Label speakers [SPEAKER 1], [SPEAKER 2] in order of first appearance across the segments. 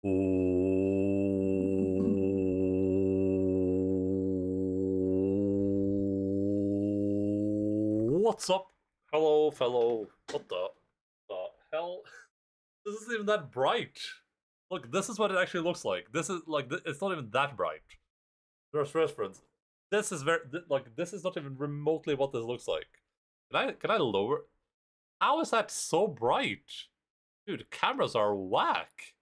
[SPEAKER 1] What's up? Hello, fellow. What the hell? This isn't even that bright. Look, this is what it actually looks like. This is like it's not even that bright. There's reference. This is very like this is not even remotely what this looks like. Can I lower? How is that so bright? Dude, cameras are whack.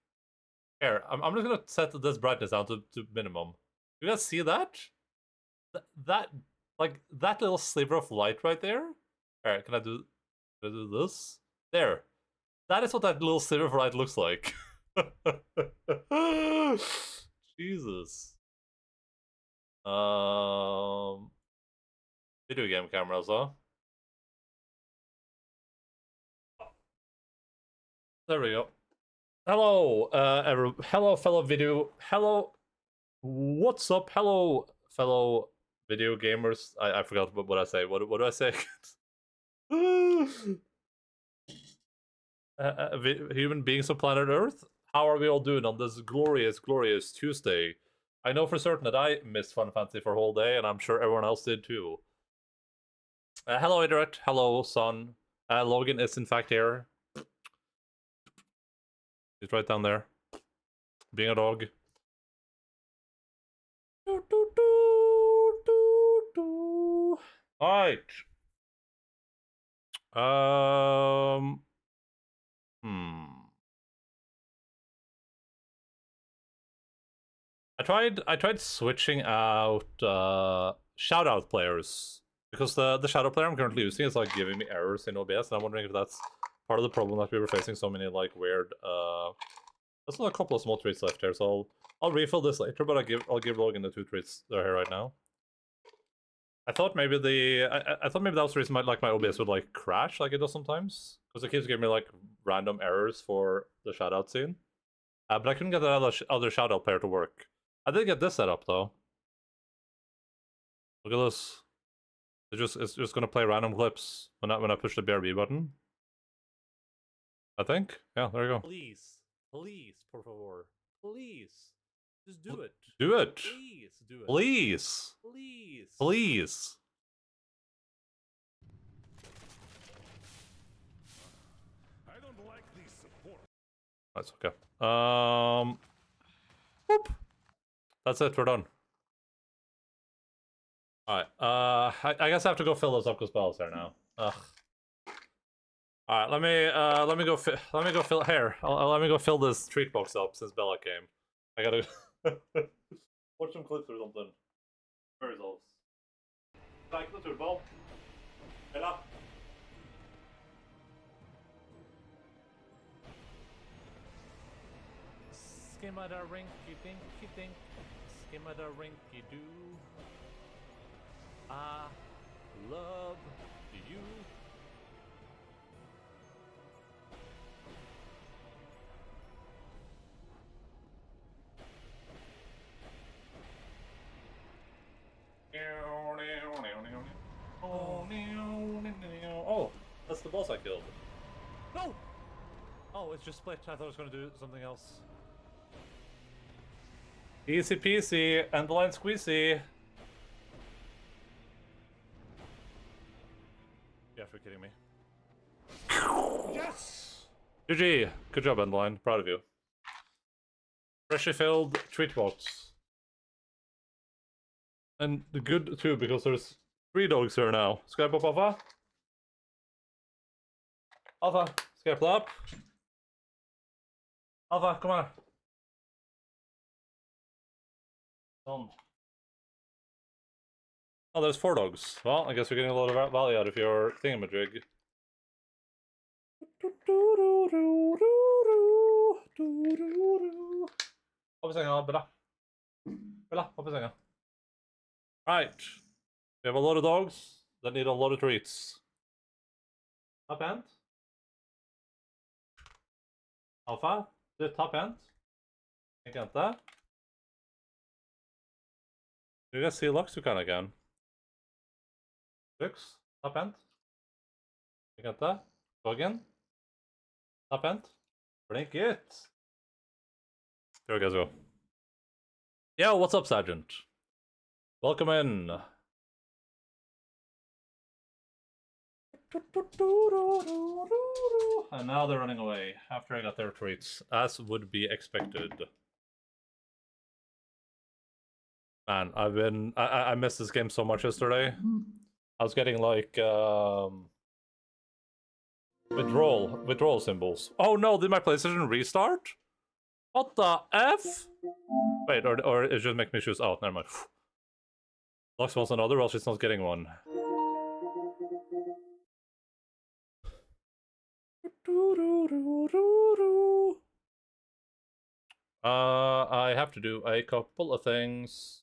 [SPEAKER 1] Here, I'm just gonna set this brightness down to minimum. You guys see that? That like that little sliver of light right there? Alright, can I do this? There. That is what that little sliver of light looks like. Jesus. Video game cameras, huh? There we go. Hello, hello, fellow video. Hello. What's up? Hello, fellow video gamers. I forgot what I say. What do I say? Human beings of planet Earth, how are we all doing on this glorious, glorious Tuesday? I know for certain that I missed Final Fantasy for a whole day, and I'm sure everyone else did too. Hello, Internet. Hello, son. Logan is in fact here. He's right down there. Being a dog. Alright. I tried switching out shoutout players because the shadow player I'm currently using is like giving me errors in OBS, and I'm wondering if that's part of the problem that we were facing so many like weird. There's a couple of small treats left here, so I'll refill this later. But I'll give Logan the 2 treats that are here right now. I thought maybe I thought maybe that was the reason my OBS would like crash like it does sometimes, because it keeps giving me like random errors for the shoutout scene. But I couldn't get that other shoutout player to work. I did get this set up though. Look at this. It's just gonna play random clips when I push the BRB button. I think. Yeah, there you go.
[SPEAKER 2] Please, por favor, please, just do it.
[SPEAKER 1] Do it.
[SPEAKER 2] Please do it.
[SPEAKER 1] Please.
[SPEAKER 2] Please.
[SPEAKER 1] Please.
[SPEAKER 3] I don't like these support.
[SPEAKER 1] That's okay. Whoop. That's it. We're done. All right. I guess I have to go fill those up with spells there now. Ugh. All right. Let me go fill here. Let me go fill this treat box up since Bella came. I gotta watch some clips or something. Where is those? Like the turbo. Bella.
[SPEAKER 2] Skimada rinky dinky dink, skimada rinky doo. I love you.
[SPEAKER 1] Oh, that's the boss I killed.
[SPEAKER 2] No! Oh, it's just split. I thought it was going to do something else.
[SPEAKER 1] Easy peasy, Endaline squeezy.
[SPEAKER 2] Yeah, if you're kidding me.
[SPEAKER 3] Yes!
[SPEAKER 1] GG. Good job, Endaline. Proud of you. Freshly filled treat box. And good too, because there's 3 dogs here now. Skype up, Alpha. Alpha, Skype up. Alpha, come on. Oh, there's 4 dogs. Well, I guess you're getting a lot of value out of your thingamajig. Hoppas jag, Bella. Bella, hoppas jag. Right. We have a lot of dogs that need a lot of treats. Top end. Alpha, the top end. Jag kan inte. Du kan se Lux du kan again. Lux, top end. Jag kan inte. Doggen. Top end. Blink it. There we go. Yo, what's up, Sergeant? Welcome in. And now they're running away after I got their retreats, as would be expected. Man, I missed this game so much yesterday. I was getting like withdrawal symbols. Oh no, did my PlayStation restart? What the F? Wait, or it just make me choose. Oh, never mind. Lux wants another, well, she's not getting one. I have to do a couple of things.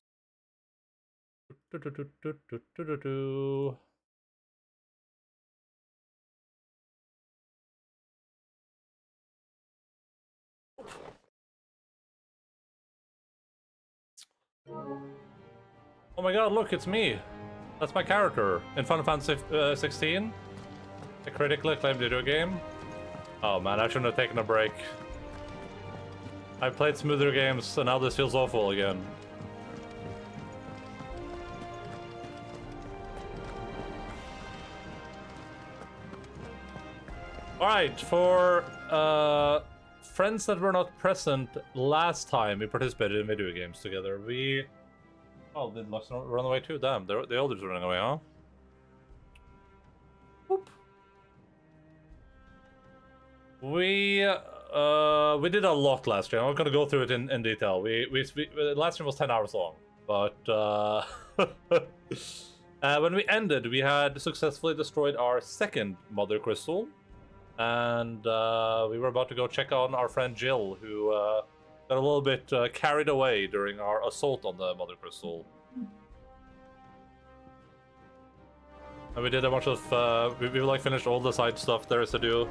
[SPEAKER 1] Oh my god, look, it's me! That's my character in Final Fantasy 16. A critically acclaimed video game. Oh man, I shouldn't have taken a break. I played smoother games and now this feels awful again. Alright, for friends that were not present last time we participated in video games together, we... Oh, did Lux run away too? Damn, the elders are running away, huh? Whoop. We did a lot last year. I'm not gonna go through it in detail. We last stream was 10 hours long, but when we ended, we had successfully destroyed our second Mother Crystal, and we were about to go check on our friend Jill, who got a little bit carried away during our assault on the Mother Crystal. And we did a bunch of we like finished all the side stuff there is to do.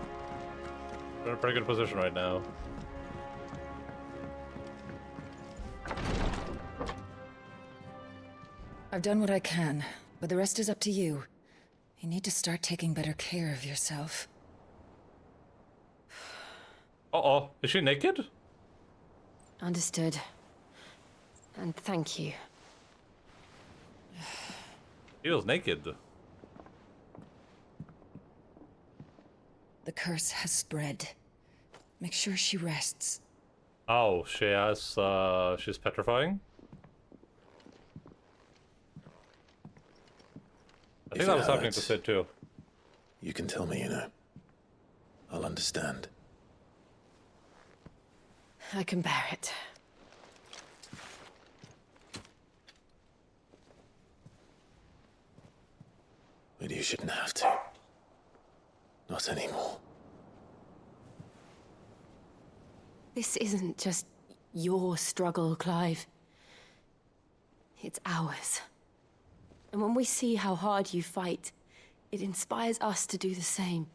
[SPEAKER 1] We're in a pretty good position right now.
[SPEAKER 4] I've done what I can, but the rest is up to you. You need to start taking better care of yourself.
[SPEAKER 1] Uh-oh, is she naked?
[SPEAKER 5] Understood. And thank you.
[SPEAKER 1] She was naked.
[SPEAKER 4] The curse has spread. Make sure she rests.
[SPEAKER 1] Oh, she has, she's petrifying? I think that was happening to Sid too.
[SPEAKER 6] You can tell me, you know. I'll understand.
[SPEAKER 5] I can bear it.
[SPEAKER 6] But you shouldn't have to. Not anymore.
[SPEAKER 5] This isn't just your struggle, Clive. It's ours. And when we see how hard you fight, it inspires us to do the same.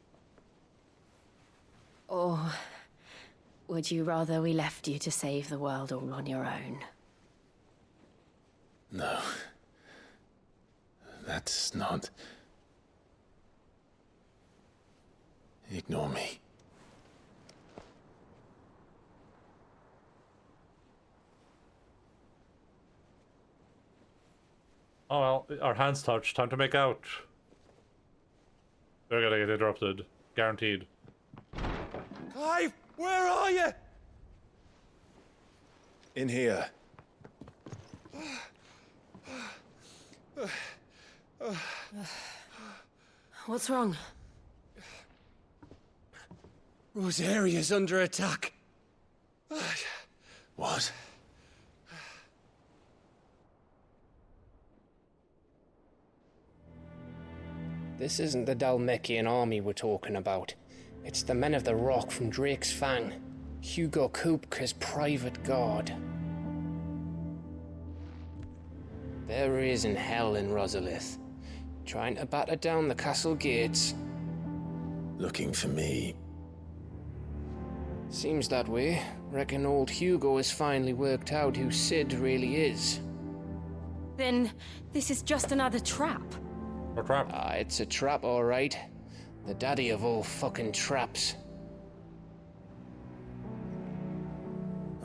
[SPEAKER 5] Or would you rather we left you to save the world all on your own?
[SPEAKER 6] No. That's not... Ignore me.
[SPEAKER 1] Oh well, our hands touch. Time to make out. They're gonna get interrupted. Guaranteed.
[SPEAKER 7] Clive, where are you?
[SPEAKER 6] In here.
[SPEAKER 5] What's wrong?
[SPEAKER 7] Rosaria's under attack.
[SPEAKER 6] What?
[SPEAKER 8] This isn't the Dalmekian army we're talking about. It's the men of the Rock from Drake's Fang. Hugo Kupka's private guard. There he is in hell in Rosalith, trying to batter down the castle gates.
[SPEAKER 6] Looking for me.
[SPEAKER 8] Seems that way. Reckon old Hugo has finally worked out who Sid really is.
[SPEAKER 5] Then this is just another trap.
[SPEAKER 1] Or trap.
[SPEAKER 8] Ah, it's a trap, all right. The daddy of all fucking traps.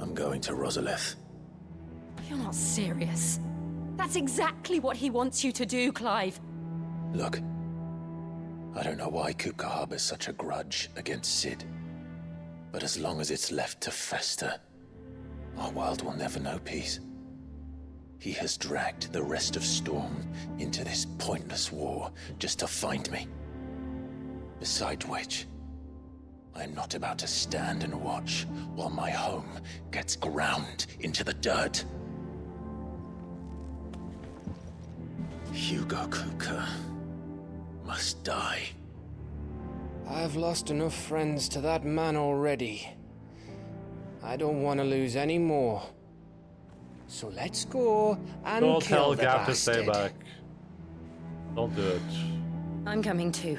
[SPEAKER 6] I'm going to Rosalith.
[SPEAKER 5] You're not serious. That's exactly what he wants you to do, Clive.
[SPEAKER 6] Look, I don't know why Kupka harbors such a grudge against Sid. But as long as it's left to fester, our world will never know peace. He has dragged the rest of Storm into this pointless war just to find me. Besides which, I'm not about to stand and watch while my home gets ground into the dirt. Hugo Kupka must die.
[SPEAKER 8] I've lost enough friends to that man already. I don't want to lose any more. So let's go and
[SPEAKER 1] Don't
[SPEAKER 8] kill
[SPEAKER 1] tell
[SPEAKER 8] the
[SPEAKER 1] Gav to
[SPEAKER 8] bastard.
[SPEAKER 1] stay back. Don't do it.
[SPEAKER 5] I'm coming too.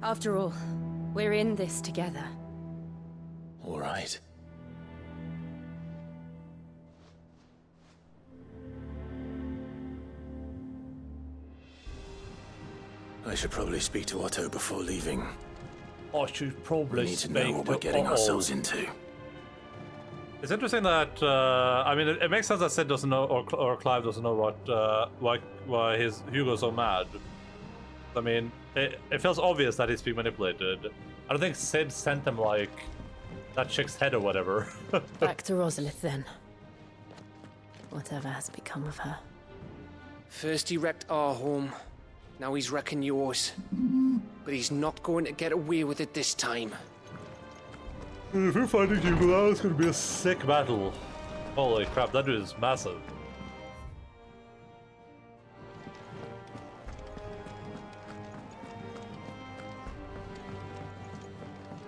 [SPEAKER 5] After all, we're in this together.
[SPEAKER 6] All right. I should probably speak to Otto before leaving.
[SPEAKER 1] I should probably
[SPEAKER 6] We need to know what we're getting ourselves into.
[SPEAKER 1] It's interesting that I mean, it makes sense that Sid doesn't know, or Clive doesn't know what why his Hugo's so mad. I mean, it feels obvious that he's being manipulated. I don't think Sid sent him like that chick's head or whatever.
[SPEAKER 5] Back to Rosalith then. Whatever has become of her.
[SPEAKER 8] First he wrecked our home. Now he's wrecking yours. But he's not going to get away with it this time.
[SPEAKER 1] If we're fighting Hugo, that's gonna be a sick battle. Holy crap, that dude is massive.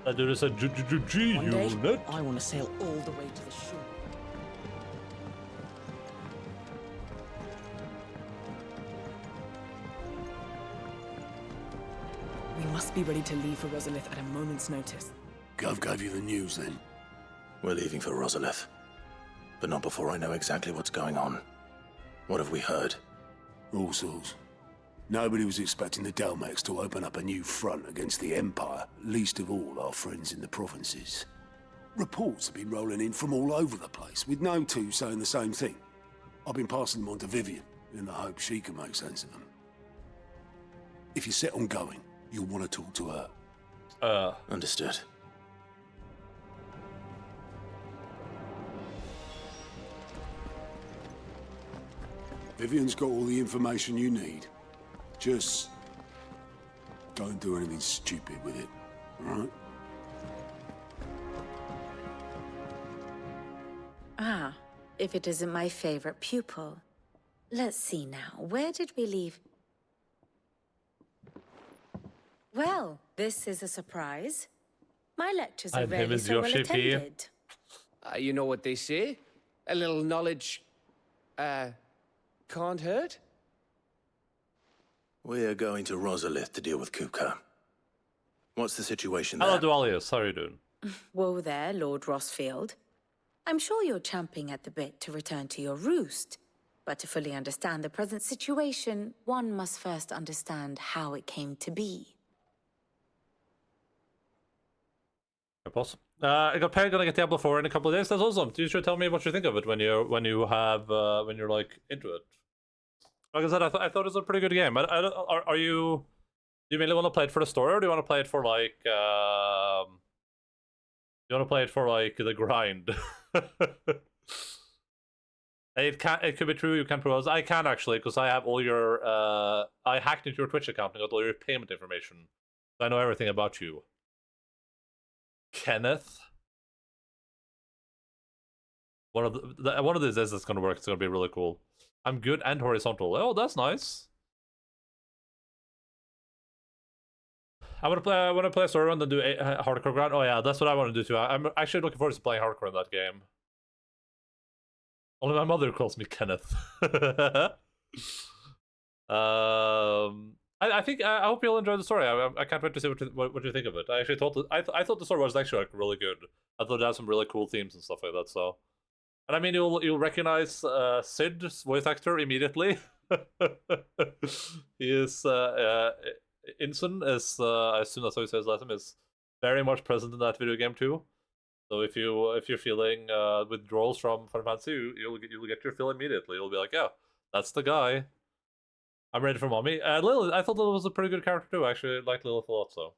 [SPEAKER 1] That dude is a G
[SPEAKER 9] One day,
[SPEAKER 1] unit.
[SPEAKER 9] I want to sail all the way to the shore. We must be ready to leave for Rosalith at a moment's notice.
[SPEAKER 6] Gov gave you the news then? We're leaving for Rosalith. But not before I know exactly what's going on. What have we heard?
[SPEAKER 10] All sorts. Nobody was expecting the Delmex to open up a new front against the Empire, least of all our friends in the provinces. Reports have been rolling in from all over the place, with no two saying the same thing. I've been passing them on to Vivian, in the hope she can make sense of them. If you're set on going, you'll want to talk to her.
[SPEAKER 6] Understood.
[SPEAKER 10] Vivian's got all the information you need. Just don't do anything stupid with it, alright?
[SPEAKER 11] Ah, if it isn't my favorite pupil. Let's see now, where did we leave? Well, this is a surprise. My lectures are
[SPEAKER 1] And him
[SPEAKER 11] rarely
[SPEAKER 1] is
[SPEAKER 11] so
[SPEAKER 1] your
[SPEAKER 11] well
[SPEAKER 1] ship here.
[SPEAKER 11] attended.
[SPEAKER 8] You know what they say? A little knowledge, can't hurt?
[SPEAKER 6] We're going to Rosalith to deal with Kupka. What's the situation
[SPEAKER 1] Hello,
[SPEAKER 6] there?
[SPEAKER 1] Dualius. How are you doing?
[SPEAKER 11] Whoa there, Lord Rossfield. I'm sure you're champing at the bit to return to your roost. But to fully understand the present situation, one must first understand how it came to be.
[SPEAKER 1] Boss. I got paid. Gonna get Diablo 4 in a couple of days. That's awesome. You should tell me what you think of it when you're like into it. Like I said, I thought it was a pretty good game. Are you? Do you mainly want to play it for the story, or do you want to play it for like? Do you want to play it for like the grind? It could be true. You can propose. I can actually, because I have all your. I hacked into your Twitch account and got all your payment information. So I know everything about you. Kenneth. One of these days that's gonna work. It's gonna be really cool. I'm good and horizontal. Oh, that's nice. I want to play a story run and do a hardcore grind. Oh yeah, that's what I want to do too. I'm actually looking forward to playing hardcore in that game. Only my mother calls me Kenneth. I think I hope you'll enjoy the story. I can't wait to see what you think of it. I actually thought I thought the story was actually like really good. I thought it had some really cool themes and stuff like that. So, and I mean you'll recognize Sid's voice actor immediately. He is Inson, as I assume that's how he says his last name, is very much present in that video game too. So if you're feeling withdrawals from Final Fantasy, you'll get your fill immediately. You'll be like, yeah, that's the guy. I'm ready for mommy. Lilith, I thought Lilith was a pretty good character too. Actually, I like Lilith a lot. So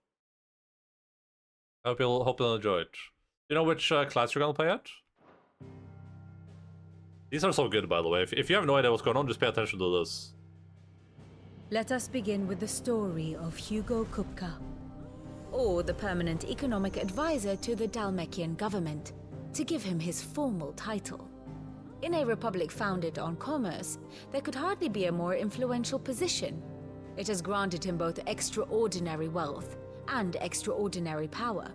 [SPEAKER 1] I hope you'll enjoy it. Do you know which class you're gonna play at? These are so good, by the way. If you have no idea what's going on, just pay attention to this.
[SPEAKER 11] Let us begin with the story of Hugo Kupka, or the permanent economic advisor to the Dhalmekian government, to give him his formal title. In a republic founded on commerce, there could hardly be a more influential position. It has granted him both extraordinary wealth and extraordinary power.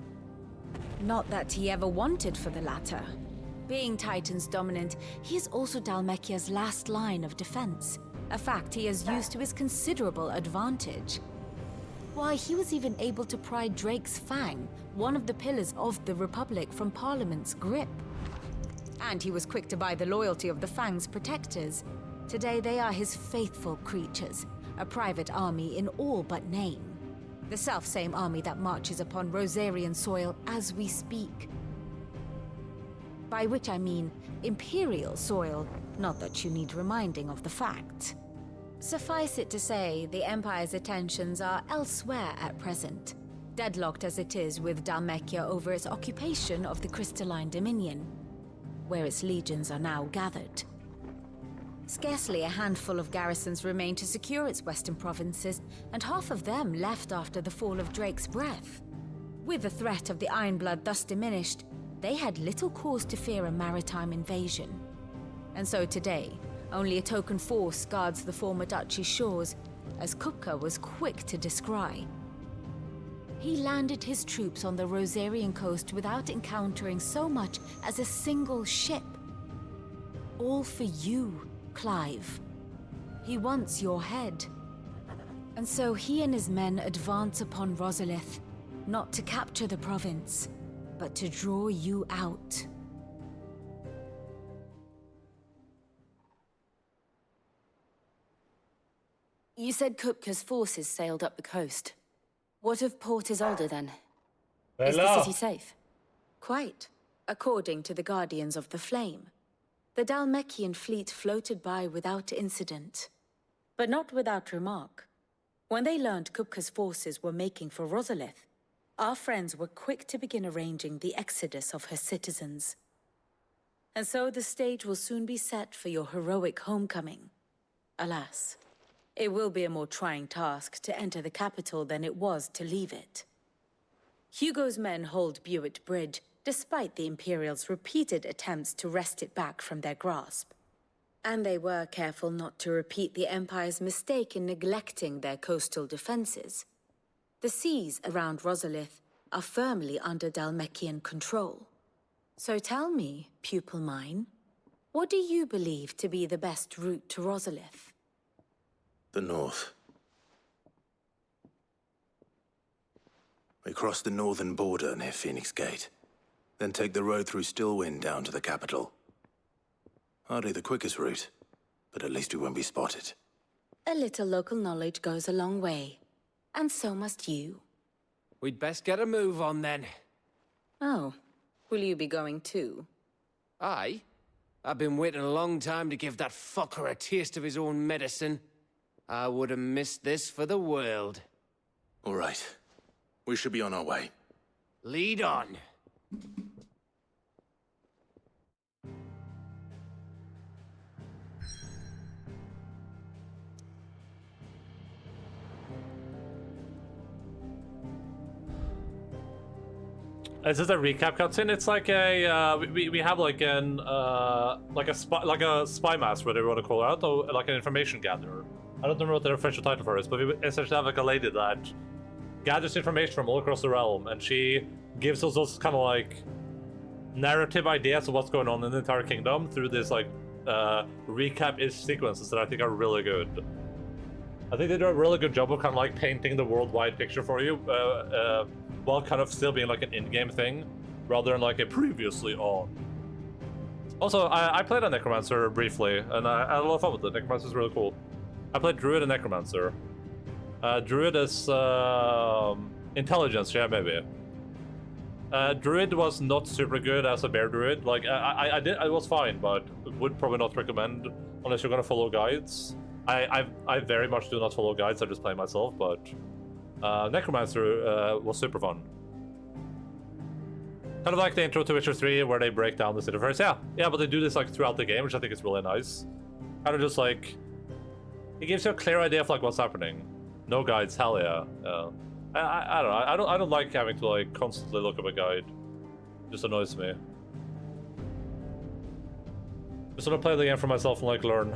[SPEAKER 11] Not that he ever wanted for the latter. Being Titan's dominant, he is also Dhalmekia's last line of defense, a fact he has used to his considerable advantage. Why, he was even able to pry Drake's Fang, one of the pillars of the Republic, from Parliament's grip. And he was quick to buy the loyalty of the Fang's protectors. Today they are his faithful creatures, a private army in all but name. The self-same army that marches upon Rosarian soil as we speak. By which I mean Imperial soil, not that you need reminding of the fact. Suffice it to say, the Empire's attentions are elsewhere at present, deadlocked as it is with Dhalmekia over its occupation of the Crystalline Dominion, where its legions are now gathered. Scarcely a handful of garrisons remain to secure its western provinces, and half of them left after the fall of Drake's Breath. With the threat of the Ironblood thus diminished, they had little cause to fear a maritime invasion. And so today, only a token force guards the former duchy's shores, as Kupka was quick to descry. He landed his troops on the Rosarian coast without encountering so much as a single ship. All for you, Clive. He wants your head. And so he and his men advance upon Rosalith, not to capture the province, but to draw you out. You said Kupka's forces sailed up the coast. What of Port Isolde then? Is the city safe? Quite, according to the Guardians of the Flame. The Dhalmekian fleet floated by without incident. But not without remark. When they learned Kupka's forces were making for Rosalith, our friends were quick to begin arranging the exodus of her citizens. And so the stage will soon be set for your heroic homecoming. Alas, it will be a more trying task to enter the capital than it was to leave it. Hugo's men hold Buett Bridge, despite the Imperials' repeated attempts to wrest it back from their grasp. And they were careful not to repeat the Empire's mistake in neglecting their coastal defenses. The seas around Rosalith are firmly under Dhalmekian control. So tell me, pupil mine, what do you believe to be the best route to Rosalith?
[SPEAKER 6] The north. We cross the northern border near Phoenix Gate, then take the road through Stillwind down to the capital. Hardly the quickest route, but at least we won't be spotted.
[SPEAKER 11] A little local knowledge goes a long way, and so must you.
[SPEAKER 8] We'd best get a move on then.
[SPEAKER 11] Oh, will you be going too?
[SPEAKER 8] Aye. I've been waiting a long time to give that fucker a taste of his own medicine. I would have missed this for the world.
[SPEAKER 6] All right. We should be on our way.
[SPEAKER 8] Lead on.
[SPEAKER 1] Is this a recap cutscene? It's like a we have like an like a spy master, whatever you want to call it, or like an information gatherer. I don't remember what the official title for it is, but we essentially have like a lady that gathers information from all across the realm, and she gives us those kind of like narrative ideas of what's going on in the entire kingdom through this like recap-ish sequences that I think are really good. I think they do a really good job of kind of like painting the worldwide picture for you, while kind of still being like an in-game thing, rather than like a previously on. Also, I played a Necromancer briefly, and I had a lot of fun with it. Necromancer is really cool. I played Druid and Necromancer. Druid is intelligence, yeah, maybe. Druid was not super good as a bear druid. Like I was fine, but would probably not recommend unless you're gonna follow guides. I very much do not follow guides. I just play myself. But Necromancer was super fun. Kind of like the intro to Witcher 3 where they break down the city first. Yeah, but they do this like throughout the game, which I think is really nice. Kind of just like it gives you a clear idea of like what's happening. No guides, hell yeah. I don't know. I don't like having to like constantly look up a guide. It just annoys me. Just want to play the game for myself and like learn.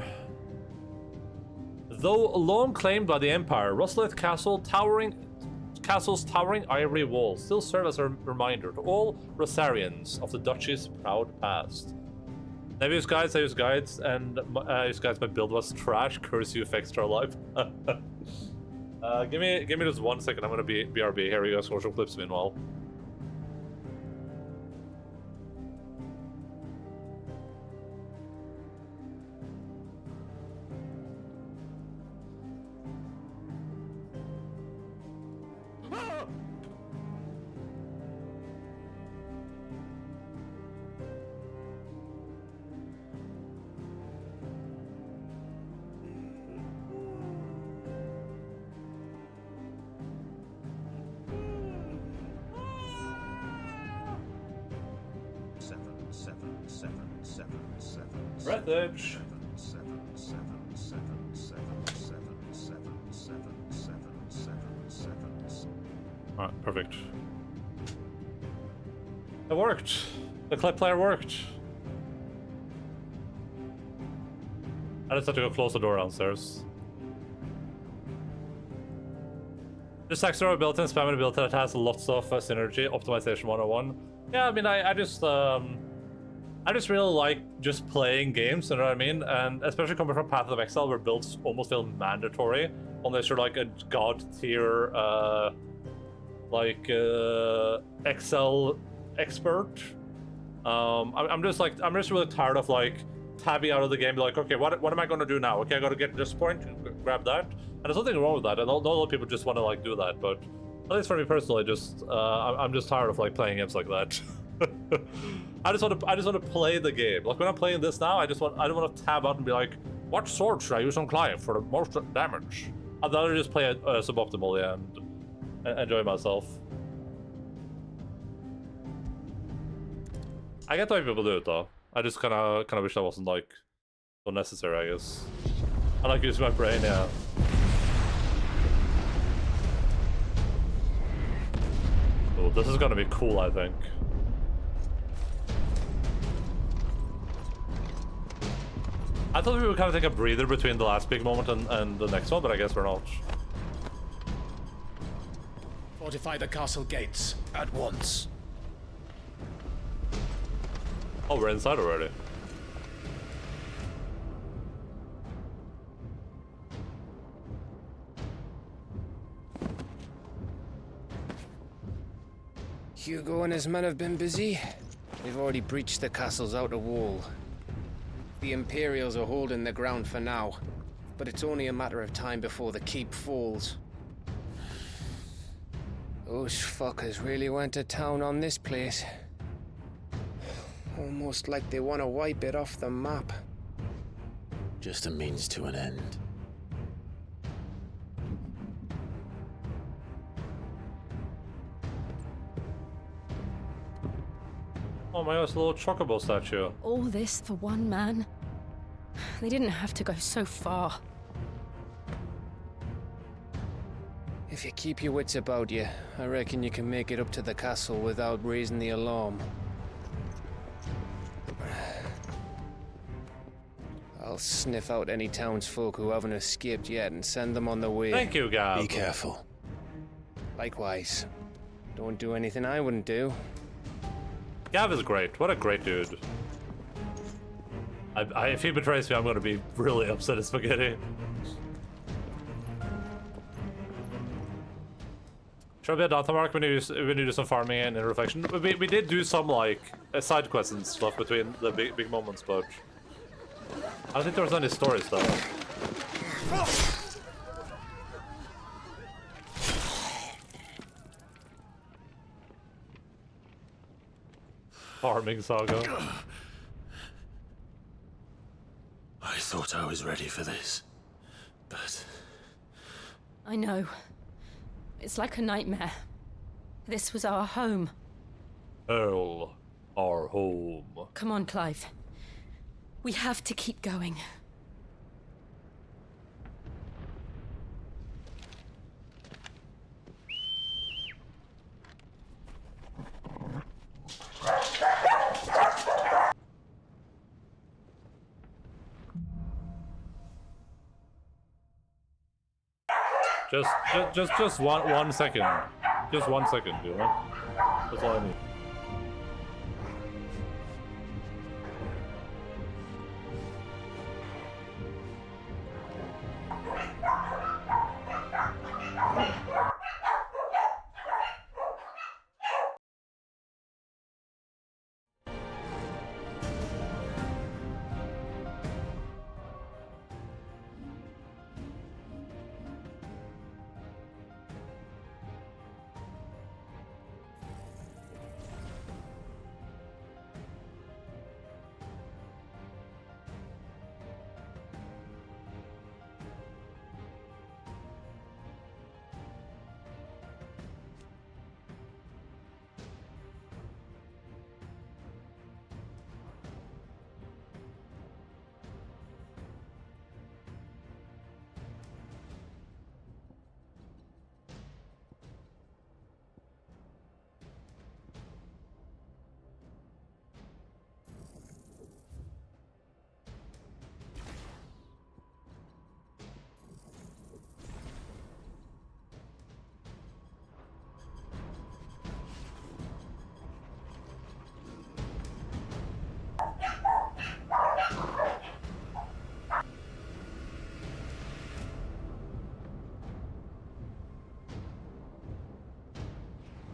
[SPEAKER 1] Though long claimed by the Empire, Rosalith Castle's towering ivory walls still serve as a reminder to all Rosarians of the Duchy's proud past. Never use guides, and use guides. My build was trash. Curse you, extra life. Give me just 1 second. I'm gonna be BRB. Here we go. Social clips meanwhile. Breath edge. Alright, perfect. It worked. The clip player worked. I just have to go close the door downstairs. Just extra ability and spam ability that has lots of synergy. Optimization 101. Yeah, I mean, I just really like just playing games, you know what I mean? And especially coming from Path of Exile, where builds almost feel mandatory unless you're like a god tier, Excel expert. I'm just really tired of like tabbing out of the game, be like, okay, what am I gonna do now? Okay, I gotta get to this point, grab that. And there's nothing wrong with that. And a lot of people just want to like do that, but at least for me personally, I'm just tired of like playing games like that. I just want to play the game. Like when I'm playing this now, I don't want to tab out and be like, what sword should I use on Clive for the most damage? I'd rather just play it suboptimally and enjoy myself. I get why people do it though. I just kind of wish that wasn't like so necessary. I guess I like using my brain. Yeah. Oh, this is gonna be cool, I think. I thought we would kind of take a breather between the last big moment and the next one, but I guess we're not.
[SPEAKER 7] Fortify the castle gates at once.
[SPEAKER 1] Oh, we're inside already.
[SPEAKER 8] Hugo and his men have been busy. They've already breached the castle's outer wall. The Imperials are holding the ground for now, but it's only a matter of time before the keep falls. Those fuckers really went to town on this place. Almost like they want to wipe it off the map.
[SPEAKER 6] Just a means to an end.
[SPEAKER 1] Oh my gosh, a little chocobo statue.
[SPEAKER 5] All this for one man? They didn't have to go so far.
[SPEAKER 8] If you keep your wits about you, I reckon you can make it up to the castle without raising the alarm. I'll sniff out any townsfolk who haven't escaped yet and send them on their way.
[SPEAKER 1] Thank you, Gab.
[SPEAKER 6] Be careful.
[SPEAKER 8] Likewise. Don't do anything I wouldn't do.
[SPEAKER 1] Gav is great. What a great dude. If he betrays me, I'm going to be really upset as spaghetti. Should I be a data mark when you do some farming and reflection? We did do some like side quests and stuff between the big moments, but I don't think there was any stories though. Farming saga.
[SPEAKER 6] I thought I was ready for this, but...
[SPEAKER 5] I know. It's like a nightmare. This was our home.
[SPEAKER 1] Hell, our home.
[SPEAKER 5] Come on, Clive. We have to keep going.
[SPEAKER 1] Just 1 second. Just 1 second, you know? That's all I need.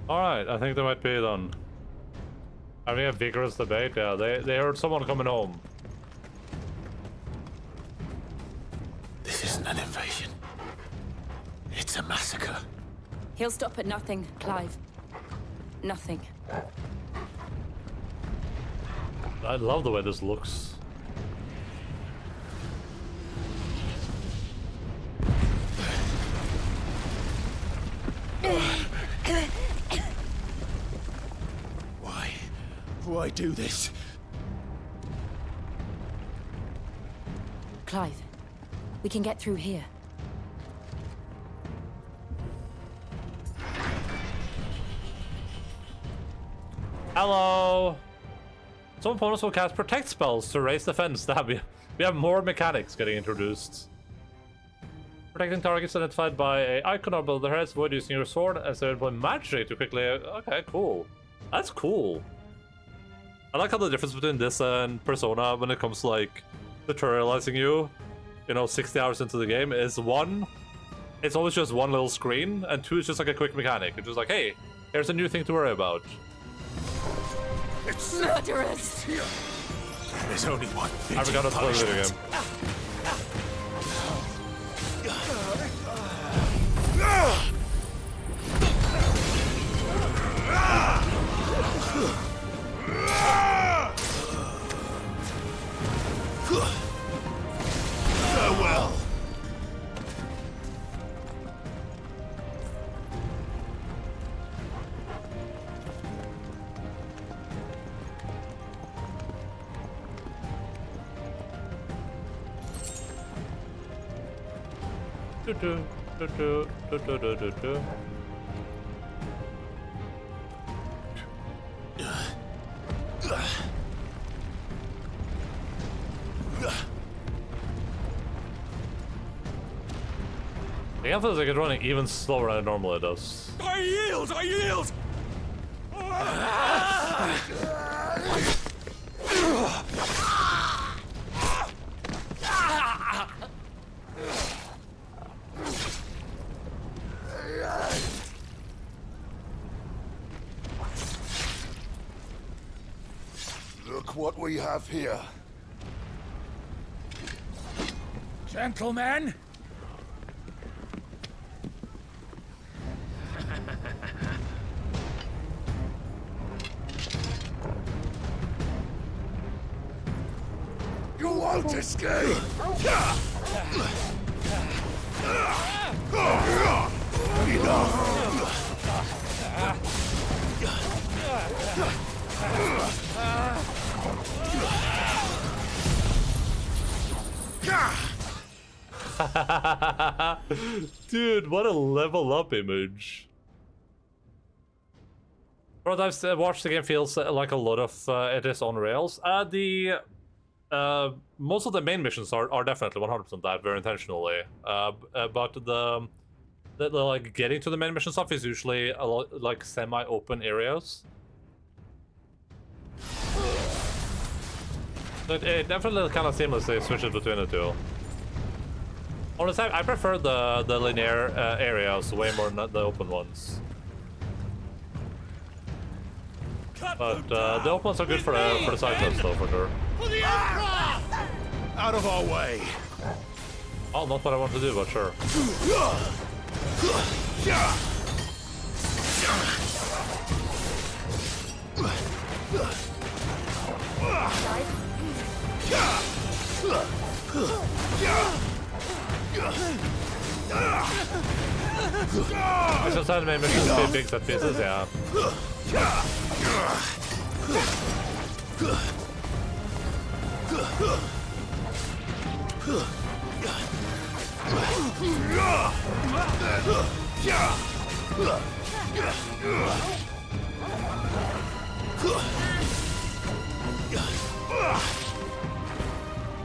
[SPEAKER 1] Alright, I think they might be done. Having a vigorous debate, yeah, they heard someone coming home.
[SPEAKER 6] This isn't an invasion. It's a massacre.
[SPEAKER 5] He'll stop at nothing, Clive. Nothing.
[SPEAKER 1] I love the way this looks.
[SPEAKER 6] Why do this?
[SPEAKER 5] Clive, we can get through here.
[SPEAKER 1] Hello! Some opponents will cast protect spells to raise defense stab. We have more mechanics getting introduced. Protecting targets identified by an icon above their heads, avoid using your sword as they employ magic to quickly... Okay, cool. That's cool. I like how the difference between this and Persona when it comes to like tutorializing you, you know, 60 hours into the game is one, it's always just one little screen, and two, it's just like a quick mechanic. It's just like, hey, here's a new thing to worry about.
[SPEAKER 6] It's
[SPEAKER 5] murderous!
[SPEAKER 6] There's only one thing.
[SPEAKER 1] I forgot to play the video game.
[SPEAKER 6] Farewell.
[SPEAKER 1] The game feels like it's running even slower than it normally does.
[SPEAKER 3] I yield! I yield!
[SPEAKER 10] Look what we have here.
[SPEAKER 7] Gentlemen!
[SPEAKER 10] won't escape!
[SPEAKER 1] Dude, what a level up image. What I've watched the game feels like a lot of it is on rails. Most of the main missions are definitely 100% that, very intentionally. But the like getting to the main mission stuff is usually a lot like semi-open areas. So it definitely kind of seamlessly switches between the two. Honestly, I prefer the linear areas way more than the open ones. But the open ones are good for the side quests though, for sure.
[SPEAKER 10] Out of our way!
[SPEAKER 1] Oh, not what I want to do, but sure. It's just that maybe missions be big set pieces, yeah.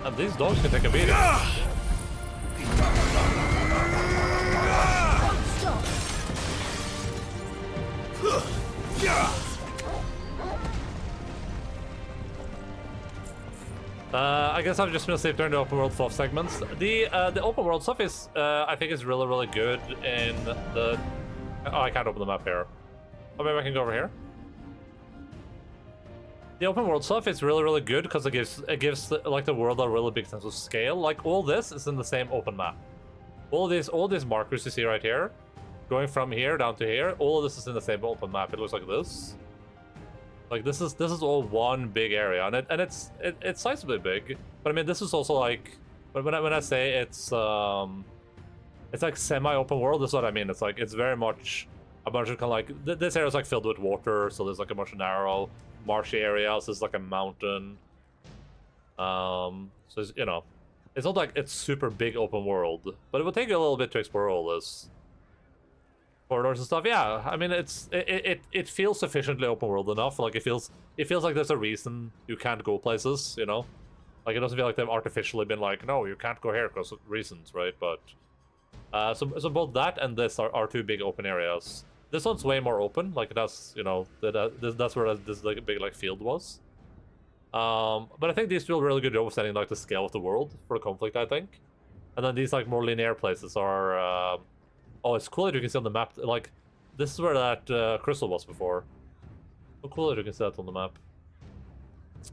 [SPEAKER 1] And these dogs can take a beating. I guess I've just been asleep during the open world stuff segments. The open world stuff is, I think, is really good in the. Oh, I can't open the map here. Oh, maybe I can go over here. The open world stuff is really good because it gives like the world a really big sense of scale. Like all this is in the same open map. All these markers you see right here, going from here down to here, all of this is in the same open map. It looks like this. Like this is all one big area, and it's sizably big. But I mean, this is also like, when I say it's like semi-open world, this is what I mean. It's like it's very much a bunch of kind of like this area is like filled with water, so there's like a bunch of narrow, marshy areas. There's like a mountain. So it's, you know, it's not like it's super big open world, but it will take you a little bit to explore all this. Corridors and stuff, yeah. I mean, it feels sufficiently open world enough. Like it feels like there's a reason you can't go places, you know. Like it doesn't feel like they've artificially been like, no, you can't go here because of reasons, right? But so both that and this are two big open areas. This one's way more open. Like that's, you know, that's where this like big like field was. But I think these do a really good job of setting like the scale of the world for the conflict, I think. And then these like more linear places are. Oh, it's cool that you can see on the map, like, this is where that crystal was before. So cool that you can see that on the map.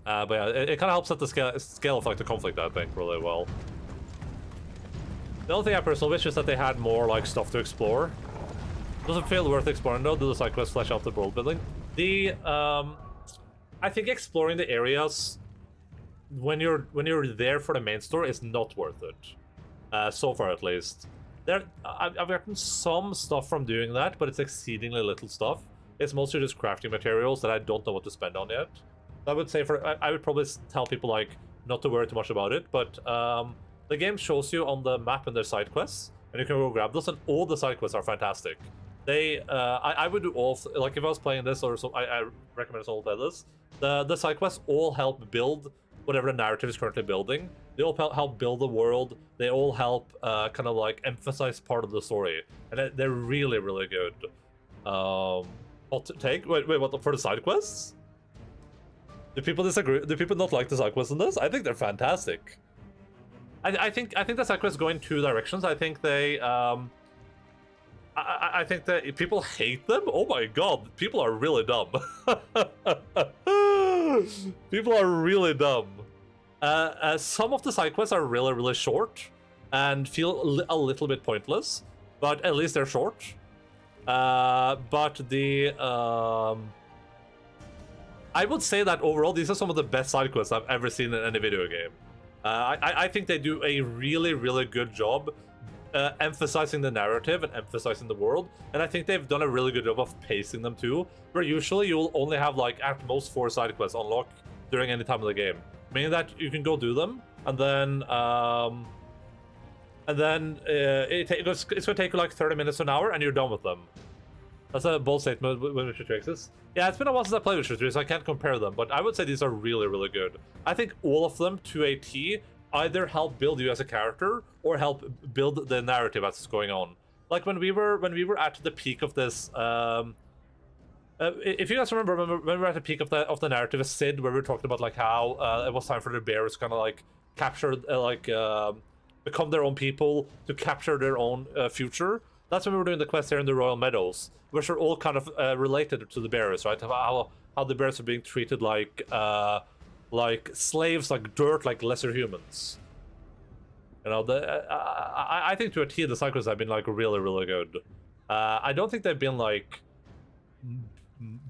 [SPEAKER 1] But yeah, it kind of helps set the scale of, like, the conflict, I think, really well. The only thing I personally wish is that they had more, like, stuff to explore. It doesn't feel worth exploring, though, do the side quests flesh out the world building. I think exploring the areas when you're there for the main story is not worth it. So far, at least. I've gotten some stuff from doing that, but it's exceedingly little stuff. It's mostly just crafting materials that I don't know what to spend on yet. I would say I would probably tell people like not to worry too much about it, but the game shows you on the map and their side quests, and you can go grab those, and all the side quests are fantastic. I would do all, like if I was playing this or so, I recommend someone play this. The side quests all help build whatever the narrative is currently building. They all help build the world. They all help kind of like emphasize part of the story, and they're really good. Hot take? Wait, what for the side quests? Do people disagree? Do people not like the side quests in this? I think they're fantastic. I think the side quests go in two directions. I think they I think that people hate them. Oh my god, people are really dumb. People are really dumb. Some of the side quests are really short and feel a little bit pointless, but at least they're short. But I would say that overall these are some of the best side quests I've ever seen in any video game. I think they do a really good job emphasizing the narrative and emphasizing the world, and I think they've done a really good job of pacing them too, where usually you'll only have like at most 4 side quests unlock during any time of the game, meaning that you can go do them, and then it's gonna take you like 30 minutes to an hour, and you're done with them. That's a bold statement when Witcher 3 exists. Yeah, it's been a while since I played Witcher 3, so I can't compare them, but I would say these are really good. I think all of them, to a T, either help build you as a character or help build the narrative that's going on. Like when we were at the peak of this, if you guys remember, when we were at the peak of the narrative of Sid, where we were talking about like how it was time for the bears to kind of like capture, become their own people, to capture their own future. That's when we were doing the quest here in the Royal Meadows, which are all kind of related to the bears, right? How the bears are being treated like slaves, like dirt, like lesser humans. You know, I think to a T the side quests have been like really good. I don't think they've been like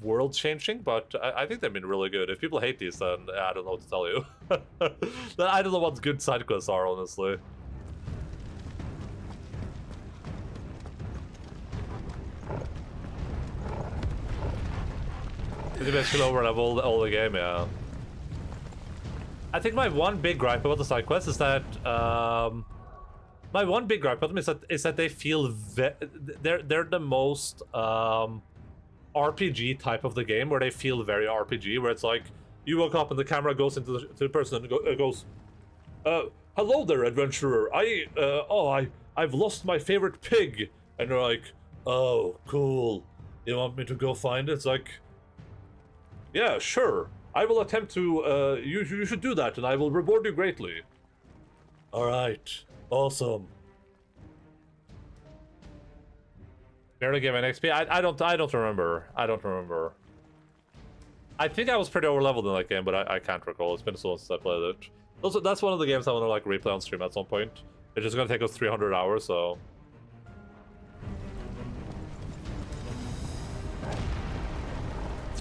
[SPEAKER 1] world changing, but I think they've been really good. If people hate these, then I don't know what to tell you. I don't know what good side quests are, honestly. You basically over-level all the game, yeah. I think my one big gripe about the side quests is that is that they feel they're the most RPG type of the game, where they feel very RPG, where it's like you woke up and the camera goes into the person and goes, "Hello there, adventurer. I've lost my favorite pig," and you're like, "Oh, cool. You want me to go find it?" It's like, yeah, sure. I will attempt to, you should do that, and I will reward you greatly. Alright. Awesome. Barely gave an XP? I don't remember. I don't remember. I think I was pretty over-leveled in that game, but I can't recall. It's been so long since I played it. Also, that's one of the games I want to, like, replay on stream at some point. It's just gonna take us 300 hours, so...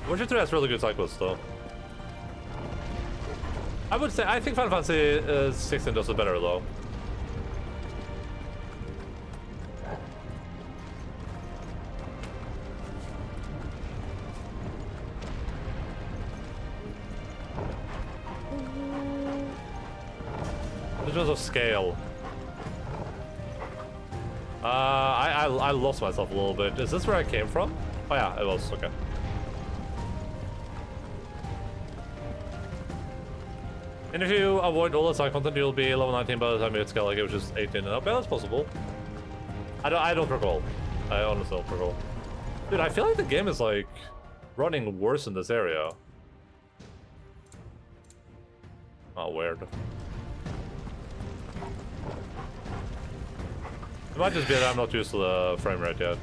[SPEAKER 1] Witcher 3 has really good side quests, though. I would say, I think Final Fantasy 16 does it better, though. In terms of scale. I lost myself a little bit. Is this where I came from? Oh yeah, it was, okay. And if you avoid all the side content, you'll be level 19 by the time you hit scale, like, which is 18 and up. Yeah, that's possible. I don't recall. I honestly don't recall. Dude, I feel like the game is, like, running worse in this area. Oh, weird. It might just be that I'm not used to the frame rate yet.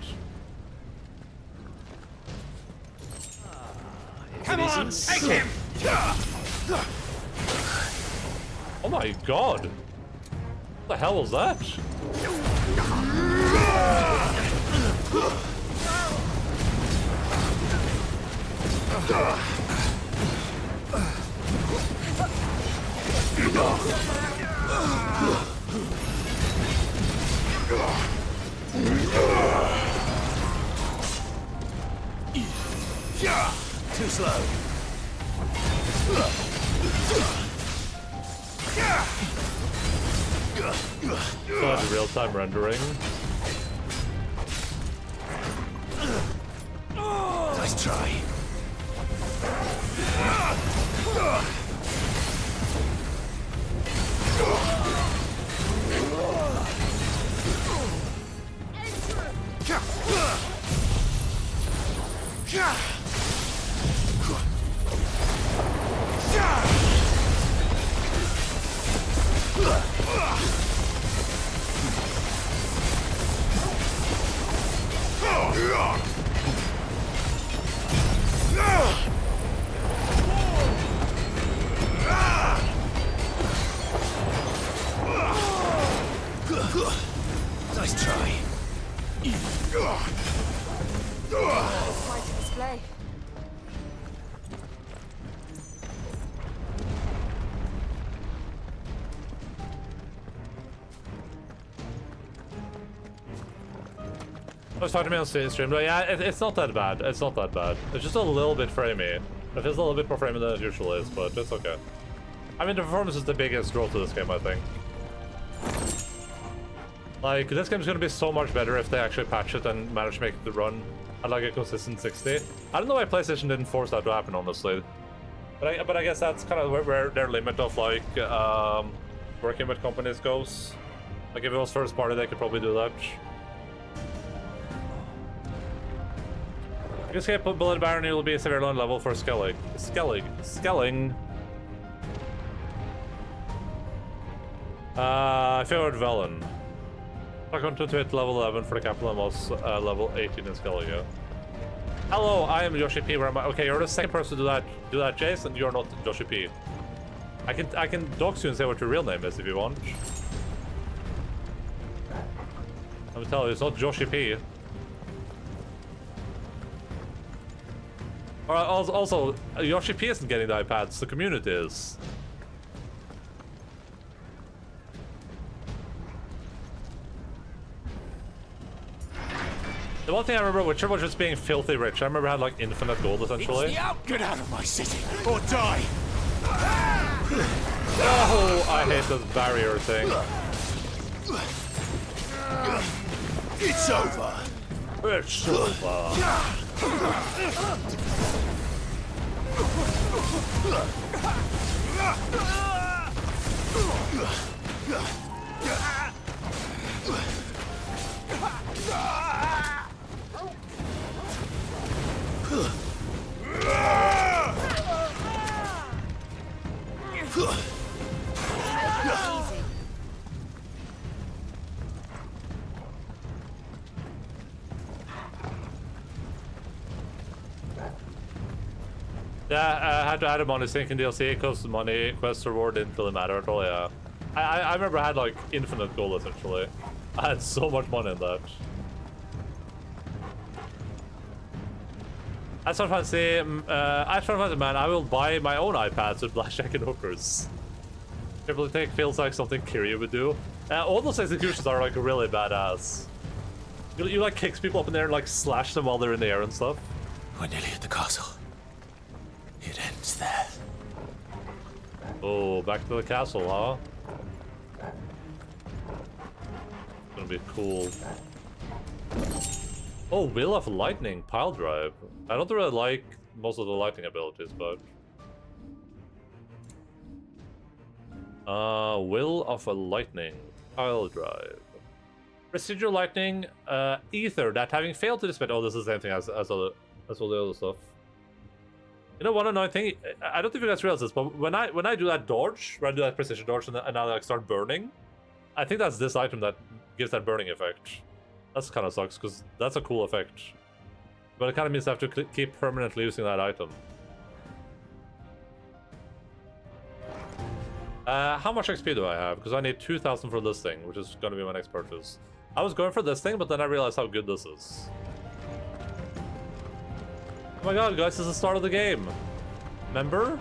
[SPEAKER 7] Come on, take him!
[SPEAKER 1] Oh my god! What the hell was that?
[SPEAKER 7] Too slow.
[SPEAKER 1] Such real-time rendering.
[SPEAKER 7] Nice try.
[SPEAKER 5] Quite a display.
[SPEAKER 1] I was talking to me on stream, but yeah, it's not that bad. It's not that bad. It's just a little bit framey. It is a little bit more framey than it usually is, but it's okay. I mean, the performance is the biggest draw to this game, I think. Like, this game's gonna be so much better if they actually patch it and manage to make it run at like a consistent 60. I don't know why PlayStation didn't force that to happen, honestly. But I guess that's kind of where their limit of like working with companies goes. Like if it was first party, they could probably do that. You escape Bullet Baron, you'll be a severe low level for scaling. Scaling. Favored Velen. Lock on to it level 11 for the capital and was level 18 in Skellige. Hello, I am Yoshi P. Where am I? Okay, you're the second person to do that, Jace, and you're not Yoshi P. I can dox you and say what your real name is if you want. I'm telling you, it's not Yoshi P. Alright, also, Yoshi P isn't getting the iPads, the community is. The one thing I remember Witcher was just being filthy rich. I remember I had like infinite gold essentially.
[SPEAKER 7] Get out of my city or die!
[SPEAKER 1] Oh, I hate this barrier thing.
[SPEAKER 10] It's over!
[SPEAKER 1] It's over. Yeah, I had to add him on his sinking DLC because money, quest reward didn't really matter at all, yeah. I remember I had like infinite gold essentially. I had so much money in that. As for fancy, man, I will buy my own iPads with blackjack and hookers. Triple take feels like something Kiryu would do. All those executions are like really badass. You like kicks people up in there and like slash them while they're in the air and stuff.
[SPEAKER 6] We're nearly at the castle. It ends there.
[SPEAKER 1] Oh, back to the castle, huh? Gonna be cool. Oh, Will of Lightning, Pile Drive. I don't really like most of the lightning abilities, but... Will of a Lightning, Pile Drive. Residual Lightning, Ether, that having failed to dispel... Oh, this is the same thing as all the other stuff. You know, one annoying thing, I don't think you guys realize this, but when I do that dodge, when I do that precision dodge and I like start burning, I think that's this item that gives that burning effect. That's kind of sucks, because that's a cool effect. But it kind of means I have to keep permanently using that item. How much XP do I have? Because I need 2,000 for this thing, which is going to be my next purchase. I was going for this thing, but then I realized how good this is. Oh my god, guys, this is the start of the game. Remember?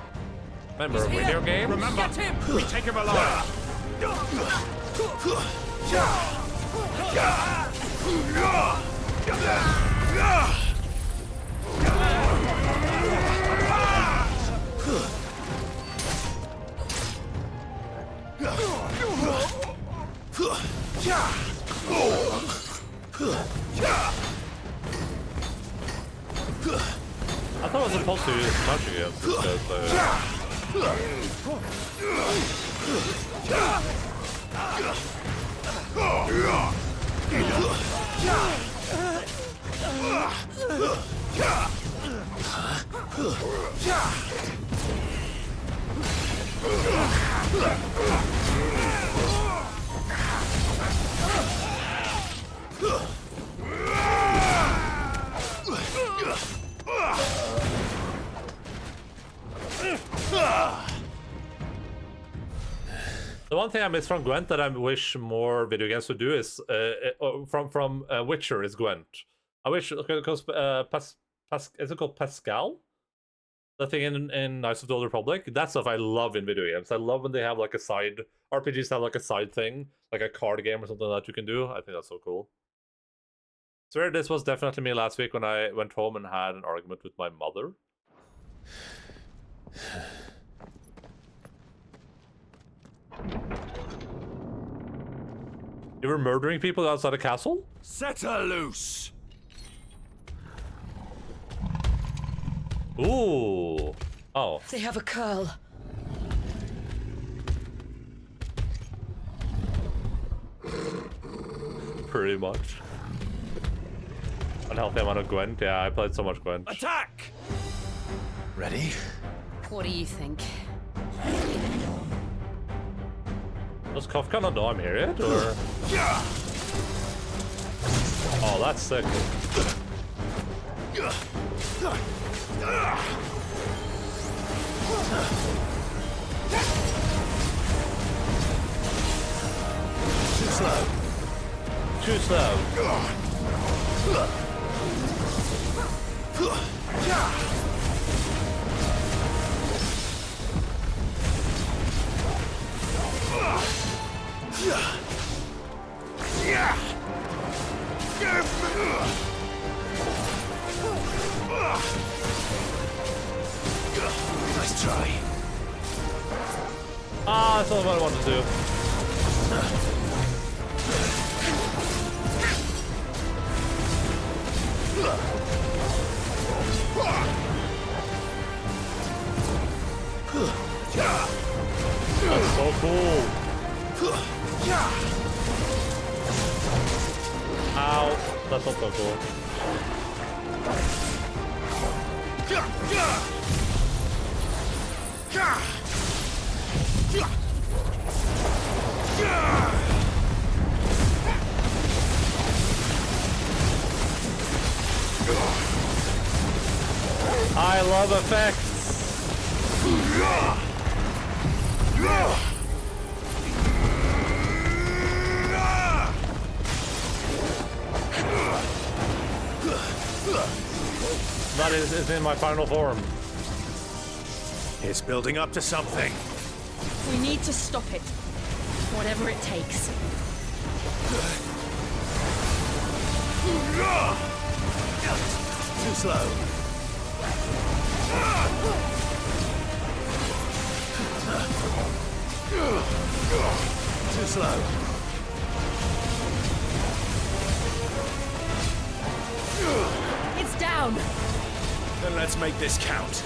[SPEAKER 1] Remember, video game?
[SPEAKER 7] Remember, we take him alive!
[SPEAKER 1] I thought I was supposed to use touch against this The one thing I miss from Gwent that I wish more video games would do is from Witcher is Gwent. I wish, because is it called Pascal? The thing in Knights of the Old Republic? That stuff I love in video games. I love when they have like a side, RPGs have like a side thing, like a card game or something that you can do. I think that's so cool. Swear this was definitely me last week when I went home and had an argument with my mother. You were murdering people outside a castle?
[SPEAKER 3] Set her loose!
[SPEAKER 1] Ooh. Oh.
[SPEAKER 4] They have a curl.
[SPEAKER 1] Pretty much. Unhealthy amount of Gwent. Yeah, I played so much Gwent.
[SPEAKER 3] Attack!
[SPEAKER 6] Ready?
[SPEAKER 4] What do you think?
[SPEAKER 1] Does Kafka not know I'm here yet, or? Oh, that's sick.
[SPEAKER 6] Too slow.
[SPEAKER 1] Too slow.
[SPEAKER 6] Nice try.
[SPEAKER 1] Ah, that's all I wanted to do. That's so cool. Ow. That's not so cool. I love effects. That is in my final form.
[SPEAKER 3] It's building up to something.
[SPEAKER 9] We need to stop it. Whatever it takes.
[SPEAKER 6] Too slow. Too slow.
[SPEAKER 9] It's down.
[SPEAKER 3] Then let's make this count.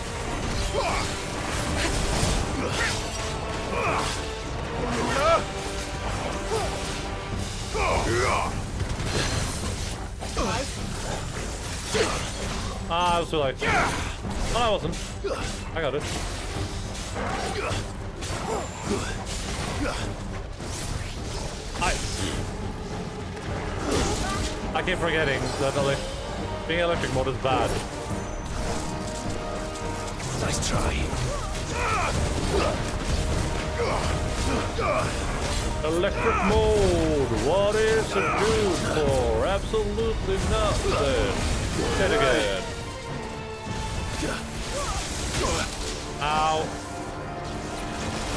[SPEAKER 1] Ah, I was too late. No, I wasn't. I got it. I keep forgetting that being electric mode is bad.
[SPEAKER 6] Nice try.
[SPEAKER 1] Electric mode. What is it good for? Absolutely nothing. Hit again. Ow.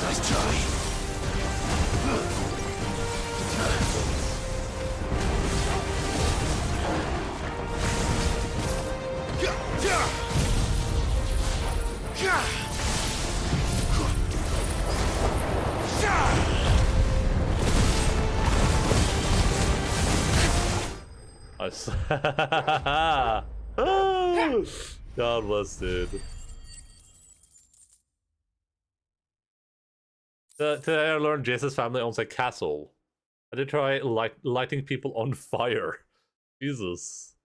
[SPEAKER 6] Nice try.
[SPEAKER 1] Nice. God bless, dude. Today I learned Jace's family owns a castle. I did try lighting people on fire. Jesus.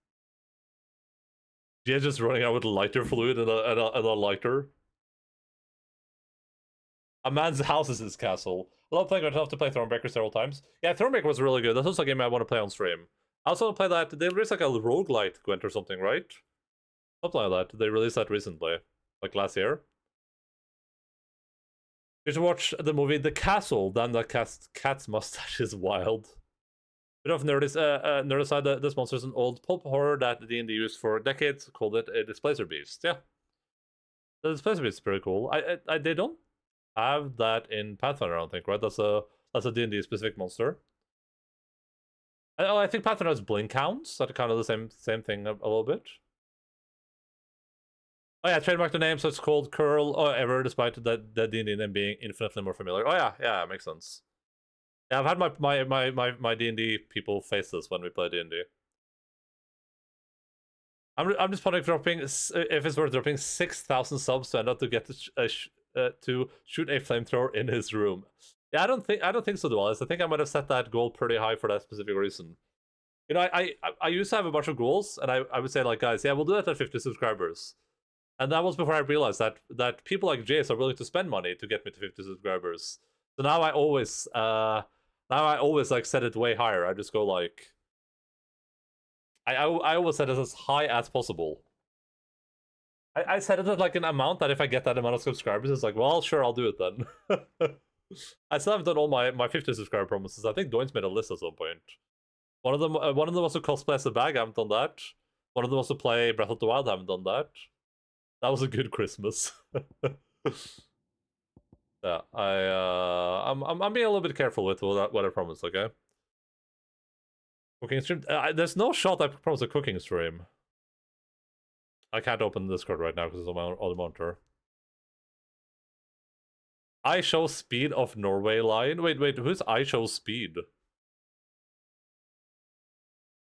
[SPEAKER 1] Jace just running out with lighter fluid and a lighter. A man's house is his castle. I love playing myself to play Thronebreaker several times. Yeah, Thronebreaker was really good. That's also a game I want to play on stream. I also want to play that. They released like a roguelite Gwent or something, right? Something like that. They released that recently. Like last year. You should watch the movie The Castle. Then the cat's mustache is wild. Bit of nerd aside, this monster is an old pulp horror that D&D used for decades. Called it a Displacer Beast. Yeah. The Displacer Beast is pretty cool. They don't have that in Pathfinder, I don't think, right? That's a D&D specific monster. I think Pathfinder has blink counts. That are kind of the same thing a little bit. Oh yeah, trademark the name, so it's called Curl or Ever, despite the D&D name being infinitely more familiar. Oh yeah, makes sense. Yeah, I've had my D&D people face this when we play D&D. I'm just wondering if it's worth dropping 6,000 subs to end up to get to shoot a flamethrower in his room. Yeah, I don't think so, Dualis. I think I might have set that goal pretty high for that specific reason. You know, I used to have a bunch of goals, and I would say like, guys, yeah, we'll do that at 50 subscribers. And that was before I realized that people like Jace are willing to spend money to get me to 50 subscribers. So now I always like set it way higher. I just go like, I always set it as high as possible. I set it at like an amount that if I get that amount of subscribers, it's like, well, sure, I'll do it then. I still haven't done all my 50 subscriber promises. I think Doin's made a list at some point. One of them was to cosplay as a bag. I haven't done that. One of them was to play Breath of the Wild. I haven't done that. That was a good Christmas. Yeah, I'm being a little bit careful with what I promised. Okay. Cooking stream. There's no shot I promised a cooking stream. I can't open the Discord right now because it's on my other monitor. I show speed of Norway line. Wait, who's I show speed?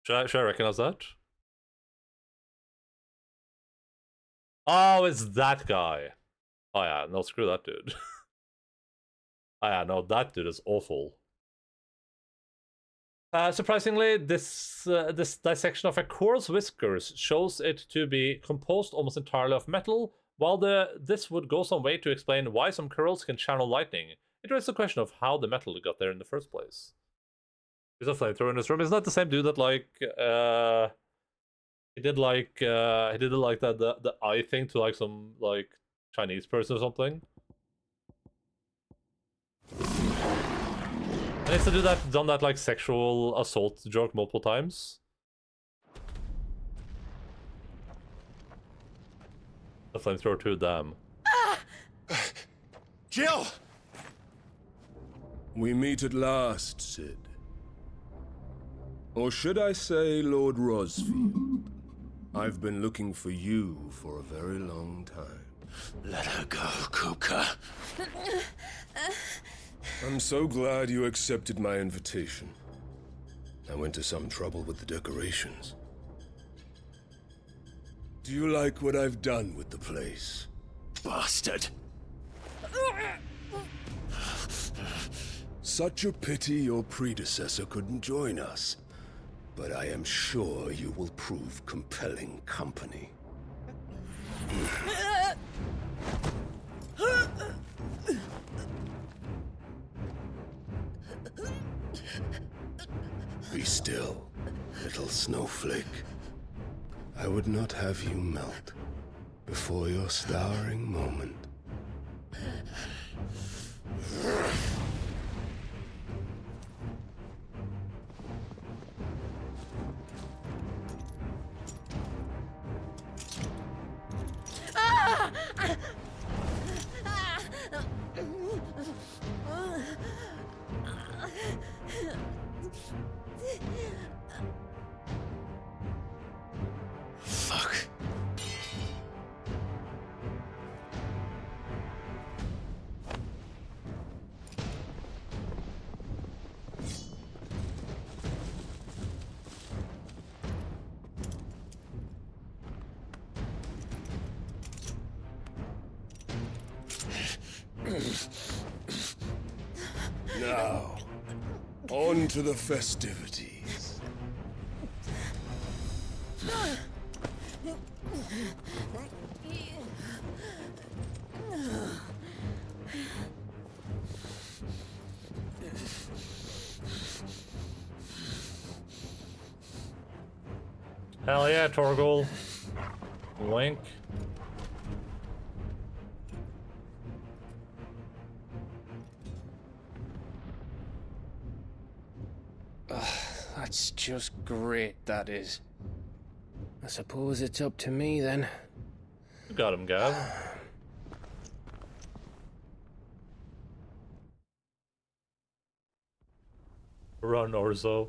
[SPEAKER 1] Should I recognize that? Oh, it's that guy. Oh yeah, no, screw that dude. Oh yeah, no, that dude is awful. Surprisingly, this dissection of a core's whiskers shows it to be composed almost entirely of metal. While this would go some way to explain why some curls can channel lightning, it raises the question of how the metal got there in the first place. There's a flamethrower in this room. Isn't that the same dude that like he did the eye thing to like some like Chinese person or something? And he's done that like sexual assault joke multiple times. The flamethrower too, damn.
[SPEAKER 3] Jill!
[SPEAKER 10] We meet at last, Sid. Or should I say, Lord Rosfield? I've been looking for you for a very long time.
[SPEAKER 6] Let her go, Kuka.
[SPEAKER 10] I'm so glad you accepted my invitation. I went to some trouble with the decorations. Do you like what I've done with the place?
[SPEAKER 6] Bastard!
[SPEAKER 10] Such a pity your predecessor couldn't join us. But I am sure you will prove compelling company. Be still, little snowflake. I would not have you melt before your starring moment.
[SPEAKER 6] Fuck.
[SPEAKER 10] Now, on to the festivities.
[SPEAKER 1] Hell yeah, Torgal. Wink.
[SPEAKER 8] That's just great, that is. I suppose it's up to me then.
[SPEAKER 1] You got him, Gav. Run, Orzo.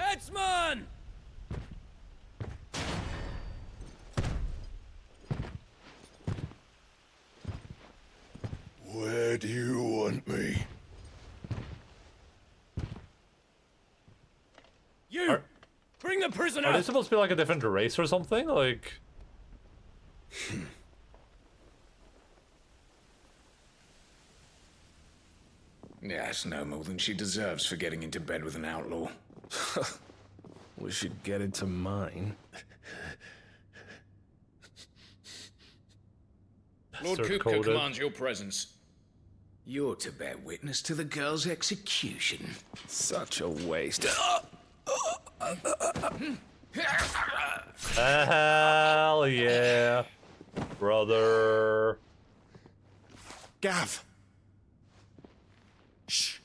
[SPEAKER 3] Headsman!
[SPEAKER 10] Where do you want me?
[SPEAKER 3] You! Bring the prisoner!
[SPEAKER 1] Are they supposed to be like a different race or something? Like...
[SPEAKER 7] Yes, no more than she deserves for getting into bed with an outlaw.
[SPEAKER 3] We should get into mine.
[SPEAKER 7] Lord
[SPEAKER 1] Sir
[SPEAKER 7] Kupka
[SPEAKER 1] coded.
[SPEAKER 7] commands your presence. You're to bear witness to the girl's execution.
[SPEAKER 3] Such a waste.
[SPEAKER 1] Hell yeah, brother.
[SPEAKER 3] Gav! Shh.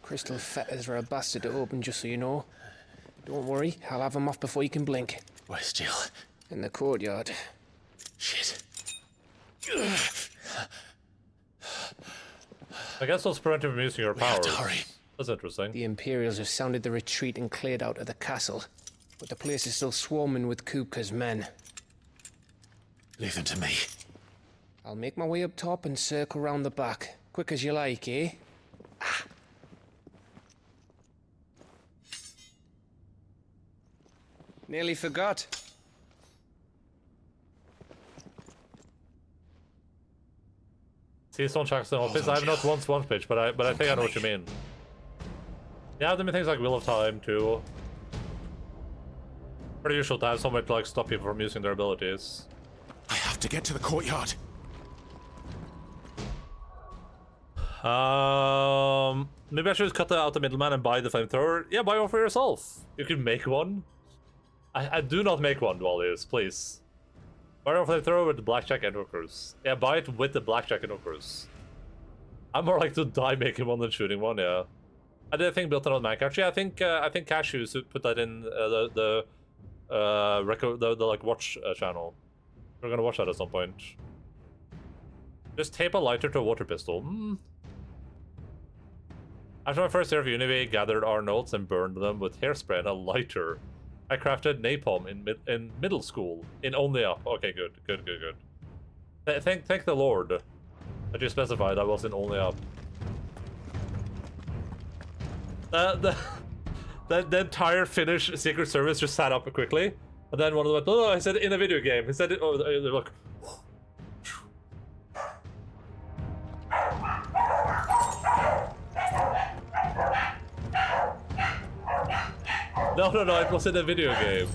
[SPEAKER 8] Crystal fetters are a bastard to open, just so you know. Don't worry, I'll have them off before you can blink.
[SPEAKER 6] Where's Jill?
[SPEAKER 8] In the courtyard.
[SPEAKER 6] Shit.
[SPEAKER 1] I guess those prevent him from using your
[SPEAKER 6] We have
[SPEAKER 1] powers.
[SPEAKER 6] to hurry.
[SPEAKER 1] That's interesting.
[SPEAKER 8] The Imperials have sounded the retreat and cleared out of the castle. But the place is still swarming with Kupka's men.
[SPEAKER 6] Leave them to me.
[SPEAKER 8] I'll make my way up top and circle round the back. Quick as you like, eh? Nearly forgot.
[SPEAKER 1] See, stone tracks in office. I have not once one pitch, but I think I know what you mean. Yeah, there are things like Wheel of Time too. Pretty usual to have somewhere to like stop people from using their abilities.
[SPEAKER 3] I have to get to the courtyard.
[SPEAKER 1] Maybe I should just cut out the middleman and buy the flamethrower. Yeah, buy one for yourself. You can make one. I do not make one, Wallius, please. Buy one flamethrower with the blackjack and hookers. Yeah, buy it with the blackjack and hookers. I'm more like to die making one than shooting one. Yeah, I did a thing built on my couch. Yeah, I think Cashew put that in the like watch channel. We're gonna watch that at some point. Just tape a lighter to a water pistol. After my first year of uni, we gathered our notes and burned them with hairspray and a lighter. I crafted napalm in middle school. In Only Up. Okay, good. Thank the Lord that you specified I was in Only Up. The entire Finnish Secret Service just sat up quickly, and then one of them went, "No, I said in a video game." He said it. Oh, they're like. No, it was in a video game.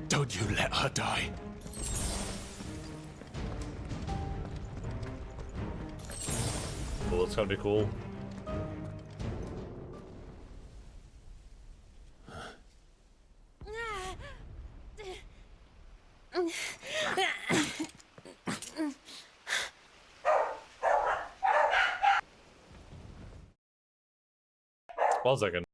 [SPEAKER 3] Don't you let her die.
[SPEAKER 1] Oh, that's gonna be cool. One second.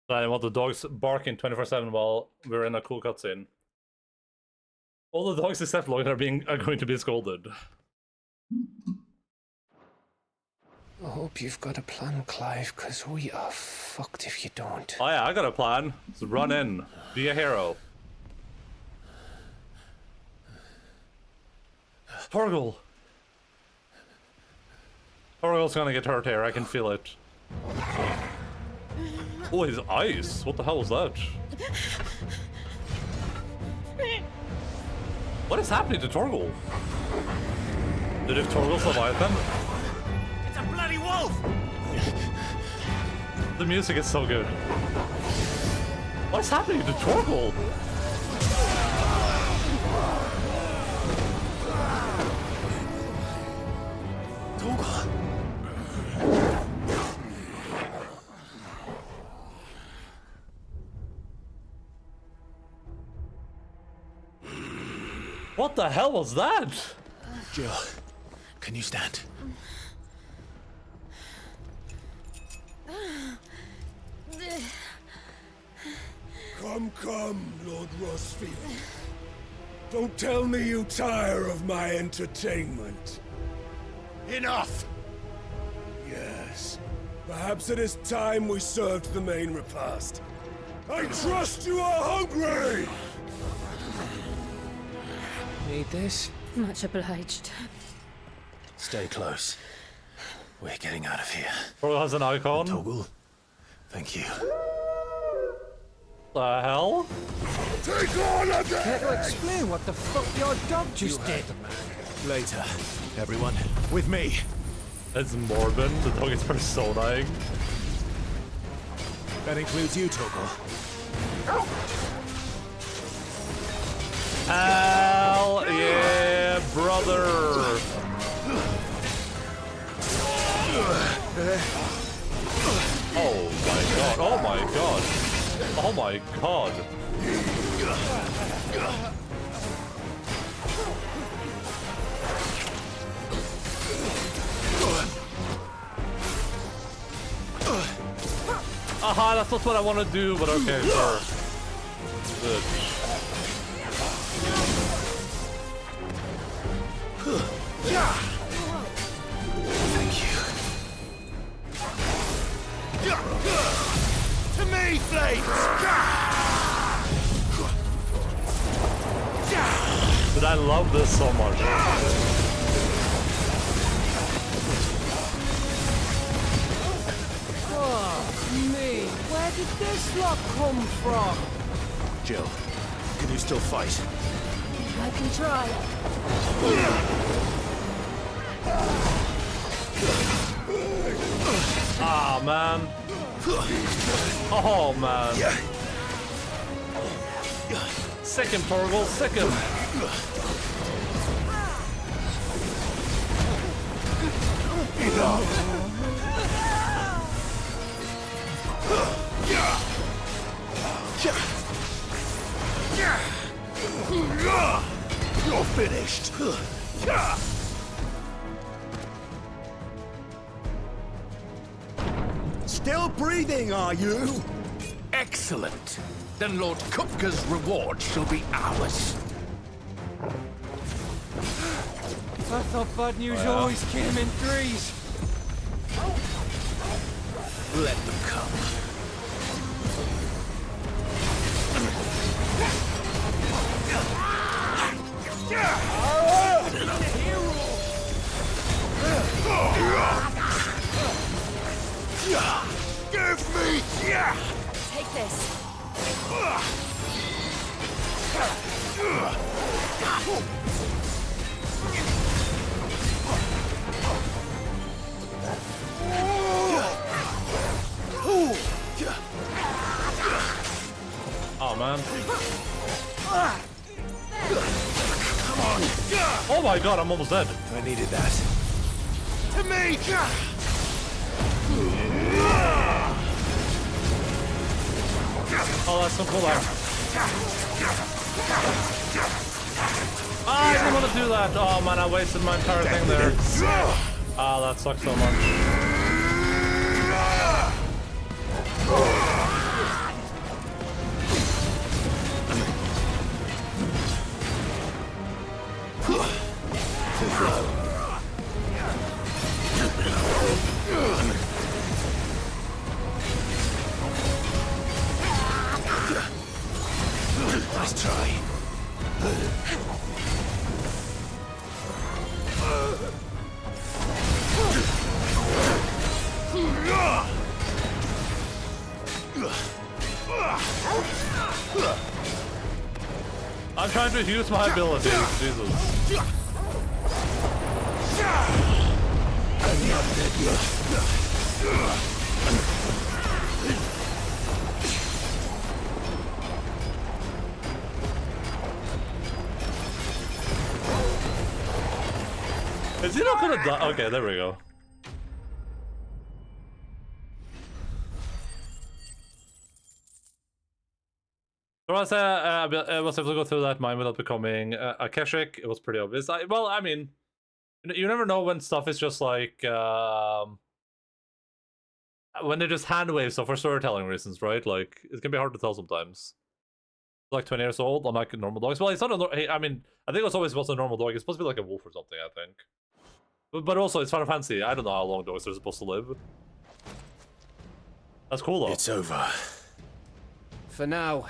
[SPEAKER 1] I want the dogs barking 24/7 while we're in a cool cutscene. All the dogs except Lloyd are going to be scolded.
[SPEAKER 8] I hope you've got a plan, Clive, because we are fucked if you don't.
[SPEAKER 1] Oh yeah, I got a plan. Let's run in. Be a hero. Torgal. Torgal's gonna get hurt here, I can feel it. Oh, his eyes. What the hell was that? What is happening to Torgal? Did if Torgal survive then?
[SPEAKER 7] It's a bloody wolf!
[SPEAKER 1] The music is so good. What's happening to Torgal?
[SPEAKER 10] Torgal.
[SPEAKER 1] What the hell was that?
[SPEAKER 6] Jill, can you stand?
[SPEAKER 10] Come, Lord Rosfield. Don't tell me you tire of my entertainment.
[SPEAKER 6] Enough!
[SPEAKER 10] Yes. Perhaps it is time we served the main repast. I trust you are hungry!
[SPEAKER 8] Need this?
[SPEAKER 5] Much obliged.
[SPEAKER 6] Stay close. We're getting out of here.
[SPEAKER 1] Torgal has an icon.
[SPEAKER 6] Torgal, thank you.
[SPEAKER 1] The hell?
[SPEAKER 10] Take on again!
[SPEAKER 8] Care to explain what the fuck your dog just did?
[SPEAKER 6] Later, everyone. With me.
[SPEAKER 1] It's Morbin, the dog is personaing.
[SPEAKER 6] That includes you, Torgal.
[SPEAKER 1] Hell yeah, brother! Oh my god, oh my god! Oh my god! Aha, that's not what I want to do, but okay, sure. Good.
[SPEAKER 6] Thank you. To me, Flames!
[SPEAKER 1] But I love this so much.
[SPEAKER 8] Me, where did this lot come from?
[SPEAKER 6] Jill, can you still fight?
[SPEAKER 5] I can try.
[SPEAKER 1] Ah, man. Oh, man. Sick him, Torgal, sick him.
[SPEAKER 6] You're finished. Still breathing, are you? Excellent. Then Lord Kupka's reward shall be ours.
[SPEAKER 8] I thought bad news always came in threes.
[SPEAKER 6] Let them come. Give me!
[SPEAKER 5] Take this.
[SPEAKER 1] Oh, man.
[SPEAKER 6] Come on!
[SPEAKER 1] Oh my god, I'm almost dead.
[SPEAKER 6] I needed that. To me!
[SPEAKER 1] Oh, that's some cooldown. I didn't want to do that. Oh man, I wasted my entire thing there. Ah, that sucks so much. trying to use my abilities, Jesus.
[SPEAKER 10] I'm not dead yet.
[SPEAKER 1] Is he not gonna die? Okay, there we go. So I was able to go through that mine without becoming a Keshik. It was pretty obvious. Well, I mean, you never know when stuff is just like when they just hand wave stuff for storytelling reasons, right? Like it can be hard to tell sometimes. Like 20 years old, unlike normal dogs. Well, it's not a. I mean, I think it's always supposed to be a normal dog. It's supposed to be like a wolf or something, I think. But also, it's Final Fantasy. I don't know how long dogs are supposed to live. That's cool, though.
[SPEAKER 6] It's over.
[SPEAKER 8] For now.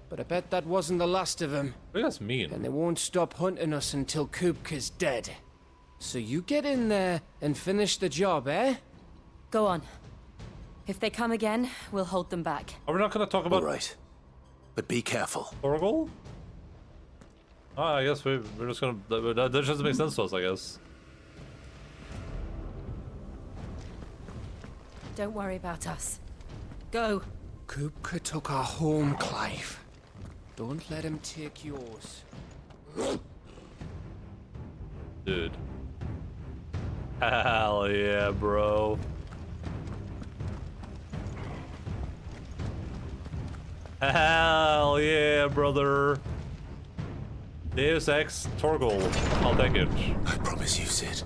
[SPEAKER 8] But I bet that wasn't the last of them.
[SPEAKER 1] What do you guys mean?
[SPEAKER 8] And they won't stop hunting us until Kupka's dead. So you get in there and finish the job, eh?
[SPEAKER 5] Go on. If they come again, we'll hold them back.
[SPEAKER 1] Are we not going to talk about...
[SPEAKER 6] All right. But be careful.
[SPEAKER 1] Torgal? Ah, I guess we're just going to... That just doesn't make sense to us, I guess.
[SPEAKER 5] Don't worry about us. Go.
[SPEAKER 8] Kupka took our home, Clive. Don't let him take yours.
[SPEAKER 1] Dude. Hell yeah, bro. Hell yeah, brother. Deus Ex Torgal. I'll take it.
[SPEAKER 6] I promise you, Sid.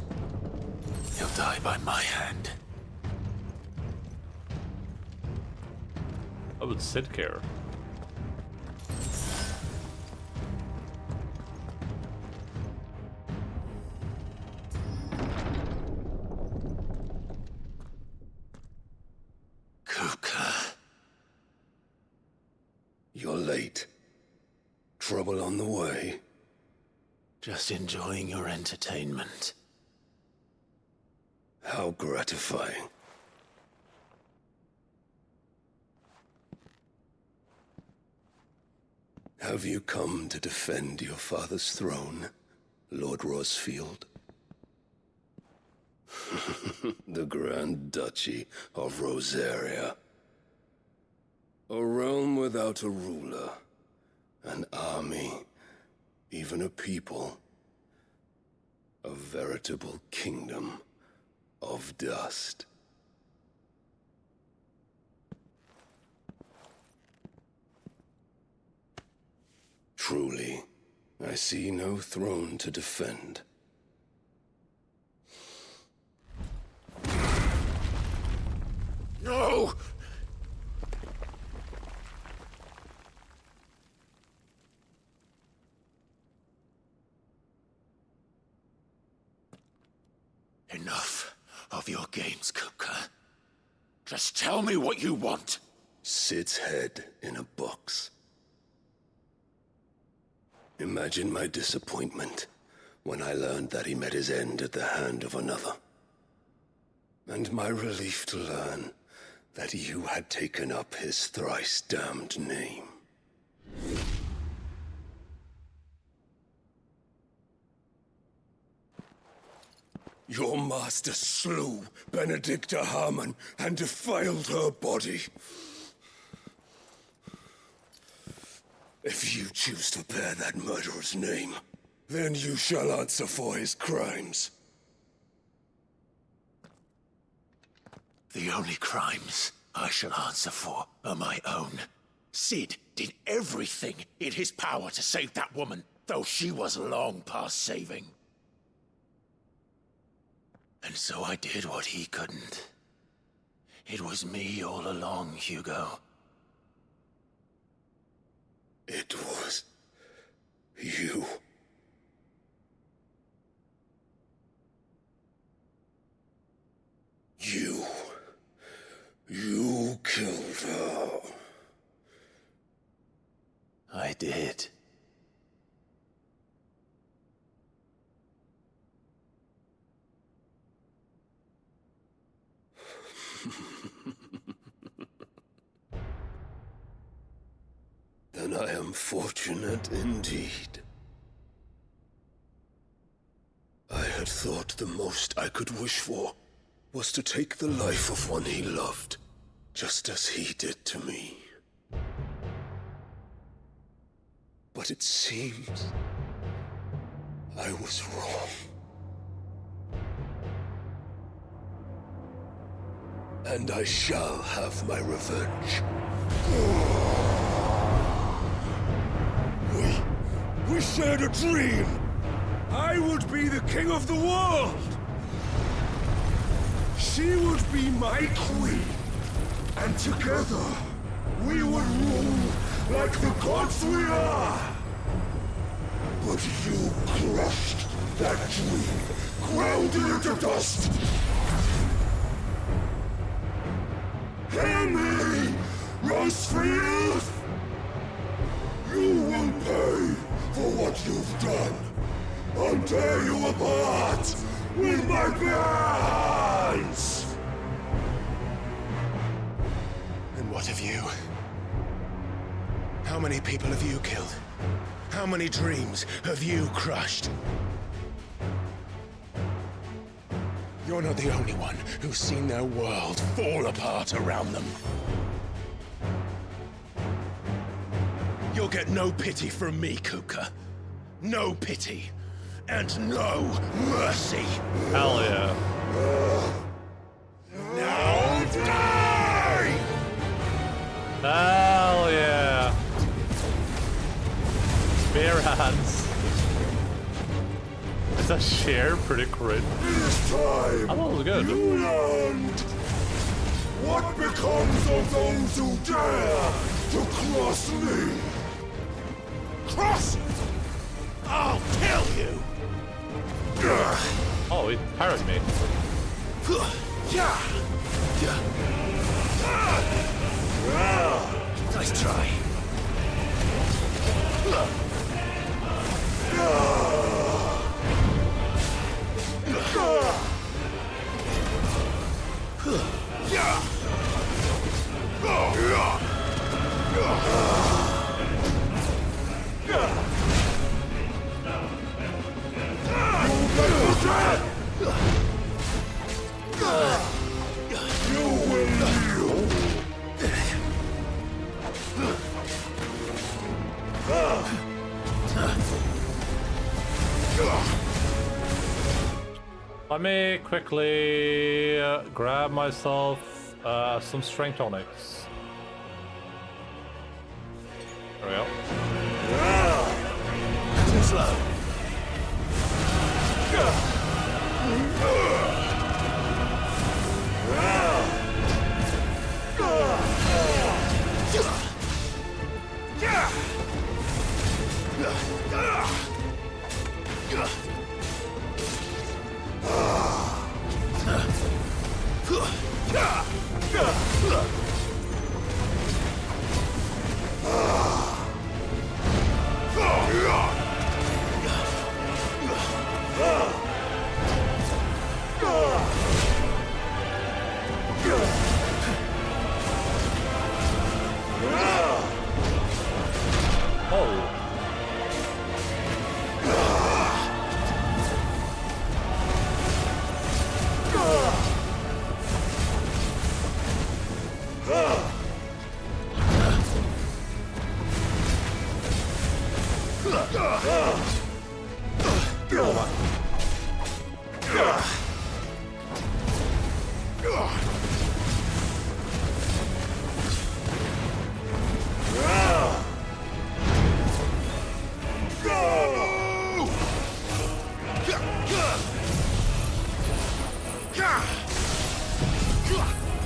[SPEAKER 6] He'll die by my hand.
[SPEAKER 1] How would Sid care?
[SPEAKER 6] Kupka.
[SPEAKER 10] You're late. Trouble on the way.
[SPEAKER 6] Just enjoying your entertainment.
[SPEAKER 10] How gratifying. Have you come to defend your father's throne, Lord Rosfield? The Grand Duchy of Rosaria. A realm without a ruler, an army, even a people. A veritable kingdom of dust. Truly, I see no throne to defend. No!
[SPEAKER 6] Enough of your games, Kupka. Just tell me what you want.
[SPEAKER 10] Sid's head in a box. Imagine my disappointment when I learned that he met his end at the hand of another. And my relief to learn that you had taken up his thrice-damned name. Your master slew Benedicta Harmon and defiled her body. If you choose to bear that murderer's name, then you shall answer for his crimes.
[SPEAKER 6] The only crimes I shall answer for are my own. Sid did everything in his power to save that woman, though she was long past saving. And so I did what he couldn't. It was me all along, Hugo.
[SPEAKER 10] It was you. You killed her.
[SPEAKER 6] I did.
[SPEAKER 10] Then I am fortunate indeed. had thought the most I could wish for was to take the life of one he loved, just as he did to me. But it seems I was wrong. And I shall have my revenge. We shared a dream! I would be the king of the world! She would be my queen! And together, we would rule like the gods we are! But you crushed that dream, ground it into dust! Hear me, Rosefield! You will pay for what you've done. I'll tear you apart with my bare hands!
[SPEAKER 8] And what of you? How many people have you killed? How many dreams have you crushed? You're not the only one who's seen their world fall apart around them. You'll get no pity from me, Kuka. No pity. And no mercy.
[SPEAKER 1] Hell yeah.
[SPEAKER 10] Now die!
[SPEAKER 1] Hell yeah. Bare hands. Is that share pretty cringe?
[SPEAKER 10] This time,
[SPEAKER 1] I thought it was good.
[SPEAKER 10] you learned what becomes of those who dare to cross me. Cross it! I'll kill you!
[SPEAKER 1] Oh, he parried me.
[SPEAKER 7] Nice try.
[SPEAKER 1] Let me quickly grab myself some strength tonics. There we go.
[SPEAKER 7] Too slow.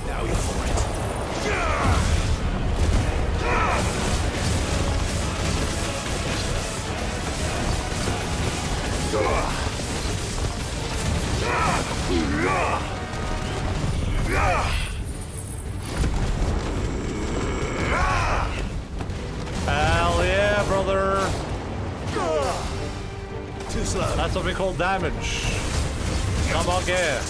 [SPEAKER 7] Now you're for it.
[SPEAKER 1] Hell yeah, brother!
[SPEAKER 7] Too slow.
[SPEAKER 1] That's what we call damage. Come on, get.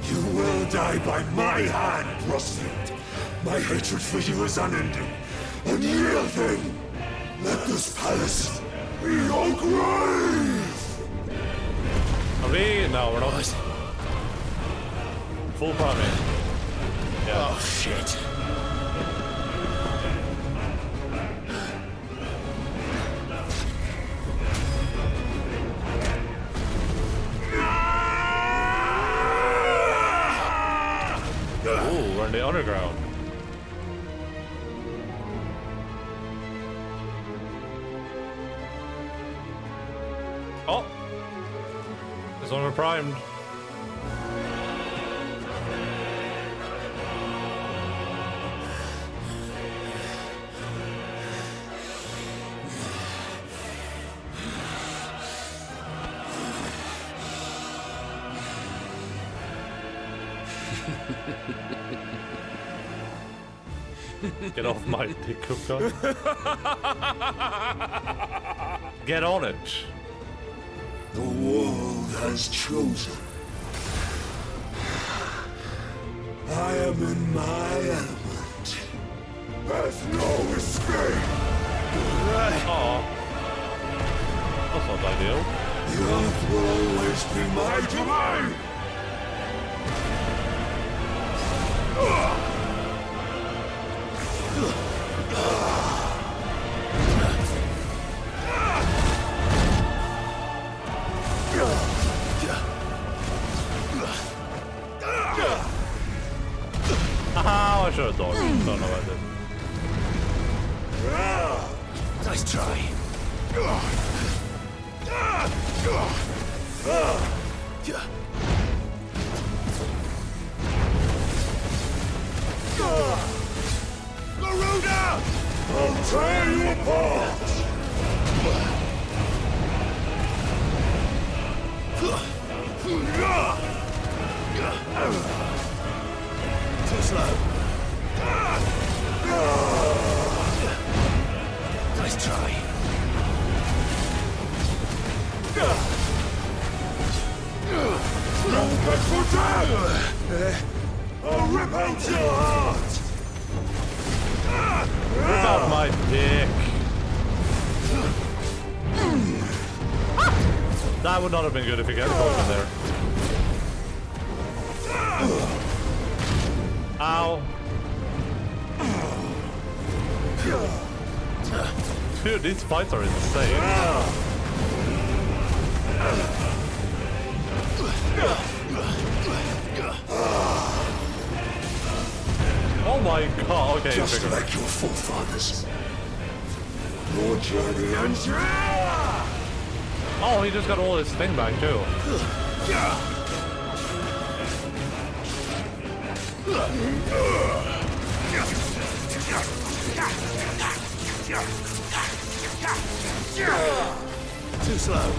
[SPEAKER 10] You will die by my hand, Rosfield. My hatred for you is unending, unyielding. Let this palace be your grave!
[SPEAKER 1] Are we? No, we're not. Full priming. Yeah.
[SPEAKER 7] Oh, shit.
[SPEAKER 1] Ooh, we're in the underground. Oh! This one we're primed. Get off my dick, Cooker. Get on it.
[SPEAKER 10] The world has chosen. I am in my element. There's no escape.
[SPEAKER 1] Oh, that's not ideal.
[SPEAKER 10] The earth will always be my domain.
[SPEAKER 1] Haha, I should have dodged. Don't know about this.
[SPEAKER 7] Nice try.
[SPEAKER 10] Garuda! I'll tear you apart!
[SPEAKER 7] Too slow. Nice try.
[SPEAKER 10] No back for death! I'll rip out your heart!
[SPEAKER 1] Rip out my dick. That would not have been good if you get caught in there. Ow. Dude, these fights are insane. Oh my god, okay.
[SPEAKER 10] Just like your forefathers. Your journey ends here!
[SPEAKER 1] Oh, he just got all his thing back too.
[SPEAKER 7] Too slow.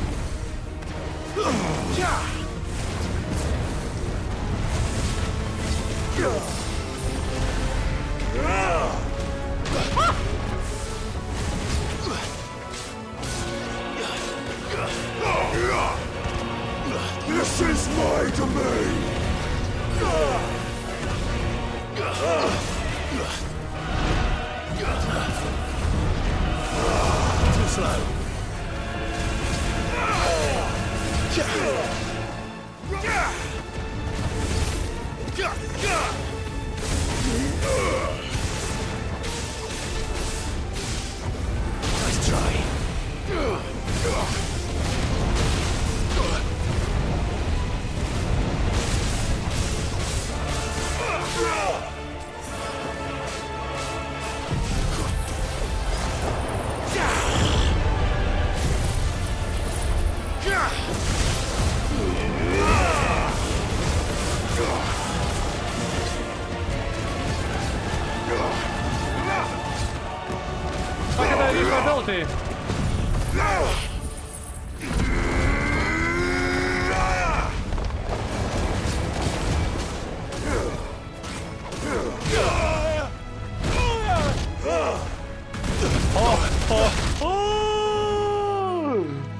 [SPEAKER 10] This is my domain!
[SPEAKER 7] Too slow. Nice try.
[SPEAKER 1] Look at that, use my ability.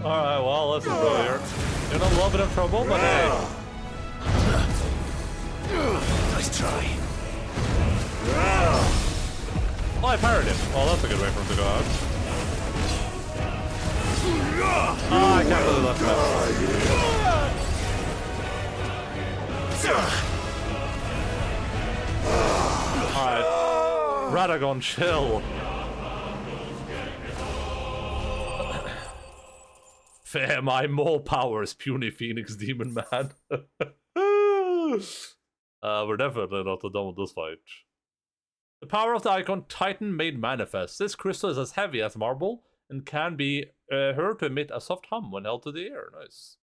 [SPEAKER 1] Alright, well, listen, bro, you're in a little bit of trouble, but hey.
[SPEAKER 3] Nice try.
[SPEAKER 1] Oh, I parried him. Oh, that's a good way for him to go out. Oh, I can't believe that fell. Alright. Radagon, chill. Fair my more powers, puny Phoenix Demon Man. We're definitely not done with this fight. The power of the icon Titan made manifest. This crystal is as heavy as marble and can be heard to emit a soft hum when held to the air. Nice.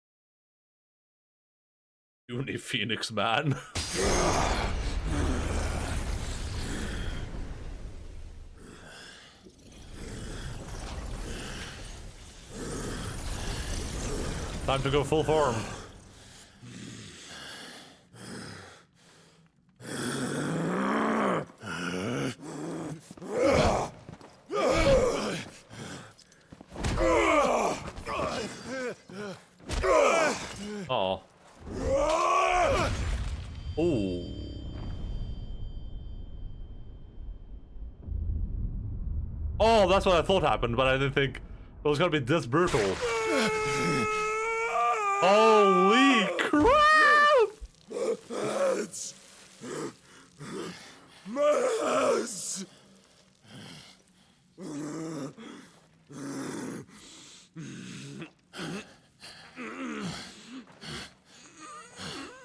[SPEAKER 1] Puny Phoenix Man. Time to go full form. Oh. Ooh. Oh, that's what I thought happened, but I didn't think it was gonna be this brutal. Holy crap!
[SPEAKER 10] Mats! Mats!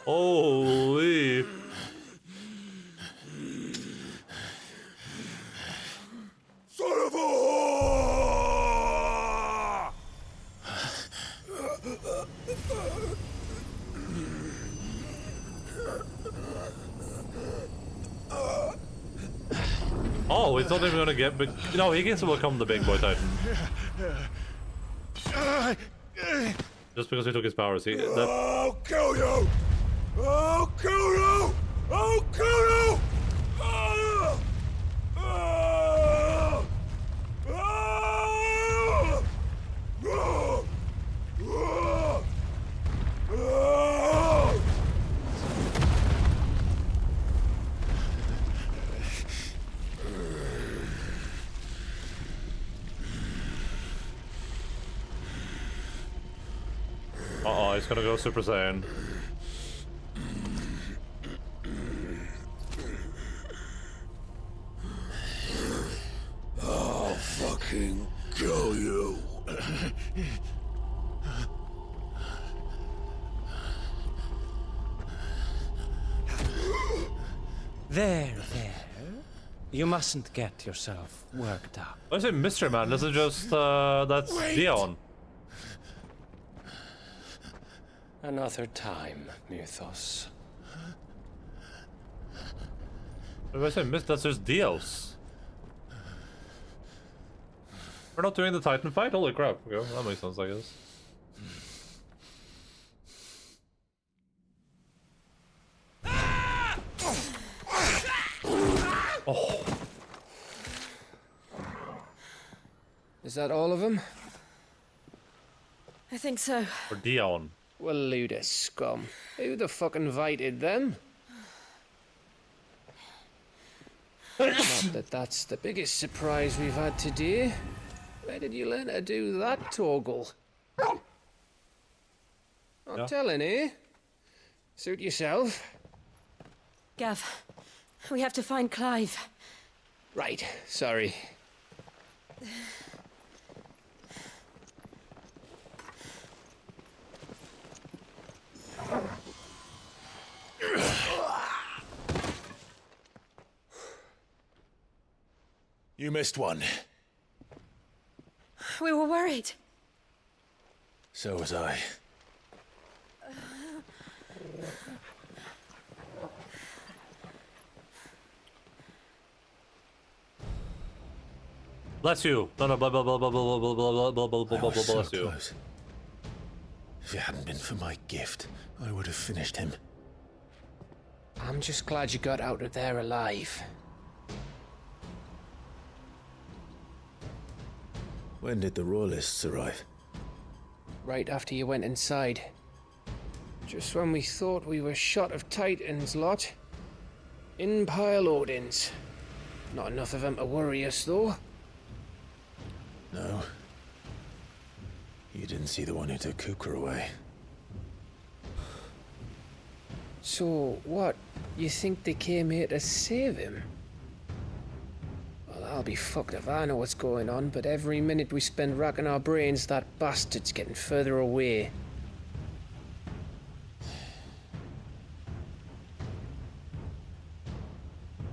[SPEAKER 1] Holy.
[SPEAKER 10] Son of a whore!
[SPEAKER 1] Oh, he's not even gonna get big. No, he gets to become the big boy Titan. Just because he took his powers, he.
[SPEAKER 10] I'll kill you! I'll kill you! I'll kill you! Ah! Ah! Ah! Ah! Ah! Ah!
[SPEAKER 1] Uh-oh, he's gonna go Super Saiyan.
[SPEAKER 10] I'll fucking kill you.
[SPEAKER 12] There. You mustn't get yourself worked up.
[SPEAKER 1] Why is it Mystery Man? This is just, that's Dion.
[SPEAKER 12] Another time, Mythos.
[SPEAKER 1] Why I say that's just Dios. We're not doing the Titan fight? Holy crap. Okay, that makes sense, I guess. Oh.
[SPEAKER 8] Is that all of them?
[SPEAKER 5] I think so.
[SPEAKER 1] For Dion.
[SPEAKER 8] Well, Luda scum. Who the fuck invited them? Not that that's the biggest surprise we've had today. Where did you learn to do that, Torgal? Not telling, eh? Suit yourself.
[SPEAKER 5] Gav, we have to find Clive.
[SPEAKER 8] Right, sorry.
[SPEAKER 6] You missed one.
[SPEAKER 5] We were worried.
[SPEAKER 6] So was I.
[SPEAKER 1] Bless you. No, blah blah blah blah blah blah blah blah blah blah blah blah blah. Bless you.
[SPEAKER 6] Close. If it hadn't been for my gift, I would have finished him.
[SPEAKER 8] I'm just glad you got out of there alive.
[SPEAKER 6] When did the Royalists arrive?
[SPEAKER 8] Right after you went inside. Just when we thought we were shot of Titans, lot. Empire loadings. Not enough of them to worry us, though.
[SPEAKER 6] No. You didn't see the one who took Kupka away.
[SPEAKER 8] So, what? You think they came here to save him? Well, I'll be fucked if I know what's going on, but every minute we spend racking our brains, that bastard's getting further away.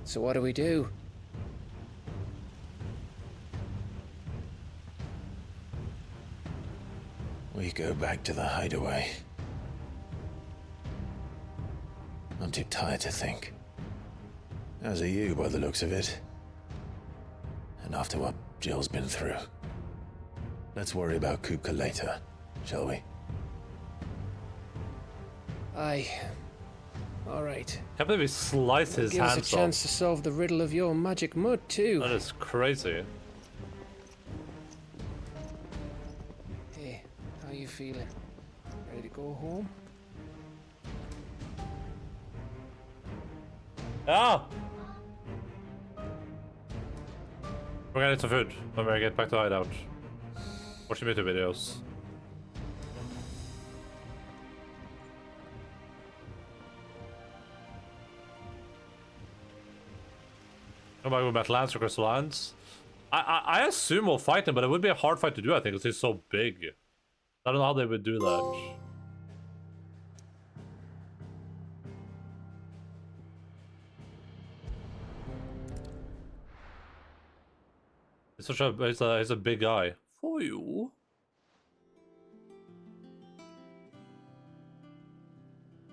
[SPEAKER 8] So what do we do?
[SPEAKER 6] We go back to the hideaway. I'm too tired to think. As are you, by the looks of it. And after what Jill's been through. Let's worry about Kupka later, shall we?
[SPEAKER 8] Aye. Alright.
[SPEAKER 1] Can't believe he sliced his
[SPEAKER 8] Give us
[SPEAKER 1] hands
[SPEAKER 8] a chance
[SPEAKER 1] off.
[SPEAKER 8] to solve the riddle of your magic mud, too.
[SPEAKER 1] That is crazy.
[SPEAKER 8] Hey, how you feeling? Ready to go home?
[SPEAKER 1] Ah! We're gonna need some food when we get back to hideout. Watching YouTube videos. Come back with Battle Lance or Crystal Lance. I assume we'll fight him, but it would be a hard fight to do, I think, because he's so big. I don't know how they would do that. He's a big guy. For you.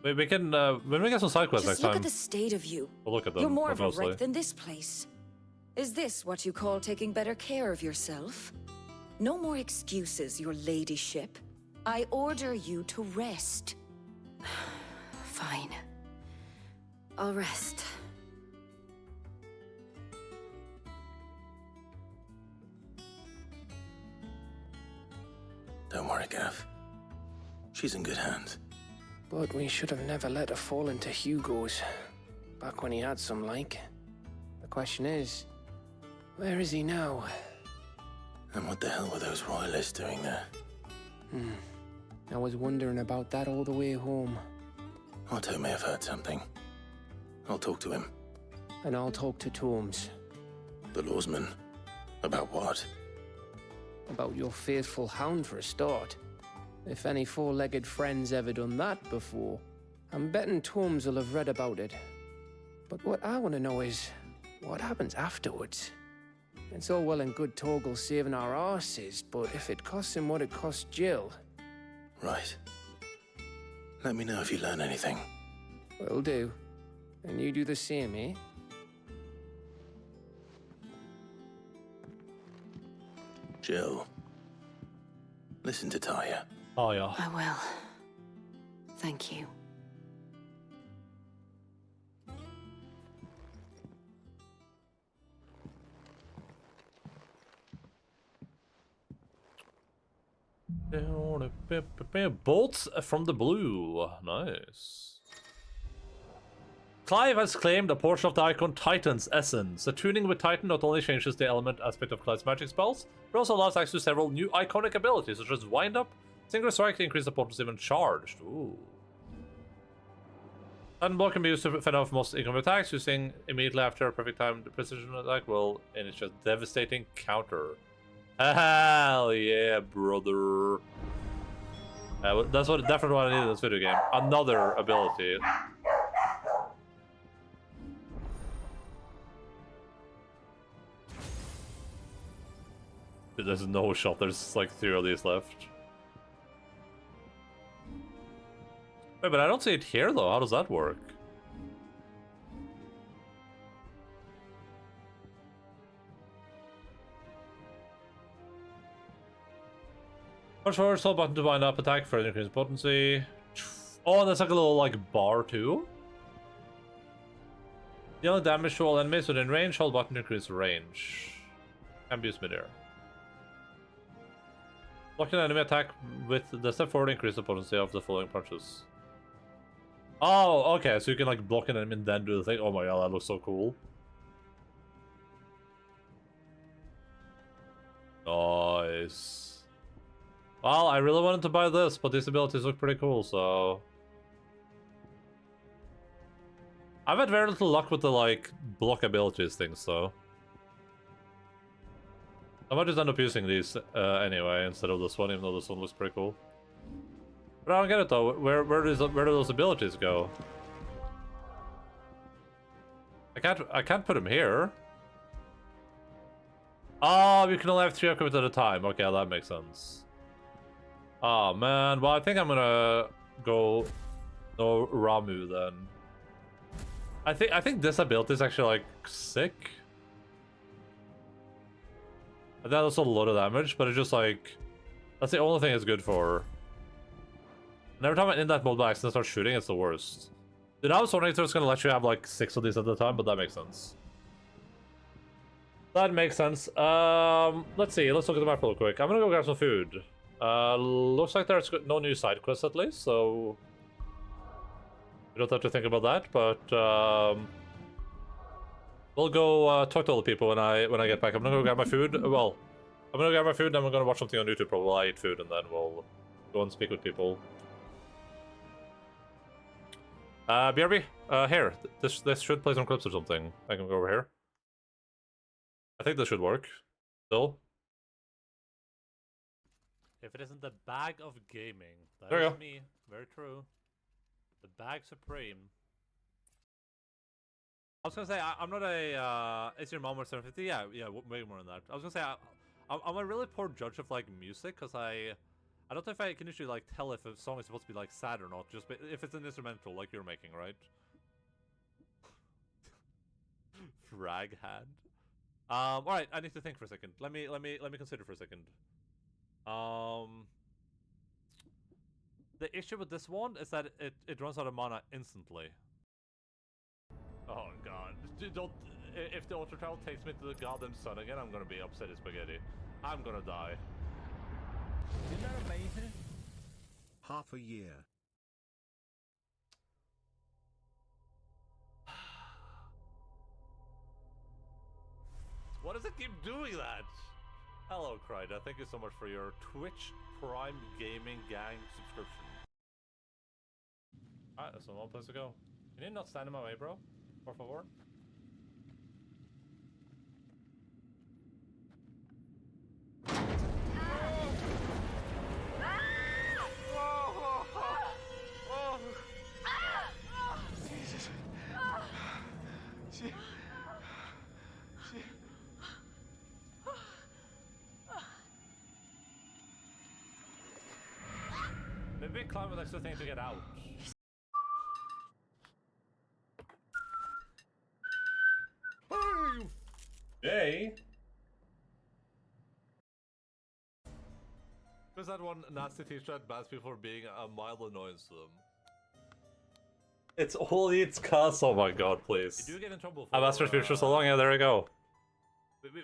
[SPEAKER 1] We can when we get some side quests next
[SPEAKER 4] Just look
[SPEAKER 1] time.
[SPEAKER 4] at the state of you.
[SPEAKER 1] We'll look at them.
[SPEAKER 4] You're more of a
[SPEAKER 1] mostly.
[SPEAKER 4] wreck than this place. Is this what you call taking better care of yourself? No more excuses, your ladyship. I order you to rest.
[SPEAKER 5] Fine. I'll rest.
[SPEAKER 6] Don't worry, Gav. She's in good hands.
[SPEAKER 8] But we should have never let her fall into Hugo's. Back when he had some like. The question is, where is he now?
[SPEAKER 6] And what the hell were those royalists doing there?
[SPEAKER 8] I was wondering about that all the way home.
[SPEAKER 6] Otto may have heard something. I'll talk to him.
[SPEAKER 8] And I'll talk to Tomes.
[SPEAKER 6] The lawsman. About what?
[SPEAKER 8] About your faithful hound for a start. If any four-legged friend's ever done that before, I'm betting Tomes will have read about it. But what I want to know is, what happens afterwards? It's all well and good Torgal saving our arses, but if it costs him what it cost Jill...
[SPEAKER 6] Right. Let me know if you learn anything.
[SPEAKER 8] Will do. And you do the same, eh?
[SPEAKER 6] Jill. Listen to Taya.
[SPEAKER 1] Oh yeah.
[SPEAKER 5] I will. Thank you.
[SPEAKER 1] Bolts from the blue. Nice. Clive has claimed a portion of the icon Titan's essence. Attuning with Titan not only changes the element aspect of Clive's magic spells, but also allows access to several new iconic abilities, such as Wind Up, Single Strike to increase the potency when charged. Ooh. Titan Block can be used to fend off most incoming attacks, using immediately after a perfect timed precision attack will initiate just devastating counter. Hell yeah, brother. That's definitely what I need in this video game. Another ability. There's no shot. There's like 3 of these left. Wait, but I don't see it here though. How does that work? Push forward, hold button to wind up attack for increased potency. Oh, there's like a little like bar too. Dealing damage to all enemies within range, hold button to increase range. Can be used midair. Blocking an enemy attack with the step forward increase the potency of the following punches. Oh, okay, so you can like block an enemy and then do the thing. Oh my god, that looks so cool. Nice. Well, I really wanted to buy this, but these abilities look pretty cool, so... I've had very little luck with the, like, block abilities things, though. I might just end up using these anyway, instead of this one, even though this one looks pretty cool. But I don't get it, though. Where do those abilities go? I can't put them here. Oh, you can only have 3 equipment at a time. Okay, that makes sense. Oh, man. Well, I think I'm gonna go no Ramu, then. I think this ability is actually, like, sick. That does a lot of damage, but it's just, like... That's the only thing it's good for. And every time I'm in that mode by accident start shooting, it's the worst. Dude, I was wondering if it was gonna let you have, like, 6 of these at a time, but that makes sense. That makes sense. Let's see. Let's look at the map real quick. I'm gonna go grab some food. Looks like there's no new side quests at least, so we don't have to think about that. But we'll go talk to all the people when I get back. I'm gonna go grab my food. Well, I'm gonna grab my food, and I'm gonna watch something on YouTube probably while I eat food, and then we'll go and speak with people. BRB, here. This should play some clips or something. I can go over here. I think this should work. Still.
[SPEAKER 2] If it isn't the bag of gaming, that
[SPEAKER 1] There you
[SPEAKER 2] is
[SPEAKER 1] go.
[SPEAKER 2] me. Very true. The bag supreme.
[SPEAKER 1] I was gonna say I'm not a. Is your mom or 750? Yeah, way more than that. I was gonna say I'm a really poor judge of like music because I don't know if I can usually like tell if a song is supposed to be like sad or not. Just if it's an instrumental like you're making, right? Frag hand. All right, I need to think for a second. Let me consider for a second. The issue with this one is that it runs out of mana instantly. Oh god! Don't. If the auto travel takes me to the goddamn sun again, I'm gonna be upset as spaghetti. I'm gonna die.
[SPEAKER 13] Isn't that amazing? Half a year.
[SPEAKER 1] Why does it keep doing that? Hello, Kryda. Thank you so much for your Twitch Prime Gaming Gang subscription. Alright, that's one place to go. Can you not stand in my way, bro? Por favor?
[SPEAKER 13] Jesus.
[SPEAKER 1] Maybe climb the next thing to get out. Jay? There's that one nasty t-shirt bans people for being a mild annoyance to them. It's only its cuss. Oh my god, please. You do get in trouble for... I've asked for future so long, yeah, there we go.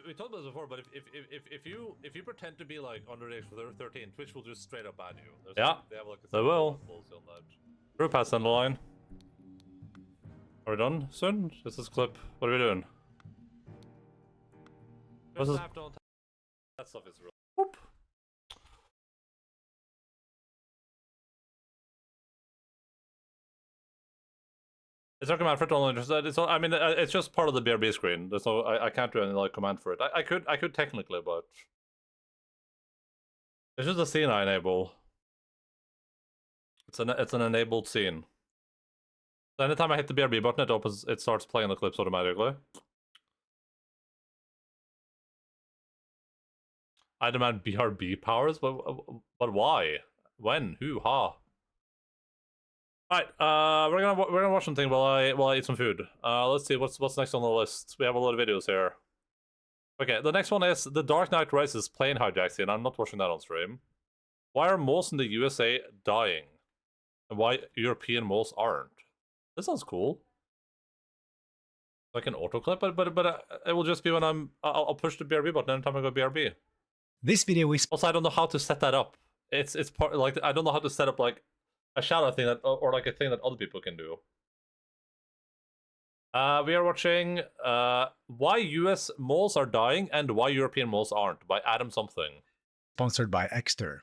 [SPEAKER 1] We talked about this before, but if you pretend to be like underage for 13, Twitch will just straight up ban you. They have like a will. On that. We're past Endaline. Are we done soon? Just this clip. What are we doing? What's this? That stuff is real. Whoop. It's recommend for only interested. It's I mean, it's just part of the BRB screen. There's no, I can't do any like command for it. I could technically, but it's just a scene I enable. It's an enabled scene. So anytime I hit the BRB button, it starts playing the clips automatically. I demand BRB powers, but why? When? Who? Ha? Alright, we're gonna watch something while I eat some food. Let's see what's next on the list. We have a lot of videos here. Okay, the next one is The Dark Knight Rises plane hijacks, and I'm not watching that on stream. Why are malls in the USA dying? And why European malls aren't? This sounds cool. Like an auto clip, but it will just be when I'll push the BRB button anytime I go BRB.
[SPEAKER 14] This video is
[SPEAKER 1] also I don't know how to set that up. It's part like I don't know how to set up like a shadow thing that, or like a thing that other people can do. We are watching Why US Malls Are Dying and Why European Malls Aren't by Adam something.
[SPEAKER 14] Sponsored by Exter.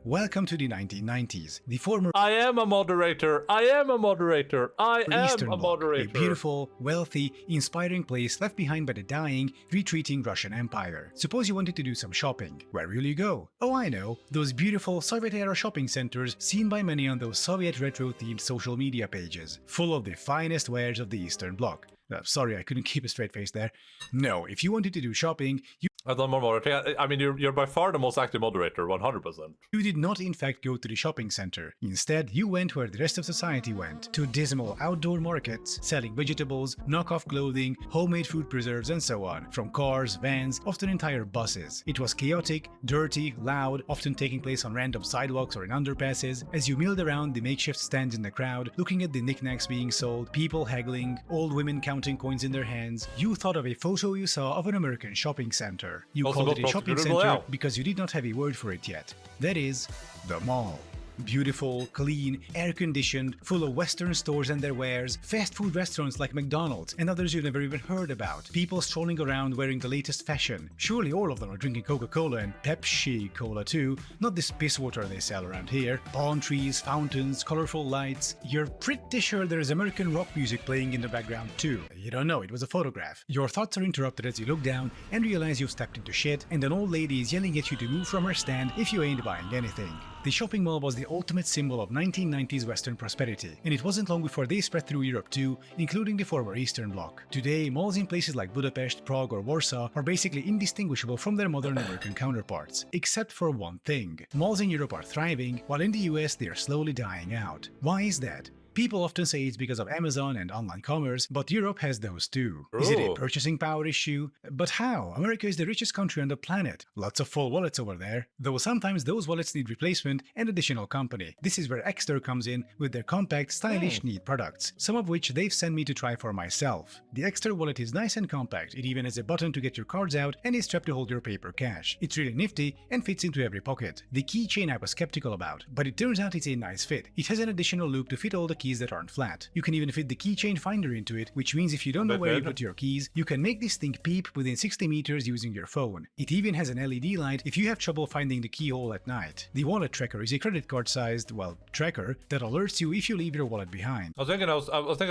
[SPEAKER 14] Welcome to the 1990s. The former
[SPEAKER 1] I am a moderator. I am a moderator. I am
[SPEAKER 14] Eastern
[SPEAKER 1] a
[SPEAKER 14] Bloc,
[SPEAKER 1] moderator.
[SPEAKER 14] a beautiful, wealthy, inspiring place left behind by the dying, retreating Russian Empire. Suppose you wanted to do some shopping. Where will you go? Oh, I know. Those beautiful Soviet-era shopping centers seen by many on those Soviet retro-themed social media pages, full of the finest wares of the Eastern Bloc. Sorry, I couldn't keep a straight face there. No, if you wanted to do shopping,
[SPEAKER 1] I've done more moderating. I mean, you're by far the most active moderator, 100%.
[SPEAKER 14] You did not in fact go to the shopping center. Instead, you went where the rest of society went, to dismal outdoor markets, selling vegetables, knockoff clothing, homemade food preserves and so on, from cars, vans, often entire buses. It was chaotic, dirty, loud, often taking place on random sidewalks or in underpasses, as you milled around the makeshift stands in the crowd, looking at the knickknacks being sold, people haggling, old women counting coins in their hands. You thought of a photo you saw of an American shopping center. You
[SPEAKER 1] Also
[SPEAKER 14] called it a
[SPEAKER 1] not
[SPEAKER 14] shopping
[SPEAKER 1] profitable
[SPEAKER 14] center
[SPEAKER 1] now.
[SPEAKER 14] because you did not have a word for it yet. That is, the mall. Beautiful, clean, air-conditioned, full of Western stores and their wares, fast food restaurants like McDonald's and others you've never even heard about, people strolling around wearing the latest fashion. Surely all of them are drinking Coca-Cola and Pepsi Cola too, not this piss water they sell around here. Palm trees, fountains, colorful lights. You're pretty sure there is American rock music playing in the background too. You don't know, it was a photograph. Your thoughts are interrupted as you look down and realize you've stepped into shit, and an old lady is yelling at you to move from her stand if you ain't buying anything. The shopping mall was the ultimate symbol of 1990s Western prosperity, and it wasn't long before they spread through Europe too, including the former Eastern Bloc. Today, malls in places like Budapest, Prague or Warsaw are basically indistinguishable from their modern American counterparts, except for one thing. Malls in Europe are thriving, while in the US they are slowly dying out. Why is that? People often say it's because of Amazon and online commerce, but Europe has those too. Is it a purchasing power issue? But how? America is the richest country on the planet. Lots of full wallets over there. Though sometimes those wallets need replacement and additional company. This is where Exter comes in with their compact, stylish, neat products, some of which they've sent me to try for myself. The Exter wallet is nice and compact. It even has a button to get your cards out and a strap to hold your paper cash. It's really nifty and fits into every pocket. The keychain I was skeptical about, but it turns out it's a nice fit. It has an additional loop to fit all the keys that aren't flat. You can even fit the keychain finder into it, which means if you don't know where you put your keys, you can make this thing peep within 60 meters using your phone. It even has an LED light if you have trouble finding the keyhole at night. The wallet tracker is a credit card sized, well, tracker that alerts you if you leave your wallet behind.
[SPEAKER 1] I was thinking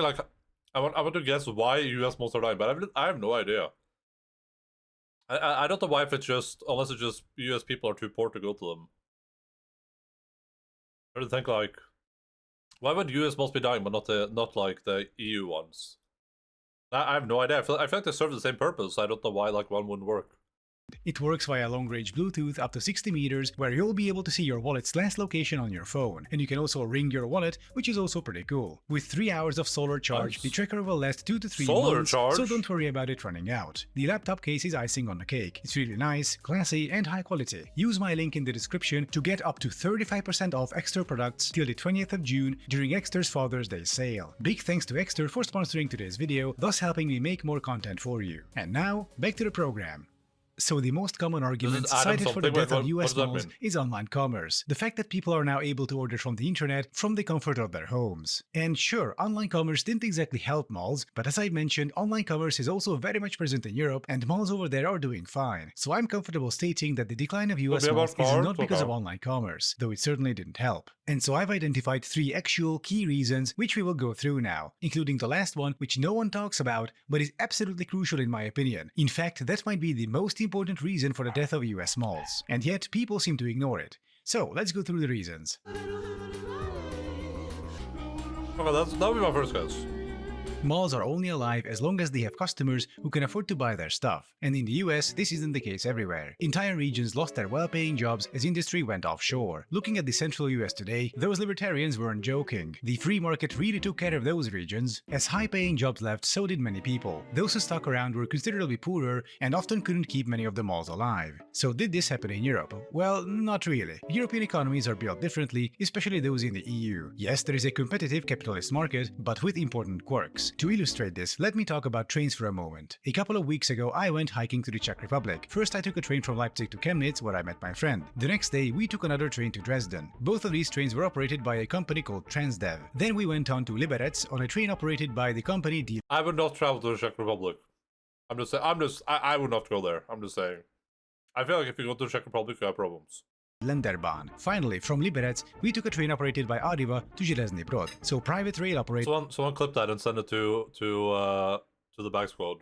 [SPEAKER 1] like, I want to guess why US malls are dying, but I have no idea. I don't know why, if it's just, unless it's just US people are too poor to go to them. I would think like, why would US malls be dying, but not like the EU ones? I have no idea. I feel like they serve the same purpose. I don't know why like one wouldn't work.
[SPEAKER 14] It works via long-range Bluetooth up to 60 meters, where you'll be able to see your wallet's last location on your phone, and you can also ring your wallet, which is also pretty cool. With 3 hours of solar charge, the tracker will last 2 to 3 months, so don't worry about it running out. The laptop case is icing on the cake. It's really nice, classy, and high quality. Use my link in the description to get up to 35% off Exter products till the 20th of June during Exter's Father's Day sale. Big thanks to Exter for sponsoring today's video, thus helping me make more content for you. And now, back to the program. So the most common argument cited for the death of US malls is online commerce. The fact that people are now able to order from the internet from the comfort of their homes. And sure, online commerce didn't exactly help malls, but as I mentioned, online commerce is also very much present in Europe, and malls over there are doing fine. So I'm comfortable stating that the decline of US malls is not because of online commerce, though it certainly didn't help. And so I've identified 3 actual key reasons which we will go through now, including the last one which no one talks about, but is absolutely crucial in my opinion. In fact, that might be the most important reason for the death of US malls, and yet people seem to ignore it. So let's go through the reasons.
[SPEAKER 1] Okay, that'll be my first guess.
[SPEAKER 14] Malls are only alive as long as they have customers who can afford to buy their stuff, and in the US, this isn't the case everywhere. Entire regions lost their well-paying jobs as industry went offshore. Looking at the central US today, those libertarians weren't joking. The free market really took care of those regions. As high-paying jobs left, so did many people. Those who stuck around were considerably poorer and often couldn't keep many of the malls alive. So did this happen in Europe? Well, not really. European economies are built differently, especially those in the EU. Yes, there is a competitive capitalist market, but with important quirks. works. To illustrate this, let me talk about trains for a moment. A couple of weeks ago, I went hiking to the Czech Republic. First, I took a train from Leipzig to Chemnitz, where I met my friend. The next day, we took another train to Dresden. Both of these trains were operated by a company called Transdev. Then we went on to Liberec on a train operated by the company
[SPEAKER 1] I would not travel to the Czech Republic. I'm just saying, I would not go there. I'm just saying. I feel like if you go to the Czech Republic, you have problems.
[SPEAKER 14] Länderbahn. Finally, from Liberec, we took a train operated by Arriva to Železný Brod. So private rail operators
[SPEAKER 1] Someone clip that and send it to the back squad.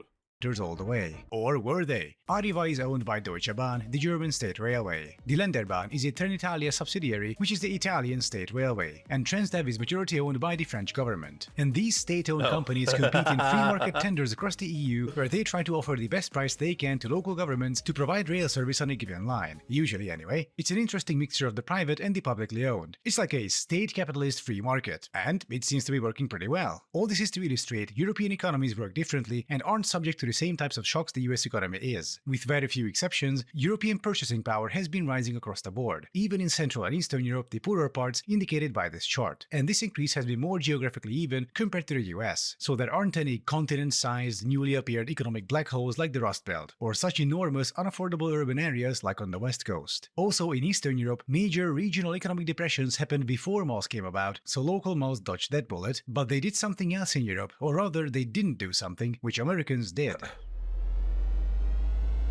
[SPEAKER 14] all the way. Or were they? Arriva is owned by Deutsche Bahn, the German state railway. The Länderbahn is a Trenitalia subsidiary, which is the Italian state railway. And Transdev is majority owned by the French government. And these state-owned companies compete in free market tenders across the EU, where they try to offer the best price they can to local governments to provide rail service on a given line. Usually anyway. It's an interesting mixture of the private and the publicly owned. It's like a state capitalist free market. And it seems to be working pretty well. All this is to illustrate European economies work differently and aren't subject to the same types of shocks the US economy is. With very few exceptions, European purchasing power has been rising across the board, even in Central and Eastern Europe, the poorer parts indicated by this chart. And this increase has been more geographically even compared to the US, so there aren't any continent-sized, newly appeared economic black holes like the Rust Belt, or such enormous, unaffordable urban areas like on the West Coast. Also, in Eastern Europe, major regional economic depressions happened before malls came about, so local malls dodged that bullet, but they did something else in Europe, or rather, they didn't do something, which Americans did.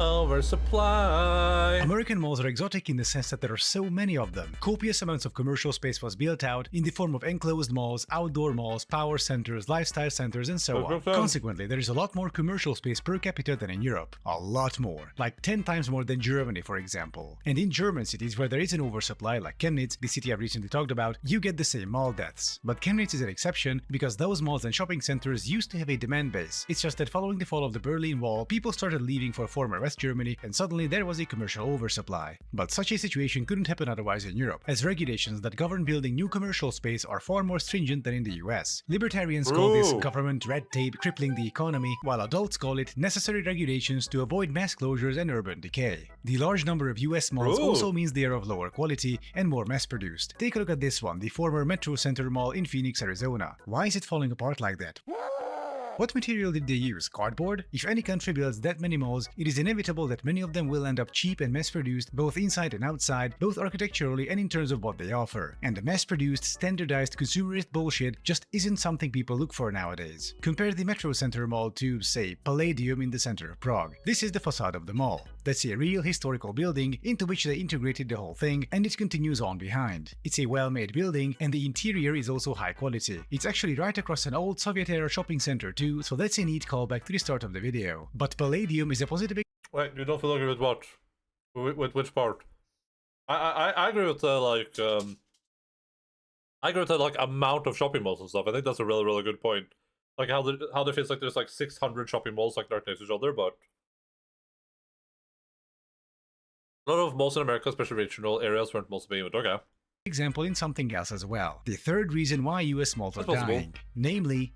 [SPEAKER 1] Oversupply.
[SPEAKER 14] American malls are exotic in the sense that there are so many of them. Copious amounts of commercial space was built out in the form of enclosed malls, outdoor malls, power centers, lifestyle centers, and so on. Consequently, there is a lot more commercial space per capita than in Europe. A lot more. Like 10 times more than Germany, for example. And in German cities where there is an oversupply, like Chemnitz, the city I've recently talked about, you get the same mall deaths. But Chemnitz is an exception because those malls and shopping centers used to have a demand base. It's just that following the fall of the Berlin Wall, people started leaving for former West Germany, and suddenly there was a commercial oversupply. But such a situation couldn't happen otherwise in Europe, as regulations that govern building new commercial space are far more stringent than in the US. Libertarians call this government red tape crippling the economy, while adults call it necessary regulations to avoid mass closures and urban decay. The large number of US malls also means they are of lower quality and more mass-produced. Take a look at this one, the former Metro Center Mall in Phoenix, Arizona. Why is it falling apart like that? What material did they use? Cardboard? If any country builds that many malls, it is inevitable that many of them will end up cheap and mass-produced, both inside and outside, both architecturally and in terms of what they offer. And the mass-produced, standardized, consumerist bullshit just isn't something people look for nowadays. Compare the Metro Center Mall to, say, Palladium in the center of Prague. This is the facade of the mall. That's a real historical building into which they integrated the whole thing, and it continues on behind. It's a well-made building, and the interior is also high quality. It's actually right across an old Soviet-era shopping center too, so that's a neat callback to the start of the video. But Palladium is a positive.
[SPEAKER 1] Wait, you don't feel agree with what? With which part? I agree with I agree with the amount of shopping malls and stuff. I think that's a really good point. Like how there feels like there's like 600 shopping malls like right next to each other, but a lot of malls in America, especially regional areas, weren't malls being okay.
[SPEAKER 14] Example in something else as well. The third reason why US malls are dying, namely.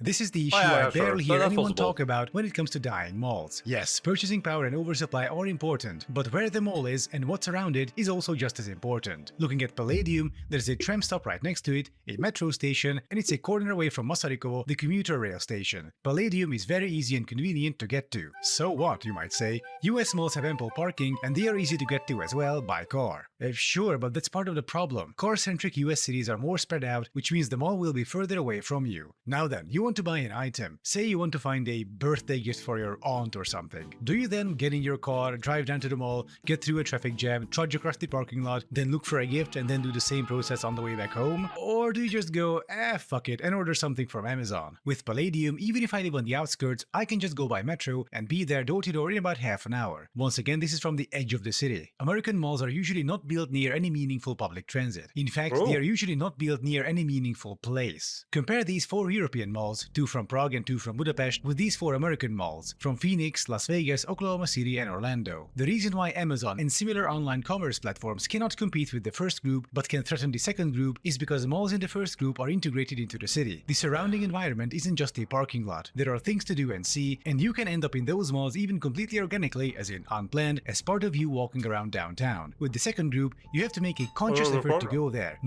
[SPEAKER 14] This is the issue I barely hear anyone talk about when it comes to dying malls. Yes, purchasing power and oversupply are important, but where the mall is and what's around it is also just as important. Looking at Palladium, there's a tram stop right next to it, a metro station, and it's a corner away from Masarykovo, the commuter rail station. Palladium is very easy and convenient to get to. So what, you might say? US malls have ample parking, and they are easy to get to as well by car. Sure, but that's part of the problem. Car-centric US cities are more spread out, which means the mall will be further away from you. Now then, you want to buy an item. Say you want to find a birthday gift for your aunt or something. Do you then get in your car, drive down to the mall, get through a traffic jam, trudge across the parking lot, then look for a gift and then do the same process on the way back home? Or do you just go, fuck it, and order something from Amazon? With Palladium, even if I live on the outskirts, I can just go by metro and be there door to door in about half an hour. Once again, this is from the edge of the city. American malls are usually not built near any meaningful public transit. In fact, they are usually not built near any meaningful place. Compare these 4 European malls, 2 from Prague and 2 from Budapest, with these 4 American malls, from Phoenix, Las Vegas, Oklahoma City, and Orlando. The reason why Amazon and similar online commerce platforms cannot compete with the first group but can threaten the second group is because malls in the first group are integrated into the city. The surrounding environment isn't just a parking lot. There are things to do and see, and you can end up in those malls even completely organically, as in unplanned, as part of you walking around downtown. With the second group, you have to make a conscious effort to go there.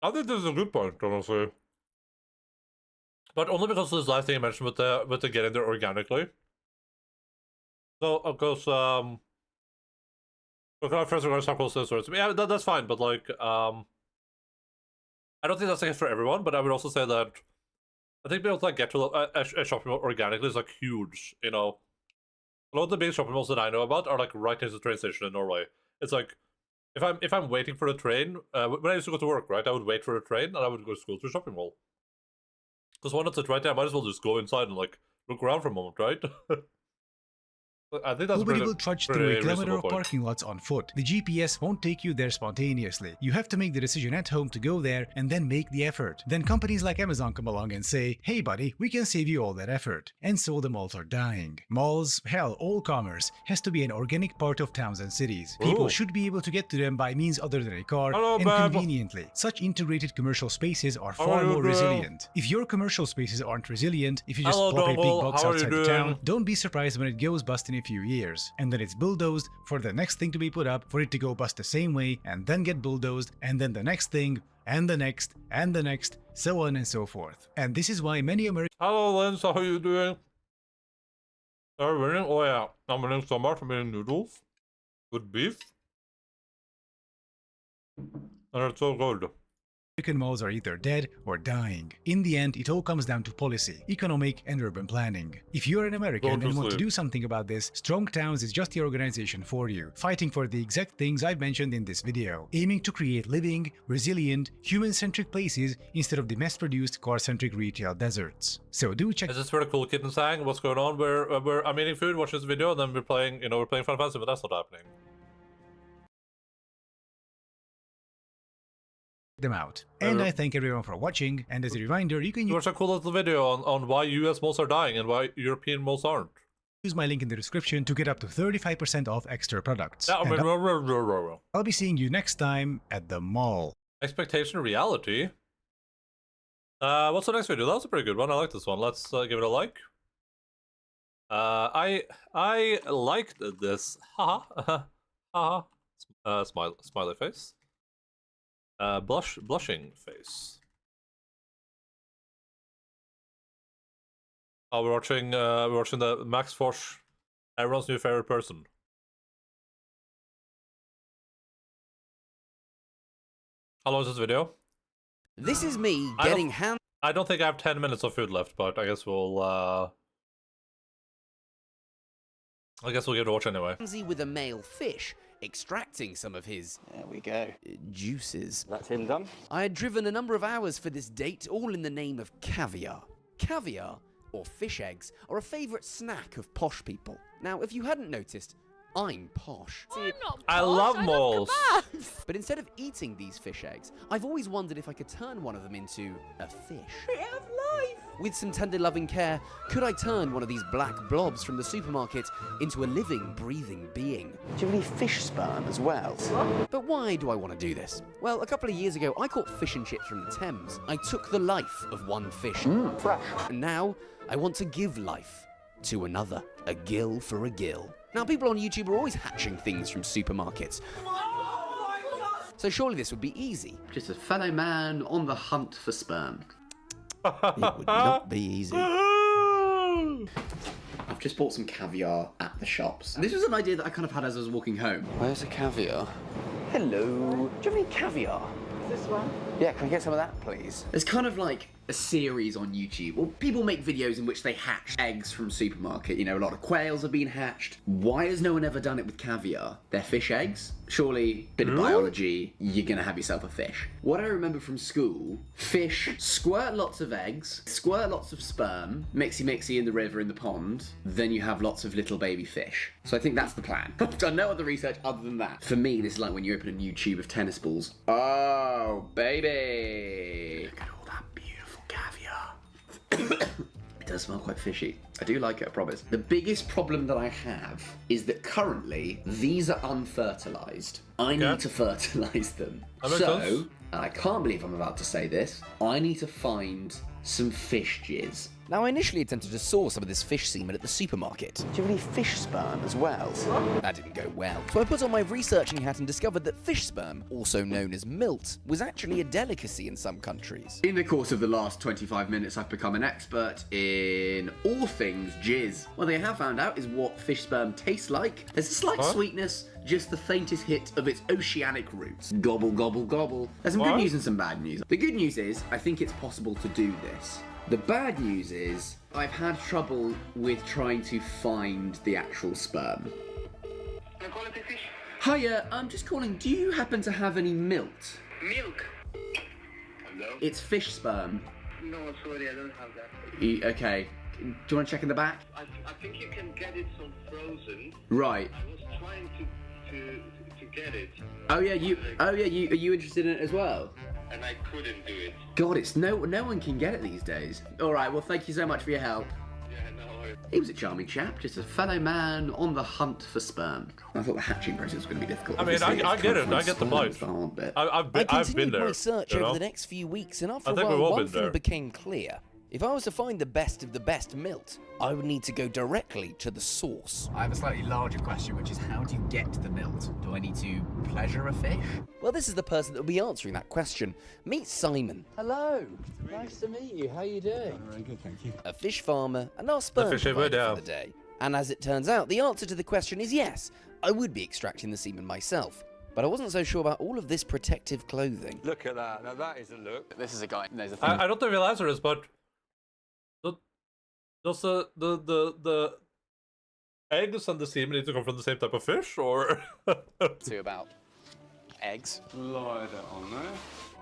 [SPEAKER 1] I think this is a good point, honestly. But only because of this last thing I mentioned with the getting there organically. So, of course, okay, our friends are going to start close to this sort. Yeah, that's fine, but like, I don't think that's the case for everyone, but I would also say that I think being able to like get to a shopping mall organically is like huge, you know. A lot of the big shopping malls that I know about are like right next to the train station in Norway. It's like, if I'm waiting for the train, when I used to go to work, right, I would wait for the train and I would go to school to a shopping mall. Because why not sit right there? I might as well just go inside and like look around for a moment, right? I think that's
[SPEAKER 14] Nobody will trudge through a
[SPEAKER 1] pretty
[SPEAKER 14] kilometer
[SPEAKER 1] reasonable
[SPEAKER 14] of
[SPEAKER 1] point.
[SPEAKER 14] parking lots on foot. The GPS won't take you there spontaneously. You have to make the decision at home to go there and then make the effort. Then companies like Amazon come along and say, hey buddy, we can save you all that effort. And so the malls are dying. Malls, hell, all commerce has to be an organic part of towns and cities. People
[SPEAKER 1] Ooh.
[SPEAKER 14] should be able to get to them by means other than a car and
[SPEAKER 1] babe.
[SPEAKER 14] conveniently. Such integrated commercial spaces are
[SPEAKER 1] How
[SPEAKER 14] far
[SPEAKER 1] are you
[SPEAKER 14] more
[SPEAKER 1] doing?
[SPEAKER 14] resilient. If your commercial spaces aren't resilient, if you just
[SPEAKER 1] Hello,
[SPEAKER 14] pop a big
[SPEAKER 1] Dongle.
[SPEAKER 14] box
[SPEAKER 1] How are you
[SPEAKER 14] outside the
[SPEAKER 1] doing?
[SPEAKER 14] town, don't be surprised when it goes bust in a few years. And then it's bulldozed for the next thing to be put up, for it to go bust the same way, and then get bulldozed, and then the next thing, and the next, and the next, so on and so forth. And this is why many Americans
[SPEAKER 1] Hello, Lens. How are you doing? Are you winning? Oh yeah, I'm winning so much. I'm eating noodles, good beef, and it's so good.
[SPEAKER 14] malls are either dead or dying. In the end, it all comes down to policy, economic and urban planning. If you're an American
[SPEAKER 1] Go to
[SPEAKER 14] and want to
[SPEAKER 1] sleep.
[SPEAKER 14] do something about this, Strong Towns is just the organization for you, fighting for the exact things I've mentioned in this video, aiming to create living, resilient, human-centric places instead of the mass-produced car-centric retail deserts. So do check
[SPEAKER 1] Is this where the cool kitten sang? What's going on? I'm eating food, watching this video, and then we're playing, we're playing Final Fantasy, but that's not happening.
[SPEAKER 14] them out. And I thank everyone for watching, and as a reminder, you can
[SPEAKER 1] Watch a cool little video on why US malls are dying and why European malls aren't.
[SPEAKER 14] use my link in the description to get up to 35% off extra products.
[SPEAKER 1] Yeah,
[SPEAKER 14] And I'll be seeing you next time at the mall.
[SPEAKER 1] Expectation reality. What's the next video? That was a pretty good one. I like this one. Let's give it a like. I liked this. Haha. Haha. Smiley face. Blushing face. Oh, we're watching the Max Forsch, everyone's new favorite person. How long is this video?
[SPEAKER 15] This is me getting
[SPEAKER 1] I don't think I have 10 minutes of food left, but I guess we'll give it a watch anyway.
[SPEAKER 15] with a male fish, extracting some of his juices.
[SPEAKER 16] That's him done.
[SPEAKER 15] I had driven a number of hours for this date, all in the name of caviar. Caviar, or fish eggs, are a favourite snack of posh people. Now, if you hadn't noticed, I'm posh.
[SPEAKER 17] I'm not
[SPEAKER 1] I love malls.
[SPEAKER 15] But instead of eating these fish eggs, I've always wondered if I could turn one of them into a fish.
[SPEAKER 17] Of life.
[SPEAKER 15] With some tender loving care, could I turn one of these black blobs from the supermarket into a living, breathing being?
[SPEAKER 16] Do you have any fish sperm as well?
[SPEAKER 15] But why do I want to do this? Well, a couple of years ago, I caught fish and chips from the Thames. I took the life of one fish.
[SPEAKER 16] Fresh.
[SPEAKER 15] And now, I want to give life to another. A gill for a gill. Now, people on YouTube are always hatching things from supermarkets. So surely this would be easy.
[SPEAKER 16] Just a fellow man on the hunt for sperm.
[SPEAKER 15] It would not be easy.
[SPEAKER 16] I've just bought some caviar at the shops. And this was an idea that I kind of had as I was walking home.
[SPEAKER 15] Where's the caviar?
[SPEAKER 16] Hello. Do you have any caviar?
[SPEAKER 17] This one.
[SPEAKER 16] Yeah, can we get some of that, please? There's kind of like a series on YouTube. Well, people make videos in which they hatch eggs from supermarket. You know, a lot of quails have been hatched. Why has no one ever done it with caviar? They're fish eggs. Surely, bit of biology, you're gonna have yourself a fish. What I remember from school, fish squirt lots of eggs, squirt lots of sperm, mixy in the river, in the pond, then you have lots of little baby fish. So I think that's the plan. I've done no other research other than that. For me, this is like when you open a new tube of tennis balls. Oh, baby! Look at all that beautiful caviar. It does smell quite fishy. I do like it, I promise. The biggest problem that I have is that currently these are unfertilized. I need to fertilize them.
[SPEAKER 1] That makes
[SPEAKER 16] So,
[SPEAKER 1] sense.
[SPEAKER 16] and I can't believe I'm about to say this, I need to find some fish jizz.
[SPEAKER 15] Now, I initially attempted to source some of this fish semen at the supermarket.
[SPEAKER 16] Do you have any fish sperm as well?
[SPEAKER 15] That didn't go well. So I put on my researching hat and discovered that fish sperm, also known as milt, was actually a delicacy in some countries.
[SPEAKER 16] In the course of the last 25 minutes, I've become an expert in all things jizz. What they have found out is what fish sperm tastes like. There's a slight sweetness, just the faintest hit of its oceanic roots. Gobble, gobble, gobble. There's some good news and some bad news. The good news is, I think it's possible to do this. The bad news is, I've had trouble with trying to find the actual sperm. Hiya, I'm just calling, do you happen to have any milt?
[SPEAKER 18] Milk? Hello?
[SPEAKER 16] It's fish sperm.
[SPEAKER 18] No, sorry, I don't have that.
[SPEAKER 16] Okay. Do you want to check in the back?
[SPEAKER 18] I think you can get it some frozen.
[SPEAKER 16] Right.
[SPEAKER 18] I was trying to get it.
[SPEAKER 16] Are you interested in it as well?
[SPEAKER 18] And I couldn't do it.
[SPEAKER 16] God, it's no one can get it these days. All right, well, thank you so much for your help.
[SPEAKER 18] Yeah, no worries.
[SPEAKER 16] He was a charming chap, just a fellow man on the hunt for sperm. I thought the hatching process was going to be difficult.
[SPEAKER 1] I mean, I get it. I get the point. I've been
[SPEAKER 15] continued
[SPEAKER 1] there.
[SPEAKER 15] my search
[SPEAKER 1] you know?
[SPEAKER 15] over the next few weeks, and after
[SPEAKER 1] I
[SPEAKER 15] a
[SPEAKER 1] think
[SPEAKER 15] while,
[SPEAKER 1] we've all
[SPEAKER 15] one
[SPEAKER 1] been
[SPEAKER 15] thing
[SPEAKER 1] there.
[SPEAKER 15] became clear. If I was to find the best of the best milt, I would need to go directly to the source.
[SPEAKER 19] I have a slightly larger question, which is how do you get the milt? Do I need to pleasure a fish?
[SPEAKER 15] Well, this is the person that will be answering that question. Meet Simon,
[SPEAKER 20] Hello, nice to meet you. How you doing?
[SPEAKER 19] Very good, thank you.
[SPEAKER 15] a fish farmer and our sperm
[SPEAKER 1] fish
[SPEAKER 15] provider
[SPEAKER 1] ever,
[SPEAKER 15] for the day. And as it turns out, the answer to the question is yes. I would be extracting the semen myself. But I wasn't so sure about all of this protective clothing.
[SPEAKER 21] Look at that. Now that is a look.
[SPEAKER 19] This is a guy. There's a thing.
[SPEAKER 1] I don't know if you'll answer this, but does the eggs and the semen need to come from the same type of fish, or?
[SPEAKER 19] To about eggs.
[SPEAKER 21] Slide it on there.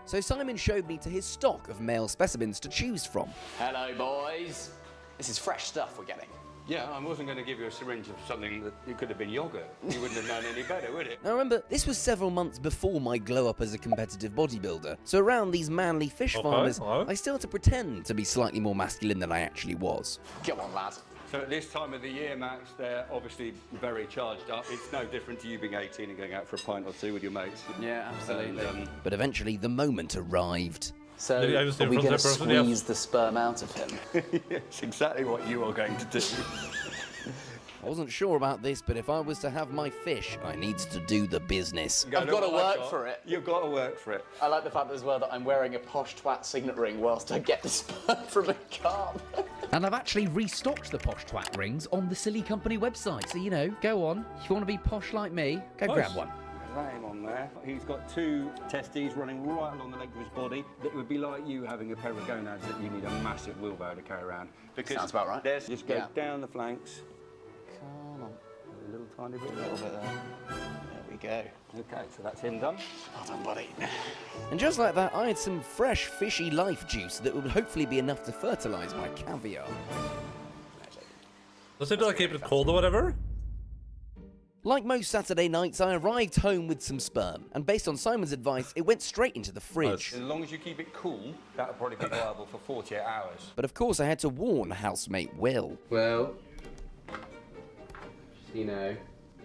[SPEAKER 15] So Simon showed me to his stock of male specimens to choose from.
[SPEAKER 19] Hello, boys. This is fresh stuff we're getting.
[SPEAKER 21] Yeah, I wasn't going to give you a syringe of something that it could have been yogurt. You wouldn't have known any better, would it?
[SPEAKER 15] Now remember, this was several months before my glow up as a competitive bodybuilder, so around these manly fish farmers, I still had to pretend to be slightly more masculine than I actually was.
[SPEAKER 19] Come on, lad.
[SPEAKER 21] So at this time of the year, Max, they're obviously very charged up. It's no different to you being 18 and going out for a pint or two with your mates.
[SPEAKER 19] Yeah, absolutely.
[SPEAKER 21] And,
[SPEAKER 15] But eventually the moment arrived.
[SPEAKER 19] So,
[SPEAKER 1] Did I just
[SPEAKER 19] are we
[SPEAKER 1] from
[SPEAKER 19] going
[SPEAKER 1] the
[SPEAKER 19] to
[SPEAKER 1] person?
[SPEAKER 19] squeeze the sperm out of him?
[SPEAKER 21] it's exactly what you are going to do.
[SPEAKER 15] I wasn't sure about this, but if I was to have my fish, I needed to do the business.
[SPEAKER 19] I've got to work for it.
[SPEAKER 21] You've got to work for it.
[SPEAKER 19] I like the fact as well that I'm wearing a posh twat signet ring whilst I get the sperm from a carp.
[SPEAKER 22] And I've actually restocked the posh twat rings on the Silly Company website. So, you know, go on. If you want to be posh like me, go grab one.
[SPEAKER 21] Lay him on there. He's got two testes running right along the length of his body. It would be like you having a pair of gonads that you need a massive wheelbarrow to carry around. Because
[SPEAKER 19] Sounds about right.
[SPEAKER 21] There's just go
[SPEAKER 19] Yeah.
[SPEAKER 21] down the flanks.
[SPEAKER 19] Come on.
[SPEAKER 21] A little tiny bit.
[SPEAKER 19] A little bit there. There we go.
[SPEAKER 21] Okay, so that's him done.
[SPEAKER 19] Well done, buddy.
[SPEAKER 15] And just like that, I had some fresh, fishy life juice that would hopefully be enough to fertilise my caviar.
[SPEAKER 1] Does it like keep it cold or whatever?
[SPEAKER 15] Like most Saturday nights, I arrived home with some sperm, and based on Simon's advice, it went straight into the fridge.
[SPEAKER 21] As long as you keep it cool, that'll probably be viable for 48 hours.
[SPEAKER 15] But of course, I had to warn housemate Will.
[SPEAKER 16] Well, you know,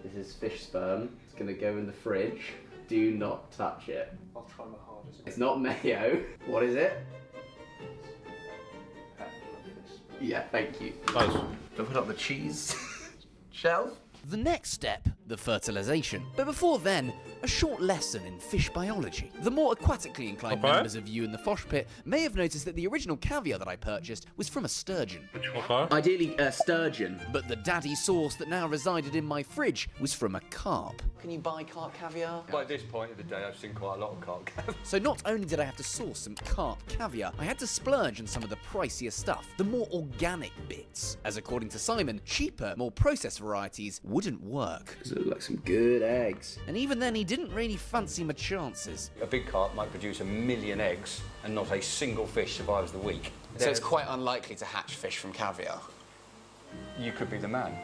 [SPEAKER 16] this is fish sperm. It's going to go in the fridge. Do not touch it.
[SPEAKER 19] I'll try my hardest.
[SPEAKER 16] It's not mayo. What is it? Yeah, thank you.
[SPEAKER 1] Nice.
[SPEAKER 16] I'll put up the cheese shelf.
[SPEAKER 15] The next step, the fertilisation. But before then, a short lesson in fish biology. The more aquatically inclined members of you in the Fosh Pit may have noticed that the original caviar that I purchased was from a sturgeon.
[SPEAKER 16] Ideally, a sturgeon.
[SPEAKER 15] But the daddy sauce that now resided in my fridge was from a carp.
[SPEAKER 19] Can you buy carp caviar?
[SPEAKER 21] By this point of the day, I've seen quite a lot of carp caviar.
[SPEAKER 15] So not only did I have to source some carp caviar, I had to splurge on some of the pricier stuff, the more organic bits. As according to Simon, cheaper, more processed varieties wouldn't work.
[SPEAKER 16] Those look like some good eggs.
[SPEAKER 15] And even then, he didn't really fancy my chances.
[SPEAKER 21] A big carp might produce 1 million eggs and not a single fish survives the week.
[SPEAKER 19] So it's quite unlikely to hatch fish from caviar.
[SPEAKER 21] You could be the man.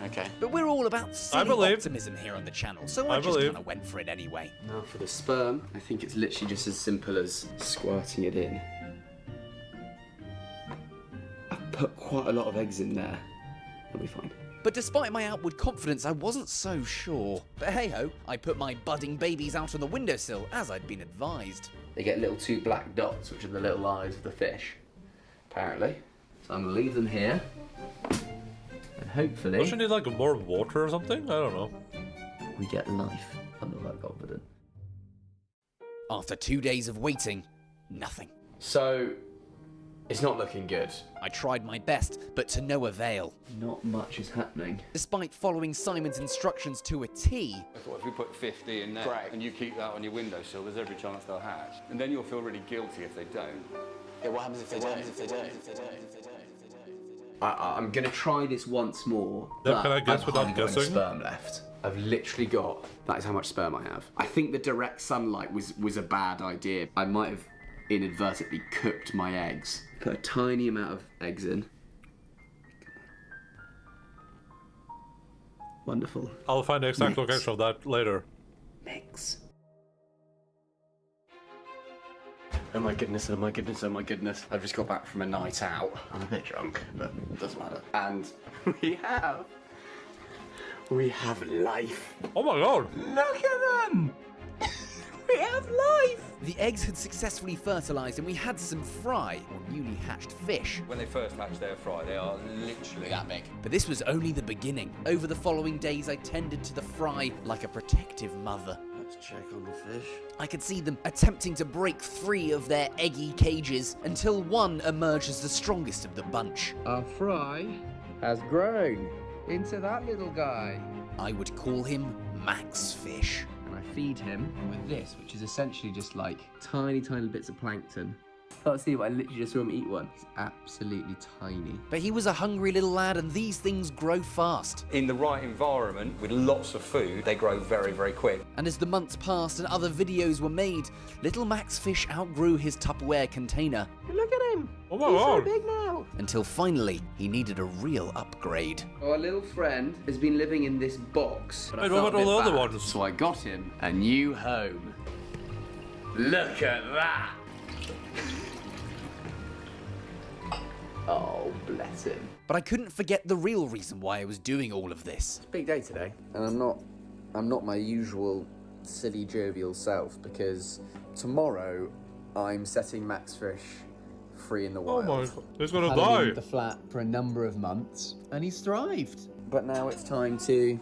[SPEAKER 19] Okay.
[SPEAKER 15] But we're all about silly optimism here on the channel, so I just kind of went for it anyway.
[SPEAKER 16] Now for the sperm, I think it's literally just as simple as squirting it in. I've put quite a lot of eggs in there. That'll be fine.
[SPEAKER 15] But despite my outward confidence, I wasn't so sure. But hey-ho, I put my budding babies out on the windowsill, as I'd been advised.
[SPEAKER 16] They get little 2 black dots, which are the little eyes of the fish, apparently. So I'm gonna leave them here. And hopefully...
[SPEAKER 1] Don't you need like more water or something? I don't know.
[SPEAKER 16] we get life. I'm not that confident.
[SPEAKER 15] After 2 days of waiting, nothing.
[SPEAKER 16] So, it's not looking good.
[SPEAKER 15] I tried my best, but to no avail.
[SPEAKER 16] Not much is happening.
[SPEAKER 15] Despite following Simon's instructions to a T.
[SPEAKER 21] I thought if we put 50 in there and you keep that on your windowsill, there's every chance they'll hatch. And then you'll feel really guilty if they don't.
[SPEAKER 16] Yeah, what happens if they don't? I'm gonna try this once more.
[SPEAKER 1] Yeah, can I guess
[SPEAKER 16] I've
[SPEAKER 1] without
[SPEAKER 16] hardly got any
[SPEAKER 1] guessing?
[SPEAKER 16] sperm left. I've literally got. That is how much sperm I have. I think the direct sunlight was a bad idea. I might have inadvertently cooked my eggs. Put a tiny amount of eggs in. Wonderful.
[SPEAKER 1] I'll find the exact location of that later.
[SPEAKER 16] Mix.
[SPEAKER 19] Oh my goodness, oh my goodness, oh my goodness. I've just got back from a night out. I'm a bit drunk, but it doesn't matter. And we have life.
[SPEAKER 1] Oh my god!
[SPEAKER 19] Look at them! We have life!
[SPEAKER 15] The eggs had successfully fertilized and we had some fry, or newly hatched fish.
[SPEAKER 21] When they first hatch their fry, they are literally that big.
[SPEAKER 15] But this was only the beginning. Over the following days, I tended to the fry like a protective mother.
[SPEAKER 19] Let's check on the fish.
[SPEAKER 15] I could see them attempting to break 3 of their eggy cages until one emerged as the strongest of the bunch.
[SPEAKER 8] Our fry has grown into that little guy.
[SPEAKER 15] I would call him Max Fish.
[SPEAKER 16] And I feed him with this, which is essentially just like tiny bits of plankton. Can't see it, but I literally just saw him eat one. He's absolutely tiny.
[SPEAKER 15] But he was a hungry little lad, and these things grow fast.
[SPEAKER 21] In the right environment, with lots of food, they grow very, very quick.
[SPEAKER 15] And as the months passed and other videos were made, little Max Fish outgrew his Tupperware container.
[SPEAKER 8] Look at him!
[SPEAKER 1] Oh my
[SPEAKER 8] He's
[SPEAKER 1] god!
[SPEAKER 8] so big now!
[SPEAKER 15] Until finally, he needed a real upgrade.
[SPEAKER 16] Our little friend has been living in this box. But I
[SPEAKER 1] Wait,
[SPEAKER 16] felt
[SPEAKER 1] what
[SPEAKER 16] a
[SPEAKER 1] about
[SPEAKER 16] bit
[SPEAKER 1] all the other
[SPEAKER 16] bad,
[SPEAKER 1] ones?
[SPEAKER 16] So I got him a new home. Look at that! Oh, bless him.
[SPEAKER 15] But I couldn't forget the real reason why I was doing all of this.
[SPEAKER 16] It's a big day today. And I'm not my usual silly, jovial self, because tomorrow I'm setting Max Fish free in the
[SPEAKER 1] Oh
[SPEAKER 16] wild.
[SPEAKER 1] my god, he's gonna
[SPEAKER 16] Had him
[SPEAKER 1] die!
[SPEAKER 16] in the flat for a number of months, and he's thrived. But now it's time to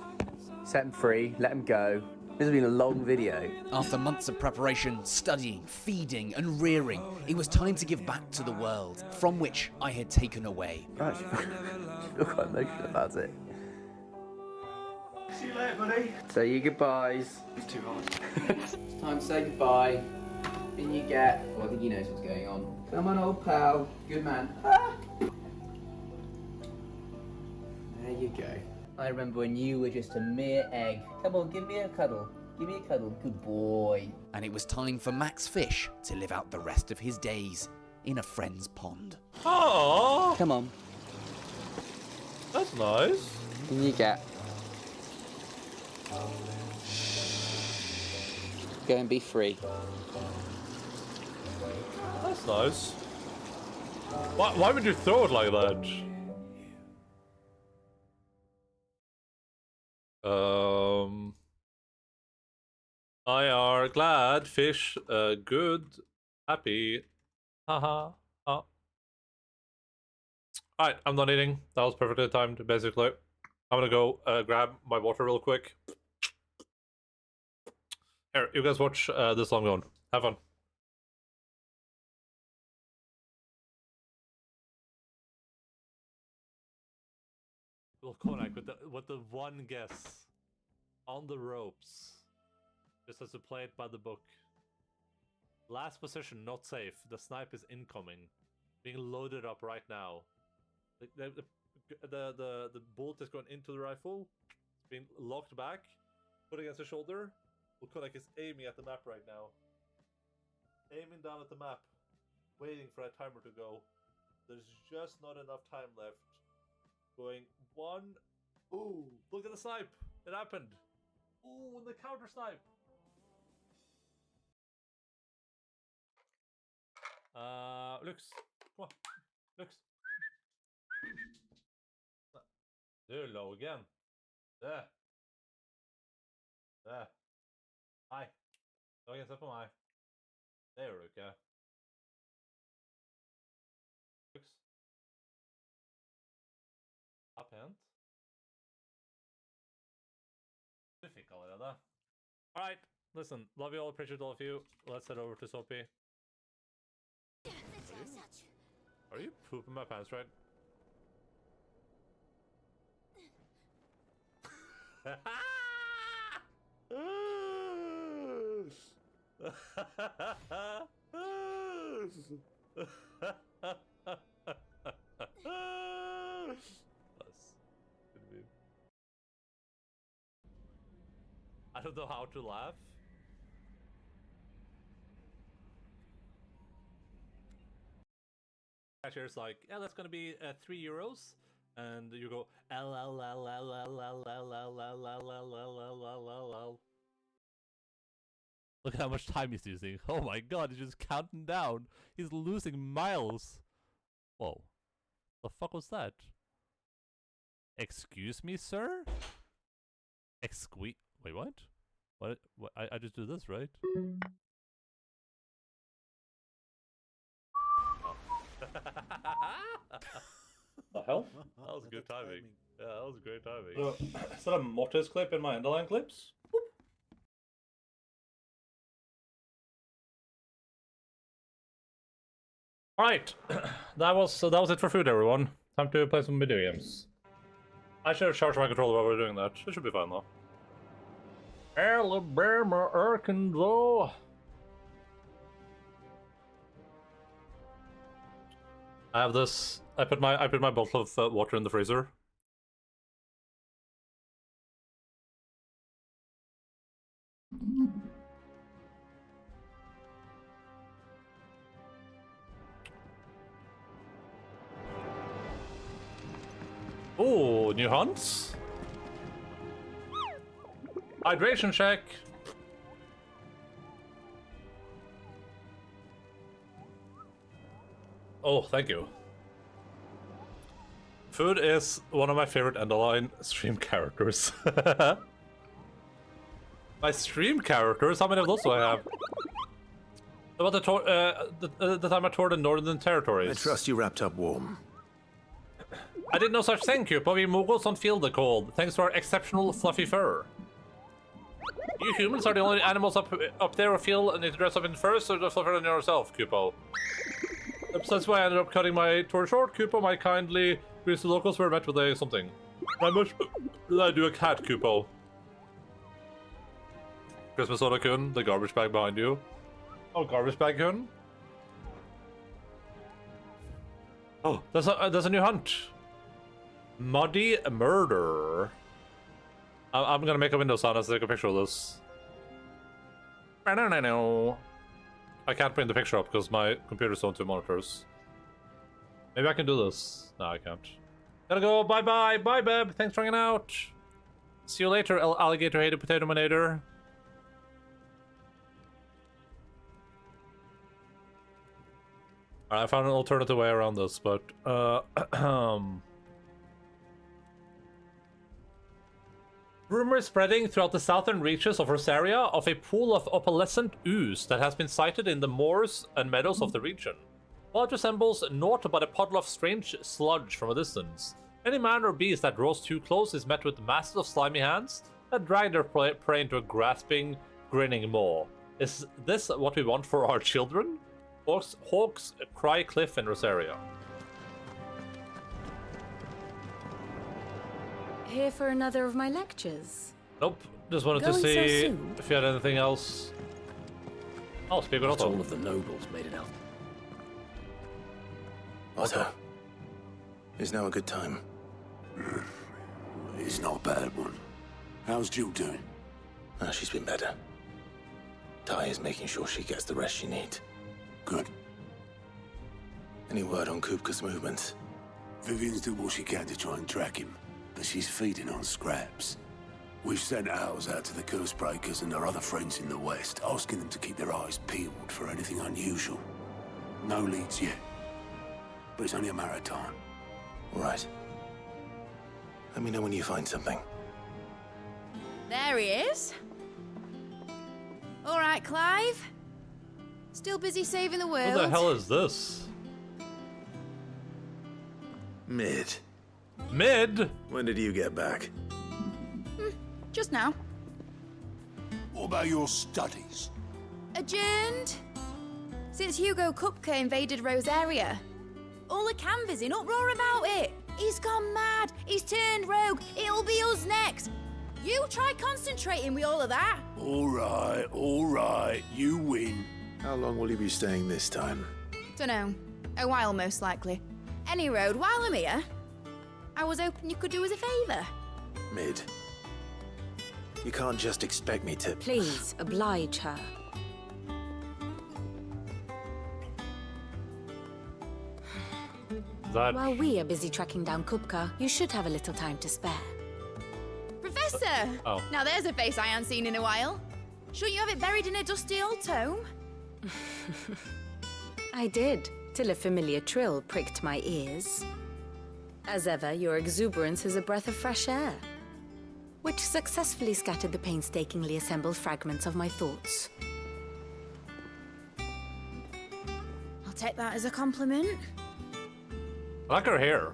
[SPEAKER 16] set him free, let him go. This has been a long video.
[SPEAKER 15] After months of preparation, studying, feeding, and rearing, it was time to give back to the world, from which I had taken away.
[SPEAKER 16] I feel quite emotional about it.
[SPEAKER 19] See you later, buddy.
[SPEAKER 16] Say your goodbyes.
[SPEAKER 19] It's too hard.
[SPEAKER 16] It's time to say goodbye. In you get. Well, I think he knows what's going on. Come on, old pal. Good man. Ah! There you go. I remember when you were just a mere egg. Come on, give me a cuddle. Give me a cuddle. Good boy.
[SPEAKER 15] And it was time for Max Fish to live out the rest of his days in a friend's pond.
[SPEAKER 1] Oh,
[SPEAKER 16] Come on.
[SPEAKER 1] that's nice.
[SPEAKER 16] In you get. Go and be free.
[SPEAKER 1] That's nice. Why would you throw it like that? I are glad, fish, good, happy, haha. Alright, I'm done eating. That was perfectly timed, basically. I'm gonna go grab my water real quick. Here, you guys watch this long going. Have fun. Konak with the one guess on the ropes, just as to play it by the book. Last position, not safe. The snipe is incoming, being loaded up right now. The bolt is going into the rifle, being locked back, put against the shoulder. Konak is aiming at the map right now, aiming down at the map, waiting for a timer to go. There's just not enough time left. Going one. Ooh, look at the snipe. It happened. Ooh, the counter snipe. Lux. Come on. Lux. Too low again. There. There. Hei. Dere kan se på meg. Det gjør du ikke. Lux. Det er pent. Du fikk allerede. Alright, listen. Love you all, appreciate all of you. Let's head over to Soapy. Are you pooping my pants right? I don't know how to laugh. Cashier's like, yeah, that's gonna be €3, and you go L. Look at how much time he's using. Oh my god, he's just counting down. He's losing miles. Whoa. The fuck was that? Excuse me, sir? Wait, what? What? I just do this, right? The hell? That was good timing. Yeah, that was great timing. Is that a Mortis clip in my Endaline clips? Alright, that was it for food, everyone. Time to play some video games. I should have charged my controller while we're doing that. It should be fine though. Alabama, Arkansas. I have this. I put my bottle of water in the freezer. Oh, new hunts. Hydration check. Oh, thank you. Food is one of my favorite Endaline stream characters. My stream characters? How many of those do I have? About the time I toured the Northern Territories.
[SPEAKER 10] I trust you wrapped up warm.
[SPEAKER 1] I did no such thing, Cooper. We Mughals don't feel the cold, thanks to our exceptional fluffy fur. You humans are the only animals up there who feel and need to dress up in fur, so just fluffier than yourself, Kupo. That's why I ended up cutting my tour short. Kupo, my kindly greasy locals were met with a something. How much did I do a cat, Kupo? Christmas Soda-kun, the garbage bag behind you. Oh, garbage bag-kun? Oh, there's a new hunt. Muddy Murder. I'm gonna make a window sound as I take a picture of this. I can't bring the picture up because my computer's on 2 monitors. Maybe I can do this. No, I can't. Gotta go. Bye bye. Bye, Beb. Thanks for hanging out. See you later, alligator hated potato manator. I found an alternative way around this, but rumor is spreading throughout the southern reaches of Rosaria of a pool of opalescent ooze that has been sighted in the moors and meadows of the region. While it resembles naught but a puddle of strange sludge from a distance, any man or beast that draws too close is met with masses of slimy hands that drag their prey into a grasping, grinning maw. Is this what we want for our children? Hawks Cry Cliff in Rosaria.
[SPEAKER 5] Here for another of my lectures?
[SPEAKER 1] Nope. Just wanted to see if you had anything else. Oh, speak of
[SPEAKER 10] all of the nobles made it out. Otto, is now a good time? It's not a bad one. How's Jill doing? She's been better. Ty is making sure she gets the rest she needs. Good. Any word on Kupka's movements? Vivian's doing what she can to try and track him, but she's feeding on scraps. We've sent ours out to the Cursebreakers and our other friends in the West, asking them to keep their eyes peeled for anything unusual. No leads yet, but it's only a matter of time. Right.
[SPEAKER 6] Let me know when you find something.
[SPEAKER 9] There he is. All right, Clive. Still busy saving the world.
[SPEAKER 1] What the hell is this?
[SPEAKER 10] Mid.
[SPEAKER 1] Mid?
[SPEAKER 10] When did you get back?
[SPEAKER 9] Just now.
[SPEAKER 10] What about your studies?
[SPEAKER 9] Adjourned. Since Hugo Kupka invaded Rosaria. All the canvas in uproar about it. He's gone mad. He's turned rogue. It'll be us next. You try concentrating with all of that.
[SPEAKER 10] All right. You win.
[SPEAKER 6] How long will you be staying this time?
[SPEAKER 9] Dunno. A while, most likely. Any road, while I'm here, I was hoping you could do us a favour.
[SPEAKER 6] Mid. You can't just expect me to...
[SPEAKER 5] Please, oblige her. While we are busy tracking down Kupka, you should have a little time to spare.
[SPEAKER 9] Professor!
[SPEAKER 1] Oh.
[SPEAKER 9] Now there's a face I haven't seen in a while. Shouldn't you have it buried in a dusty old tome?
[SPEAKER 5] I did, till a familiar trill pricked my ears. As ever, your exuberance is a breath of fresh air, which successfully scattered the painstakingly assembled fragments of my thoughts.
[SPEAKER 9] I'll take that as a compliment.
[SPEAKER 1] I like her hair.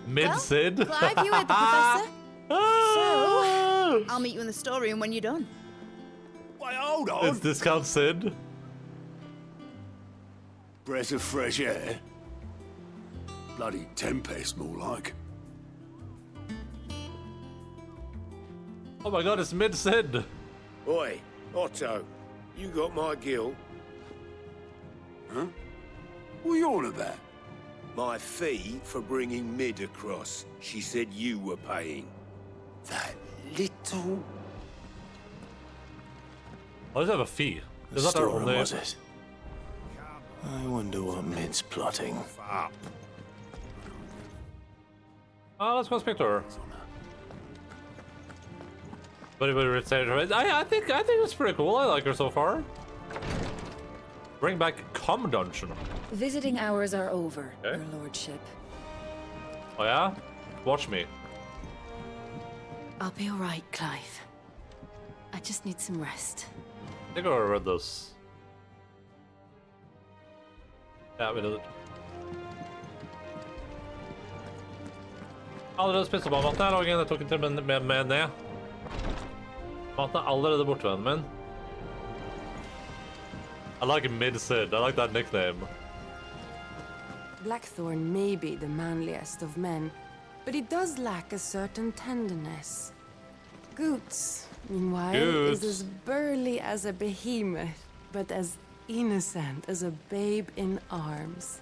[SPEAKER 1] Mid-Sid.
[SPEAKER 9] Well, Clive, you heard the professor. So, I'll meet you in the storeroom when you're done.
[SPEAKER 10] Wait, hold on.
[SPEAKER 1] It's Discount Sid.
[SPEAKER 10] Breath of fresh air. Bloody tempest, more like.
[SPEAKER 1] Oh my god, it's Mid-Sid.
[SPEAKER 10] Oi, Otto, you got my gill. Huh? What are you on about? My fee for bringing Mid across. She said you were paying. That little...
[SPEAKER 1] Why does it have a fee? Is that our
[SPEAKER 6] Storeroom,
[SPEAKER 1] only...
[SPEAKER 6] was it? I wonder what Mid's plotting.
[SPEAKER 1] Let's go speak to her. I think it's pretty cool. I like her so far. Bring back Com Dungeon.
[SPEAKER 4] Visiting hours are over,
[SPEAKER 1] Okay.
[SPEAKER 4] Your Lordship.
[SPEAKER 1] Oh yeah? Watch me.
[SPEAKER 5] I'll be all right, Clive. I just need some rest.
[SPEAKER 1] I think I already read this. Ja, vi did it. Allerede spist opp av maten her, og jeg tok den til med ned. Maten er allerede borte, vennen min. I like Mid-Sid. I like that nickname.
[SPEAKER 5] Blackthorn may be the manliest of men, but he does lack a certain tenderness. Goots, meanwhile, is as burly as a behemoth, but as innocent as a babe in arms.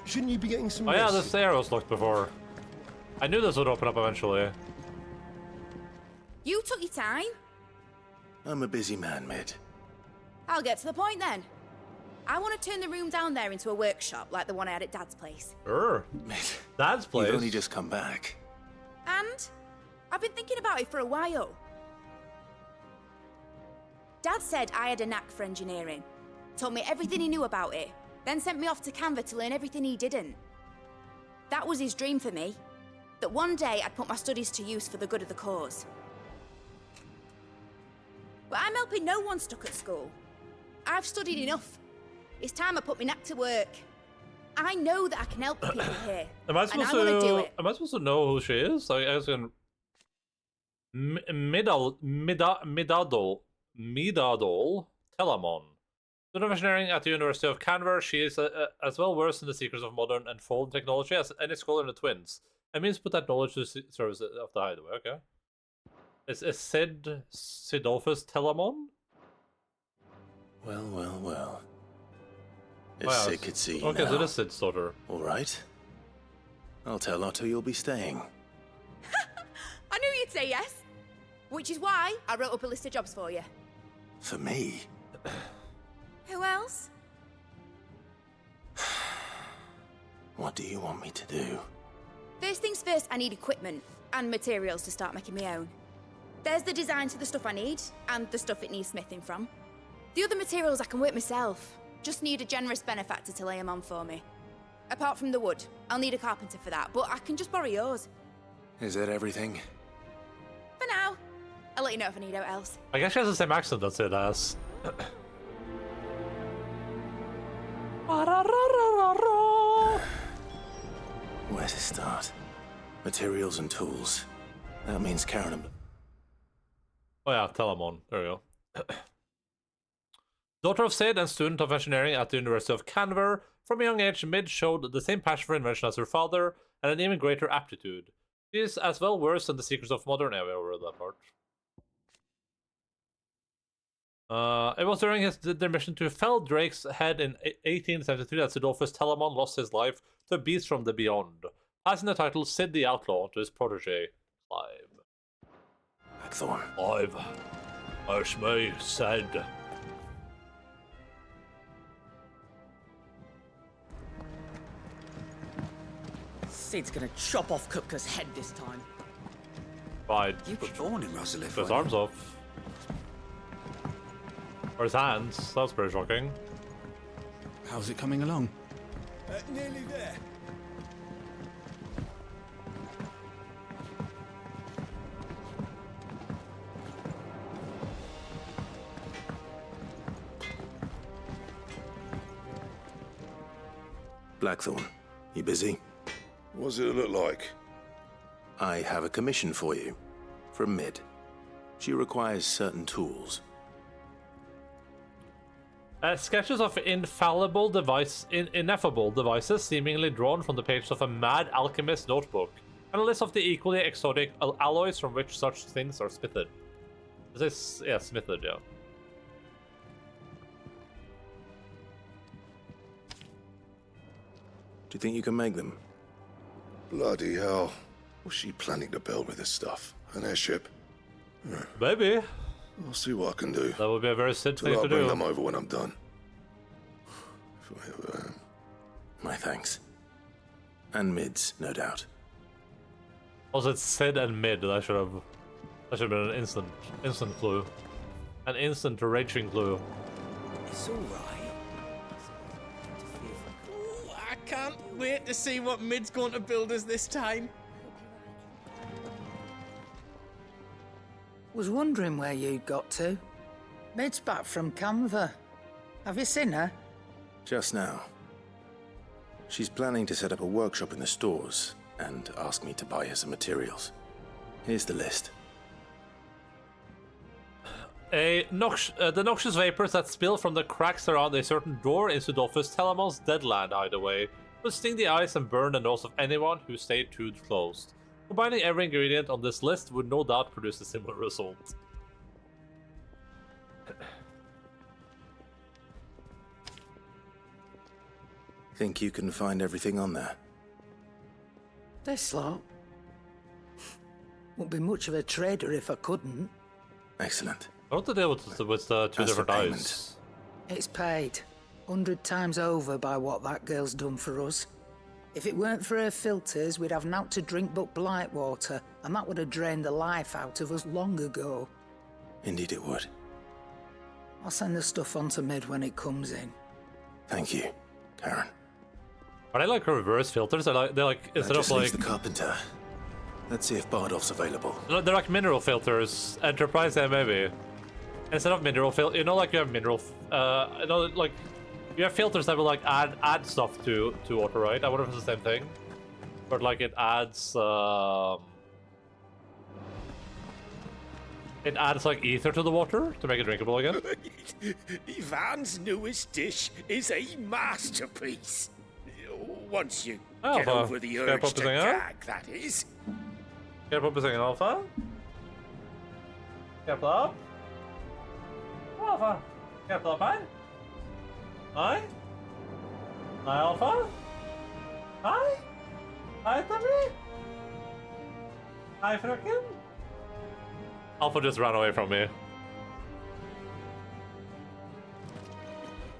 [SPEAKER 13] Shouldn't you be getting some
[SPEAKER 1] Oh yeah,
[SPEAKER 13] rest?
[SPEAKER 1] this area was locked before. I knew this would open up eventually.
[SPEAKER 9] You took your time.
[SPEAKER 6] I'm a busy man, Mid.
[SPEAKER 9] I'll get to the point then. I want to turn the room down there into a workshop like the one I had at Dad's place.
[SPEAKER 1] Sure. Dad's place?
[SPEAKER 6] You've only just come back.
[SPEAKER 9] And I've been thinking about it for a while. Dad said I had a knack for engineering. Told me everything he knew about it. Then sent me off to Canva to learn everything he didn't. That was his dream for me. That one day I'd put my studies to use for the good of the cause. But I'm helping no one stuck at school. I've studied enough. It's time I put my knack to work. I know that I can help the people here.
[SPEAKER 1] Am I supposed
[SPEAKER 9] and I want to do it.
[SPEAKER 1] Am I supposed to know who she is? I was going Midadol Telamon. Student of engineering at the University of Canberra, she is as well versed in the secrets of modern and fold technology as any scholar in the twins. I mean, to put that knowledge to the service of the hideaway, okay? Is Sidolphus Telamon?
[SPEAKER 6] Well. If
[SPEAKER 1] Oh, yeah,
[SPEAKER 6] Sid could see you
[SPEAKER 1] okay,
[SPEAKER 6] now.
[SPEAKER 1] so it is Sid's daughter.
[SPEAKER 6] All right. I'll tell Otto you'll be staying.
[SPEAKER 9] I knew you'd say yes. Which is why I wrote up a list of jobs for you.
[SPEAKER 6] For me?
[SPEAKER 9] Who else?
[SPEAKER 6] What do you want me to do?
[SPEAKER 9] First things first, I need equipment and materials to start making my own. There's the designs for the stuff I need, and the stuff it needs smithing from. The other materials I can work myself. Just need a generous benefactor to lay them on for me. Apart from the wood. I'll need a carpenter for that, but I can just borrow yours.
[SPEAKER 6] Is that everything?
[SPEAKER 9] For now. I'll let you know if I need out else.
[SPEAKER 1] I guess she has the same accent that Sid has.
[SPEAKER 6] Where to start? Materials and tools. That means Karen.
[SPEAKER 1] Oh yeah, Telamon. There we go. Daughter of Sid and student of engineering at the University of Canver, from a young age, Mid showed the same passion for invention as her father, and an even greater aptitude. She is as well versed in the secrets of modern AI over that part. It was during their mission to fell Drake's head in 1873 that Sidolphus Telamon lost his life to a beast from the beyond, passing the title Sid the Outlaw to his protege, Clive.
[SPEAKER 6] Blackthorn.
[SPEAKER 1] Clive. It's me, Sid.
[SPEAKER 20] Sid's gonna chop off Kupka's head this time.
[SPEAKER 1] Fine.
[SPEAKER 10] You keep on him, Russell.
[SPEAKER 1] His arms off. Or his hands. That's pretty shocking.
[SPEAKER 14] How's it coming along?
[SPEAKER 10] Nearly there.
[SPEAKER 6] Blackthorn, you busy?
[SPEAKER 10] What's it look like?
[SPEAKER 6] I have a commission for you. From Mid. She requires certain tools.
[SPEAKER 1] Sketches of ineffable devices seemingly drawn from the pages of a mad alchemist notebook, and a list of the equally exotic alloys from which such things are smithed. This is, yeah, smithed, yeah.
[SPEAKER 6] Do you think you can make them?
[SPEAKER 10] Bloody hell. What's she planning to build with this stuff? An airship?
[SPEAKER 1] Maybe.
[SPEAKER 10] I'll see what I can do.
[SPEAKER 1] That would be a very Sid thing
[SPEAKER 10] I'll
[SPEAKER 1] to
[SPEAKER 10] bring
[SPEAKER 1] do.
[SPEAKER 10] them over when I'm done. If I ever am.
[SPEAKER 6] My thanks. And Mid's, no doubt.
[SPEAKER 1] Also, it's Sid and Mid. That should have been an instant clue. An instant raging clue.
[SPEAKER 20] It's alright.
[SPEAKER 12] I can't wait to see what Mid's going to build us this time.
[SPEAKER 20] Was wondering where you'd got to. Mid's back from Canver. Have you seen her?
[SPEAKER 6] Just now. She's planning to set up a workshop in the stores and ask me to buy her some materials. Here's the list.
[SPEAKER 1] The noxious vapors that spill from the cracks around a certain door in Sidolphus Telamon's Deadland hideaway will sting the eyes and burn the nose of anyone who stayed too close. Combining every ingredient on this list would no doubt produce a similar result.
[SPEAKER 6] Think you can find everything on there?
[SPEAKER 20] This lot. Wouldn't be much of a trader if I couldn't.
[SPEAKER 6] Excellent.
[SPEAKER 1] I want to deal with the two
[SPEAKER 6] As for
[SPEAKER 1] different eyes.
[SPEAKER 20] It's paid 100 times over by what that girl's done for us. If it weren't for her filters, we'd have naught to drink but blight water, and that would have drained the life out of us long ago.
[SPEAKER 6] Indeed it would.
[SPEAKER 20] I'll send the stuff on to Mid when it comes in.
[SPEAKER 6] Thank you, Karen.
[SPEAKER 1] Are they like reverse filters? They're like instead of like
[SPEAKER 6] the carpenter. Let's see if Bardolph's available.
[SPEAKER 1] they're like mineral filters. Enterprise, yeah, maybe. Instead of mineral filter, you know, like you have mineral, you know, like you have filters that will like add stuff to water, right? I wonder if it's the same thing, but like it adds like ether to the water to make it drinkable again.
[SPEAKER 7] Ivan's newest dish is a masterpiece. Once you
[SPEAKER 1] Alpha.
[SPEAKER 7] get over the
[SPEAKER 1] Can I
[SPEAKER 7] urge
[SPEAKER 1] pop
[SPEAKER 7] to
[SPEAKER 1] this thing out?
[SPEAKER 7] gag, that is.
[SPEAKER 1] Can I put this thing in alpha? Can I put up? Alpha. Can I put up, man? Hi? Hi, Alpha? Hi? Hi, Tommy? Hi, fröken? Alpha just ran away from me.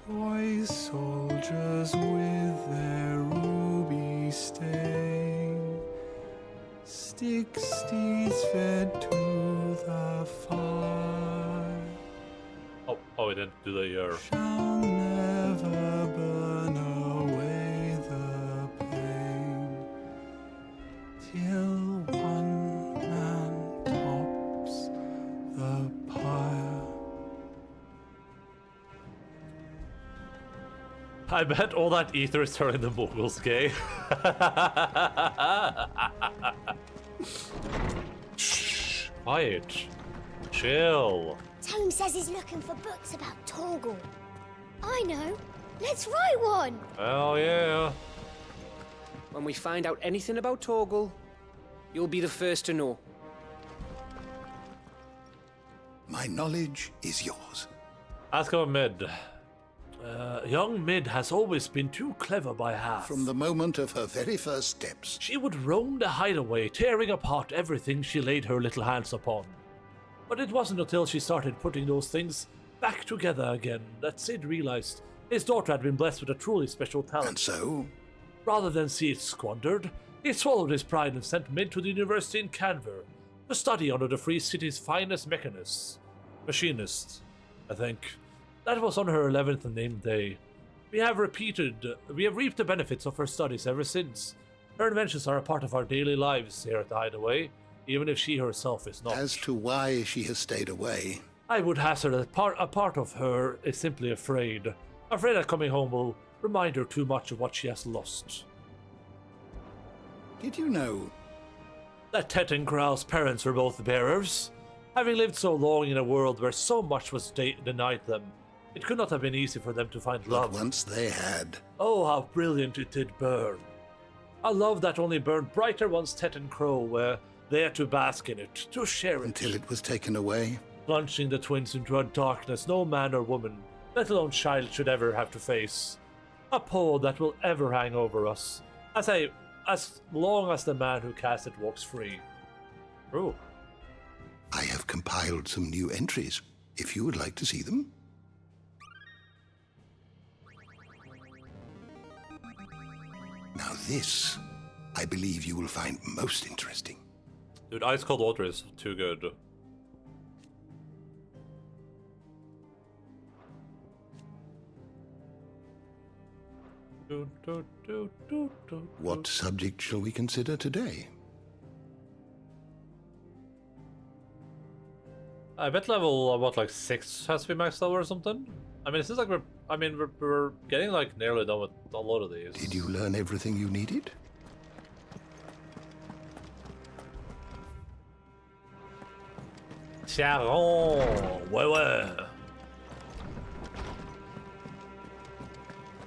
[SPEAKER 3] Why soldiers with their ruby stain, stick steeds fed to the fire,
[SPEAKER 1] Oh, we didn't do the year.
[SPEAKER 3] shall never burn away the
[SPEAKER 1] I bet all that ether is turning the Mughals gay. Shh, quiet. Chill.
[SPEAKER 2] Tome says he's looking for books about Torgal. I know. Let's write one.
[SPEAKER 1] Hell yeah.
[SPEAKER 8] When we find out anything about Torgal, you'll be the first to know.
[SPEAKER 11] My knowledge is yours.
[SPEAKER 1] Ask about Mid. Young Mid has always been too clever by half.
[SPEAKER 11] From the moment of her very first steps.
[SPEAKER 1] She would roam the hideaway, tearing apart everything she laid her little hands upon. But it wasn't until she started putting those things back together again that Sid realized his daughter had been blessed with a truly special talent.
[SPEAKER 11] And so?
[SPEAKER 1] Rather than see it squandered, he swallowed his pride and sent Mid to the university in Canver to study under the Free City's finest machinists, I think. That was on her 11th named day. We have reaped the benefits of her studies ever since. Her inventions are a part of our daily lives here at the Hideaway, even if she herself is not.
[SPEAKER 11] As to why she has stayed away,
[SPEAKER 1] I would hazard that a part of her is simply afraid. Afraid that coming home will remind her too much of what she has lost.
[SPEAKER 11] Did you know
[SPEAKER 1] that Tet and Grau's parents were both bearers? Having lived so long in a world where so much was denied them, it could not have been easy for them to find love.
[SPEAKER 11] But once they had.
[SPEAKER 1] Oh, how brilliant it did burn. A love that only burned brighter once Tet and Crow were there to bask in it, to share it.
[SPEAKER 11] Until it was taken away.
[SPEAKER 1] Plunging the twins into a darkness no man or woman, let alone child, should ever have to face. A pall that will ever hang over us, as long as the man who cast it walks free. True.
[SPEAKER 11] I have compiled some new entries, if you would like to see them. Now this, I believe you will find most interesting.
[SPEAKER 1] Dude, Ice Cold Water is too good.
[SPEAKER 11] What subject shall we consider today?
[SPEAKER 1] I bet level, what, like 6 has to be maxed out or something? I mean, it seems like we're getting like nearly done with a lot of these.
[SPEAKER 11] Did you learn everything you needed?
[SPEAKER 1] Charon, ouais.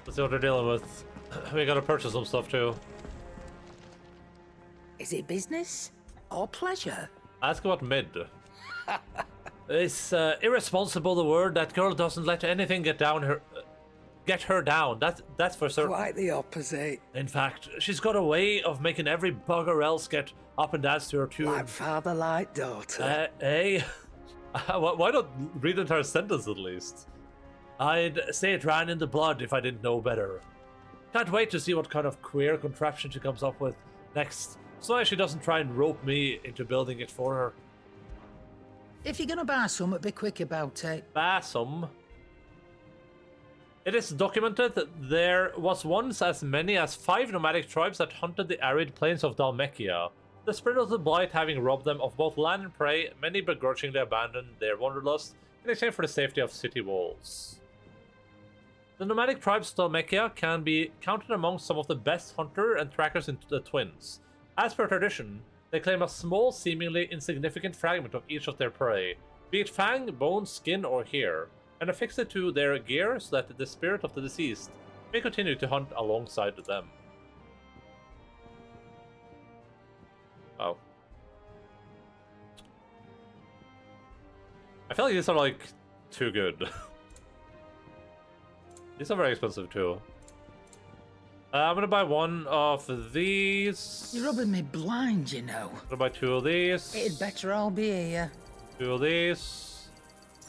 [SPEAKER 1] Let's see what they're dealing with. We gotta purchase some stuff too.
[SPEAKER 20] Is it business or pleasure?
[SPEAKER 1] Ask about Mid. Is irresponsible the word? That girl doesn't let anything get her down. That's for certain.
[SPEAKER 20] Quite the opposite.
[SPEAKER 1] In fact, she's got a way of making every bugger else get up and dance to her tune.
[SPEAKER 20] Like father, like daughter.
[SPEAKER 1] Hey, why not read the entire sentence at least? I'd say it ran in the blood if I didn't know better. Can't wait to see what kind of queer contraption she comes up with next, so she doesn't try and rope me into building it for her.
[SPEAKER 20] If you're gonna buy some, be quick about it.
[SPEAKER 1] Buy some? It is documented that there was once as many as 5 nomadic tribes that hunted the arid plains of Dalmekia. The spirit of the Blight having robbed them of both land and prey, many begrudgingly abandoned their wanderlust in exchange for the safety of city walls. The nomadic tribes of Dalmekia can be counted among some of the best hunter and trackers into the twins. As per tradition, they claim a small, seemingly insignificant fragment of each of their prey, be it fang, bone, skin, or hair, and affix it to their gear so that the spirit of the deceased may continue to hunt alongside them. Oh. I feel like these are like too good. These are very expensive too. I'm gonna buy one of these.
[SPEAKER 20] You're rubbing me blind, you know.
[SPEAKER 1] I'm gonna buy 2 of these.
[SPEAKER 20] It'd better all be here.
[SPEAKER 1] 2 of these.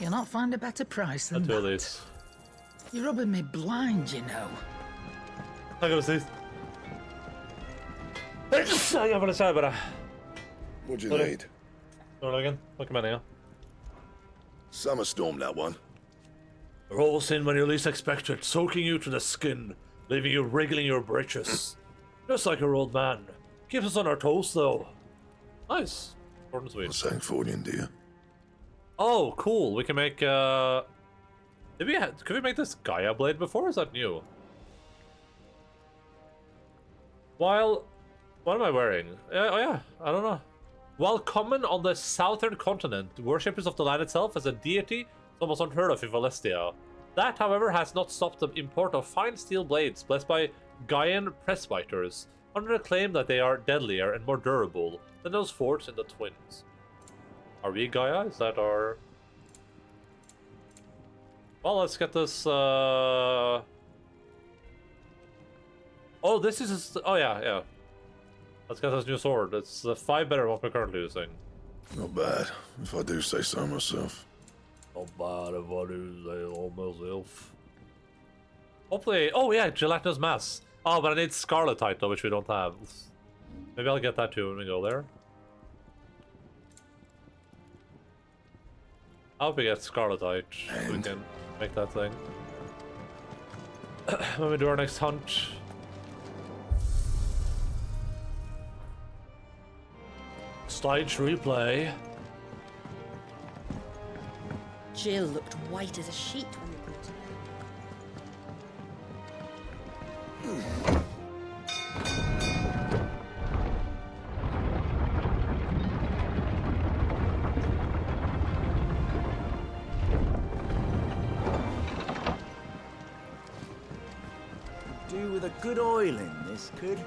[SPEAKER 20] You'll not find a better price than
[SPEAKER 1] 2 of
[SPEAKER 20] that.
[SPEAKER 1] these.
[SPEAKER 20] You're rubbing me blind, you know.
[SPEAKER 1] I'm gonna see. I'm gonna say better.
[SPEAKER 23] What'd you need?
[SPEAKER 1] Start again. Look at me.
[SPEAKER 23] Summer storm, that one.
[SPEAKER 1] Rolls in when you least expect it, soaking you to the skin, leaving you wriggling your britches. Just like your old man. Keeps us on our toes, though. Nice. Short and sweet.
[SPEAKER 23] Sanctfordian, do you?
[SPEAKER 1] Oh, cool. We can make, could we make this Gaia blade before, or is that new? While... What am I wearing? Oh yeah, I don't know. While common on the southern continent, worshippers of the land itself as a deity is almost unheard of in Valestia. That, however, has not stopped the import of fine steel blades blessed by Gaian presbyters, under the claim that they are deadlier and more durable than those forged in the Twins. Are we Gaia? Is that our... Well, let's get this, Oh, this is... Oh, yeah. Let's get this new sword. It's 5 better than what we're currently using.
[SPEAKER 23] Not bad, if I do say so myself.
[SPEAKER 1] Not bad if I do say so myself. Hopefully... Oh, yeah, gelatinous mass. Oh, but I need scarletite, though, which we don't have. Maybe I'll get that, too, when we go there. I hope we get scarletite, so we can make that thing. When we do our next hunt. Stage replay.
[SPEAKER 17] Jill looked white as a sheet when we brought her.
[SPEAKER 7] Do with a good oil in this, could?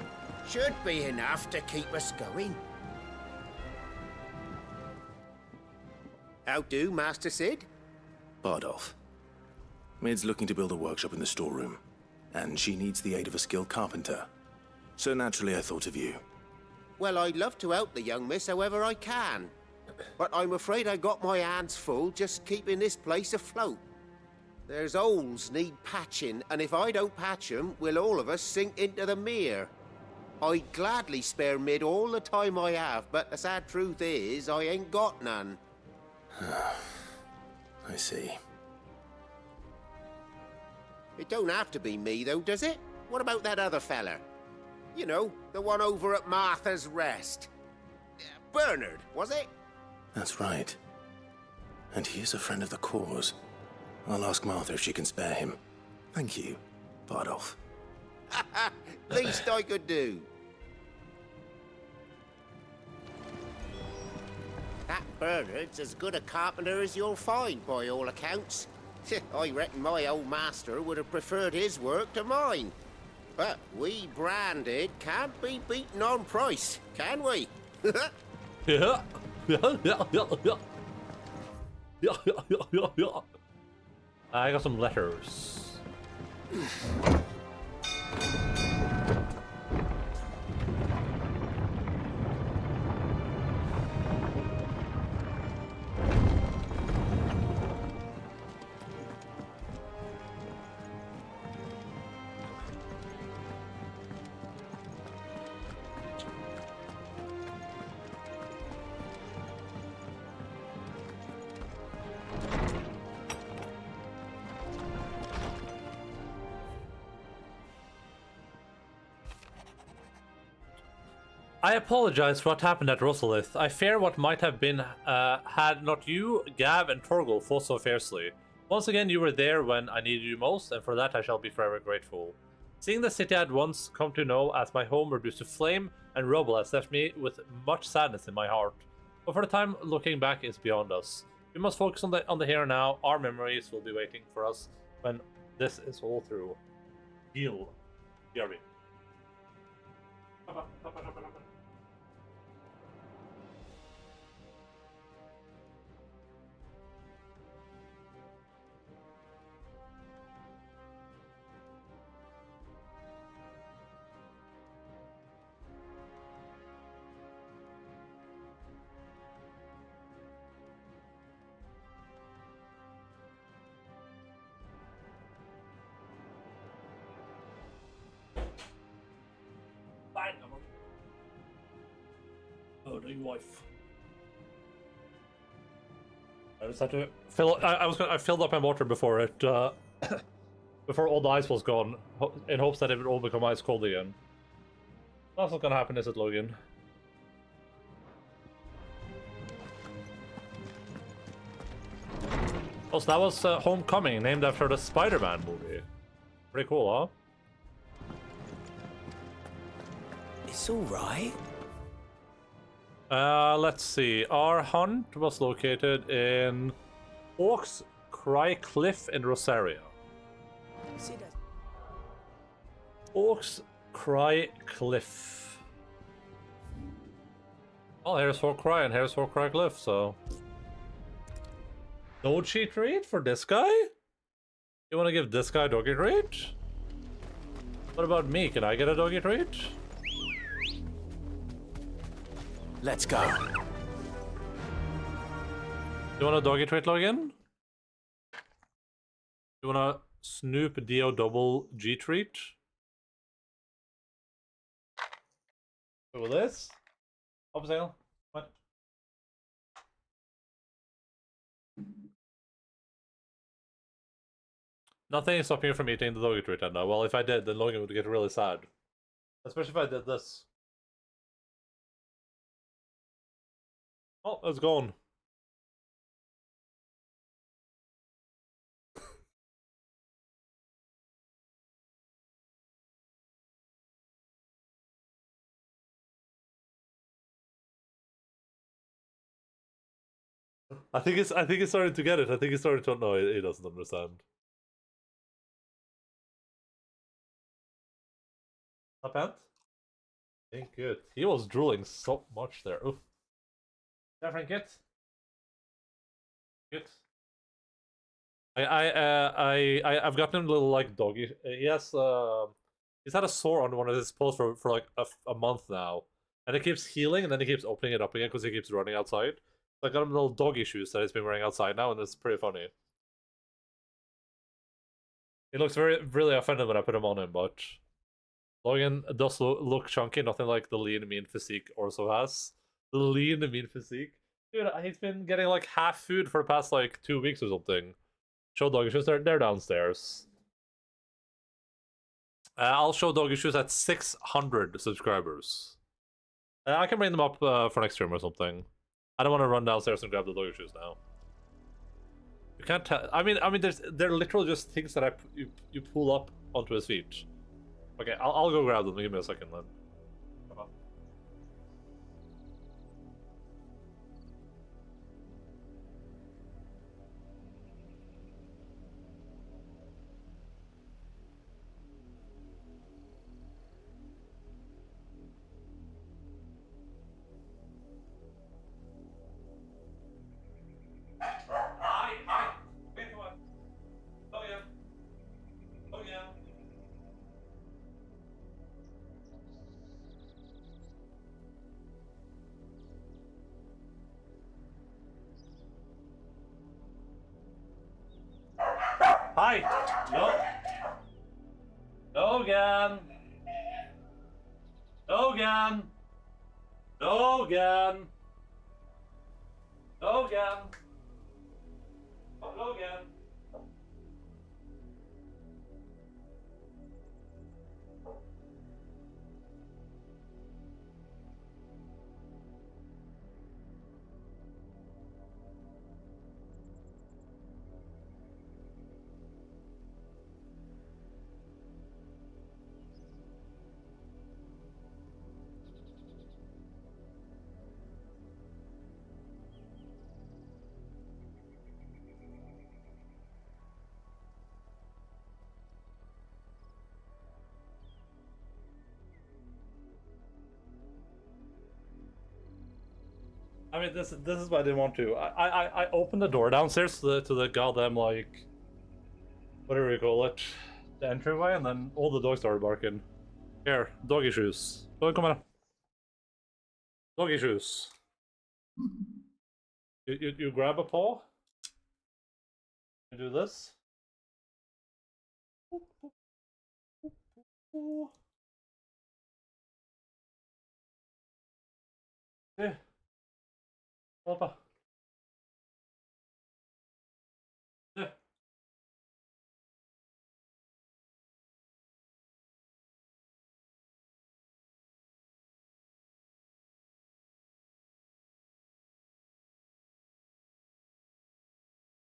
[SPEAKER 7] Should be enough to keep us going. How do, Master Sid?
[SPEAKER 3] Bardolph. Mid's looking to build a workshop in the storeroom, and she needs the aid of a skilled carpenter. So naturally I thought of you.
[SPEAKER 7] Well, I'd love to help the young miss however I can. But I'm afraid I got my hands full just keeping this place afloat. There's holes need patching, and if I don't patch them, we'll all of us sink into the mere. I'd gladly spare Mid all the time I have, but the sad truth is, I ain't got none.
[SPEAKER 3] I see.
[SPEAKER 7] It don't have to be me, though, does it? What about that other fella? You know, the one over at Martha's Rest. Bernard, was it?
[SPEAKER 3] That's right. And he is a friend of the cause. I'll ask Martha if she can spare him. Thank you, Bardolph.
[SPEAKER 7] Least I could do. That Bernard's as good a carpenter as you'll find, by all accounts. I reckon my old master would have preferred his work to mine. But we branded can't be beaten on price, can we?
[SPEAKER 1] Yeah. I got some letters. I apologize for what happened at Rosalith. I fear what might have been had not you, Gav, and Torgal fought so fiercely. Once again, you were there when I needed you most, and for that I shall be forever grateful. Seeing the city I had once come to know as my home reduced to flame and rubble has left me with much sadness in my heart. But for the time, looking back is beyond us. We must focus on the here and now. Our memories will be waiting for us when this is all through. Heal. BRB. Oh, no, your wife. I just had to fill. I filled up my water before it, before all the ice was gone, in hopes that it would all become ice cold again. That's not gonna happen, is it, Logan? Oh, so that was Homecoming, named after the Spider-Man movie. Pretty cool, huh?
[SPEAKER 18] It's all right.
[SPEAKER 1] Let's see. Our hunt was located in Oaks Cry Cliff in Rosario. Oaks Cry Cliff. Oh, here's Hawk Cry and here's Hawk Cry Cliff, so... Doggy treat for this guy? You want to give this guy a doggy treat? What about me? Can I get a doggy treat?
[SPEAKER 3] Let's go.
[SPEAKER 1] You want a doggy treat, Logan? You want a Snoop Dio double G treat? With this? Up sale. What? Nothing is stopping you from eating the doggy treat, now. Well, if I did, then Logan would get really sad. Especially if I did this. Oh, it's gone. I think it's starting to get it. I think it's starting to know he doesn't understand. Up Ain't good. He was drooling so much there. Oof. Different kit. Good. I've gotten him a little like doggy. He's had a sore on one of his paws for like a month now, and it keeps healing and then he keeps opening it up again because he keeps running outside. So I got him little doggy shoes that he's been wearing outside now, and it's pretty funny. He looks really offended when I put him on him, but Logan does look chunky, nothing like the lean, mean physique Orso has. The lean, mean physique. Dude, he's been getting like half food for the past like 2 weeks or something. Show doggy shoes, they're downstairs. I'll show doggy shoes at 600 subscribers. I can bring them up for next stream or something. I don't want to run downstairs and grab the doggy shoes now. You can't tell. I mean, they're literally just things that you pull up onto his feet. Okay, I'll go grab them. Give me a second then. Come on. Hi! No. Logan! Logan! Logan! Logan! Oh, Logan! I mean, this is why I didn't want to. I opened the door downstairs to the goddamn like, whatever you call it, the entryway, and then all the dogs started barking. Here, doggy shoes. Come on. Doggy shoes. You grab a paw. You do this. Yeah. Opa. Yeah.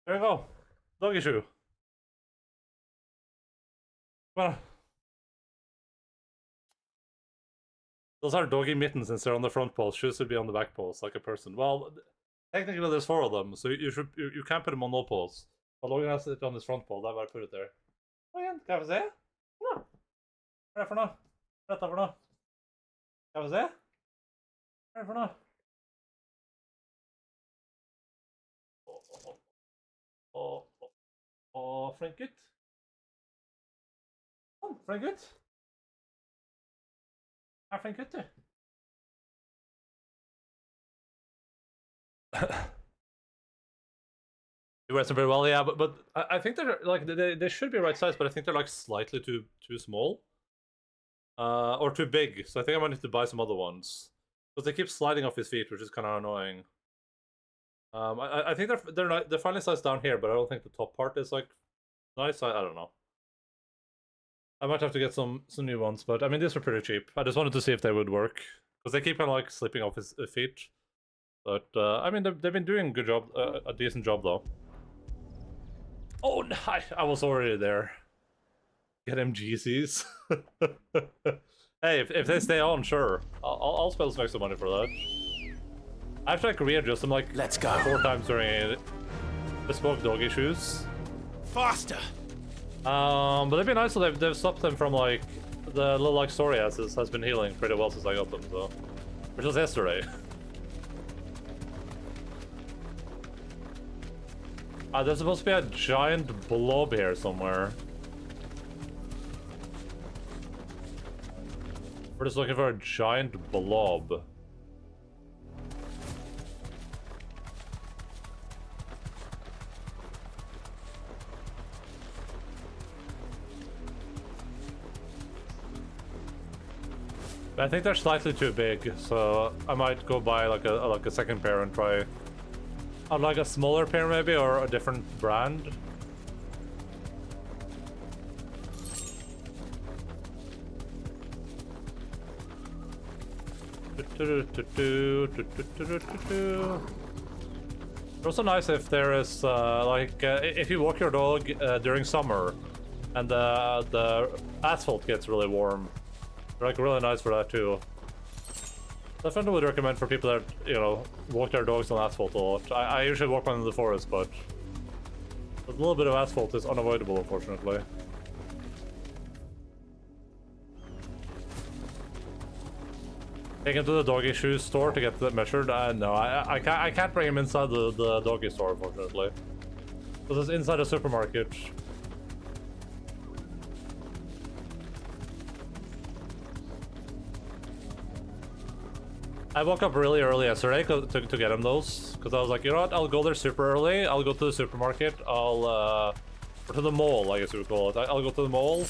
[SPEAKER 1] There you go. Doggy shoe. Come on. Those are doggy mittens since they're on the front post. Shoes should be on the back post, like a person. Well, technically there's 4 of them, so you can't put them on all posts. But Logan has it on his front pole, that's why I put it there. Kom igjen, kan jeg få se? Hva er det for noe? Hva er dette for noe? Kan jeg få se? Hva er det for noe? Flink gutt. Flink gutt. Flink gutt, du. You wear them very well, yeah, but I think they're like they should be right size, but I think they're like slightly too small, or too big. So I think I might need to buy some other ones because they keep sliding off his feet, which is kind of annoying. I think they're finally sized down here, but I don't think the top part is like nice. I don't know. I might have to get some new ones, but I mean these are pretty cheap. I just wanted to see if they would work because they keep kind of like slipping off his feet. But I mean they've been doing a good job, a decent job though. Oh, I was already there. Get him GCs. Hey, if they stay on, sure. I'll spend some extra money for that. I have to like readjust them like
[SPEAKER 3] Let's go.
[SPEAKER 1] 4 times during a bespoke doggy shoes.
[SPEAKER 3] Faster.
[SPEAKER 1] But they've been nice, so they've stopped them from like the little like psoriasis has been healing pretty well since I got them, so which was yesterday. There's supposed to be a giant blob here somewhere. We're just looking for a giant blob. I think they're slightly too big, so I might go buy like a second pair and try. I'd like a smaller pair maybe, or a different brand. It's also nice if there is if you walk your dog during summer and the asphalt gets really warm. They're like really nice for that too. Definitely would recommend for people that, you know, walk their dogs on asphalt a lot. I usually walk one in the forest, but a little bit of asphalt is unavoidable, unfortunately. Take him to the doggy shoes store to get that measured? No, I can't bring him inside the doggy store, unfortunately. Because it's inside a supermarket. I woke up really early yesterday to get him those, because I was like, you know what, I'll go there super early, I'll go to the supermarket, or to the mall, I guess you would call it. I'll go to the mall,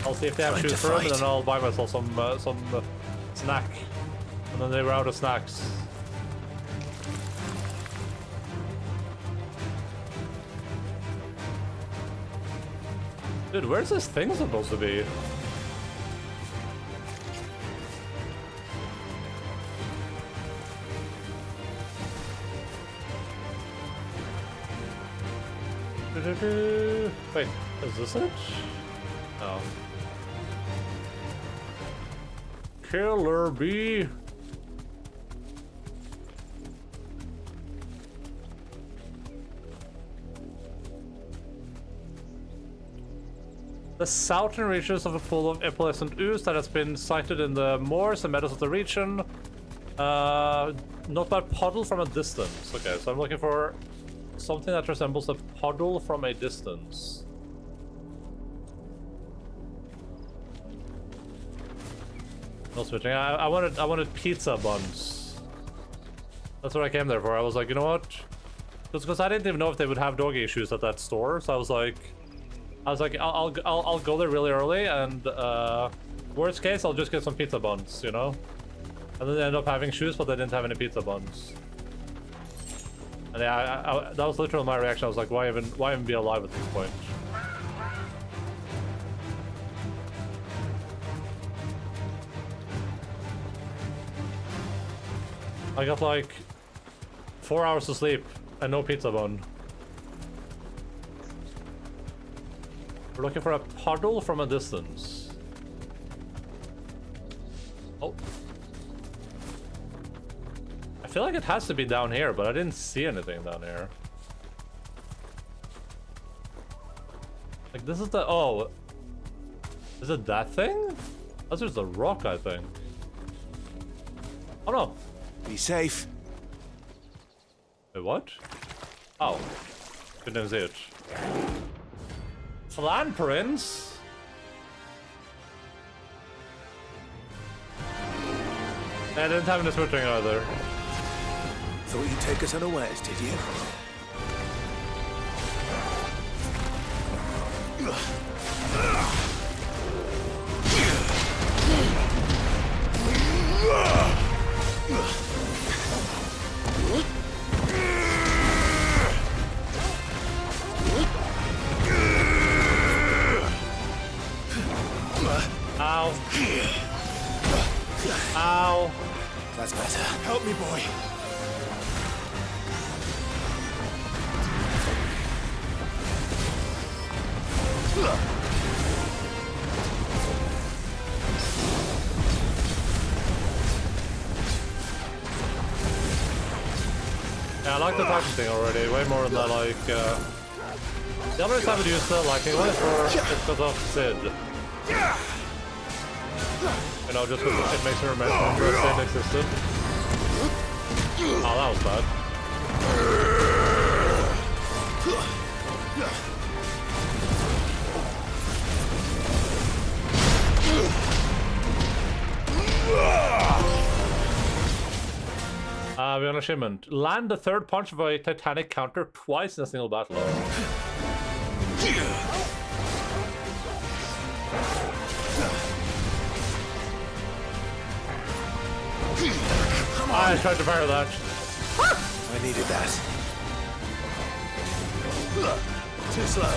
[SPEAKER 1] I'll see if they have shoes for him, and then I'll buy myself some snack. And then they were out of snacks. Dude, where's this thing supposed to be? Wait, is this it? No. Killer bee. The southern reaches of a pool of opalescent ooze that has been sighted in the moors and meadows of the region. Not by puddle from a distance. Okay, so I'm looking for something that resembles a puddle from a distance. No switching. I wanted pizza buns. That's what I came there for. I was like, you know what? Because I didn't even know if they would have doggy issues at that store. So I was like, I'll go there really early, and worst case, I'll just get some pizza buns, you know. And then they end up having shoes, but they didn't have any pizza buns. And yeah, that was literally my reaction. I was like, why even be alive at this point? I got like 4 hours of sleep and no pizza bun. We're looking for a puddle from a distance. Oh, feel like it has to be down here, but I didn't see anything down here. Like, this is the... Oh. Is it that thing? That's just a rock, I think. Oh, no.
[SPEAKER 3] Be safe.
[SPEAKER 1] Wait, what? Oh. Couldn't see it. Flan prints? I didn't have any switching either.
[SPEAKER 3] Thought you'd take us unawares, did you?
[SPEAKER 1] Ow. Ow.
[SPEAKER 3] That's better. Help me, boy.
[SPEAKER 1] Yeah, I like the typing thing already, way more than I like, The other time I used the liking one is because of Sid. You know, just because it makes me remember Sid existed. Oh, that was bad. We on a shipment. Land the third punch of a Titanic counter twice in a single battle. I tried to fire that.
[SPEAKER 3] I needed that. Too slow.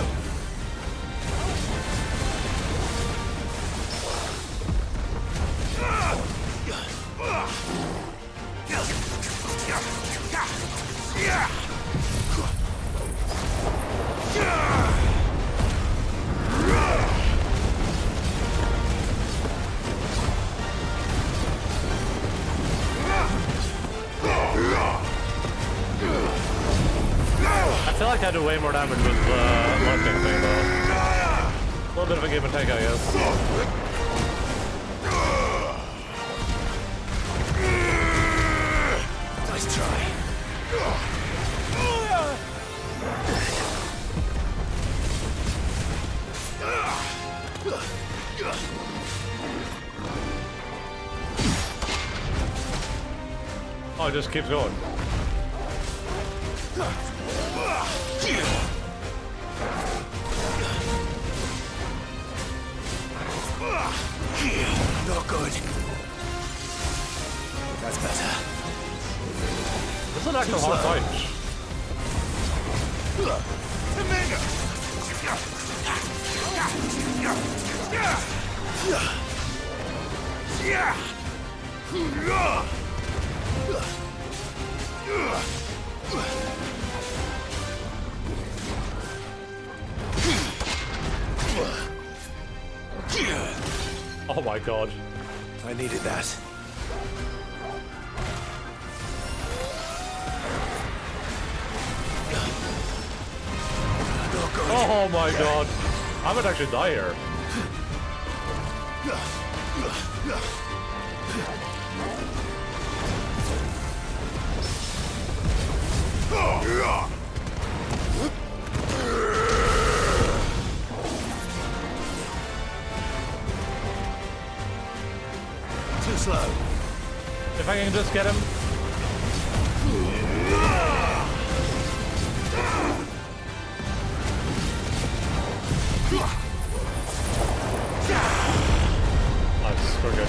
[SPEAKER 1] I feel like I do way more damage with the lightning thing though. A little bit of a give and take, I guess.
[SPEAKER 3] Nice try.
[SPEAKER 1] Oh, it just keeps going.
[SPEAKER 3] Not good. That's better.
[SPEAKER 1] This is an actual hard fight. Oh my god.
[SPEAKER 3] I needed that.
[SPEAKER 1] Oh my god. I might actually die here.
[SPEAKER 3] Too slow.
[SPEAKER 1] If I can just get him. Nice, we're good.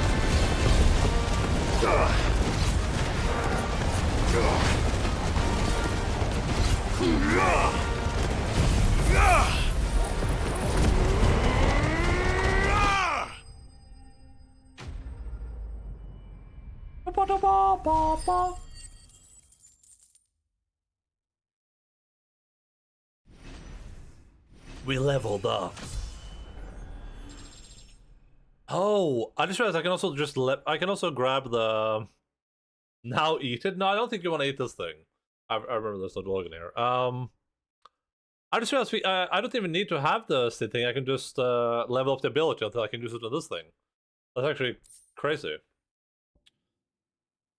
[SPEAKER 1] We leveled up. Oh, I just realized I can also just I can also grab the Now eat it? No, I don't think you want to eat this thing. I remember there's a dog in here. I just realized I don't even need to have the Sid thing. I can just level up the ability until I can use it on this thing. That's actually crazy.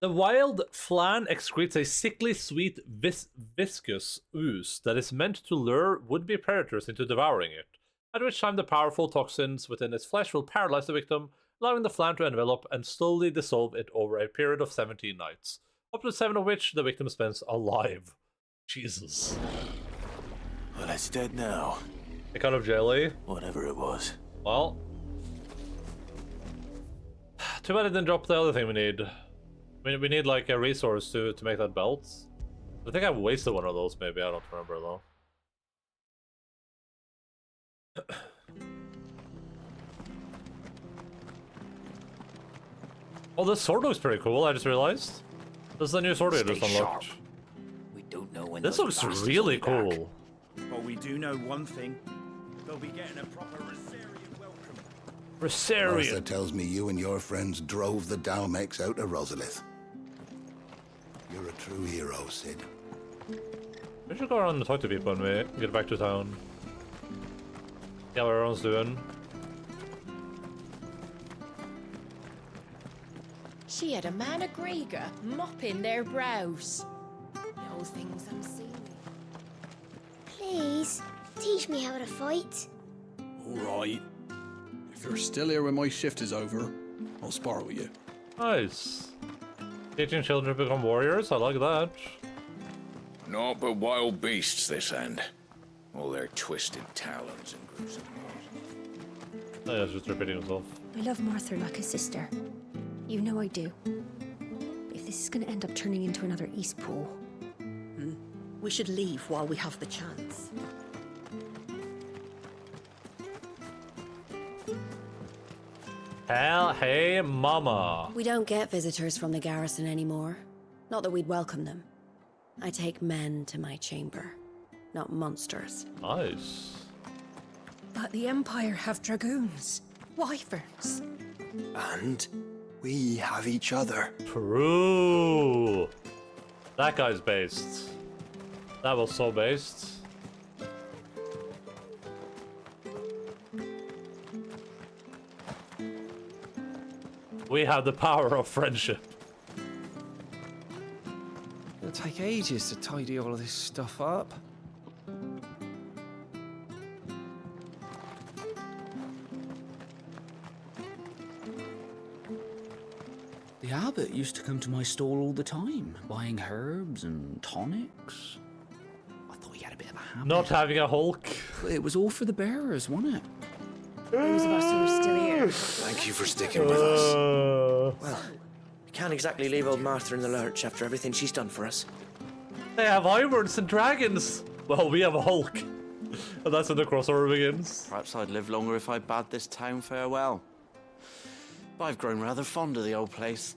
[SPEAKER 1] The wild flan excretes a sickly sweet viscous ooze that is meant to lure would-be predators into devouring it, at which time the powerful toxins within its flesh will paralyze the victim, allowing the flan to envelop and slowly dissolve it over a period of 17 nights, up to 7 of which the victim spends alive. Jesus.
[SPEAKER 3] Well, it's dead now.
[SPEAKER 1] A kind of jelly?
[SPEAKER 3] Whatever it was.
[SPEAKER 1] Well. Too bad it didn't drop the other thing we need. We need like a resource to make that belt. I think I wasted one of those maybe, I don't remember though. Oh, this sword looks pretty cool, I just realized. This is the new sword I just unlocked.
[SPEAKER 18] We don't know when
[SPEAKER 1] This looks really cool.
[SPEAKER 18] But we do know one thing. They'll be getting a proper Rosarian welcome.
[SPEAKER 1] Rosarian.
[SPEAKER 11] Martha tells me you and your friends drove the Dalmex out of Rosalith. You're a true hero, Sid.
[SPEAKER 1] We should go around and talk to people when we get back to town. Yeah, what everyone's doing.
[SPEAKER 17] She had a man of Grega mopping their brows. No things I'm seeing.
[SPEAKER 2] Please, teach me how to fight.
[SPEAKER 21] All right. If you're still here when my shift is over, I'll spar with you.
[SPEAKER 1] Nice. Teaching children to become warriors, I like that.
[SPEAKER 22] Naught but wild beasts this end. All their twisted talons and gruesome claws.
[SPEAKER 1] Oh, yeah, it's just repeating himself.
[SPEAKER 24] I love Martha like a sister. You know I do. If this is going to end up turning into another East Pool.
[SPEAKER 17] We should leave while we have the chance.
[SPEAKER 1] Hell, hey, mama.
[SPEAKER 24] We don't get visitors from the garrison anymore. Not that we'd welcome them. I take men to my chamber, not monsters.
[SPEAKER 1] Nice.
[SPEAKER 24] But the Empire have dragoons, wyverns.
[SPEAKER 18] And we have each other.
[SPEAKER 1] True. That guy's based. That was so based. We have the power of friendship.
[SPEAKER 8] It'll take ages to tidy all of this stuff up. The abbot used to come to my stall all the time, buying herbs and tonics. I thought he had a bit of a habit.
[SPEAKER 1] Not having a Hulk.
[SPEAKER 8] It was all for the bearers, wasn't it?
[SPEAKER 17] Those of us who are still here.
[SPEAKER 18] Thank you for sticking with us. Well, we can't exactly leave old Martha in the lurch after everything she's done for us.
[SPEAKER 1] They have wyverns and dragons. Well, we have a Hulk. And that's when the crossover begins.
[SPEAKER 25] Perhaps I'd live longer if I bade this town farewell. But I've grown rather fond of the old place.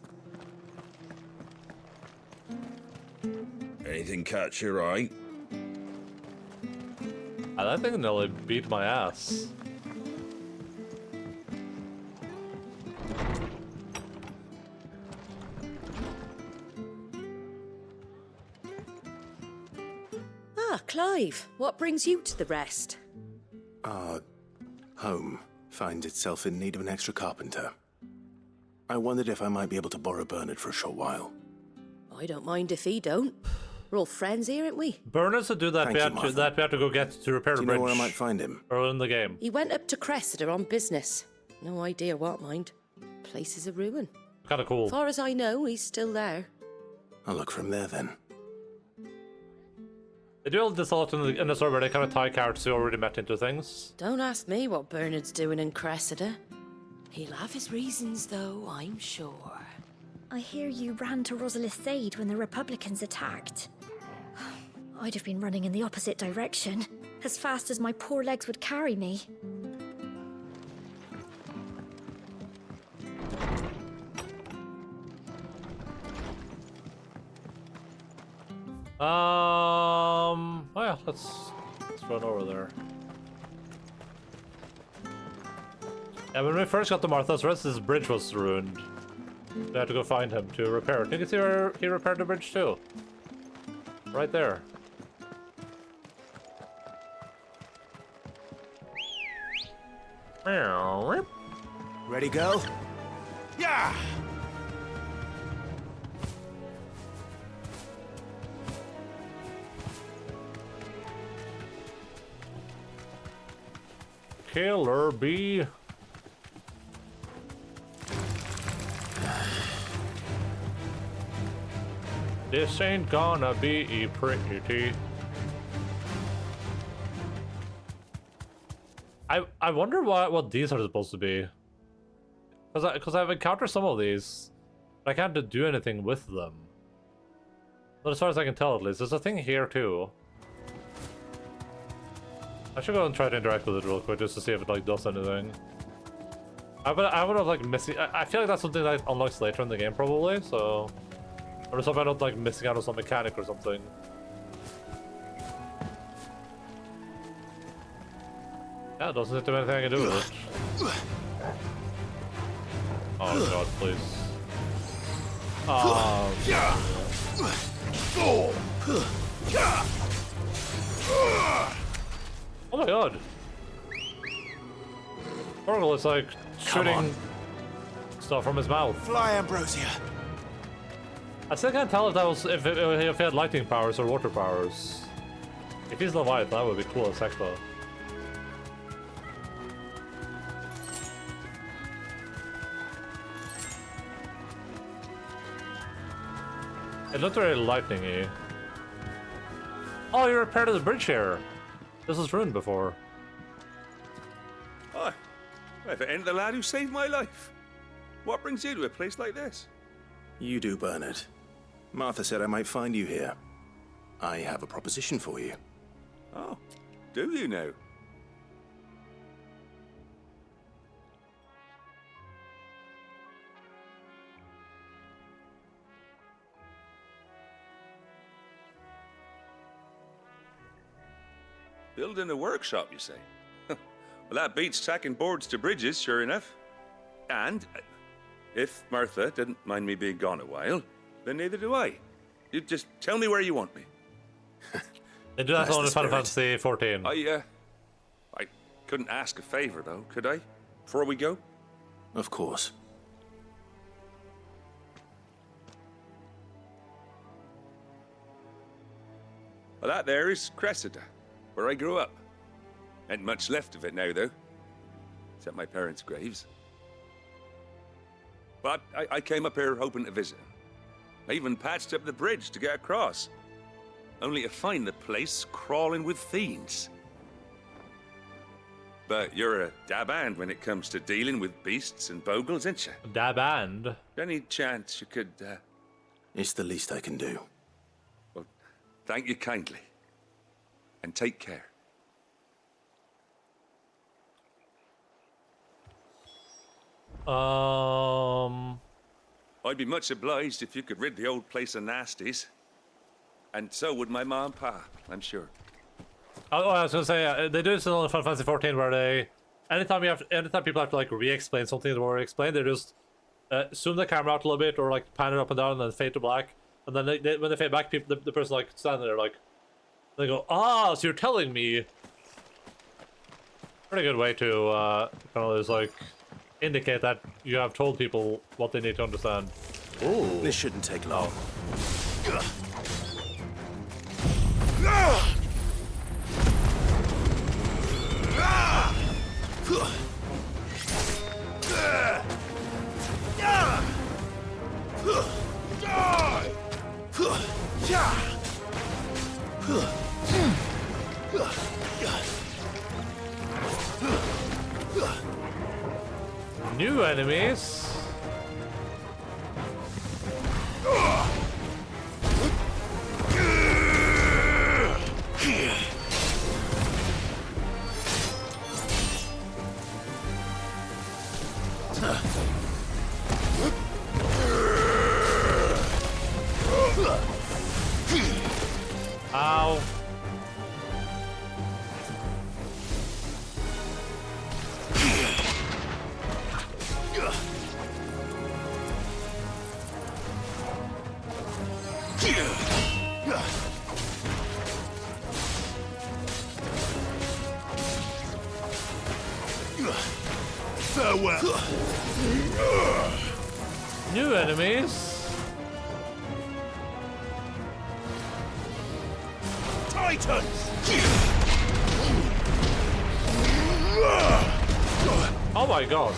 [SPEAKER 22] Anything catch your eye?
[SPEAKER 1] I think they'll beat my ass.
[SPEAKER 24] Ah, Clive, what brings you to the rest?
[SPEAKER 3] Our home finds itself in need of an extra carpenter. I wondered if I might be able to borrow Bernard for a short while.
[SPEAKER 24] I don't mind if he don't. We're all friends here, aren't we?
[SPEAKER 1] Bernard's to do that.
[SPEAKER 3] Thank
[SPEAKER 1] We
[SPEAKER 3] you,
[SPEAKER 1] have
[SPEAKER 3] Martha.
[SPEAKER 1] to go get to repair the
[SPEAKER 3] Do you
[SPEAKER 1] bridge.
[SPEAKER 3] know where I might find him?
[SPEAKER 1] Early in the game.
[SPEAKER 24] He went up to Cressida on business. No idea what, mind. Place is a ruin.
[SPEAKER 1] Kind of cool.
[SPEAKER 24] Far as I know, he's still there.
[SPEAKER 3] I'll look from there then.
[SPEAKER 1] They do all this a lot in the story where they kind of tie characters who already met into things.
[SPEAKER 24] Don't ask me what Bernard's doing in Cressida. He'll have his reasons, though, I'm sure.
[SPEAKER 2] I hear you ran to Rosalith's aid when the Republicans attacked. I'd have been running in the opposite direction, as fast as my poor legs would carry me.
[SPEAKER 1] Oh yeah, let's run over there. Yeah, when we first got to Martha's Rest, this bridge was ruined. We have to go find him to repair it. You can see where he repaired the bridge too. Right there.
[SPEAKER 3] Ready, go?
[SPEAKER 10] Yeah!
[SPEAKER 1] Killer bee. This ain't gonna be pretty. I wonder what these are supposed to be. Because I've encountered some of these, but I can't do anything with them. But as far as I can tell, at least, there's a thing here too. I should go and try to interact with it real quick just to see if it like does anything. I would have like missing. I feel like that's something that unlocks later in the game probably. So, or just hope I'm not like missing out on some mechanic or something. Yeah, it doesn't seem to be anything I can do with it. Oh god, please. Oh my god. Oracle is like shooting stuff from his mouth.
[SPEAKER 3] Fly, Ambrosia.
[SPEAKER 1] I still can't tell if that was if he had lightning powers or water powers. If he's Leviathan, that would be cool as heck though. It looked very lightning-y. Oh, you repaired the bridge here. This was ruined before.
[SPEAKER 4] Hi. If it ain't the lad who saved my life. What brings you to a place like this?
[SPEAKER 3] You do, Bernard. Martha said I might find you here. I have a proposition for you.
[SPEAKER 4] Oh, do you now? Building a workshop, you say? Well, that beats tacking boards to bridges, sure enough. And if Martha didn't mind me being gone a while, then neither do I. You just tell me where you want me.
[SPEAKER 1] They do that on Final Fantasy 14.
[SPEAKER 4] I couldn't ask a favor, though, could I? Before we go?
[SPEAKER 3] Of course.
[SPEAKER 4] Well, that there is Cressida, where I grew up. Ain't much left of it now, though. Except my parents' graves. But I came up here hoping to visit. I even patched up the bridge to get across. Only to find the place crawling with fiends. But you're a dab-hand when it comes to dealing with beasts and bogles, ain't you?
[SPEAKER 1] Dab-hand?
[SPEAKER 4] Any chance you could,
[SPEAKER 3] It's the least I can do.
[SPEAKER 4] Well, thank you kindly. And take care. I'd be much obliged if you could rid the old place of nasties. And so would my ma and pa, I'm sure.
[SPEAKER 1] Oh, I was gonna say, they do this in Final Fantasy 14 where they... Anytime people have to like re-explain something they've already explained, they just zoom the camera out a little bit or like pan it up and down and then fade to black. And then when they fade back, the person like standing there like... They go, ah, so you're telling me... Pretty good way to kind of just like... indicate that you have told people what they need to understand.
[SPEAKER 3] Ooh. This shouldn't take long.
[SPEAKER 1] New enemies. Ow.
[SPEAKER 10] Farewell.
[SPEAKER 1] New enemies.
[SPEAKER 10] Titans.
[SPEAKER 1] Oh my god.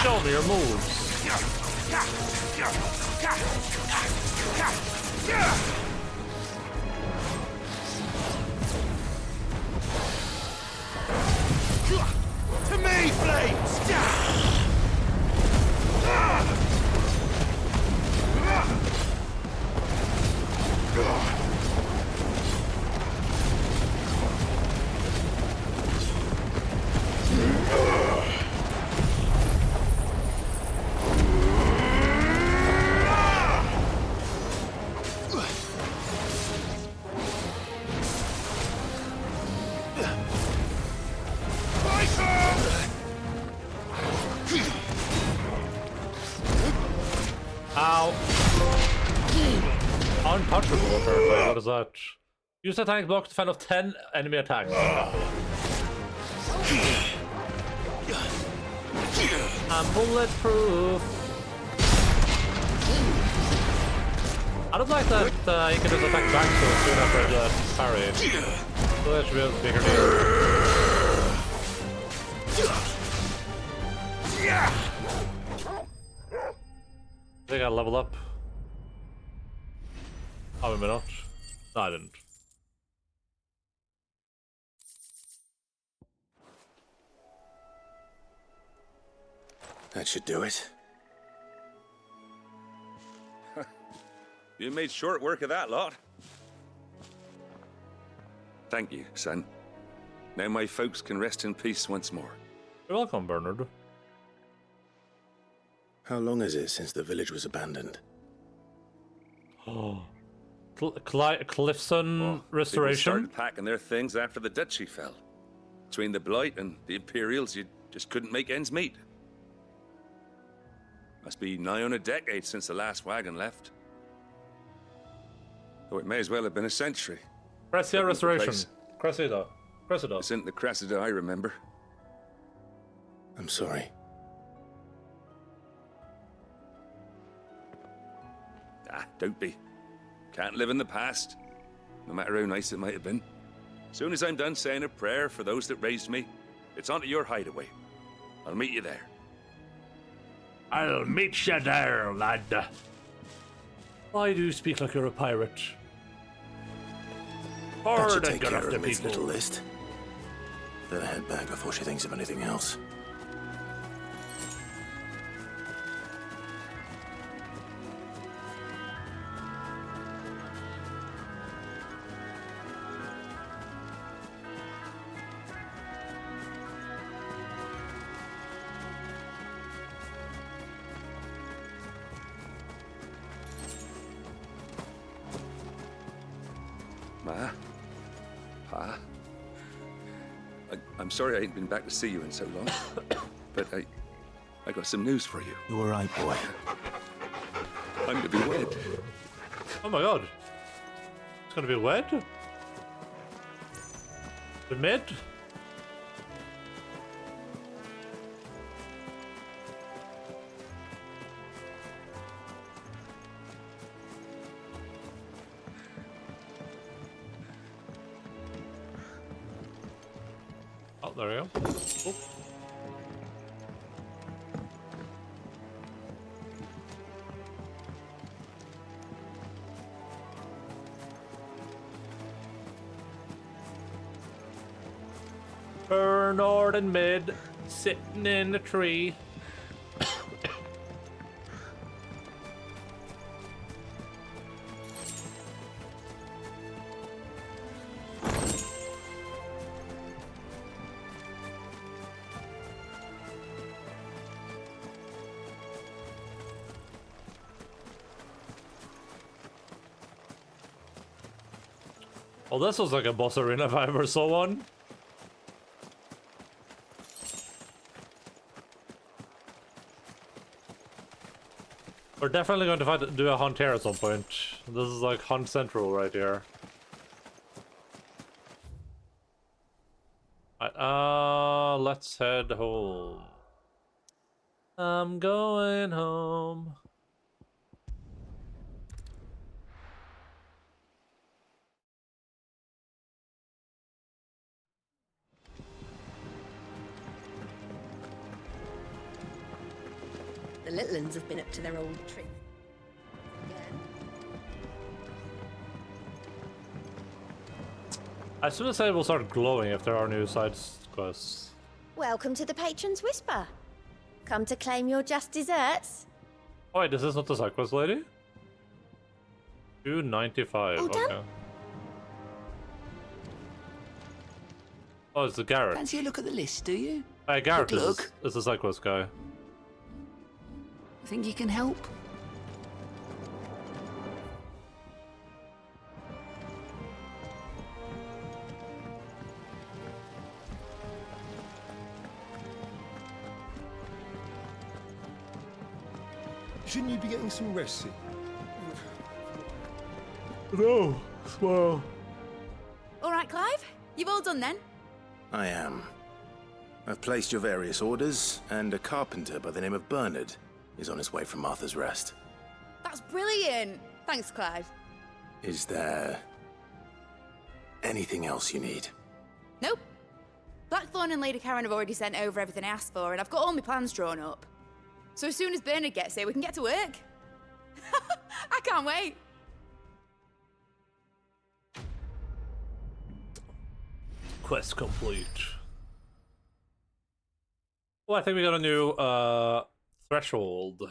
[SPEAKER 1] Show me your moves.
[SPEAKER 10] To me, Flames!
[SPEAKER 1] Ow. Untouchable, apparently. What is that? Use attack block to fend off 10 enemy attacks. I'm bulletproof. I don't like that you can just attack back so soon after the parry. So that should be a bigger deal. I think I leveled up. Oh, maybe not. No, I didn't.
[SPEAKER 3] That should do it.
[SPEAKER 4] You made short work of that lot. Thank you, son. Now my folks can rest in peace once more.
[SPEAKER 1] You're welcome, Bernard.
[SPEAKER 3] How long is it since the village was abandoned?
[SPEAKER 1] Oh. Clifson restoration?
[SPEAKER 4] People started packing their things after the duchy fell. Between the Blight and the Imperials, you just couldn't make ends meet. Must be nigh on a decade since the last wagon left. Though it may as well have been a century.
[SPEAKER 1] Cressida restoration. Cressida. Cressida.
[SPEAKER 4] This isn't the Cressida I remember.
[SPEAKER 3] I'm sorry.
[SPEAKER 4] Ah, don't be. Can't live in the past, no matter how nice it might have been. Soon as I'm done saying a prayer for those that raised me, it's onto your hideaway. I'll meet you there.
[SPEAKER 1] I'll meet you there, lad. Why do you speak like you're a pirate?
[SPEAKER 3] That should take care of Mid's little list. Better head back before she thinks of anything else.
[SPEAKER 4] Ma? Pa? I'm sorry I ain't been back to see you in so long. But I got some news for you.
[SPEAKER 3] You all right, boy?
[SPEAKER 4] I'm to be wed.
[SPEAKER 1] Oh my god. It's gonna be wed? The mid? Oh, there we go. Oh. Bernard and Mid sitting in the tree. Well, this was like a boss arena if I ever saw one. We're definitely going to do a hunt here at some point. This is like Hunt Central right here. Alright, let's head home. I'm going home.
[SPEAKER 2] The little uns have been up to their old trick.
[SPEAKER 1] As soon as I will start glowing if there are new side quests.
[SPEAKER 5] Welcome to the Patron's Whisper. Come to claim your just desserts?
[SPEAKER 1] Oh wait, this is not the side quest lady? 295,
[SPEAKER 5] All done?
[SPEAKER 1] okay. Oh, it's the Garrett.
[SPEAKER 10] Fancy a look at the list, do you?
[SPEAKER 1] Garrett
[SPEAKER 10] Quick look.
[SPEAKER 1] is the side quest guy.
[SPEAKER 10] Think you can help?
[SPEAKER 13] Shouldn't you be getting some rest, Sid?
[SPEAKER 3] No, well.
[SPEAKER 9] All right, Clive. You've all done then.
[SPEAKER 3] I am. I've placed your various orders, and a carpenter by the name of Bernard is on his way from Martha's Rest.
[SPEAKER 9] That's brilliant. Thanks, Clive.
[SPEAKER 3] Is there anything else you need?
[SPEAKER 9] Nope. Blackthorn and Lady Karen have already sent over everything I asked for, and I've got all my plans drawn up. So as soon as Bernard gets here, we can get to work. I can't wait.
[SPEAKER 1] Quest complete. Oh, I think we got a new threshold.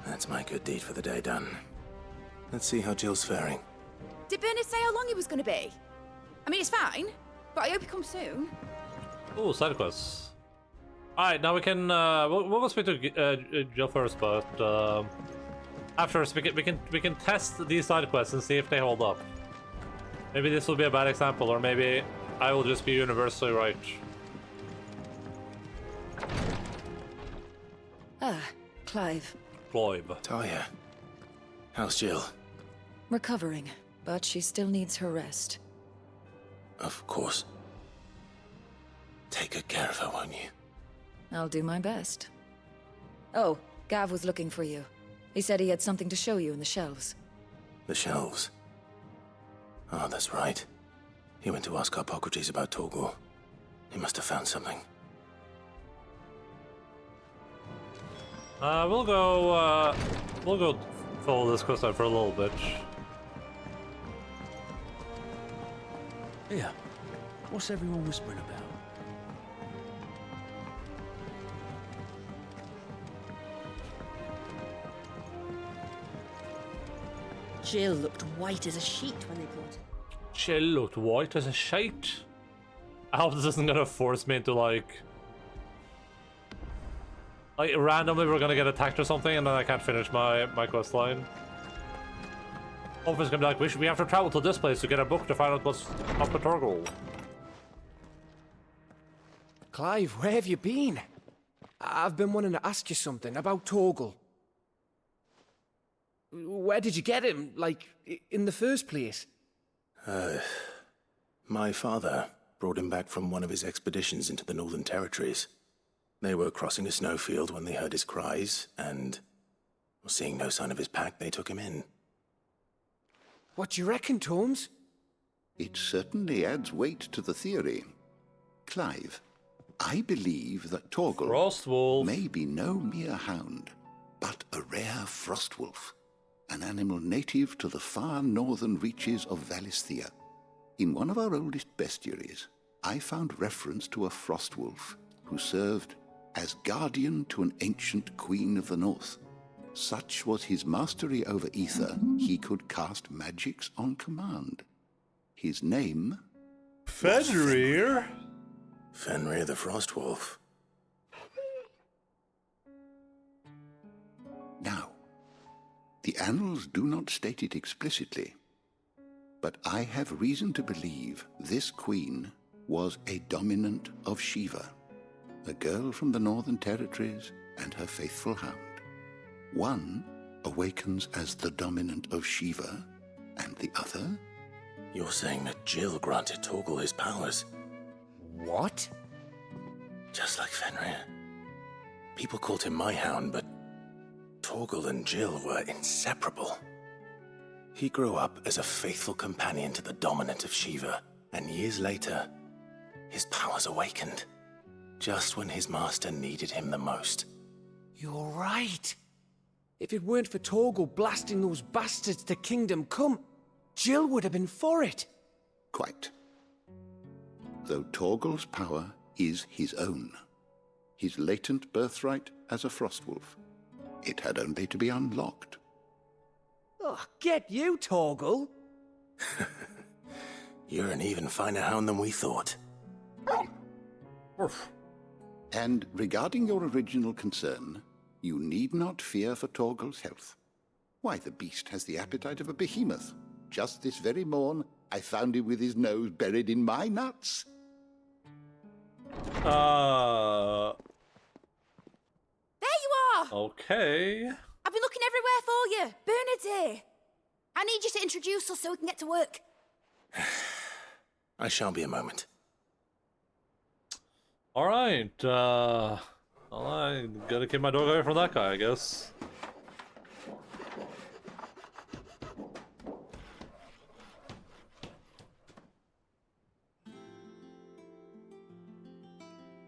[SPEAKER 3] That's my good deed for the day done. Let's see how Jill's faring.
[SPEAKER 9] Did Bernard say how long he was going to be? I mean, it's fine, but I hope he comes soon.
[SPEAKER 1] Oh, side quests. Alright, now we can we'll go speak to Jill first, but afterwards we can test these side quests and see if they hold up. Maybe this will be a bad example, or maybe I will just be universally right.
[SPEAKER 15] Ah, Clive.
[SPEAKER 1] Clive.
[SPEAKER 3] Talia. How's Jill?
[SPEAKER 15] Recovering, but she still needs her rest.
[SPEAKER 3] Of course. Take good care of her, won't you?
[SPEAKER 15] I'll do my best. Oh, Gav was looking for you. He said he had something to show you in the shelves.
[SPEAKER 3] The shelves. Oh, that's right. He went to ask Harpocrates about Torgor. He must have found something.
[SPEAKER 1] We'll go follow this quest out for a little bit.
[SPEAKER 10] Here, what's everyone whispering about?
[SPEAKER 2] Jill looked white as a sheet when they brought her.
[SPEAKER 1] Jill looked white as a sheet. I hope this isn't gonna force me into like randomly we're gonna get attacked or something and then I can't finish my quest line. Hopefully it's gonna be like we have to travel to this place to get a book to find out what's up at Torgor.
[SPEAKER 8] Clive, where have you been? I've been wanting to ask you something about Torgor. Where did you get him, like, in the first place?
[SPEAKER 3] My father brought him back from one of his expeditions into the Northern Territories. They were crossing a snowfield when they heard his cries, and seeing no sign of his pack, they took him in.
[SPEAKER 8] What do you reckon, Torms?
[SPEAKER 11] It certainly adds weight to the theory. Clive, I believe that Torgor may be no mere hound, but a rare frostwolf. An animal native to the far northern reaches of Valisthea. In one of our oldest bestiaries, I found reference to a frostwolf who served as guardian to an ancient queen of the north. Such was his mastery over ether, he could cast magics on command. His name...
[SPEAKER 1] Fenrir?
[SPEAKER 3] Fenrir the Frostwolf.
[SPEAKER 11] Now, the annals do not state it explicitly, but I have reason to believe this queen was a dominant of Shiva. a girl from the Northern Territories and her faithful hound. One awakens as the dominant of Shiva, and the other?
[SPEAKER 3] You're saying that Jill granted Torgal his powers?
[SPEAKER 18] What?
[SPEAKER 3] Just like Fenrir. People called him my hound, but Torgal and Jill were inseparable. He grew up as a faithful companion to the dominant of Shiva, and years later, his powers awakened, just when his master needed him the most.
[SPEAKER 18] You're right. If it weren't for Torgal blasting those bastards to Kingdom Come, Jill would have been for it.
[SPEAKER 11] Quite. Though Torgal's power is his own, his latent birthright as a Frostwolf, it had only to be unlocked.
[SPEAKER 18] Oh, get you, Torgal!
[SPEAKER 3] You're an even finer hound than we thought.
[SPEAKER 11] And regarding your original concern, you need not fear for Torgal's health. Why, the beast has the appetite of a behemoth. Just this very morn, I found him with his nose buried in my nuts.
[SPEAKER 9] There you are!
[SPEAKER 1] Okay.
[SPEAKER 9] I've been looking everywhere for you. Bernard's here. I need you to introduce us so we can get to work.
[SPEAKER 3] I shall be a moment.
[SPEAKER 1] Alright, well, I gotta keep my dog away from that guy, I guess.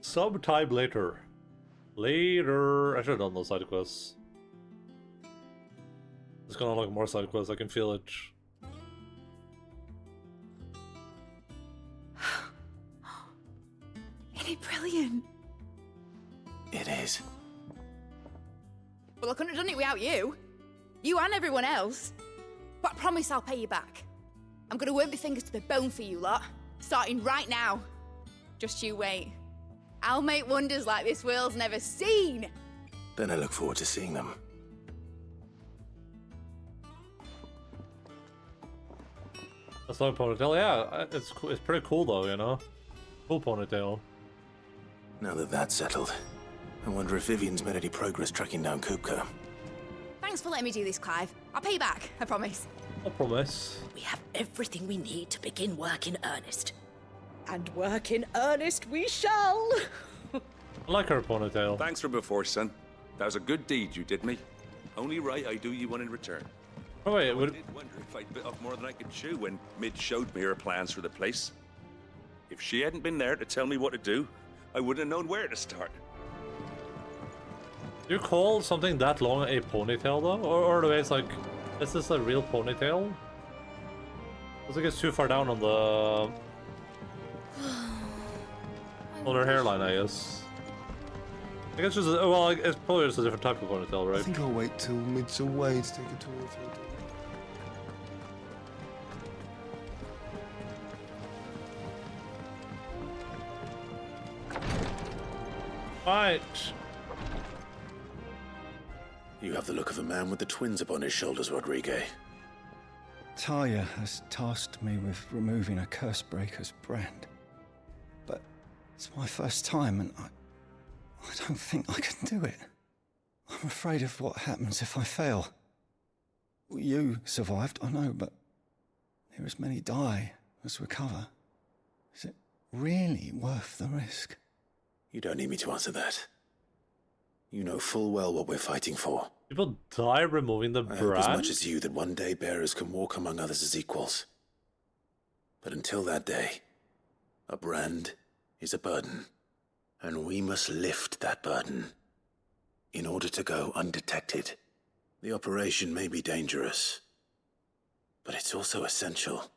[SPEAKER 1] Sometime later. Later. I should have done those side quests. There's gonna look more side quests, I can feel it.
[SPEAKER 9] Isn't it brilliant?
[SPEAKER 3] It is.
[SPEAKER 9] Well, I couldn't have done it without you. You and everyone else. But I promise I'll pay you back. I'm gonna work my fingers to the bone for you lot, starting right now. Just you wait. I'll make wonders like this world's never seen.
[SPEAKER 3] Then I look forward to seeing them.
[SPEAKER 1] That's not a ponytail. Yeah, it's pretty cool though, you know? Cool ponytail.
[SPEAKER 3] Now that that's settled, I wonder if Vivian's made any progress tracking down Kupka.
[SPEAKER 9] Thanks for letting me do this, Clive. I'll pay you back, I promise.
[SPEAKER 1] I promise.
[SPEAKER 6] We have everything we need to begin work in earnest. And work in earnest we shall!
[SPEAKER 1] I like her ponytail.
[SPEAKER 4] Thanks for before, son. That was a good deed you did me. Only right I do you one in return.
[SPEAKER 1] Oh wait,
[SPEAKER 4] I did wonder if I'd bit off more than I could chew when Mid showed me her plans for the place. If she hadn't been there to tell me what to do, I wouldn't have known where to start.
[SPEAKER 1] Do you call something that long a ponytail though? Or the way it's like, is this a real ponytail? Looks like it's too far down on the... on her hairline, I guess. I guess it's just, well, it's probably just a different type of ponytail, right?
[SPEAKER 13] I think I'll wait till Mid's away to take a tour of her.
[SPEAKER 1] Right.
[SPEAKER 3] You have the look of a man with the twins upon his shoulders, Rodrigue.
[SPEAKER 12] Talia has tasked me with removing a Cursebreaker's brand. But it's my first time and I don't think I can do it. I'm afraid of what happens if I fail. You survived, I know, but there as many die as recover. Is it really worth the risk?
[SPEAKER 3] You don't need me to answer that. You know full well what we're fighting for.
[SPEAKER 1] People die removing the
[SPEAKER 3] I
[SPEAKER 1] brand?
[SPEAKER 3] hope as much as you that one day bearers can walk among others as equals. But until that day, a brand is a burden. And we must lift that burden in order to go undetected. The operation may be dangerous, but it's also essential.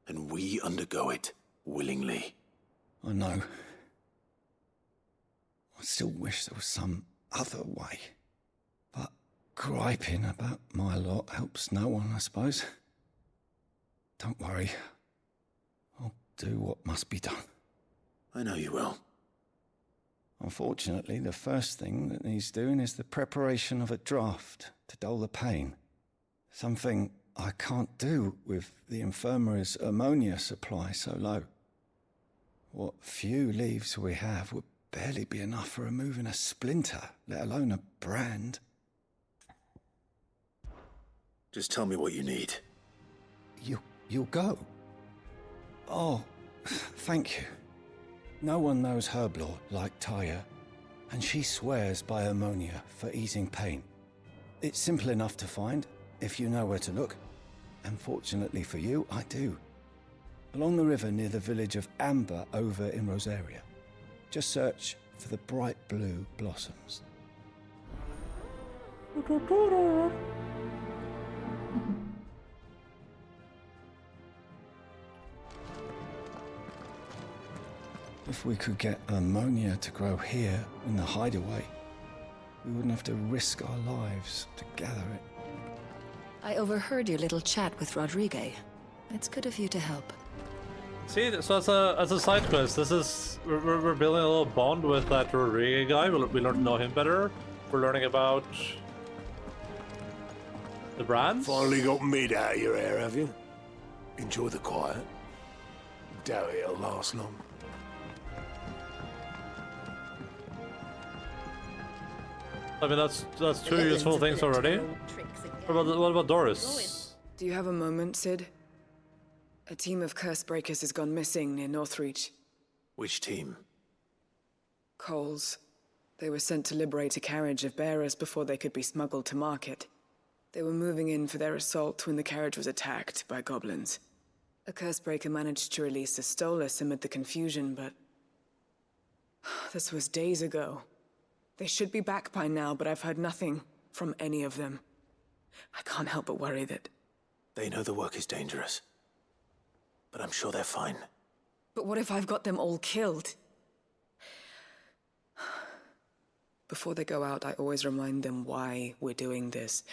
[SPEAKER 3] And we undergo it willingly.
[SPEAKER 12] I know. I still wish there was some other way. But griping about my lot helps no one, I suppose. Don't worry. I'll do what must be done.
[SPEAKER 3] I know you will.
[SPEAKER 12] Unfortunately, the first thing that needs doing is the preparation of a draft to dull the pain. Something I can't do with the infirmary's ammonia supply so low. What few leaves we have would barely be enough for removing a splinter, let alone a brand.
[SPEAKER 3] Just tell me what you need.
[SPEAKER 12] You'll go? Oh, thank you. No one knows herb lore like Taya, and she swears by ammonia for easing pain. It's simple enough to find, if you know where to look. And fortunately for you, I do. Along the river near the village of Amber over in Rosaria. Just search for the bright blue blossoms. If we could get ammonia to grow here in the hideaway, we wouldn't have to risk our lives to gather it.
[SPEAKER 15] I overheard your little chat with Rodrigue. It's good of you to help.
[SPEAKER 1] See, so as a side quest, this is we're building a little bond with that Rodrigue guy. We learn to know him better. We're learning about the brands.
[SPEAKER 10] Finally got mid out of your hair, have you? Enjoy the quiet. Doubt it'll last long.
[SPEAKER 1] I mean, that's two useful things already. What about Doris?
[SPEAKER 14] Do you have a moment, Sid? A team of Cursebreakers has gone missing near Northreach.
[SPEAKER 3] Which team?
[SPEAKER 14] Coles. They were sent to liberate a carriage of bearers before they could be smuggled to market. They were moving in for their assault when the carriage was attacked by goblins. A Cursebreaker managed to release a Stolas amid the confusion, but... this was days ago. They should be back by now, but I've heard nothing from any of them. I can't help but worry that...
[SPEAKER 3] They know the work is dangerous. But I'm sure they're fine.
[SPEAKER 14] But what if I've got them all killed? Before they go out, I always remind them why we're doing this,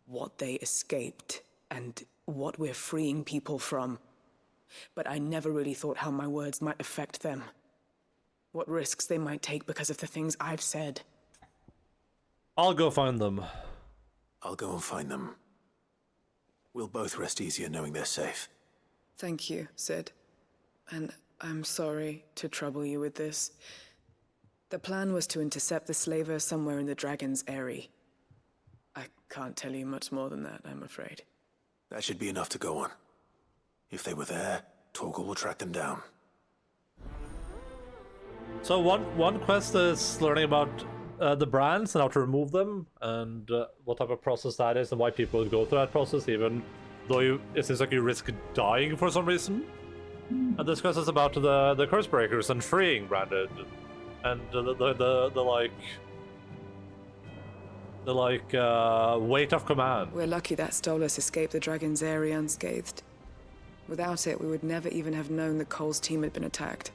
[SPEAKER 14] what they escaped, and what we're freeing people from. But I never really thought how my words might affect them. What risks they might take because of the things I've said.
[SPEAKER 1] I'll go find them.
[SPEAKER 3] I'll go and find them. We'll both rest easier knowing they're safe.
[SPEAKER 14] Thank you, Sid. And I'm sorry to trouble you with this. The plan was to intercept the slaver somewhere in the Dragon's Eyrie. I can't tell you much more than that, I'm afraid.
[SPEAKER 3] That should be enough to go on. If they were there, Torgal will track them down.
[SPEAKER 1] So one quest is learning about the brands and how to remove them, and what type of process that is, and why people would go through that process, even though it seems like you risk dying for some reason. And this quest is about the Cursebreakers and freeing Branded, and the weight of command.
[SPEAKER 14] We're lucky that Stolas escaped the Dragon's Eyrie unscathed. Without it, we would never even have known that Cole's team had been attacked.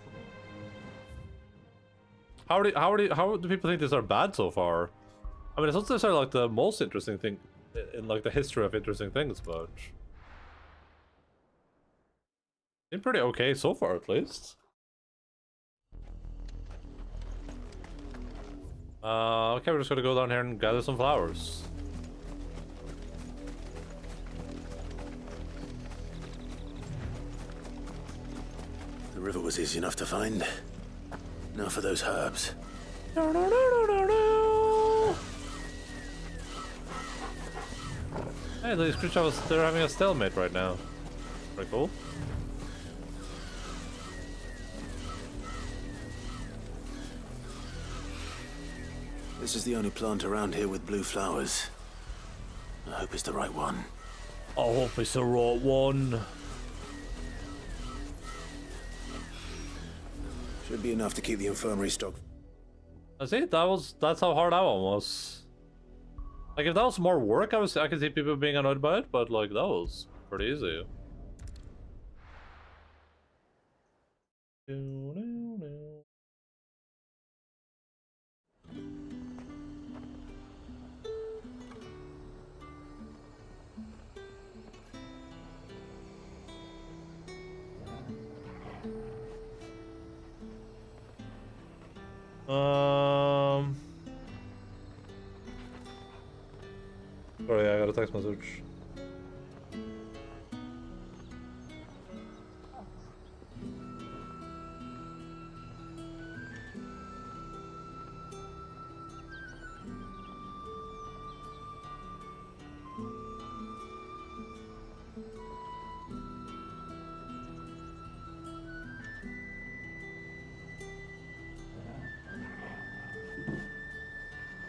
[SPEAKER 1] How do people think these are bad so far? I mean, it's not necessarily like the most interesting thing in like the history of interesting things, but been pretty okay so far, at least. Okay, we're just gonna go down here and gather some flowers.
[SPEAKER 3] The river was easy enough to find. Now for those herbs.
[SPEAKER 1] Hey, these creatures, they're having a stalemate right now. Pretty cool.
[SPEAKER 3] This is the only plant around here with blue flowers. I hope it's the right one.
[SPEAKER 1] I hope it's the right one.
[SPEAKER 3] Should be enough to keep the infirmary stocked.
[SPEAKER 1] I see. That's how hard that one was. Like, if that was more work, I could see people being annoyed by it, but like that was pretty easy. Sorry, I got a text message.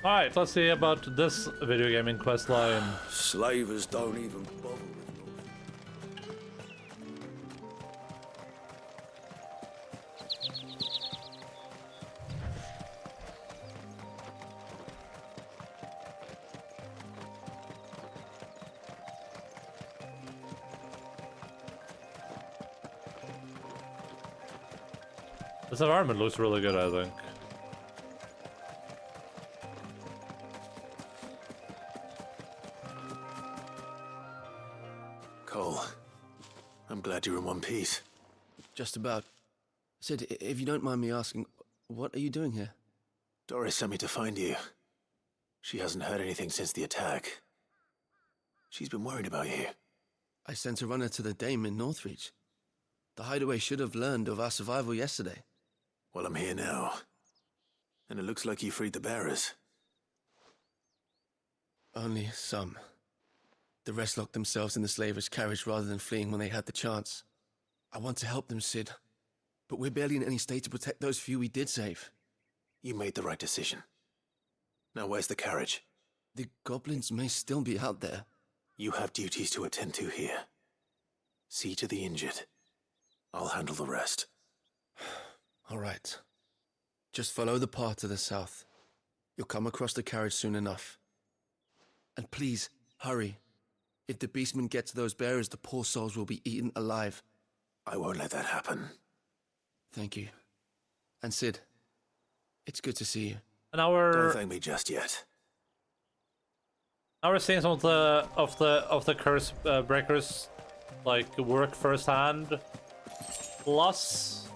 [SPEAKER 1] Alright, let's see about this video gaming questline.
[SPEAKER 10] Slavers don't even bother.
[SPEAKER 1] This environment looks really good, I think.
[SPEAKER 3] Cole, I'm glad you're in one piece.
[SPEAKER 7] Just about. Sid, if you don't mind me asking, what are you doing here?
[SPEAKER 3] Doris sent me to find you. She hasn't heard anything since the attack. She's been worried about you.
[SPEAKER 7] I sent a runner to the Dame in Northreach. The hideaway should have learned of our survival yesterday.
[SPEAKER 3] Well, I'm here now. And it looks like you freed the bearers.
[SPEAKER 7] Only some. The rest locked themselves in the slaver's carriage rather than fleeing when they had the chance. I want to help them, Sid. But we're barely in any state to protect those few we did save.
[SPEAKER 3] You made the right decision. Now where's the carriage?
[SPEAKER 7] The goblins may still be out there.
[SPEAKER 3] You have duties to attend to here. See to the injured. I'll handle the rest.
[SPEAKER 7] All right. Just follow the path to the south. You'll come across the carriage soon enough. And please, hurry. If the beastmen get to those bearers, the poor souls will be eaten alive.
[SPEAKER 3] I won't let that happen.
[SPEAKER 7] Thank you. And Sid, it's good to see you.
[SPEAKER 1] And now we're...
[SPEAKER 3] Don't thank me just yet.
[SPEAKER 1] Now we're seeing some of the curse breakers like work firsthand. Plus,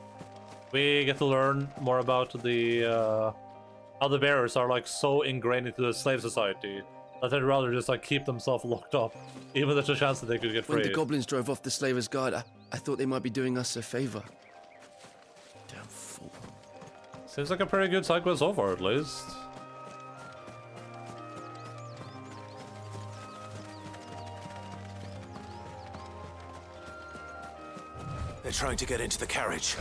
[SPEAKER 1] we get to learn more about the how the bearers are like so ingrained into the slave society that they'd rather just like keep themselves locked up, even if there's a chance that they could get free.
[SPEAKER 7] When the goblins drove off the slavers' guard, I thought they might be doing us a favor. Damn fool.
[SPEAKER 1] Seems like a pretty good side quest so far, at least.
[SPEAKER 3] They're trying to get into the carriage.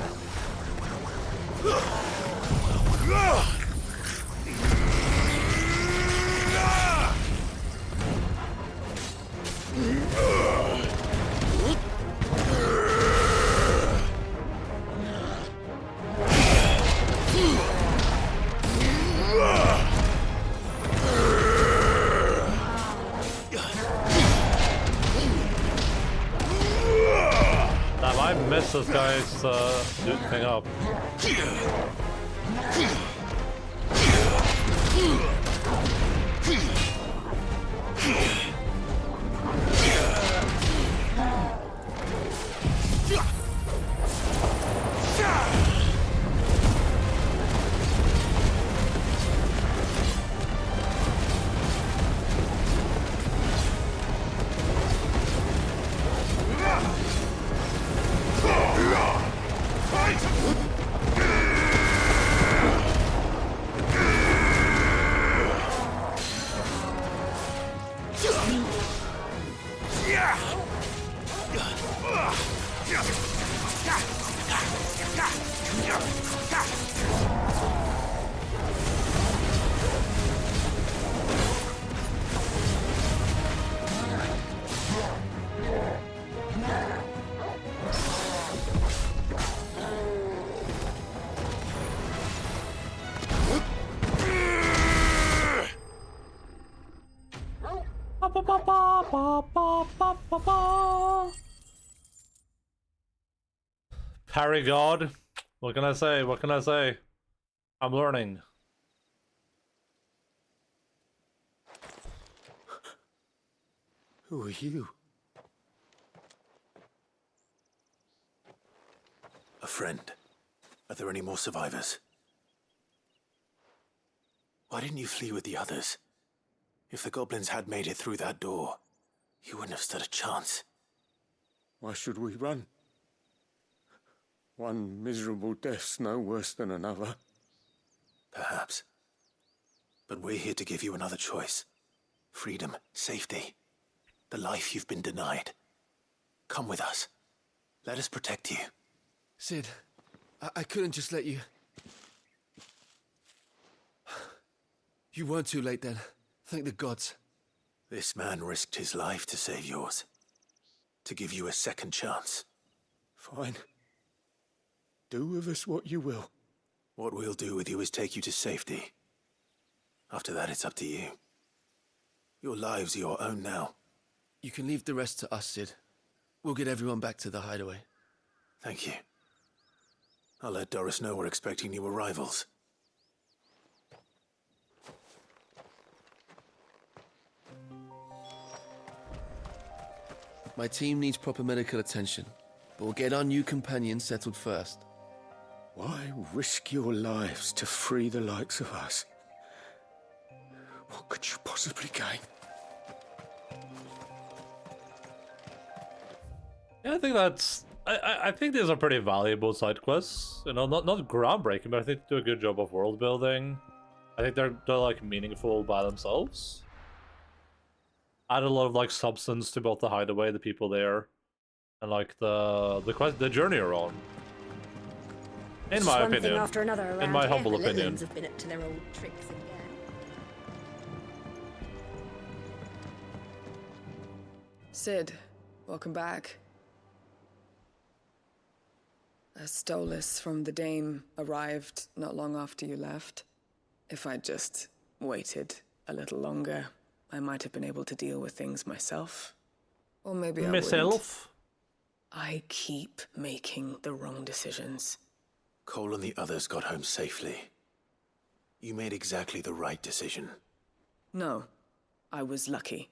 [SPEAKER 1] Damn, I missed this guy's thing up. Parry God. What can I say? What can I say? I'm learning.
[SPEAKER 3] Who are you? A friend. Are there any more survivors? Why didn't you flee with the others? If the goblins had made it through that door, you wouldn't have stood a chance.
[SPEAKER 10] Why should we run? One miserable death's no worse than another.
[SPEAKER 3] Perhaps. But we're here to give you another choice. Freedom, safety, the life you've been denied. Come with us. Let us protect you.
[SPEAKER 7] You weren't too late then. Thank the gods.
[SPEAKER 3] This man risked his life to save yours. To give you a second chance.
[SPEAKER 10] Fine. Do with us what you will.
[SPEAKER 3] What we'll do with you is take you to safety. After that, it's up to you. Your lives are your own now.
[SPEAKER 7] You can leave the rest to us, Sid. We'll get everyone back to the hideaway.
[SPEAKER 3] Thank you. I'll let Doris know we're expecting new arrivals.
[SPEAKER 7] My team needs proper medical attention, but we'll get our new companion settled first.
[SPEAKER 10] Why risk your lives to free the likes of us? What could you possibly gain?
[SPEAKER 1] Yeah, I think that's... I think these are pretty valuable side quests. You know, not groundbreaking, but I think they do a good job of world building. I think they're like meaningful by themselves. Add a lot of like substance to both the hideaway, the people there, and like the journey you're on. In my opinion.
[SPEAKER 2] One thing after another around
[SPEAKER 1] in my
[SPEAKER 2] here.
[SPEAKER 1] humble
[SPEAKER 2] The
[SPEAKER 1] opinion.
[SPEAKER 2] Littlins have been up to their old tricks again.
[SPEAKER 14] Sid, welcome back. A Stolas from the Dame arrived not long after you left. If I'd just waited a little longer, I might have been able to deal with things myself. Or maybe I
[SPEAKER 1] Myself?
[SPEAKER 14] wouldn't. I keep making the wrong decisions.
[SPEAKER 3] Cole and the others got home safely. You made exactly the right decision.
[SPEAKER 14] No, I was lucky.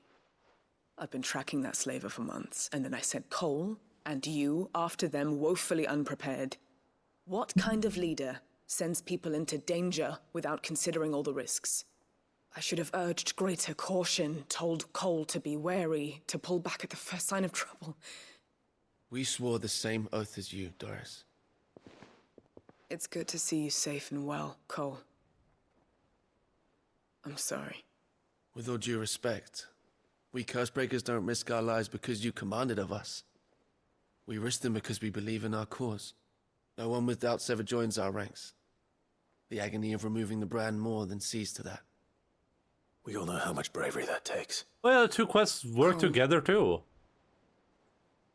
[SPEAKER 14] I've been tracking that slaver for months, and then I sent Cole and you after them woefully unprepared. What kind of leader sends people into danger without considering all the risks? I should have urged greater caution, told Cole to be wary, to pull back at the first sign of trouble.
[SPEAKER 7] We swore the same oath as you, Doris.
[SPEAKER 14] It's good to see you safe and well, Cole. I'm sorry.
[SPEAKER 7] With all due respect, we Cursebreakers don't risk our lives because you commanded of us. We risk them because we believe in our cause. No one with doubts ever joins our ranks. The agony of removing the brand more than sees to that.
[SPEAKER 3] We all know how much bravery that takes.
[SPEAKER 1] Well, the two quests work together too.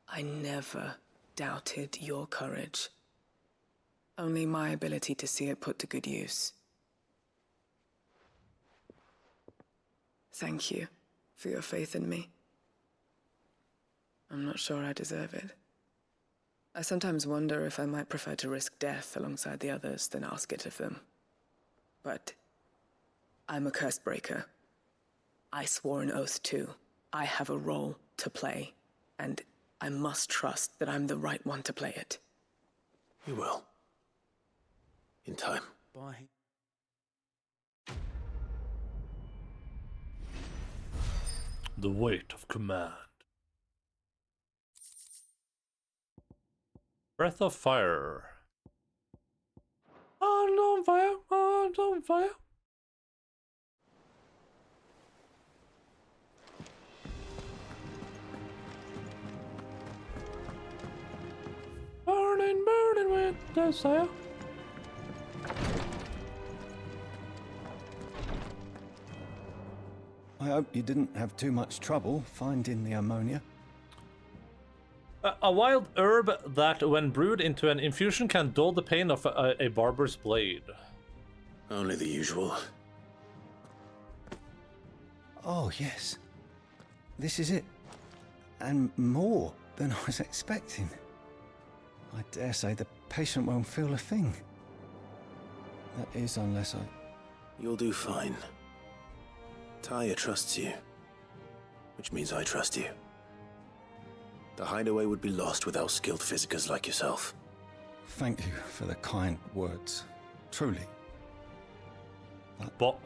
[SPEAKER 14] I never doubted your courage. Only my ability to see it put to good use. Thank you for your faith in me. I'm not sure I deserve it. I sometimes wonder if I might prefer to risk death alongside the others than ask it of them. But I'm a Cursebreaker. I swore an oath too. I have a role to play, and I must trust that I'm the right one to play it.
[SPEAKER 3] You will. In time.
[SPEAKER 10] Bye.
[SPEAKER 1] The weight of command. Breath of fire. On fire, on fire. Burning, burning with desire.
[SPEAKER 12] I hope you didn't have too much trouble finding the ammonia.
[SPEAKER 1] A wild herb that, when brewed into an infusion, can dull the pain of a barber's blade.
[SPEAKER 3] Only the usual.
[SPEAKER 12] Oh, yes. This is it. And more than I was expecting. I dare say the patient won't feel a thing. That is, unless I...
[SPEAKER 3] You'll do fine. Taya trusts you. Which means I trust you. The hideaway would be lost without skilled physicers like yourself.
[SPEAKER 12] Thank you for the kind words. Truly.
[SPEAKER 1] But...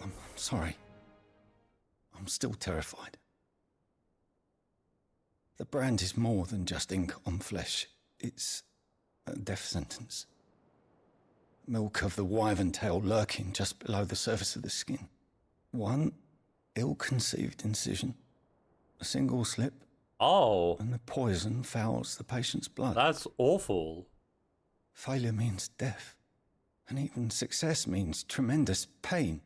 [SPEAKER 12] I'm sorry. I'm still terrified. The brand is more than just ink on flesh. It's a death sentence. Milk of the wyvern tail lurking just below the surface of the skin. One ill-conceived incision. A single slip.
[SPEAKER 1] Oh.
[SPEAKER 12] And the poison fouls the patient's blood.
[SPEAKER 1] That's awful.
[SPEAKER 12] Failure means death. And even success means tremendous pain.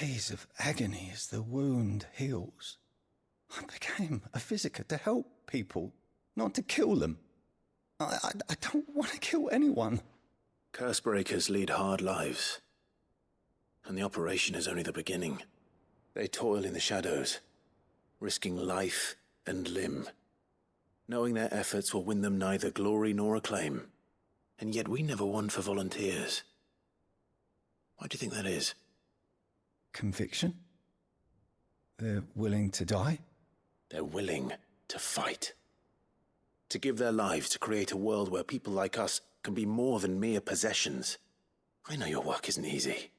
[SPEAKER 12] days of agony as the wound heals. I became a Visitor to help people, not to kill them. I don't want to kill anyone.
[SPEAKER 3] Cursebreakers lead hard lives. And the operation is only the beginning. They toil in the shadows, risking life and limb, knowing their efforts will win them neither glory nor acclaim. And yet we never won for volunteers. Why do you think that is?
[SPEAKER 12] Conviction? They're willing to die?
[SPEAKER 3] They're willing to fight. To give their lives to create a world where people like us can be more than mere possessions. I know your work isn't easy.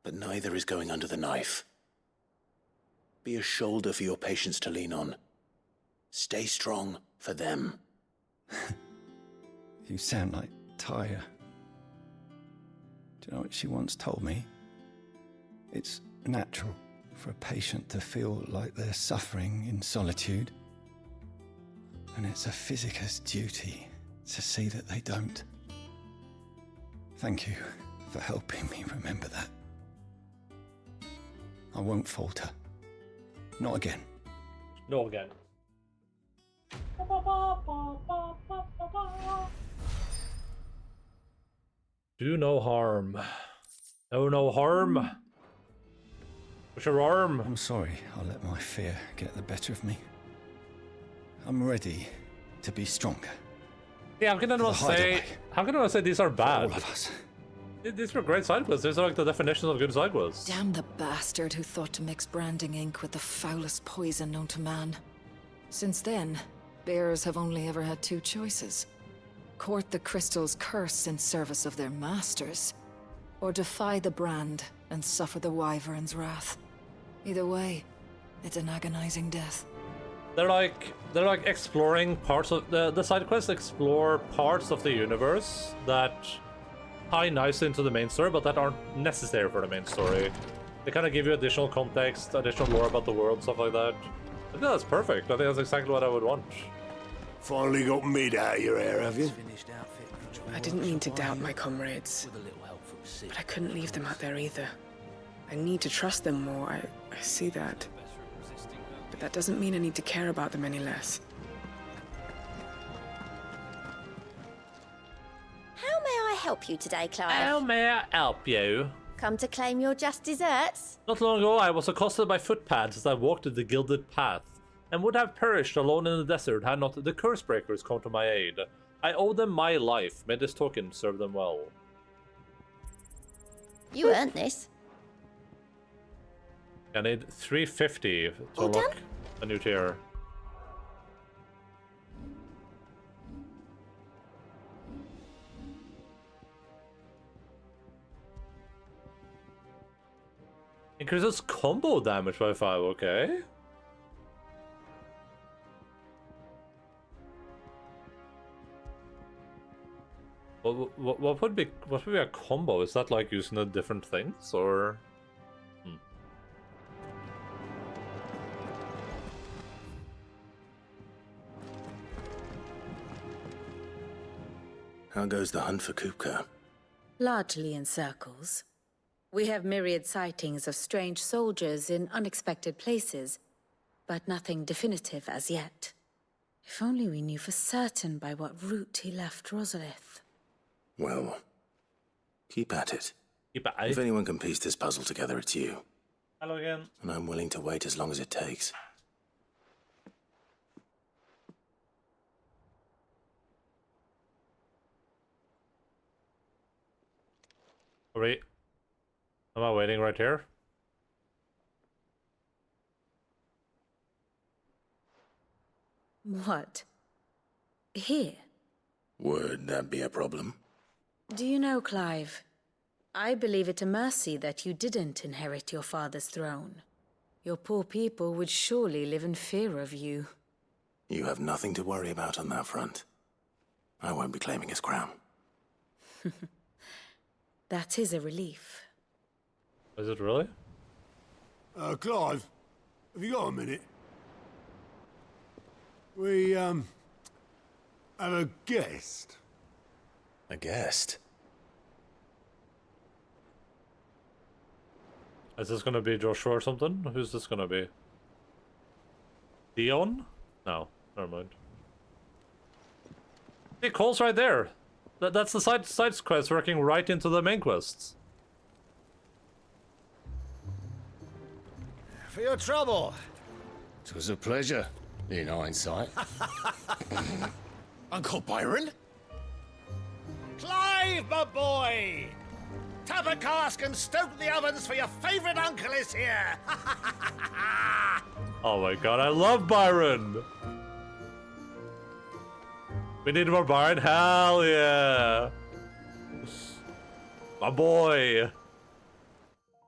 [SPEAKER 3] But neither is going under the knife. Be a shoulder for your patients to lean on. Stay strong for them.
[SPEAKER 12] You sound like Tyre. Do you know what she once told me? It's natural for a patient to feel like they're suffering in solitude. And it's a physicist's duty to see that they don't. Thank you for helping me remember that. I won't falter. Not again.
[SPEAKER 1] No again. Do no harm. No harm. Push your arm.
[SPEAKER 12] I'm sorry I let my fear get the better of me. I'm ready to be stronger.
[SPEAKER 1] Yeah, how can I say these are bad?
[SPEAKER 12] For all of us.
[SPEAKER 1] These were great side quests. These are like the definition of good side quests.
[SPEAKER 15] Damn the bastard who thought to mix branding ink with the foulest poison known to man. Since then, bearers have only ever had two choices. Court the crystal's curse in service of their masters, or defy the brand and suffer the wyvern's wrath. Either way, it's an agonizing death.
[SPEAKER 1] They're like exploring parts of the side quests explore parts of the universe that tie nicely into the main story, but that aren't necessary for the main story. They kind of give you additional context, additional lore about the world, stuff like that. I think that's perfect. I think that's exactly what I would want.
[SPEAKER 10] Finally got mid out of your hair, have you?
[SPEAKER 14] I didn't mean to doubt my comrades, but I couldn't leave them out there either. I need to trust them more, I see that. But that doesn't mean I need to care about them any less.
[SPEAKER 5] How may I help you today, Clive?
[SPEAKER 1] How may I help you?
[SPEAKER 5] Come to claim your just desserts?
[SPEAKER 1] Not long ago, I was accosted by footpads as I walked the gilded path, and would have perished alone in the desert had not the Cursebreakers come to my aid. I owe them my life. May this token serve them well.
[SPEAKER 5] You earned this.
[SPEAKER 1] I need 350 to unlock a new tier. Increases combo damage by 5, okay. What would be a combo? Is that like using the different things, or?
[SPEAKER 3] How goes the hunt for Kupka?
[SPEAKER 16] Largely in circles. We have myriad sightings of strange soldiers in unexpected places, but nothing definitive as yet. If only we knew for certain by what route he left Rosalith.
[SPEAKER 3] Well, keep at it.
[SPEAKER 1] Keep at it.
[SPEAKER 3] If anyone can piece this puzzle together, it's you.
[SPEAKER 1] Hello again.
[SPEAKER 3] And I'm willing to wait as long as it takes.
[SPEAKER 1] Wait. Am I waiting right here?
[SPEAKER 16] What? Here?
[SPEAKER 3] Would that be a problem?
[SPEAKER 16] Do you know, Clive? I believe it a mercy that you didn't inherit your father's throne. Your poor people would surely live in fear of you.
[SPEAKER 3] You have nothing to worry about on that front. I won't be claiming his crown.
[SPEAKER 16] That is a relief.
[SPEAKER 1] Is it really?
[SPEAKER 10] Clive, have you got a minute? We, have a guest.
[SPEAKER 3] A guest?
[SPEAKER 1] Is this gonna be Joshua or something? Who's this gonna be? Dion? No, never mind. Hey, Cole's right there. That's the side quest working right into the main quests.
[SPEAKER 17] For your trouble.
[SPEAKER 18] 'Twas a pleasure, in hindsight.
[SPEAKER 17] Uncle Byron? Clive, my boy! Tap a cask and stoke the ovens for your favourite uncle is here!
[SPEAKER 1] Oh my god, I love Byron! We need more Byron? Hell yeah! My boy!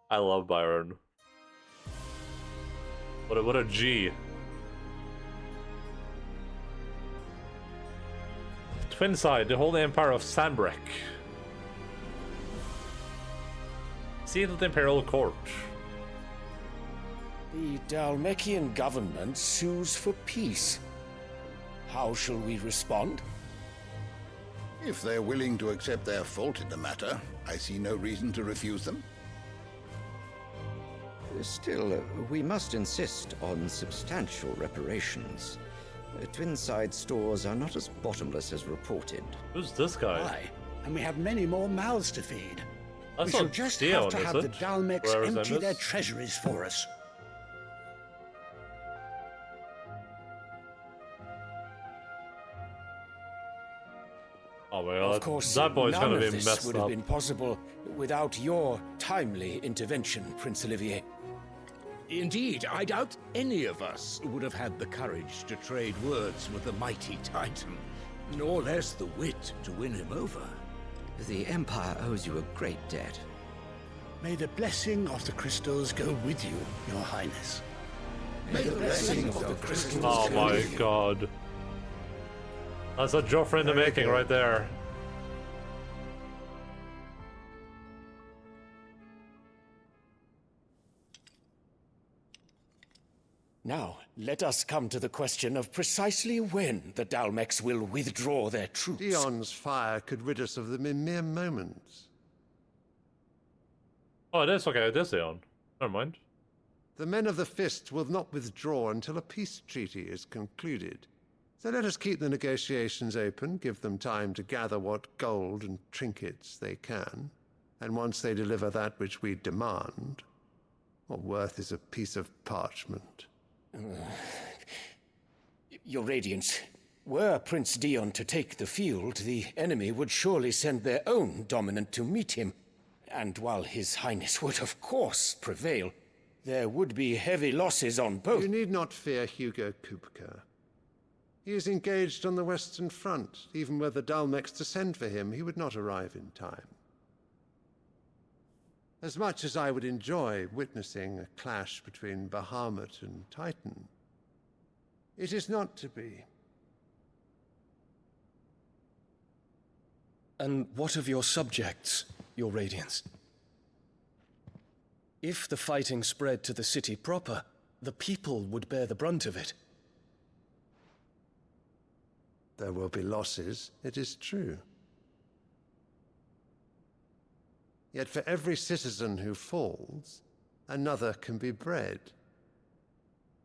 [SPEAKER 1] I love Byron. What a G. Twinside, the Holy Empire of Sanbreck. Seat of the Imperial Court.
[SPEAKER 18] The Dalmekian government sues for peace. How shall we respond?
[SPEAKER 11] If they're willing to accept their fault in the matter, I see no reason to refuse them.
[SPEAKER 19] Still, we must insist on substantial reparations. Twinside stores are not as bottomless as reported.
[SPEAKER 1] Who's this guy?
[SPEAKER 10] Aye, and we have many more mouths to feed.
[SPEAKER 1] That's
[SPEAKER 10] we shall
[SPEAKER 1] not
[SPEAKER 10] just
[SPEAKER 1] Dion,
[SPEAKER 10] have to have
[SPEAKER 1] is
[SPEAKER 10] the
[SPEAKER 1] it?
[SPEAKER 10] Dalmecs
[SPEAKER 1] Whoever's name
[SPEAKER 10] empty
[SPEAKER 1] is?
[SPEAKER 10] their treasuries for us.
[SPEAKER 1] Oh well,
[SPEAKER 18] Of course,
[SPEAKER 1] that boy's
[SPEAKER 18] none
[SPEAKER 1] gonna
[SPEAKER 18] of
[SPEAKER 1] be
[SPEAKER 18] this
[SPEAKER 1] messed
[SPEAKER 18] would
[SPEAKER 1] up.
[SPEAKER 18] have been possible without your timely intervention, Prince Olivier.
[SPEAKER 20] Indeed, I doubt any of us would have had the courage to trade words with the mighty Titan, nor less the wit to win him over.
[SPEAKER 19] The Empire owes you a great debt.
[SPEAKER 10] May the blessing of the crystals go with you, Your Highness.
[SPEAKER 20] May the blessing of the crystals
[SPEAKER 1] Oh
[SPEAKER 20] go
[SPEAKER 1] my
[SPEAKER 20] with you.
[SPEAKER 1] god. That's a Joffrey in the
[SPEAKER 12] Very
[SPEAKER 1] making
[SPEAKER 12] good.
[SPEAKER 1] right there.
[SPEAKER 18] Now, let us come to the question of precisely when the Dalmecs will withdraw their troops.
[SPEAKER 13] Dion's fire could rid us of them in mere moments.
[SPEAKER 1] Oh, it is okay. It is Dion. Never mind.
[SPEAKER 13] The men of the Fist will not withdraw until a peace treaty is concluded. So let us keep the negotiations open, give them time to gather what gold and trinkets they can, and once they deliver that which we demand, what worth is a piece of parchment?
[SPEAKER 18] Your Radiance, were Prince Dion to take the field, the enemy would surely send their own dominant to meet him. And while His Highness would of course prevail, there would be heavy losses on both.
[SPEAKER 13] You need not fear Hugo Kupka. He is engaged on the Western Front. Even were the Dalmecs to send for him, he would not arrive in time. As much as I would enjoy witnessing a clash between Bahamut and Titan, it is not to be.
[SPEAKER 12] And what of your subjects, Your Radiance? If the fighting spread to the city proper, the people would bear the brunt of it.
[SPEAKER 13] There will be losses, it is true. Yet for every citizen who falls, another can be bred.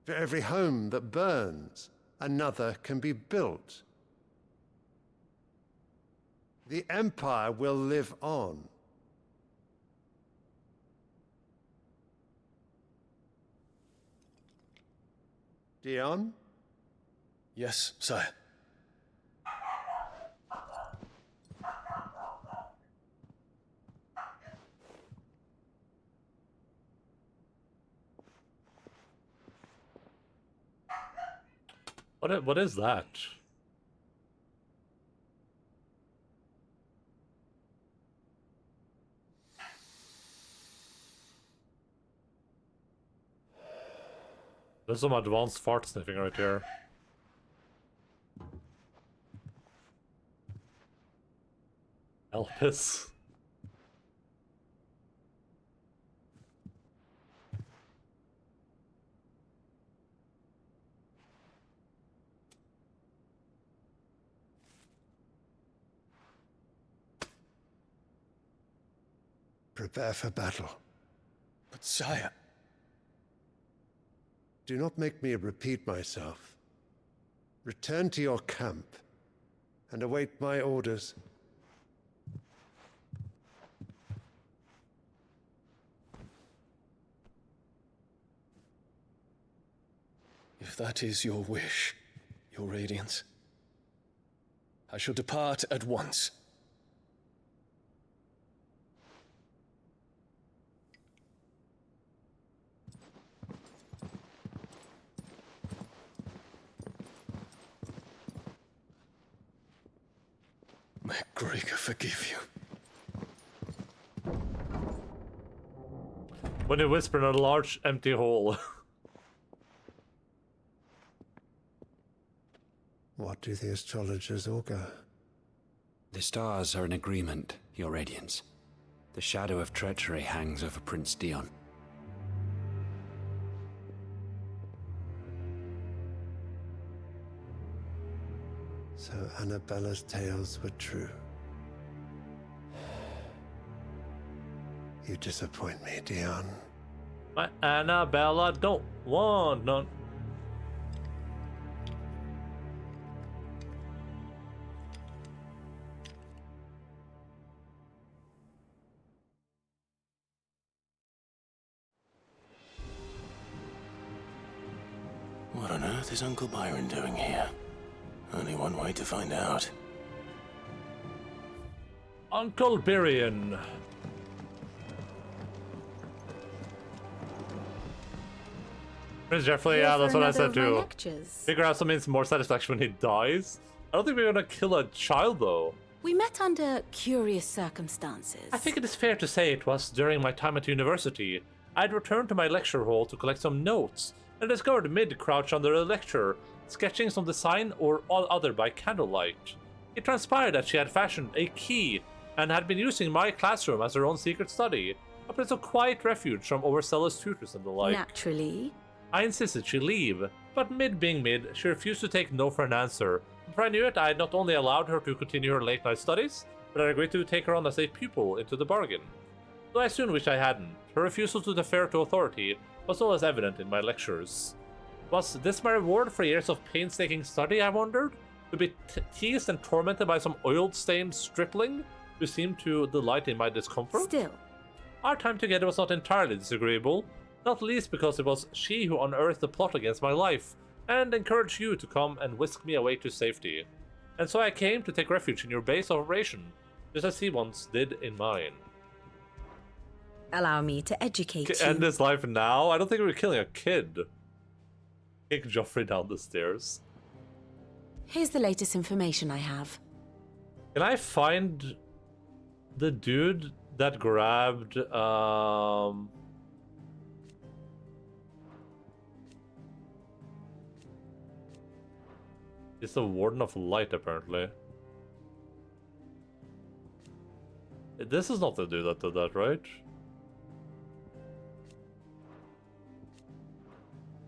[SPEAKER 13] For every home that burns, another can be built. The Empire will live on. Dion?
[SPEAKER 12] Yes, sire.
[SPEAKER 1] What is that? There's some advanced fart sniffing right here. Elpis.
[SPEAKER 10] Prepare for battle. But
[SPEAKER 12] But sire...
[SPEAKER 13] Do not make me repeat myself. Return to your camp and await my orders.
[SPEAKER 12] If that is your wish, your Radiance, I shall depart at once. May Gregor forgive you.
[SPEAKER 1] When you whisper in a large empty hole.
[SPEAKER 13] What do the astrologers augur?
[SPEAKER 21] The stars are in agreement, Your Radiance. The shadow of treachery hangs over Prince Dion.
[SPEAKER 13] So Annabella's tales were true. You disappoint me, Dion.
[SPEAKER 1] My Annabella don't want none.
[SPEAKER 3] What on earth is Uncle Byron doing here? Only one way to find out.
[SPEAKER 1] Uncle Byron. Prince Jeffrey, yeah, that's what I said too. Figure out something more satisfaction when he dies. I don't think we're gonna kill a child though.
[SPEAKER 6] We met under curious circumstances.
[SPEAKER 1] I think it is fair to say it was during my time at university. I had returned to my lecture hall to collect some notes and discovered Mid crouched under a lecture, sketching some design or all other by candlelight. It transpired that she had fashioned a key and had been using my classroom as her own secret study, a place of quiet refuge from overzealous tutors and the like.
[SPEAKER 6] Naturally.
[SPEAKER 1] I insisted she leave, but Mid being Mid, she refused to take no for an answer. Before I knew it, I had not only allowed her to continue her late-night studies, but I agreed to take her on as a pupil into the bargain. Though I soon wished I hadn't, her refusal to defer to authority was always evident in my lectures. Was this my reward for years of painstaking study, I wondered? To be teased and tormented by some oil-stained stripling who seemed to delight in my discomfort?
[SPEAKER 6] Still.
[SPEAKER 1] Our time together was not entirely disagreeable, not least because it was she who unearthed the plot against my life, and encouraged you to come and whisk me away to safety. And so I came to take refuge in your base of operation, just as he once did in mine.
[SPEAKER 6] Allow me to educate you.
[SPEAKER 1] End his life now? I don't think we're killing a kid. Kick Joffrey down the stairs.
[SPEAKER 6] Here's the latest information I have.
[SPEAKER 1] Can I find the dude that grabbed, It's the Warden of Light, apparently. This is not the dude that did that, right?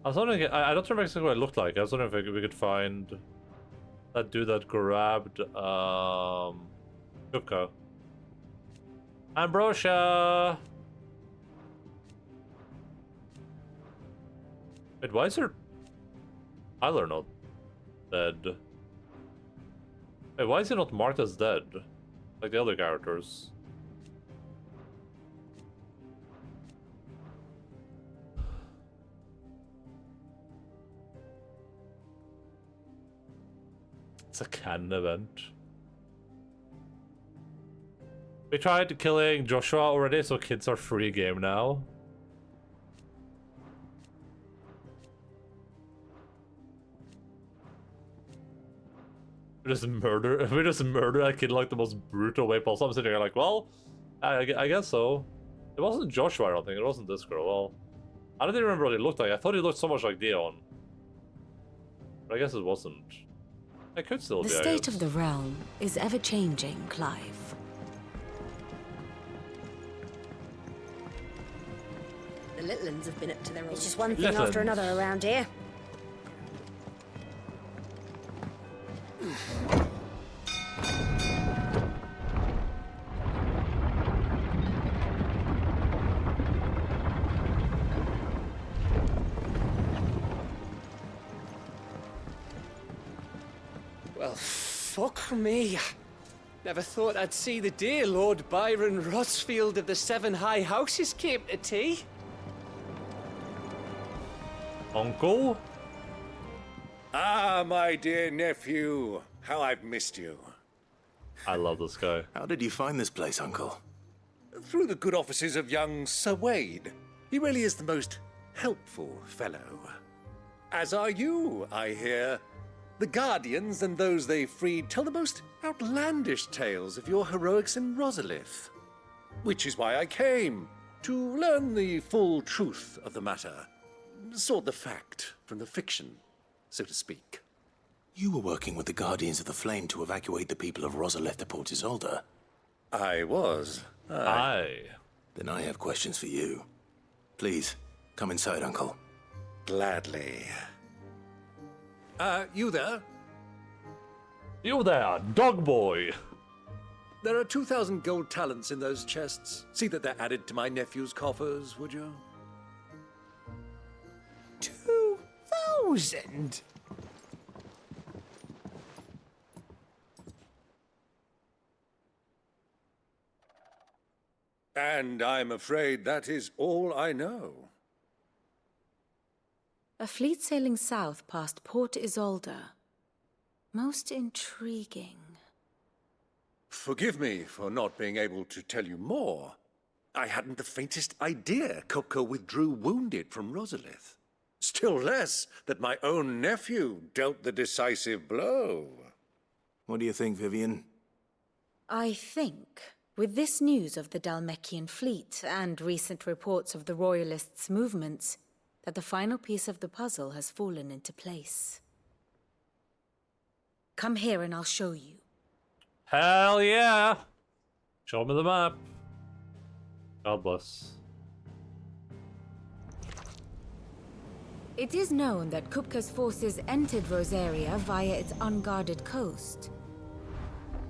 [SPEAKER 1] I was wondering, I don't remember exactly what it looked like. I was wondering if we could find that dude that grabbed, Kupka. Ambrosia! Wait, why is there Tyler not dead? Wait, why is he not marked as dead? Like the other characters. It's a canon event. We tried killing Joshua already, so kids are free game now. We just murder a kid like the most brutal way possible. I'm sitting here like, well, I guess so. It wasn't Joshua, I don't think. It wasn't this girl. Well, I don't even remember what he looked like. I thought he looked so much like Dion. But I guess it wasn't. It could still be,
[SPEAKER 6] The state of the realm is ever-changing, Clive.
[SPEAKER 2] The little ones have been up to their own. It's just one thing after another around here.
[SPEAKER 8] Well, fuck me. Never thought I'd see the day Lord Byron Rosfield of the Seven High Houses came to tea.
[SPEAKER 1] Uncle?
[SPEAKER 20] Ah, my dear nephew. How I've missed you.
[SPEAKER 1] I love this guy.
[SPEAKER 3] How did you find this place, Uncle?
[SPEAKER 20] Through the good offices of young Sir Wade. He really is the most helpful fellow. As are you, I hear. The Guardians and those they freed tell the most outlandish tales of your heroics in Rosalith. Which is why I came, to learn the full truth of the matter. Sort the fact from the fiction, so to speak.
[SPEAKER 3] You were working with the Guardians of the Flame to evacuate the people of Rosalith to Port Isolde.
[SPEAKER 20] I was.
[SPEAKER 1] Aye.
[SPEAKER 3] Then I have questions for you. Please, come inside, Uncle.
[SPEAKER 20] Gladly. You there?
[SPEAKER 1] You there, dog boy.
[SPEAKER 20] There are 2,000 gold talents in those chests. See that they're added to my nephew's coffers, would you?
[SPEAKER 8] 2,000?
[SPEAKER 20] And I'm afraid that is all I know.
[SPEAKER 16] A fleet sailing south past Port Isolde. Most intriguing.
[SPEAKER 20] Forgive me for not being able to tell you more. I hadn't the faintest idea Kupka withdrew wounded from Rosalith. Still less that my own nephew dealt the decisive blow.
[SPEAKER 3] What do you think, Vivian?
[SPEAKER 16] I think, with this news of the Dalmekian fleet and recent reports of the Royalists' movements, that the final piece of the puzzle has fallen into place. Come here and I'll show you.
[SPEAKER 1] Hell yeah! Show me the map. God bless.
[SPEAKER 16] It is known that Kupka's forces entered Rosaria via its unguarded coast.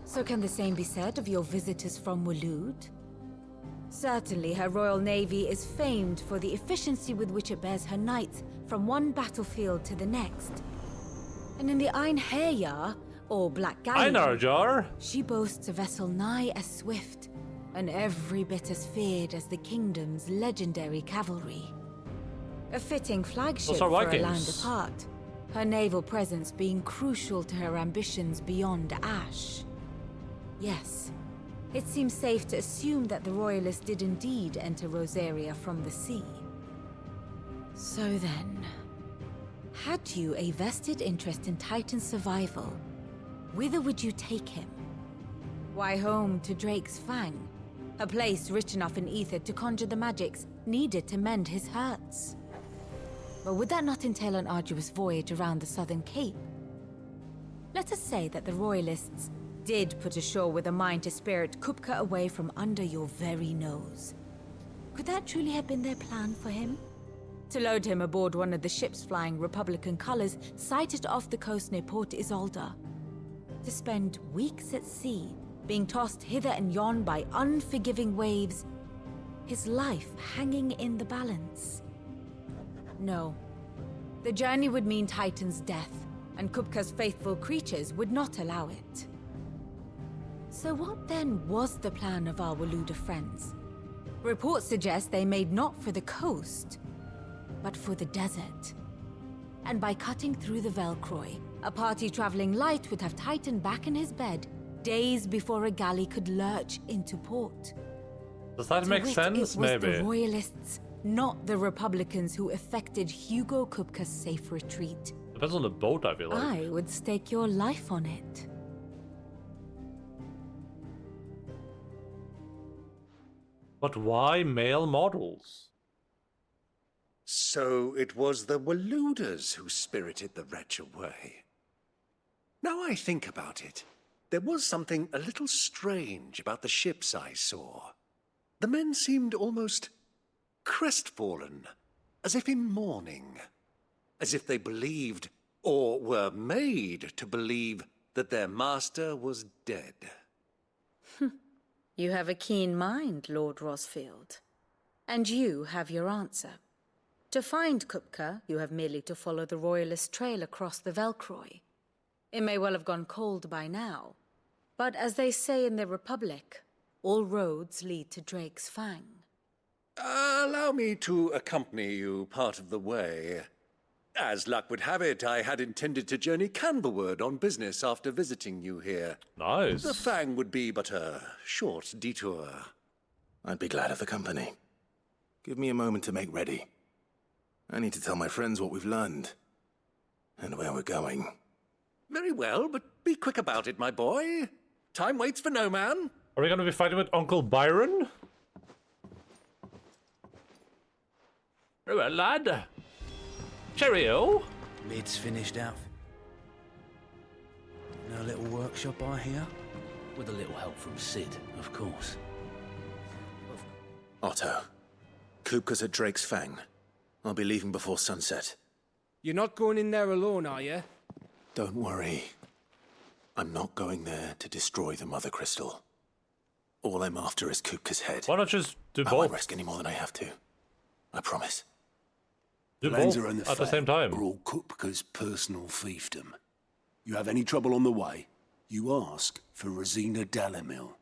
[SPEAKER 16] So can the same be said of your visitors from Waloed? Certainly, her Royal Navy is famed for the efficiency with which it bears her knights from one battlefield to the next. And in the Einherjar, or Black Galleon,
[SPEAKER 1] Einherjar?
[SPEAKER 16] She boasts a vessel nigh as swift, and every bit as feared as the kingdom's legendary cavalry. A fitting flagship for a land apart, her naval presence being crucial to her ambitions beyond Ash. Yes, it seems safe to assume that the Royalists did indeed enter Rosaria from the sea. So then, had you a vested interest in Titan's survival, whither would you take him? Why, home to Drake's Fang, a place rich enough in ether to conjure the magics needed to mend his hurts. But would that not entail an arduous voyage around the southern cape? Let us say that the Royalists did put ashore with a mind to spirit Kupka away from under your very nose. Could that truly have been their plan for him? To load him aboard one of the ships flying Republican colors sighted off the coast near Port Isolde? To spend weeks at sea, being tossed hither and yon by unforgiving waves, his life hanging in the balance? No. The journey would mean Titan's death, and Kupka's faithful creatures would not allow it. So what then was the plan of our Waloed friends? Reports suggest they made not for the coast, but for the desert. And by cutting through the Velcroy, a party traveling light would have Titan back in his bed days before a galley could lurch into port.
[SPEAKER 1] Does that make sense, maybe?
[SPEAKER 16] It was the Royalists, not the Republicans, who effected Hugo Kupka's safe retreat.
[SPEAKER 1] Depends on the boat, I feel like.
[SPEAKER 16] I would stake your life on it.
[SPEAKER 1] But why male models?
[SPEAKER 20] So it was the Waloeders who spirited the wretch away. Now I think about it, there was something a little strange about the ships I saw. The men seemed almost crestfallen, as if in mourning, as if they believed, or were made to believe, that their master was dead.
[SPEAKER 16] You have a keen mind, Lord Rosfield. And you have your answer. To find Kupka, you have merely to follow the Royalist trail across the Velcroy. It may well have gone cold by now, but as they say in the Republic, all roads lead to Drake's Fang.
[SPEAKER 20] Allow me to accompany you part of the way. As luck would have it, I had intended to journey Canberward on business after visiting you here.
[SPEAKER 1] Nice.
[SPEAKER 20] The Fang would be but a short detour.
[SPEAKER 3] I'd be glad of the company. Give me a moment to make ready. I need to tell my friends what we've learned. And where we're going.
[SPEAKER 20] Very well, but be quick about it, my boy. Time waits for no man.
[SPEAKER 1] Are we going to be fighting with Uncle Byron? Very well, lad. Cheerio.
[SPEAKER 9] Lid's finished out. No little workshop, I hear? With a little help from Sid, of course.
[SPEAKER 3] Otto, Kupka's at Drake's Fang. I'll be leaving before sunset.
[SPEAKER 8] You're not going in there alone, are you?
[SPEAKER 3] Don't worry. I'm not going there to destroy the Mother Crystal. All I'm after is Kupka's head.
[SPEAKER 1] Why not just do
[SPEAKER 3] I
[SPEAKER 1] both?
[SPEAKER 3] won't risk any more than I have to. I promise.
[SPEAKER 1] Do
[SPEAKER 10] Lanza
[SPEAKER 1] both
[SPEAKER 10] and the
[SPEAKER 1] at the same
[SPEAKER 10] Fang
[SPEAKER 1] time.
[SPEAKER 10] are all Kupka's personal fiefdom. You have any trouble on the way, you ask for Rosina Dalamil,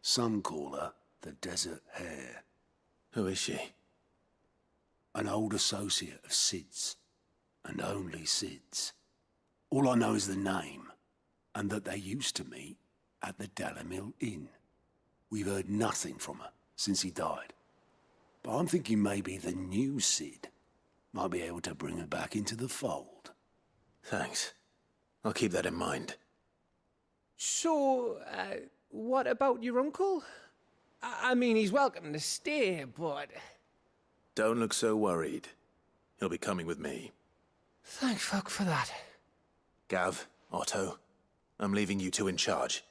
[SPEAKER 10] some call her the Desert Hare.
[SPEAKER 3] Who is she?
[SPEAKER 10] An old associate of Sid's, and only Sid's. All I know is the name, and that they used to meet at the Dalamil Inn. We've heard nothing from her since he died. But I'm thinking maybe the new Sid might be able to bring her back into the fold.
[SPEAKER 3] Thanks. I'll keep that in mind.
[SPEAKER 8] So, what about your uncle? I mean, he's welcome to stay, but...
[SPEAKER 3] Don't look so worried. He'll be coming with me.
[SPEAKER 8] Thank fuck for that.
[SPEAKER 3] Gav, Otto, I'm leaving you two in charge.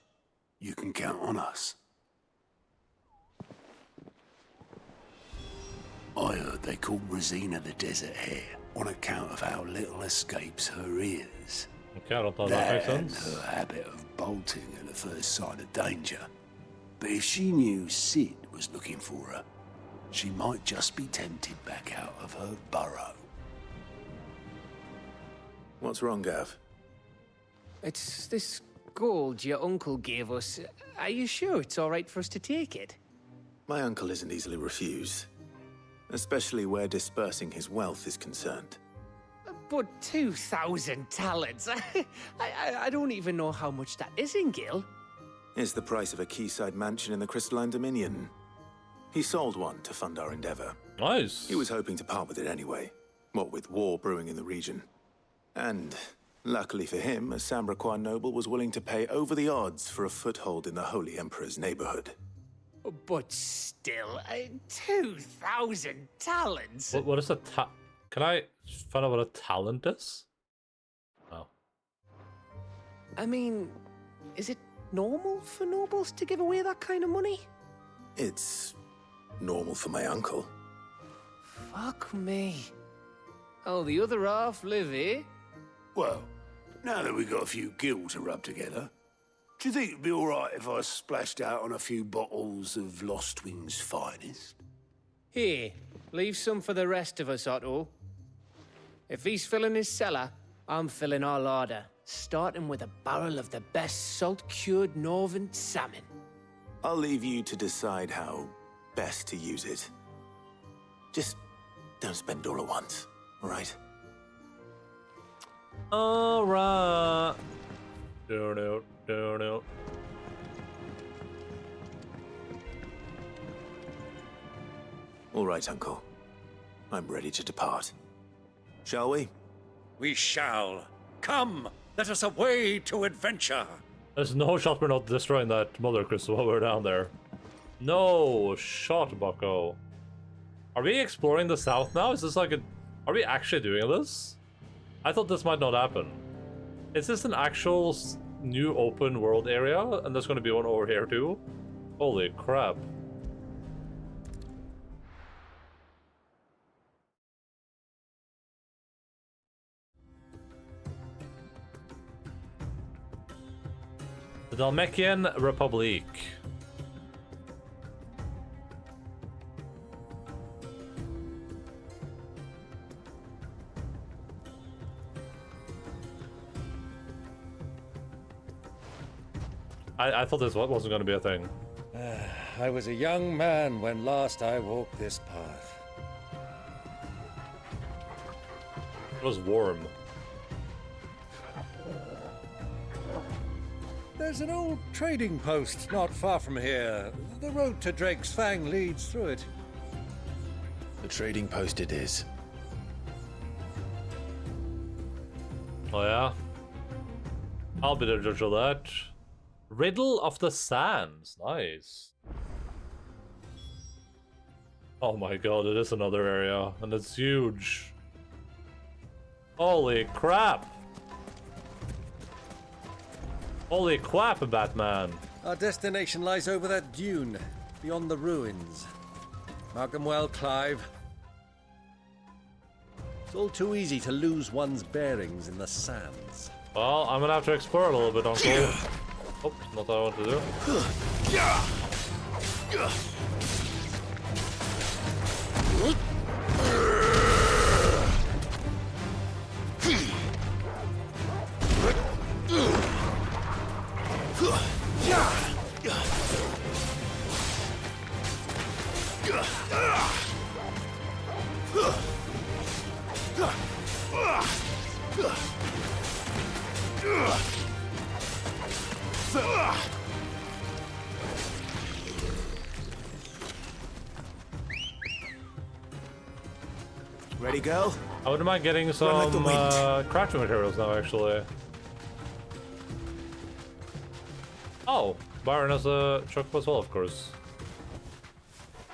[SPEAKER 10] You can count on us. I heard they called Rosina the Desert Hare on account of how little escapes her ears.
[SPEAKER 1] Okay, I don't know that makes
[SPEAKER 10] And
[SPEAKER 1] sense.
[SPEAKER 10] her habit of bolting at the first sign of danger. But if she knew Sid was looking for her, she might just be tempted back out of her burrow.
[SPEAKER 3] What's wrong, Gav?
[SPEAKER 8] It's this gold your uncle gave us. Are you sure it's all right for us to take it?
[SPEAKER 3] My uncle isn't easily refused. Especially where dispersing his wealth is concerned.
[SPEAKER 8] But 2,000 talents? I don't even know how much that is in Gil.
[SPEAKER 3] It's the price of a quayside mansion in the Crystalline Dominion. He sold one to fund our endeavor.
[SPEAKER 1] Nice.
[SPEAKER 3] He was hoping to part with it anyway, what with war brewing in the region. And, luckily for him, a Sambraquois noble was willing to pay over the odds for a foothold in the Holy Emperor's neighborhood.
[SPEAKER 8] But still, 2,000 talents?
[SPEAKER 1] What is a Can I find out what a talent is? Oh.
[SPEAKER 8] I mean, is it normal for nobles to give away that kind of money?
[SPEAKER 3] It's normal for my uncle.
[SPEAKER 8] Fuck me. Oh, the other half live, eh?
[SPEAKER 10] Well, now that we've got a few gil to rub together, do you think it'd be all right if I splashed out on a few bottles of Lost Wing's finest?
[SPEAKER 8] Here, leave some for the rest of us, Otto. If he's filling his cellar, I'm filling our larder, starting with a barrel of the best salt-cured northern salmon.
[SPEAKER 3] I'll leave you to decide how best to use it. Just don't spend all at once, all right?
[SPEAKER 1] All right. No.
[SPEAKER 3] All right, Uncle. I'm ready to depart. Shall we?
[SPEAKER 20] We shall. Come, let us away to adventure.
[SPEAKER 1] There's no shot we're not destroying that Mother Crystal while we're down there. No shot, bucko. Are we exploring the south now? Is this like a... Are we actually doing this? I thought this might not happen. Is this an actual new open world area? And there's going to be one over here too? Holy crap. The Dalmatian Republic. I thought this wasn't going to be a thing.
[SPEAKER 20] I was a young man when last I walked this path.
[SPEAKER 1] It was warm.
[SPEAKER 20] There's an old trading post not far from here. The road to Drake's Fang leads through it.
[SPEAKER 3] The trading post it is.
[SPEAKER 1] Oh yeah? I'll be the judge of that. Riddle of the Sands. Nice. Oh my god, it is another area. And it's huge. Holy crap! Holy crap, Batman!
[SPEAKER 20] Our destination lies over that dune, beyond the ruins. Mark them well, Clive. It's all too easy to lose one's bearings in the sands.
[SPEAKER 1] Well, I'm gonna have to explore a little bit, Uncle. Oh, not what I want to do.
[SPEAKER 3] Ready, girl?
[SPEAKER 1] I wouldn't mind getting some crafting materials now, actually. Oh, Byron has a truck as well, of course.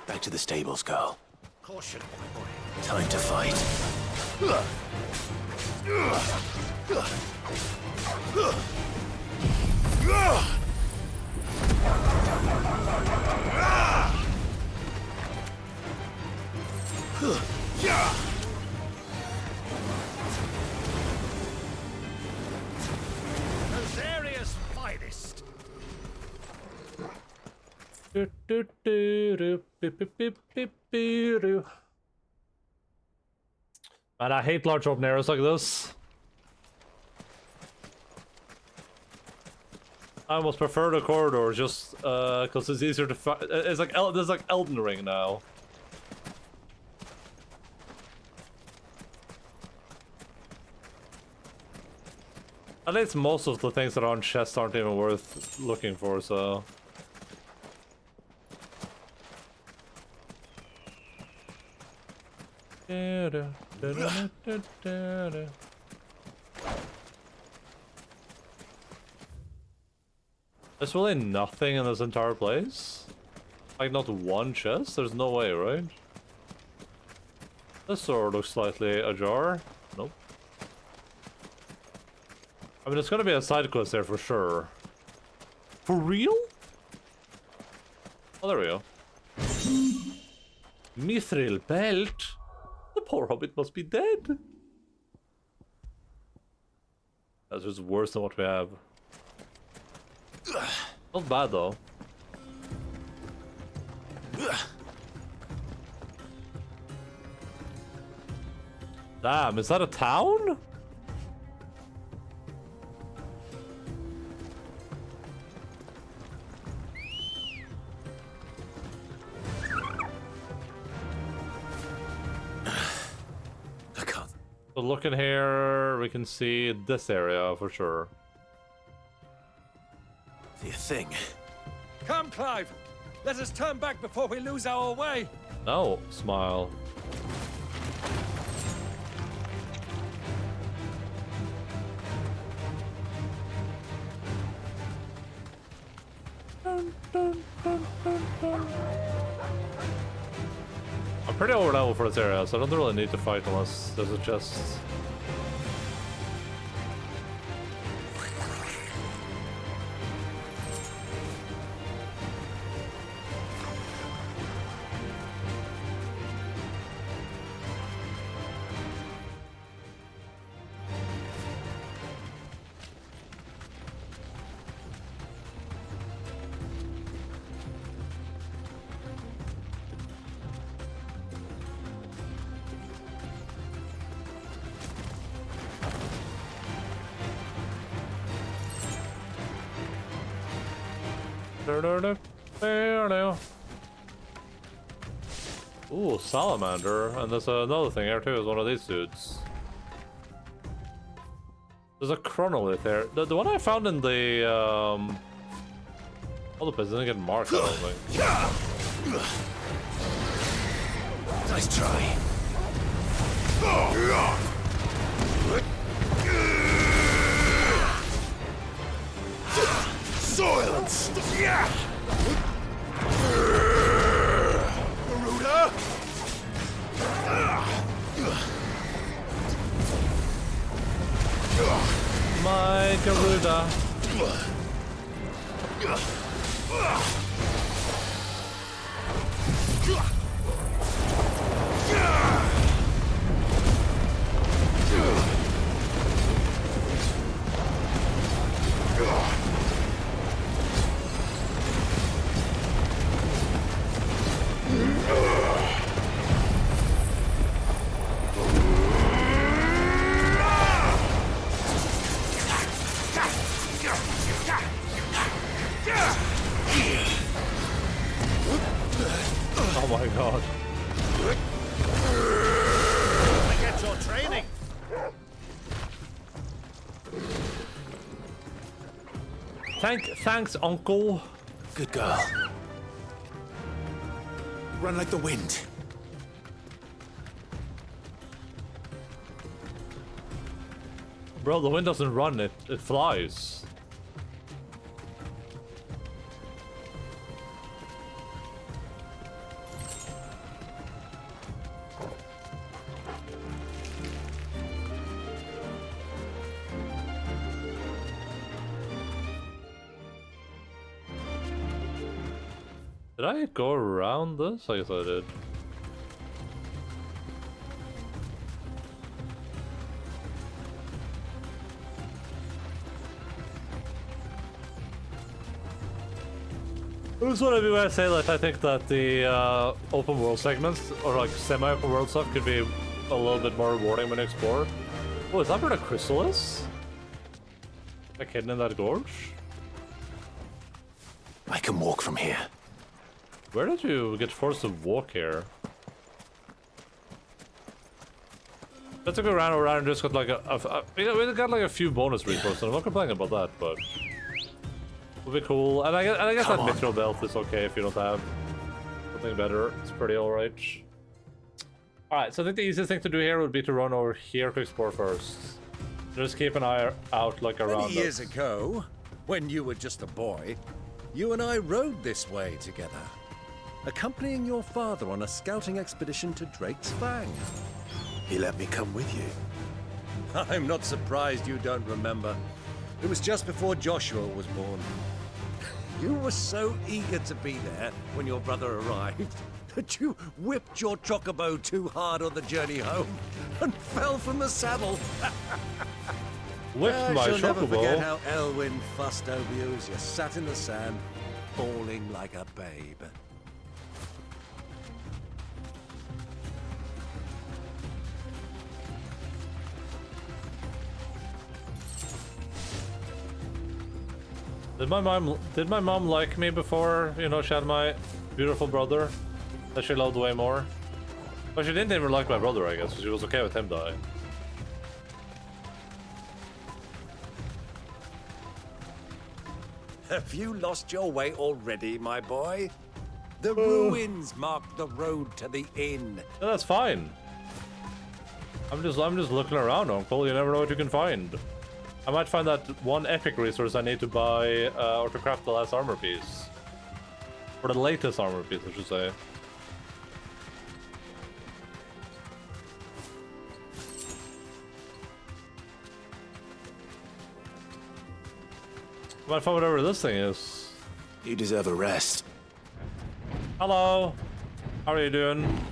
[SPEAKER 3] Back to the stables, girl.
[SPEAKER 17] Caution, my boy.
[SPEAKER 3] Time to fight.
[SPEAKER 17] Rosaria's finest.
[SPEAKER 1] Man, I hate large open areas like this. I almost prefer the corridor just because it's easier to find. It's like there's like Elden Ring now. At least most of the things that are on chests aren't even worth looking for, so. There's really nothing in this entire place? Like not one chest? There's no way, right? This door looks slightly ajar. Nope. I mean, it's gonna be a side quest there for sure. For real? Oh, there we go. Mithril belt? The poor hobbit must be dead. That's just worse than what we have. Not bad though. Damn, is that a town? So looking here, we can see this area for sure.
[SPEAKER 3] The thing.
[SPEAKER 20] Come, Clive! Let us turn back before we lose our way!
[SPEAKER 1] No, smile. Dun, dun, dun, dun, dun. I'm pretty over level for this area, so I don't really need to fight unless there's a chest. Ooh, salamander, and there's another thing here too. Is one of these dudes. There's a chronolith there. The one I found in the other place didn't get marked. I don't think.
[SPEAKER 10] Nice try. Silence! Yeah! Garuda!
[SPEAKER 1] My Garuda. Oh my god.
[SPEAKER 17] I get your training.
[SPEAKER 1] Thanks, Uncle.
[SPEAKER 3] Good girl. Run like the wind.
[SPEAKER 1] Bro, the wind doesn't run, it flies. Did I go around this? I guess I did. This is what I mean when I say that I think that the open world segments, or like semi-open world stuff, could be a little bit more rewarding when you explore. Oh, is that where the crystal is? Like hidden in that gorge?
[SPEAKER 3] I can walk from here.
[SPEAKER 1] Where did you get forced to walk here? Let's go around and just got like we got like a few bonus resources. I'm not complaining about that, but would be cool. And I guess that mithril belt is okay if you don't have something better. It's pretty alright. Alright, so I think the easiest thing to do here would be to run over here to explore first. Just keep an eye out like around
[SPEAKER 20] Many years ago, when you were just a boy, you and I rode this way together, accompanying your father on a scouting expedition to Drake's Fang.
[SPEAKER 3] He let me come with you.
[SPEAKER 20] I'm not surprised you don't remember. It was just before Joshua was born. You were so eager to be there when your brother arrived that you whipped your chocobo too hard on the journey home and fell from the saddle.
[SPEAKER 1] Whipped my
[SPEAKER 20] I shall never
[SPEAKER 1] chocobo.
[SPEAKER 20] forget how Elwyn fussed over you as you sat in the sand, bawling like a babe.
[SPEAKER 1] Did my mom like me before, you know, she had my beautiful brother that she loved way more? But she didn't even like my brother, I guess, so she was okay with him dying.
[SPEAKER 20] Have you lost your way already, my boy? The ruins mark the road to the inn.
[SPEAKER 1] Yeah, that's fine. I'm just looking around, Uncle. You never know what you can find. I might find that one epic resource I need to buy, or to craft the last armor piece. Or the latest armor piece, I should say. I might find whatever this thing is.
[SPEAKER 3] You deserve a rest.
[SPEAKER 1] Hello. How are you doing?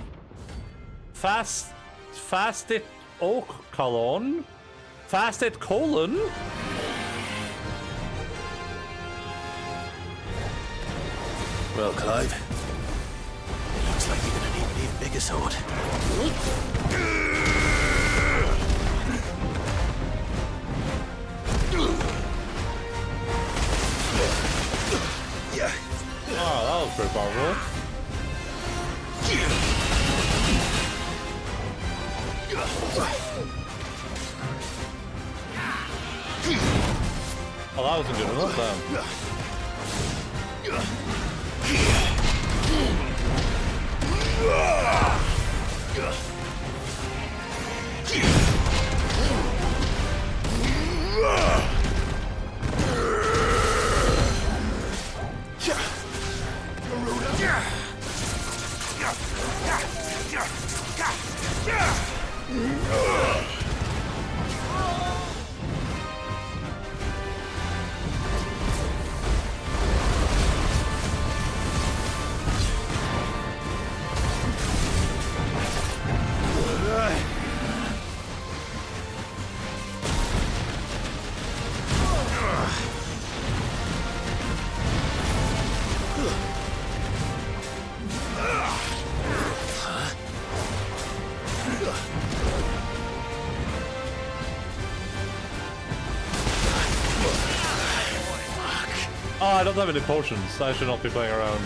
[SPEAKER 1] Fasted oak colon? Fasted colon?
[SPEAKER 3] Well, Clive, looks like you're gonna need an even bigger sword. Yeah.
[SPEAKER 1] Oh, that wasn't good enough, damn. Oh, I don't have any potions. I should not be playing around.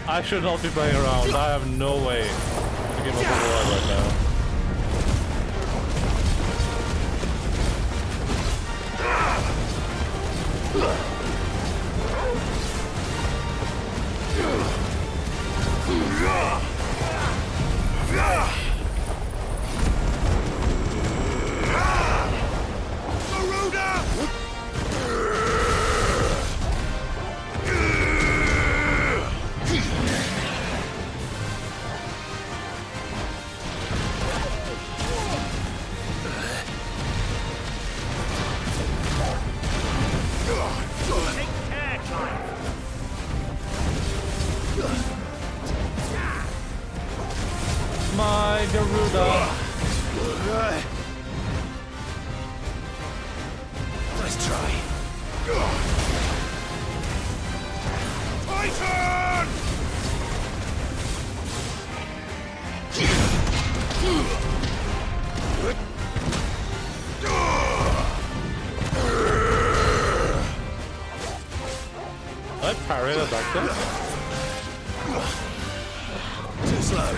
[SPEAKER 1] I should not be playing around. I have no way to give up on the world right now. My Garuda.
[SPEAKER 10] Nice try. Titan!
[SPEAKER 1] I parry that back there.
[SPEAKER 10] Too slow.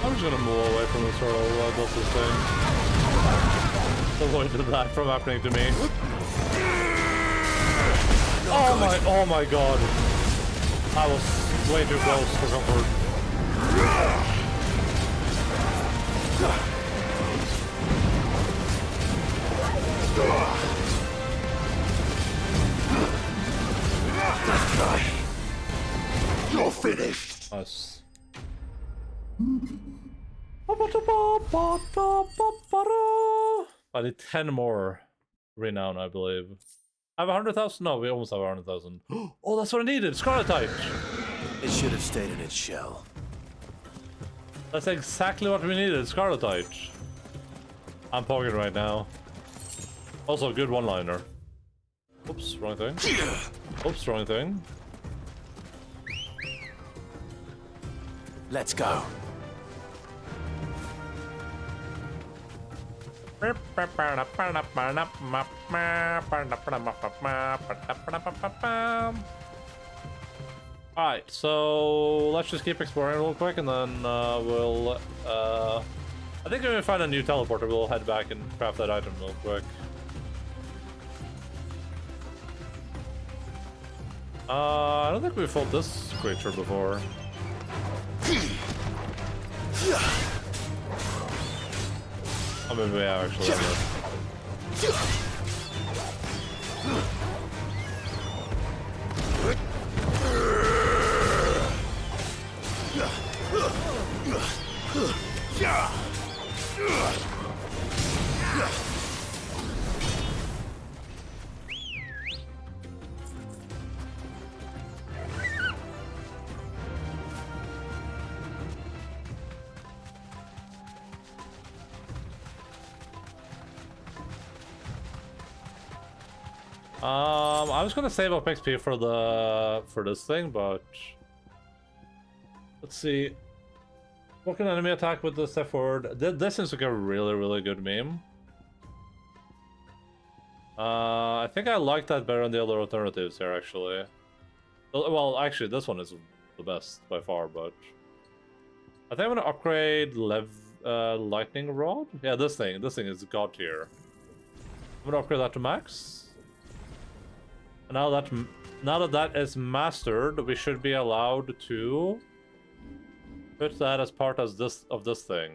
[SPEAKER 1] I'm just gonna move away from this turtle while it does this thing. Avoid that from happening to me. Oh my god. I was way too close for comfort.
[SPEAKER 10] You're finished.
[SPEAKER 1] Nice. I need 10 more renown, I believe. I have 100,000? No, we almost have 100,000. Oh, that's what I needed! Scarletite!
[SPEAKER 3] It should have stayed in its shell.
[SPEAKER 1] That's exactly what we needed, Scarletite. I'm poking right now. Also, good one-liner. Oops, wrong thing. Oops, wrong thing.
[SPEAKER 3] Let's go.
[SPEAKER 1] Alright, so let's just keep exploring real quick and then we'll I think if we find a new teleporter we'll head back and craft that item real quick. I don't think we've fought this creature before. Oh, maybe we have actually. I was gonna save up XP for this thing, but let's see. What can enemy attack with the step forward? This seems like a really good meme. I think I like that better than the other alternatives here, actually. Well, actually, this one is the best by far, but I think I'm gonna upgrade lightning rod. Yeah, this thing is god tier. I'm gonna upgrade that to max. And now that is mastered, we should be allowed to put that as part of this thing.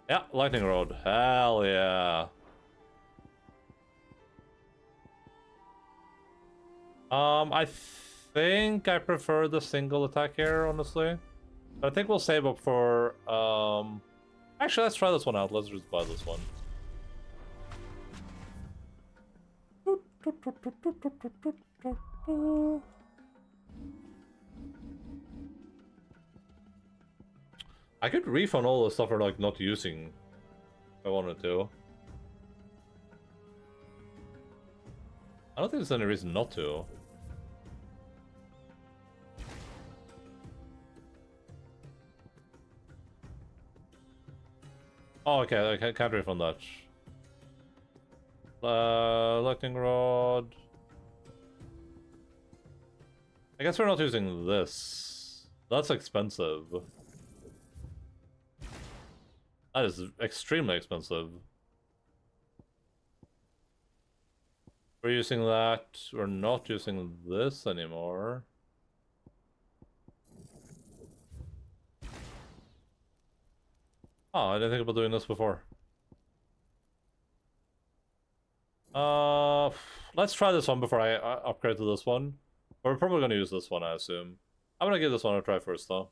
[SPEAKER 1] Yeah, lightning rod. Hell yeah. I think I prefer the single attack here, honestly. But I think we'll save up for actually, let's try this one out. Let's just buy this one. I could refund all the stuff for like not using if I wanted to. I don't think there's any reason not to. Oh, okay, I can't refund that. Lightning rod. I guess we're not using this. That's expensive. That is extremely expensive. We're using that. We're not using this anymore. Oh, I didn't think about doing this before. Let's try this one before I upgrade to this one. We're probably going to use this one, I assume. I'm going to give this one a try first, though.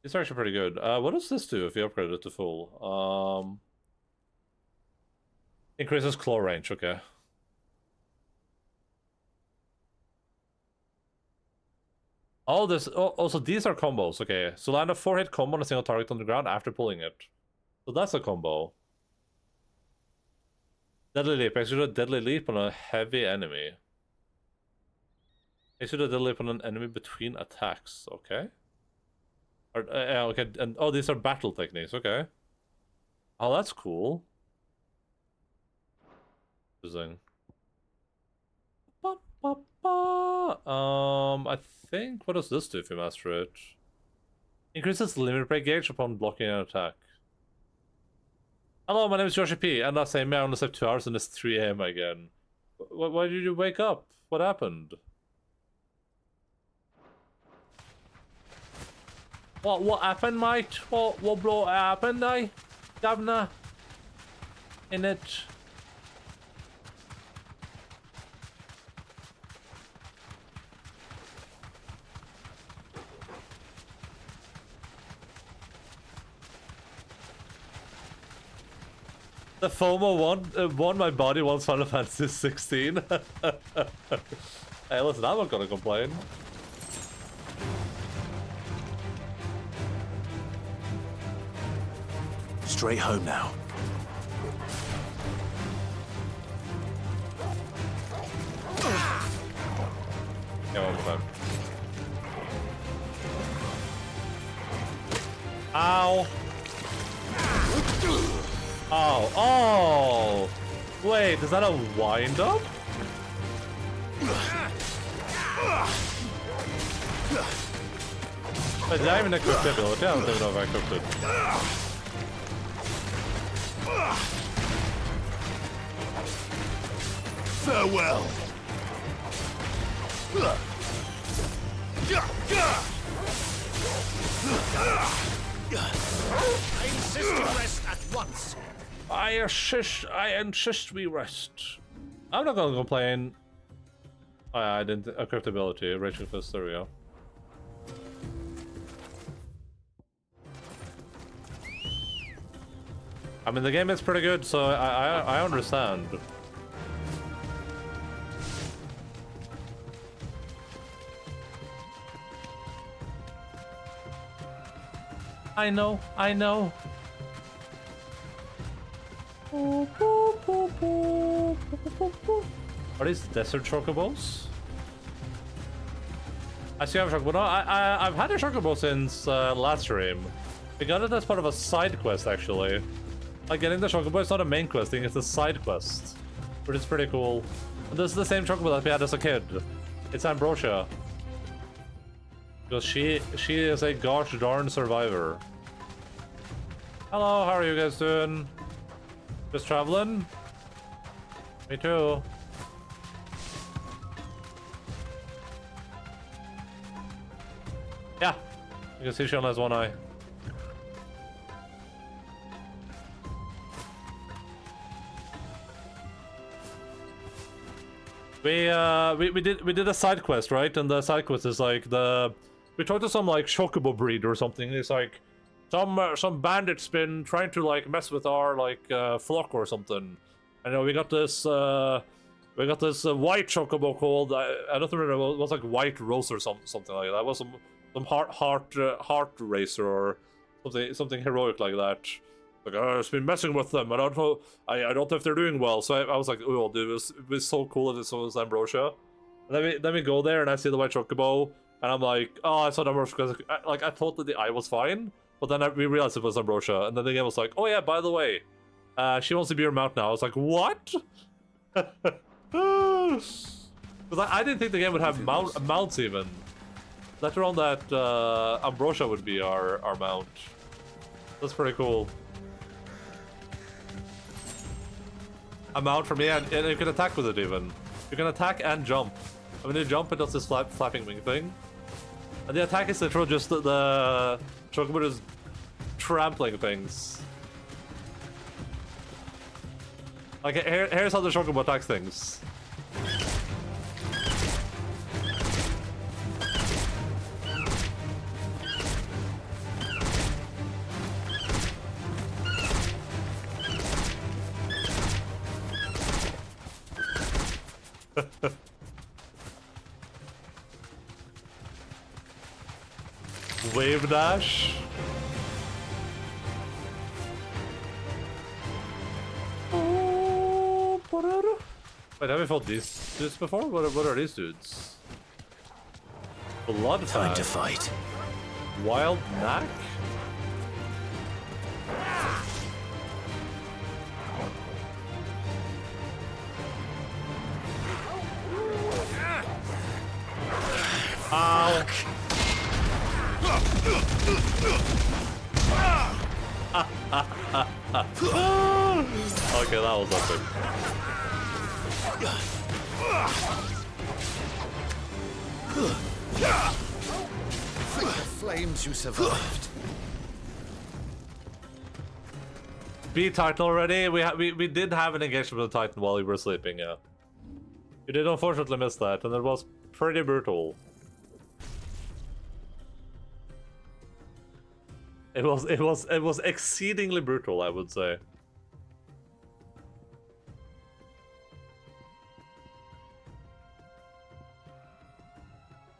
[SPEAKER 1] It's actually pretty good. What does this do if you upgrade it to full? Increases claw range, okay. Oh, this. Oh, also, these are combos, okay. So land a 4-hit combo on a single target on the ground after pulling it. So that's a combo. Deadly Leap. Execute a Deadly Leap on a heavy enemy. Execute a Deadly Leap on an enemy between attacks. Okay. Okay. And oh, these are battle techniques. Okay. Oh, that's cool. Interesting. I think. What does this do if you master it? Increases limit break gauge upon blocking an attack. Hello, my name is Yoshi P. And I say, man, I only slept 2 hours and it's 3 AM again. Why did you wake up? What happened? What happened, mate? What blow happened, Governor? In it. The FOMO won my body once Final Fantasy 16. Hey, listen, I'm not gonna complain.
[SPEAKER 3] Straight home now.
[SPEAKER 1] Yeah, one more time. Ow! Oh, oh! Wait, is that a wind-up? Wait, did I even equip the ability? I don't even know if I equipped it.
[SPEAKER 10] Farewell.
[SPEAKER 17] I insist you rest at once.
[SPEAKER 1] I insist we rest. I'm not gonna complain. Oh, yeah, I didn't equip the ability. Raging Fist, there we go. I mean, the game is pretty good, so I understand. I know. Are these desert chocobos? I see I have a chocobo. No, I've had a chocobo since last stream. We got it as part of a side quest, actually. Like, getting the chocobo is not a main quest thing, it's a side quest. Which is pretty cool. And this is the same chocobo that we had as a kid. It's Ambrosia. Because she is a gosh darn survivor. Hello, how are you guys doing? Just traveling? Me too. Yeah, you can see she only has one eye. We did a side quest, right? And the side quest is like we talked to some like chocobo breed or something. It's like some bandit's been trying to like mess with our like flock or something. I know we got this white chocobo called I don't remember, it was like White Rose or something like that. It was some heart racer or something heroic like that. Like, it's been messing with them. I don't know. I don't know if they're doing well. So I was like, oh, dude, it was so cool if this was Ambrosia. And then we go there and I see the white chocobo, and I'm like, oh, I saw Ambrosia because like I thought that the eye was fine, but then we realized it was Ambrosia, and then the game was like, oh yeah, by the way, she wants to be your mount now. I was like, what? Because I didn't think the game would have mounts even. Later on that Ambrosia would be our mount. That's pretty cool. A mount for me, and you can attack with it even. You can attack and jump. And when you jump, it does this flapping wing thing. And the attack is literally just the chocobo is trampling things. Like, here's how the chocobo attacks things. Wave dash. Wait, have we fought these dudes before? What are these dudes? Blood
[SPEAKER 3] Time to fight.
[SPEAKER 1] Wild knack? Ow. Okay, that was epic.
[SPEAKER 17] Fight the flames, you survived.
[SPEAKER 1] Beat Titan already? We did have an engagement with Titan while we were sleeping, yeah. We did unfortunately miss that, and it was pretty brutal. It was exceedingly brutal, I would say.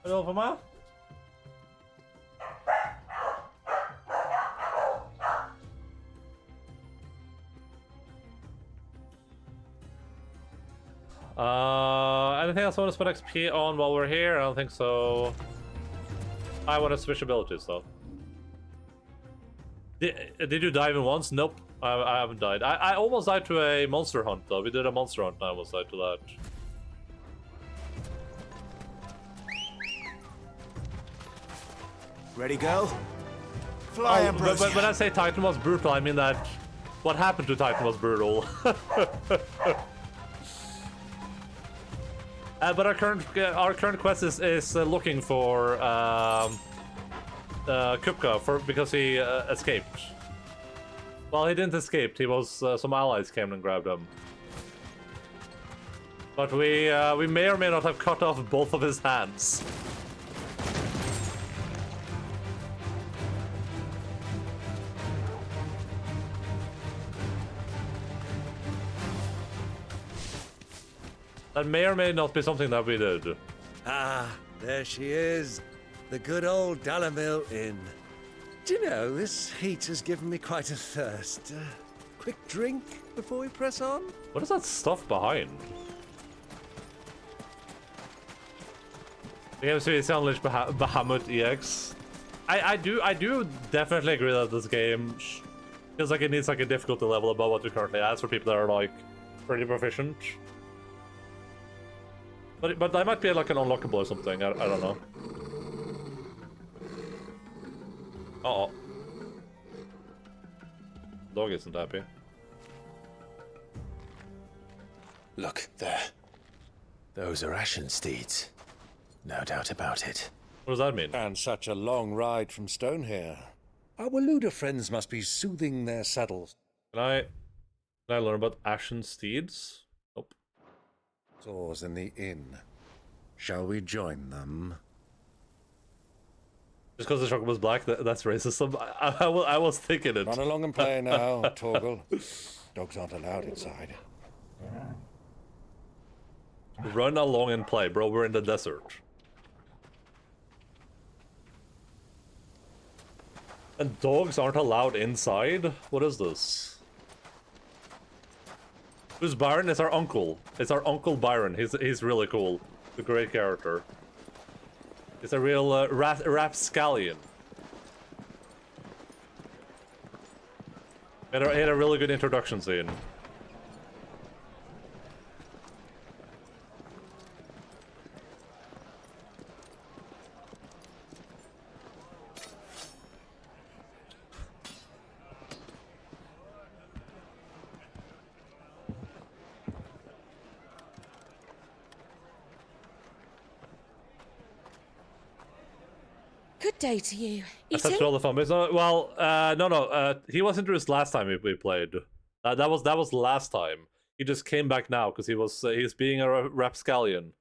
[SPEAKER 1] Hello, Mama. Anything else I want to spend XP on while we're here? I don't think so. I want to switch abilities though. Did you die even once? Nope, I haven't died. I almost died to a monster hunt though. We did a monster hunt and I almost died to that.
[SPEAKER 17] Ready, go? Fly, Ambrosia.
[SPEAKER 1] But when I say Titan was brutal, I mean that what happened to Titan was brutal. But our current quest is looking for Kupka because he escaped. Well, he didn't escape. He was some allies came and grabbed him. But we may or may not have cut off both of his hands. That may or may not be something that we did.
[SPEAKER 17] Ah, there she is. The good old Dalamil Inn. Do you know, this heat has given me quite a thirst.
[SPEAKER 20] quick drink before we press on?
[SPEAKER 1] What is that stuff behind? The game series unleashed Bahamut EX. I do definitely agree that this game feels like it needs like a difficulty level above what we currently has for people that are like pretty proficient. But that might be like an unlockable or something. I don't know. Uh-oh. Dog isn't happy.
[SPEAKER 3] Look, there. Those are Ashen steeds. No doubt about it.
[SPEAKER 1] What does that mean?
[SPEAKER 20] And such a long ride from Stonehair. Our Waluda friends must be soothing their saddles.
[SPEAKER 1] Can I learn about Ashen steeds? Nope.
[SPEAKER 20] Doors in the inn. Shall we join them?
[SPEAKER 1] Just because the chocolate was black, that's racism. I was thinking it.
[SPEAKER 20] Run along and play now, Torgal. Dogs aren't allowed inside.
[SPEAKER 1] Run along and play, bro. We're in the desert. And dogs aren't allowed inside? What is this? Who's Byron? It's our uncle. It's our Uncle Byron. He's really cool. A great character. It's a real rapscallion. He had a really good introduction scene.
[SPEAKER 6] Good day to you.
[SPEAKER 1] That's all the fun. No. He was introduced last time we played. That was last time. He just came back now because he's being a rapscallion.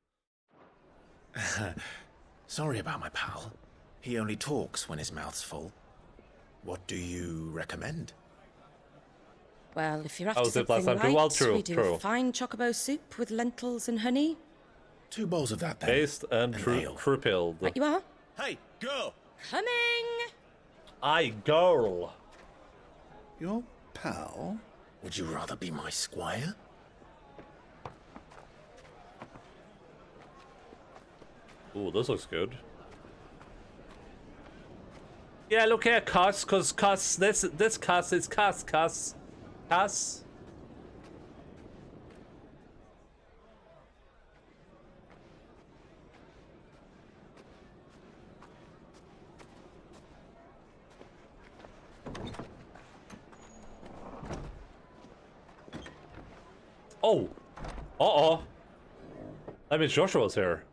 [SPEAKER 3] Sorry about my pal. He only talks when his mouth's full. What do you recommend?
[SPEAKER 6] Well, if you're
[SPEAKER 1] I
[SPEAKER 6] after
[SPEAKER 1] was it last
[SPEAKER 6] something
[SPEAKER 1] time too.
[SPEAKER 6] light,
[SPEAKER 1] Well, true,
[SPEAKER 6] we do
[SPEAKER 1] true.
[SPEAKER 6] a fine chocobo soup with lentils and honey.
[SPEAKER 3] 2 bowls of that then.
[SPEAKER 1] Based and true-pilled.
[SPEAKER 6] Right you are.
[SPEAKER 3] Hey, girl!
[SPEAKER 6] Coming!
[SPEAKER 1] Aye, girl.
[SPEAKER 3] Your pal? Would you rather be my squire?
[SPEAKER 1] Ooh, this looks good. Yeah, look here, Cuss, this Cuss is Cuss. Oh! Uh-oh! That means Joshua's here.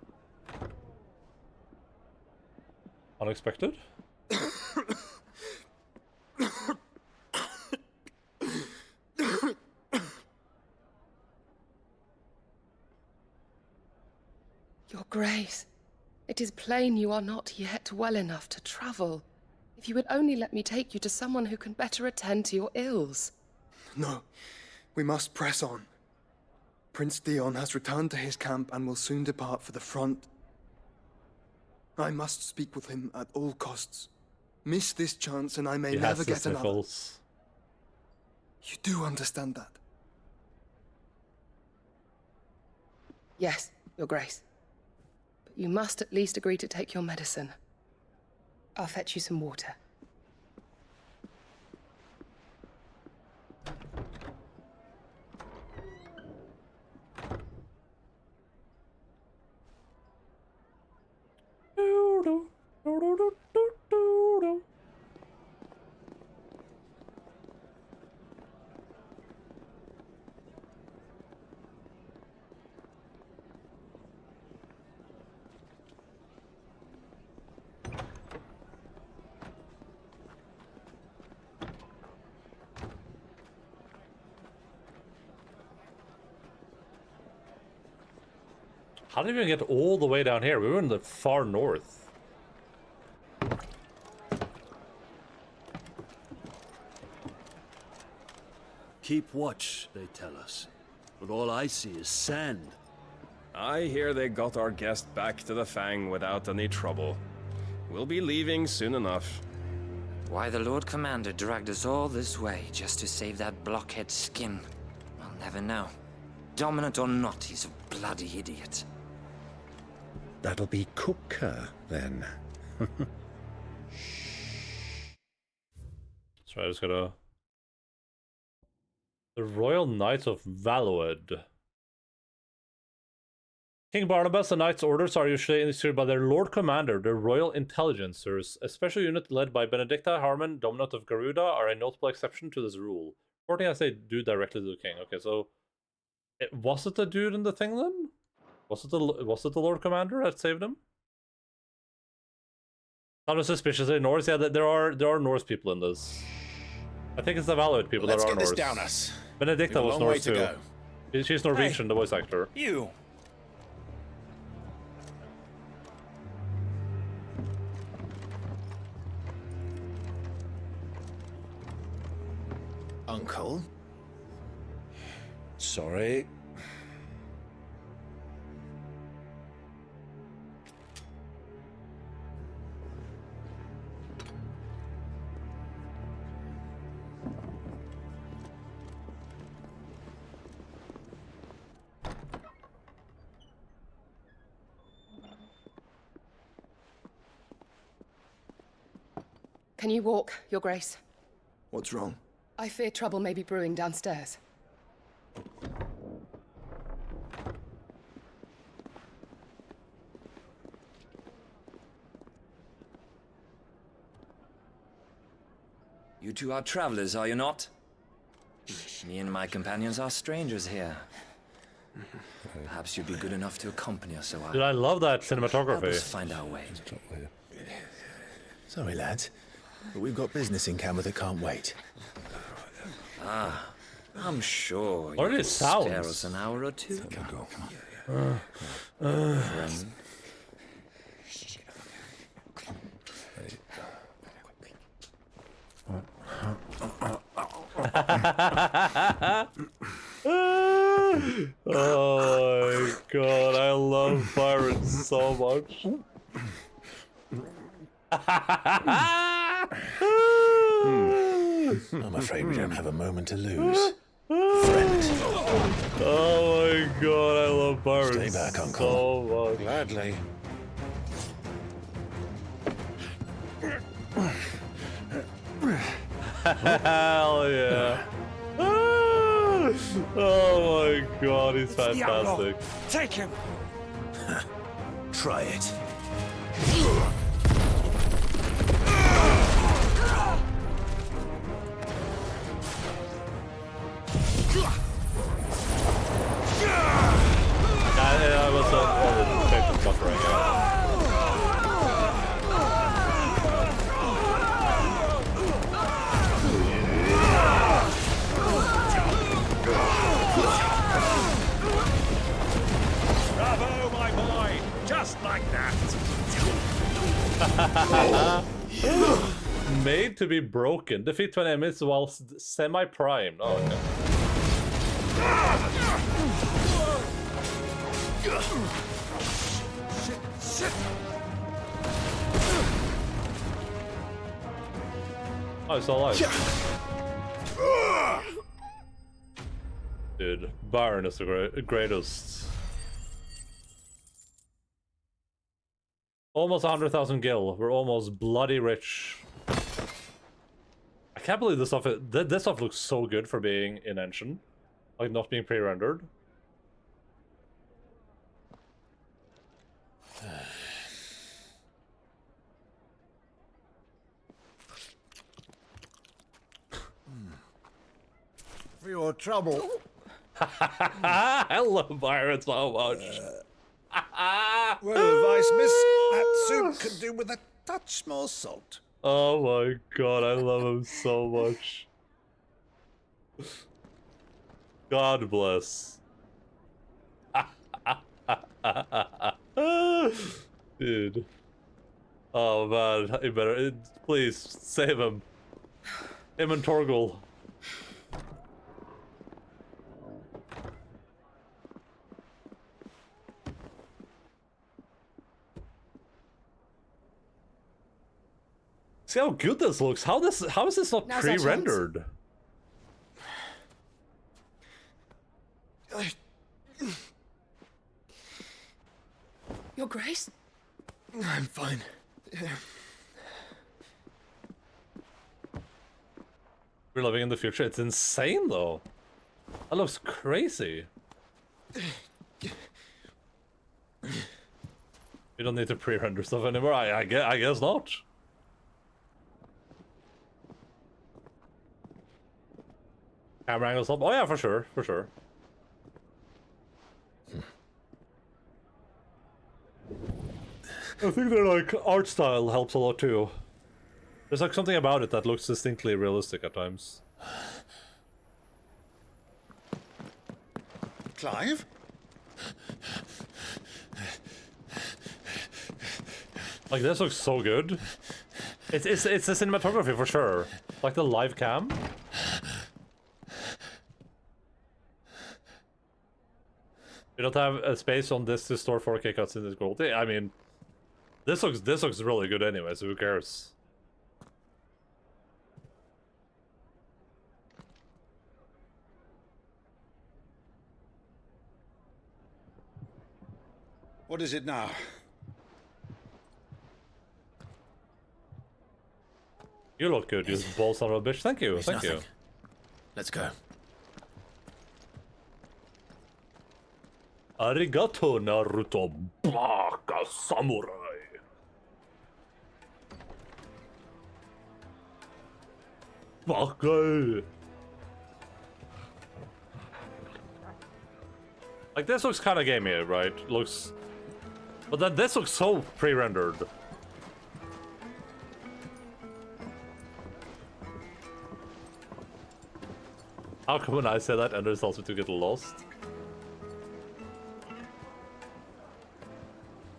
[SPEAKER 1] Unexpected?
[SPEAKER 4] Your Grace, it is plain you are not yet well enough to travel. If you would only let me take you to someone who can better attend to your ills.
[SPEAKER 22] No, we must press on. Prince Dion has returned to his camp and will soon depart for the front. I must speak with him at all costs. Miss this chance and I may never get another. You do understand that?
[SPEAKER 4] Yes, Your Grace. But you must at least agree to take your medicine. I'll fetch you some water.
[SPEAKER 1] How did we get all the way down here? We were in the far north.
[SPEAKER 9] Keep watch, they tell us. But all I see is sand.
[SPEAKER 23] I hear they got our guest back to the Fang without any trouble. We'll be leaving soon enough.
[SPEAKER 7] Why the Lord Commander dragged us all this way just to save that blockhead skin, I'll never know. Dominant or not, he's a bloody idiot.
[SPEAKER 14] That'll be Cooker, then.
[SPEAKER 1] So I just gotta... The Royal Knights of Valued. King Barnabas, the Knights' orders are usually initiated by their Lord Commander, the Royal Intelligencers. A special unit led by Benedicta Harmon, Dominant of Garuda, are a notable exception to this rule. Reporting as they do directly to the king. Okay, so... was it the dude in the thing then? Was it the Lord Commander that saved him? Not suspiciously Norse. Yeah, there are Norse people in this. I think it's the Valued people that are Norse.
[SPEAKER 17] Let's get this down us.
[SPEAKER 1] Benedicta was Norse too.
[SPEAKER 17] Go.
[SPEAKER 1] She's Norwegian, the voice actor.
[SPEAKER 17] You.
[SPEAKER 3] Uncle?
[SPEAKER 14] Sorry.
[SPEAKER 4] Can you walk, Your Grace?
[SPEAKER 22] What's wrong?
[SPEAKER 4] I fear trouble may be brewing downstairs.
[SPEAKER 7] You two are travelers, are you not? Me and my companions are strangers here. Perhaps you'd be good enough to accompany us a while.
[SPEAKER 1] Dude, I love that cinematography.
[SPEAKER 7] Help us find our way.
[SPEAKER 3] Sorry, lads, but we've got business in camera that can't wait.
[SPEAKER 7] Ah, I'm sure
[SPEAKER 1] What
[SPEAKER 7] you
[SPEAKER 1] are
[SPEAKER 7] can
[SPEAKER 1] these sounds?
[SPEAKER 7] spare us an hour or two.
[SPEAKER 14] Come on.
[SPEAKER 7] Friend.
[SPEAKER 1] Oh my god, I love pirates so much.
[SPEAKER 3] I'm afraid we don't have a moment to lose. Friend.
[SPEAKER 1] Oh my god, I love pirates.
[SPEAKER 3] Stay back, Uncle.
[SPEAKER 1] So much.
[SPEAKER 14] Gladly.
[SPEAKER 1] Hell yeah. Oh my god, he's fantastic.
[SPEAKER 17] Take him.
[SPEAKER 3] Try it.
[SPEAKER 1] I was on the effective buffering.
[SPEAKER 17] Bravo, my boy. Just like that.
[SPEAKER 1] Made to be broken. Defeat 20 enemies while semi-primed. Oh, okay. Oh, it's alive. Dude, Byron is the greatest. Almost 100,000 gil. We're almost bloody rich. I can't believe this stuff. This stuff looks so good for being in engine, like not being pre-rendered.
[SPEAKER 17] For your trouble.
[SPEAKER 1] I love Byron so much.
[SPEAKER 17] Well, advice, miss. That soup could do with a touch more salt.
[SPEAKER 1] Oh my god, I love him so much. God bless. Dude. Oh man, you better please save him. Him and Torgal. See how good this looks. How is this not
[SPEAKER 4] Now's our chance.
[SPEAKER 1] pre-rendered?
[SPEAKER 4] Your Grace?
[SPEAKER 22] I'm fine.
[SPEAKER 1] We're living in the future. It's insane, though. That looks crazy. We don't need to pre-render stuff anymore. I guess not. Camera angles up. Oh yeah, for sure, for sure. I think their like art style helps a lot too. There's like something about it that looks distinctly realistic at times.
[SPEAKER 17] Clive?
[SPEAKER 1] Like this looks so good. It's the cinematography for sure. Like the live cam. We don't have a space on this to store 4K cuts in this quality. I mean, this looks really good anyway, so who cares?
[SPEAKER 17] What is it now?
[SPEAKER 1] You look good, you bald son of a bitch. Thank you,
[SPEAKER 3] It's
[SPEAKER 1] thank you.
[SPEAKER 3] nothing. Let's go.
[SPEAKER 1] Arigato, Naruto Baka Samurai. Baka. Like this looks kind of gamey, right? Looks, but then this looks so pre-rendered. How come when I say that, Ender tells me to get lost?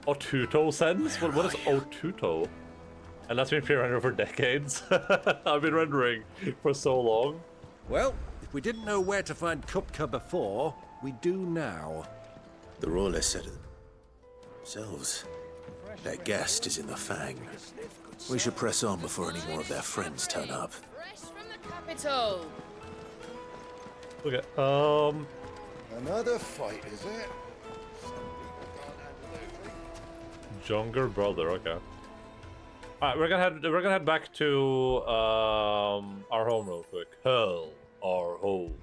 [SPEAKER 1] Otuto sense? What is Otuto? And that's been pre-rendered for decades. I've been rendering for so long.
[SPEAKER 20] Well, if we didn't know where to find Kupka before, we do now.
[SPEAKER 3] The Rawless said it themselves. Their guest is in the Fang. We should press on before any more of their friends turn up.
[SPEAKER 4] Capital.
[SPEAKER 1] Okay,
[SPEAKER 17] Another fight, is it?
[SPEAKER 1] younger brother, okay. Alright, we're gonna head back to our home real quick. Hell, our home.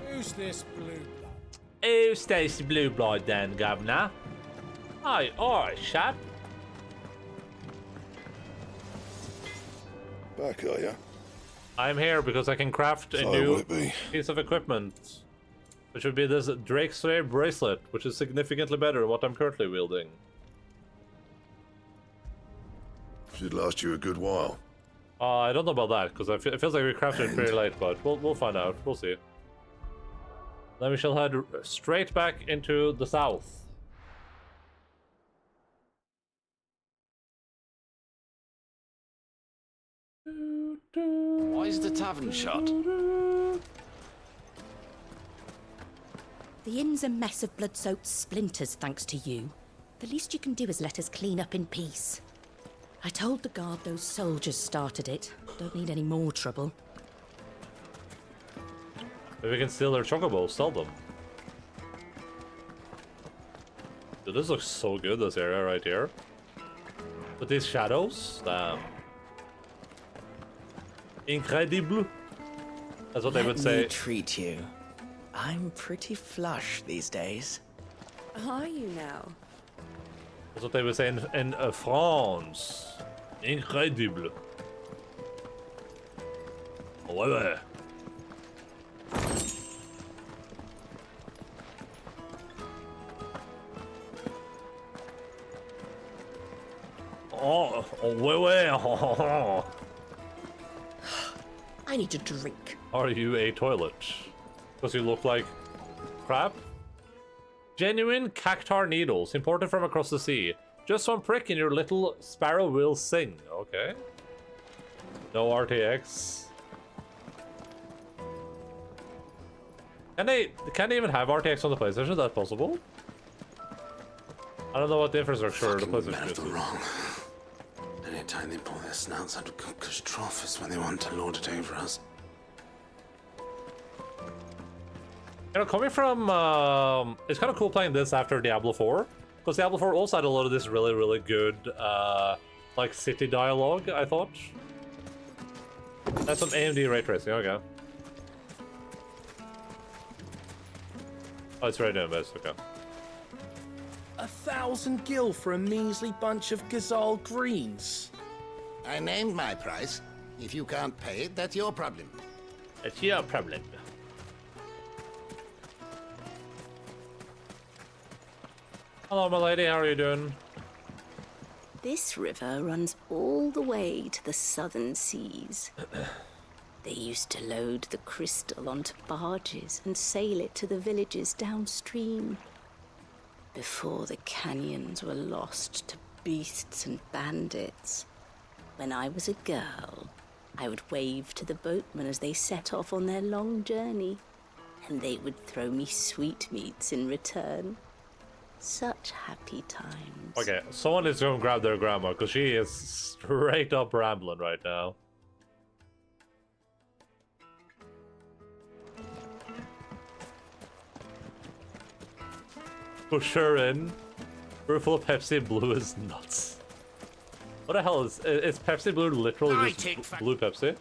[SPEAKER 17] Who's this blue blood?
[SPEAKER 1] Who's this blue blood then, Governor? Aye, alright, chap.
[SPEAKER 10] Back, are ya?
[SPEAKER 1] I'm here because I can craft a
[SPEAKER 10] So
[SPEAKER 1] new
[SPEAKER 10] would it be?
[SPEAKER 1] piece of equipment. Which would be this Drake Slayer bracelet, which is significantly better than what I'm currently wielding.
[SPEAKER 10] Should last you a good while.
[SPEAKER 1] I don't know about that, because it feels like we crafted it pretty late, but we'll find out. We'll see. Then we shall head straight back into the south.
[SPEAKER 9] Why is the tavern shut?
[SPEAKER 6] The inn's a mess of blood-soaked splinters, thanks to you. The least you can do is let us clean up in peace. I told the guard those soldiers started it. Don't need any more trouble.
[SPEAKER 1] Maybe we can steal their chocobos, sell them. Dude, this looks so good, this area right here. With these shadows, damn. Incredible. That's what they would say.
[SPEAKER 5] Let me treat you. I'm pretty flush these days.
[SPEAKER 11] Are you now?
[SPEAKER 1] That's what they would say in France. Incredible. Ouais, ouais. Oh, ouais, ouais.
[SPEAKER 6] I need a drink.
[SPEAKER 1] Are you a toilet? Because you look like crap? Genuine cactar needles, imported from across the sea. Just one prick and your little sparrow will sing. Okay. No RTX. Can they even have RTX on the PlayStation? Is that possible? I don't know what the infrastructure the PlayStation uses.
[SPEAKER 3] Wrong. Anytime they pull their snouts out of Kupka's trough is when they want to lord it over us.
[SPEAKER 1] You know, coming from, it's kind of cool playing this after Diablo 4, because Diablo 4 also had a lot of this really, really good, like, city dialogue, I thought. That's some AMD ray tracing, okay. Oh, it's right down this, okay.
[SPEAKER 9] 1,000 gil for a measly bunch of Gazal greens.
[SPEAKER 17] I named my price. If you can't pay it, that's your problem.
[SPEAKER 1] It's your problem. Hello, my lady, how are you doing?
[SPEAKER 15] This river runs all the way to the southern seas. They used to load the crystal onto barges and sail it to the villages downstream. Before the canyons were lost to beasts and bandits. When I was a girl, I would wave to the boatmen as they set off on their long journey, and they would throw me sweetmeats in return. Such happy times.
[SPEAKER 1] Okay, someone is going to grab their grandma, because she is straight up rambling right now. Push her in. Full of Pepsi Blue is nuts. What the hell is Pepsi Blue literally just blue Pepsi?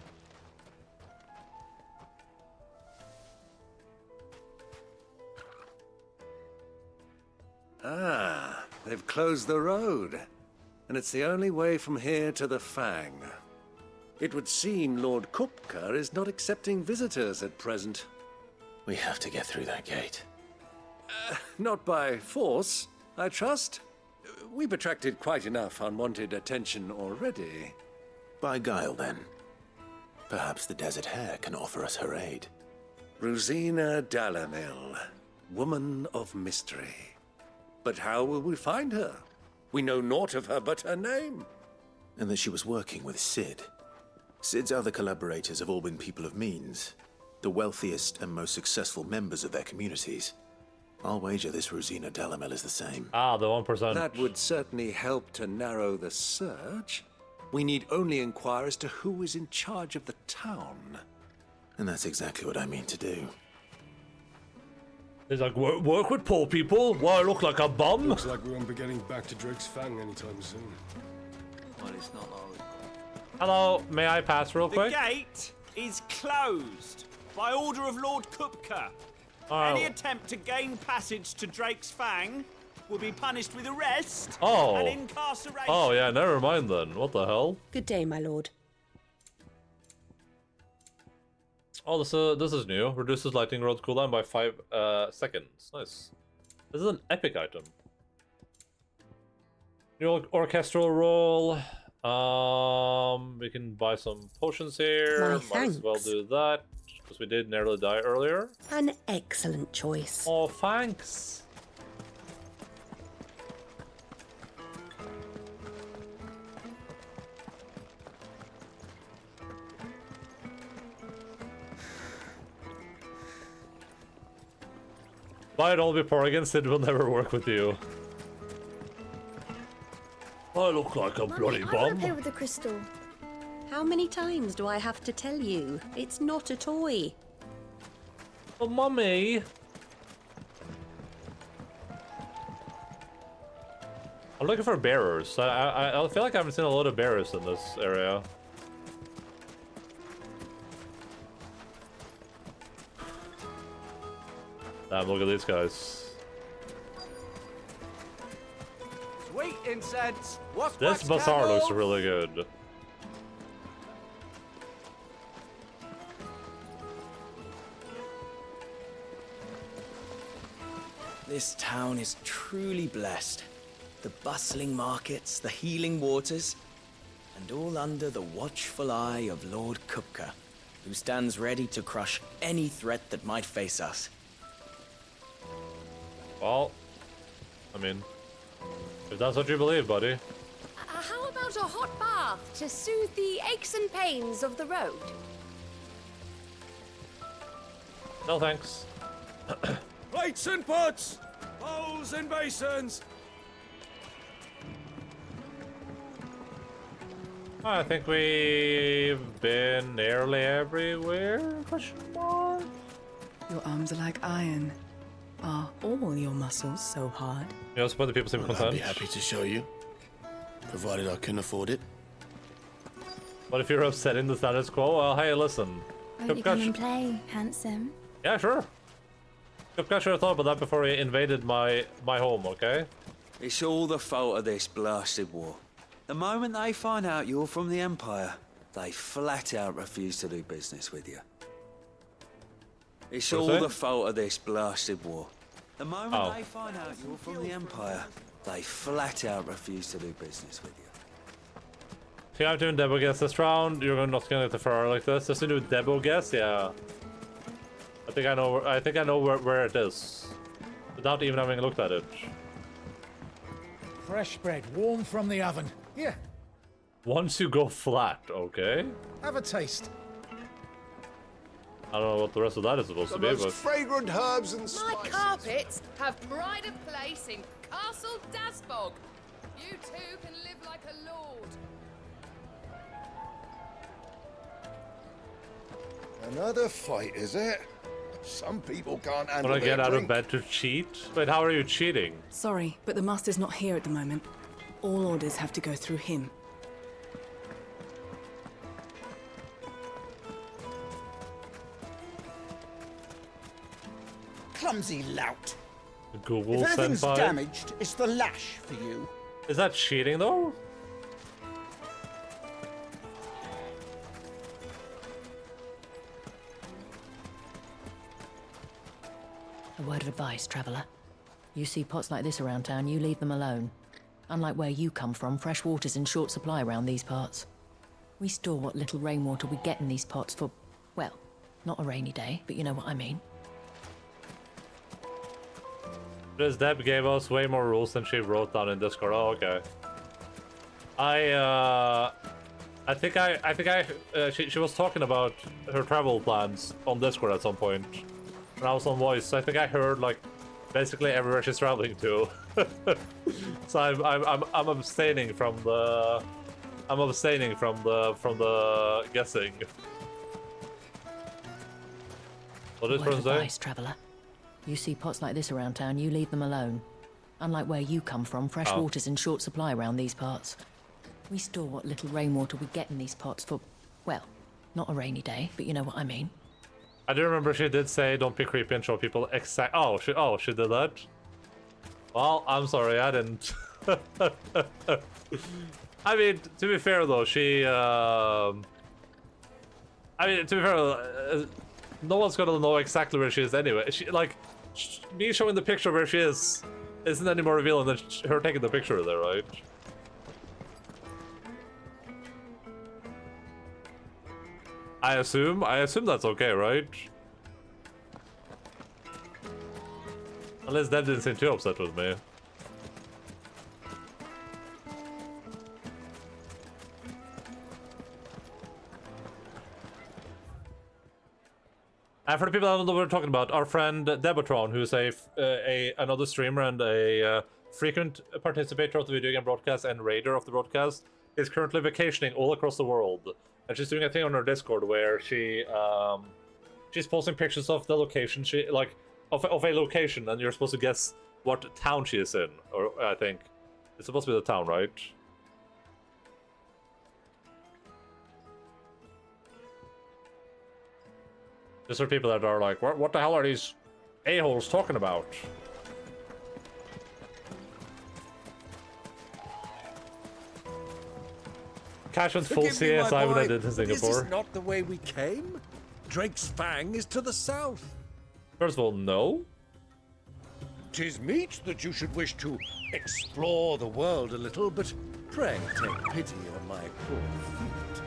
[SPEAKER 20] Ah, they've closed the road. And it's the only way from here to the Fang. It would seem Lord Kupka is not accepting visitors at present.
[SPEAKER 3] We have to get through that gate.
[SPEAKER 20] Not by force, I trust. We've attracted quite enough unwanted attention already.
[SPEAKER 3] By guile, then. Perhaps the Desert Hare can offer us her aid.
[SPEAKER 20] Rosina Dalamil, woman of mystery. But how will we find her? We know naught of her but her name.
[SPEAKER 3] And that she was working with Sid. Sid's other collaborators have all been people of means, the wealthiest and most successful members of their communities. I'll wager this Rosina Dalamel is the same.
[SPEAKER 1] Ah, the 1%.
[SPEAKER 20] That would certainly help to narrow the search. We need only inquire as to who is in charge of the town.
[SPEAKER 3] And that's exactly what I mean to do.
[SPEAKER 1] He's like, work with poor people? Why, I look like a bum?
[SPEAKER 18] Looks like we won't be getting back to Drake's Fang anytime soon.
[SPEAKER 19] Well, it's not like...
[SPEAKER 1] Hello, may I pass real quick?
[SPEAKER 24] The gate is closed by order of Lord Kupka.
[SPEAKER 1] Oh.
[SPEAKER 24] Any attempt to gain passage to Drake's Fang will be punished with arrest
[SPEAKER 1] Oh.
[SPEAKER 24] and incarceration.
[SPEAKER 1] Oh, yeah, never mind then. What the hell?
[SPEAKER 6] Good day, my lord.
[SPEAKER 1] Oh, this is new. Reduces lightning rod cooldown by 5 seconds. Nice. This is an epic item. New orchestral roll. We can buy some potions here. Might as well do that, because we did nearly die earlier.
[SPEAKER 6] An excellent choice.
[SPEAKER 1] Oh, thanks. Buy it all before again, Sid will never work with you. I look like a bloody
[SPEAKER 2] I want
[SPEAKER 1] bomb.
[SPEAKER 2] to play with the crystal.
[SPEAKER 6] How many times do I have to tell you? It's not a toy.
[SPEAKER 1] Oh, Mummy. I'm looking for bearers. I feel like I haven't seen a lot of bearers in this area. Damn, look at these guys.
[SPEAKER 24] Sweet incense. What's
[SPEAKER 1] This bazaar looks really good.
[SPEAKER 5] This town is truly blessed. The bustling markets, the healing waters, and all under the watchful eye of Lord Kupka, who stands ready to crush any threat that might face us.
[SPEAKER 1] Well, I mean, if that's what you believe, buddy.
[SPEAKER 25] How about a hot bath to soothe the aches and pains of the road?
[SPEAKER 1] No thanks.
[SPEAKER 23] Plates and pots! Bowls and basins!
[SPEAKER 1] I think we've been nearly everywhere, question mark?
[SPEAKER 8] Your arms are like iron. Are all your muscles so hard?
[SPEAKER 1] You also put the people seem content.
[SPEAKER 12] I'd be happy to show you, provided I can afford it.
[SPEAKER 1] But if you're upsetting the status quo, well, hey, listen.
[SPEAKER 13] Won't you come and play, handsome?
[SPEAKER 1] Yeah, sure. Kupka should have thought about that before he invaded my home, okay?
[SPEAKER 19] It's all the fault of this blasted war. The moment they find out you're from the Empire, they flat out refuse to do business with you. It's all the fault of this blasted war. The moment they find out you're from the Empire, they flat out refuse to do business with you.
[SPEAKER 1] See, I'm doing Debo guess this round. You're not gonna get the Ferrari like this. Just to do Debo guess, yeah. I think I know where it is, without even having looked at it.
[SPEAKER 17] Fresh bread, warm from the oven. Here,
[SPEAKER 1] Once you go flat, okay.
[SPEAKER 17] have a taste.
[SPEAKER 1] I don't know what the rest of that is supposed to be, but
[SPEAKER 10] fragrant herbs and
[SPEAKER 4] My carpets have pride of place in Castle Dasbog. You too can live like a lord.
[SPEAKER 10] Another fight, is it? Some people can't handle
[SPEAKER 1] when I get
[SPEAKER 10] their
[SPEAKER 1] out
[SPEAKER 10] drink.
[SPEAKER 1] of bed to cheat? Wait, how are you cheating?
[SPEAKER 8] Sorry, but the master's not here at the moment. All orders have to go through him.
[SPEAKER 17] Clumsy lout.
[SPEAKER 1] Google
[SPEAKER 17] If anything's
[SPEAKER 1] senpai?
[SPEAKER 17] damaged, it's the lash for you.
[SPEAKER 1] Is that cheating though?
[SPEAKER 6] A word of advice, traveller. You see pots like this around town, you leave them alone. Unlike where you come from, fresh water's in short supply around these parts. We store what little rainwater we get in these pots for, well, not a rainy day, but you know what I mean.
[SPEAKER 1] This Deb gave us way more rules than she wrote down in Discord. Oh, okay. She was talking about her travel plans on Discord at some point when I was on voice. So I think I heard like basically everywhere she's traveling to. So I'm abstaining from the guessing. What is
[SPEAKER 6] Word of
[SPEAKER 1] Bronze Day?
[SPEAKER 6] advice, traveller. You see pots like this around town, you leave them alone. Unlike where you come from, fresh water's in short supply around these parts. We store what little rainwater we get in these pots for, well, not a rainy day, but you know what I mean.
[SPEAKER 1] I do remember she did say don't be creepy and show people exact. Oh, she did that. Well, I'm sorry, I didn't. I mean, to be fair though, no one's gonna know exactly where she is anyway. Me showing the picture where she is isn't any more revealing than her taking the picture there, right? I assume that's okay, right? Unless Deb didn't seem too upset with me. And for the people that don't know what we're talking about, our friend Debatron, who's another streamer and a frequent participator of the video game broadcast and raider of the broadcast, is currently vacationing all across the world. And she's doing a thing on her Discord where she's posting pictures of the location of a location, and you're supposed to guess what town she is in. Or I think it's supposed to be the town, right? Just for people that are like, what the hell are these a-holes talking about? Cash went full CSI when I did in Singapore.
[SPEAKER 20] This is not the way we came. Drake's Fang is to the south.
[SPEAKER 1] First of all, no.
[SPEAKER 20] 'Tis meet that you should wish to explore the world a little, but pray take pity on my poor feet.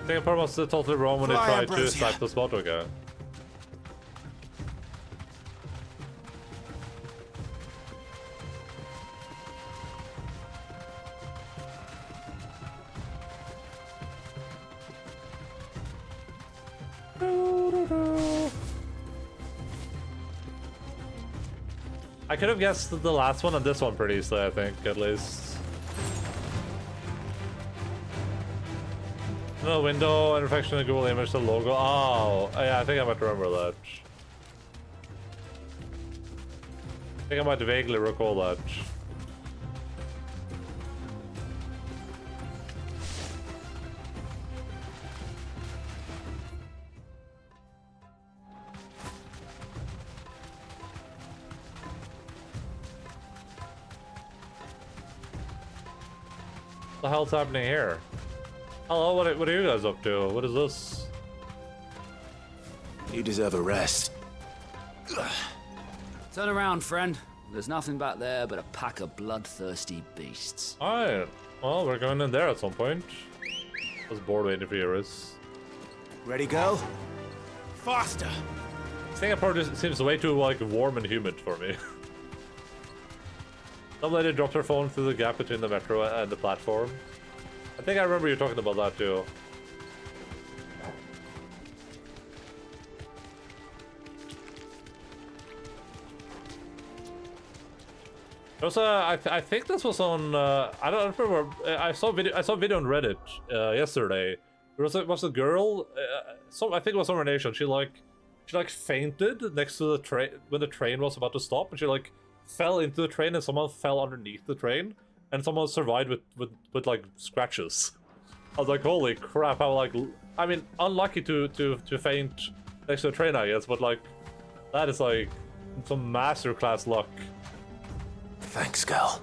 [SPEAKER 1] Singapore was totally wrong when they tried to snipe the spot, okay. I could have guessed the last one and this one pretty easily, I think, at least. No window, infection, and Google image, the logo. Oh, yeah, I think I might remember that. I think I might vaguely recall that. What the hell's happening here? Hello, what are you guys up to? What is this?
[SPEAKER 3] You deserve a rest.
[SPEAKER 9] Turn around, friend. There's nothing back there but a pack of bloodthirsty beasts.
[SPEAKER 1] Alright. Well, we're going in there at some point. I was bored waiting for yours.
[SPEAKER 5] Ready, go?
[SPEAKER 20] Faster!
[SPEAKER 1] Singapore just seems way too, like, warm and humid for me. Some lady dropped her phone through the gap between the metro and the platform. I think I remember you talking about that too. Also, I think this was on. I don't remember. I saw a video on Reddit yesterday. There was a girl. I think it was from nation. She fainted next to the train when the train was about to stop, and she like fell into the train, and someone fell underneath the train, and someone survived with like scratches. I was like, holy crap! I mean, unlucky to faint next to a train, I guess, but like, that is like some masterclass luck.
[SPEAKER 3] Thanks, girl.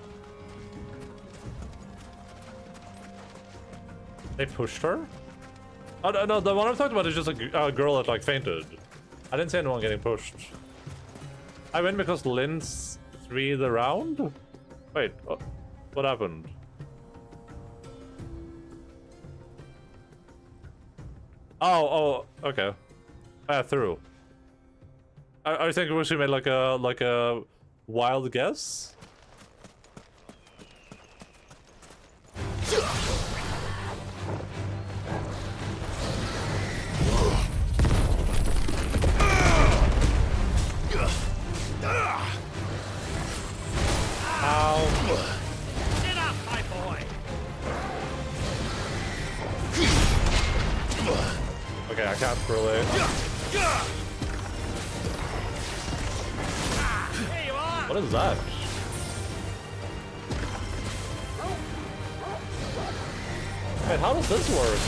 [SPEAKER 1] They pushed her? Oh no, the one I'm talking about is just a girl that like fainted. I didn't see anyone getting pushed. I win because Lynn's 3 the round? Wait, what happened? Oh, okay. Through. Are you thinking we should make like a wild guess? Ow.
[SPEAKER 17] Get up, my boy!
[SPEAKER 1] Okay, I can't really. What is that? Wait, how does this work?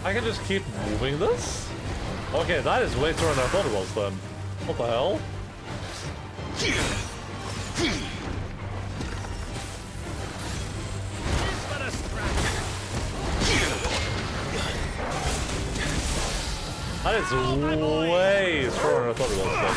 [SPEAKER 1] I can just keep moving this? Okay, that is way stronger than I thought it was then. What the hell? That is way stronger than I thought it was then.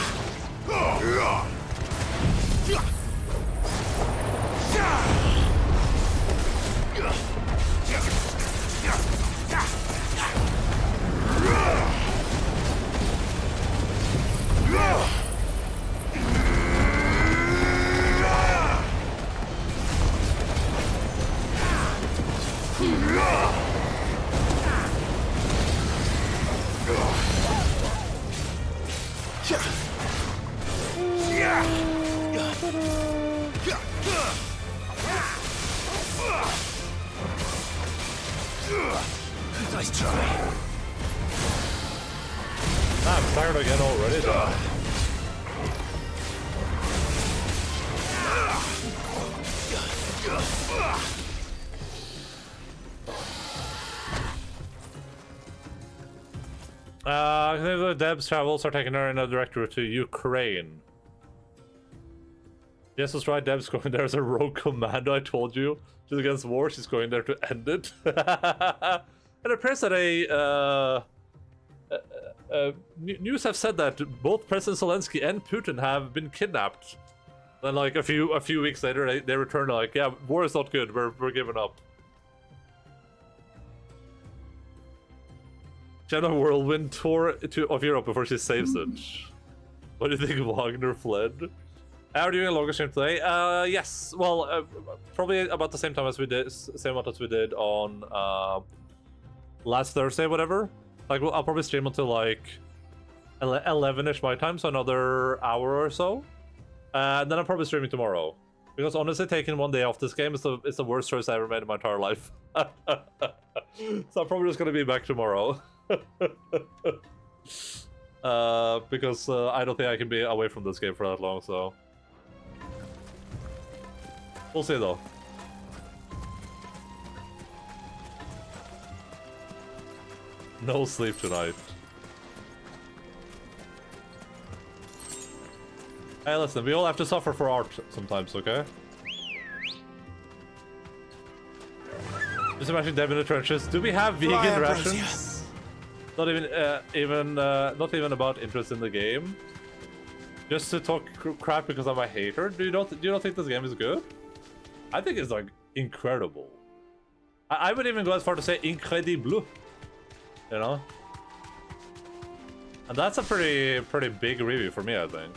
[SPEAKER 3] Nice try.
[SPEAKER 1] I'm tired again already. I think the Deb's travels are taking her in a direct route to Ukraine. Yes, that's right, Deb's going there as a rogue commando, I told you. She's against war, she's going there to end it. And it appears that news have said that both President Zelensky and Putin have been kidnapped. Then like a few weeks later, they return like, yeah, war is not good, we're giving up. She had a whirlwind tour of Europe before she saves it. What do you think Wagner fled? Are you doing a longer stream today? Yes. Well, probably about the same time as we did, same amount as we did on last Thursday, whatever. Like, I'll probably stream until like 11ish my time, so another hour or so. And then I'm probably streaming tomorrow. Because honestly, taking one day off this game is the worst choice I ever made in my entire life. So I'm probably just gonna be back tomorrow. Because I don't think I can be away from this game for that long, so... We'll see though. No sleep tonight. Hey, listen, we all have to suffer for art sometimes, okay? Just imagine them in the trenches. Do we have vegan rations? Not even, not even about interest in the game. Just to talk crap because I'm a hater. Do you not think this game is good? I think it's like incredible. I would even go as far to say incredible. You know? And that's a pretty big review for me, I think.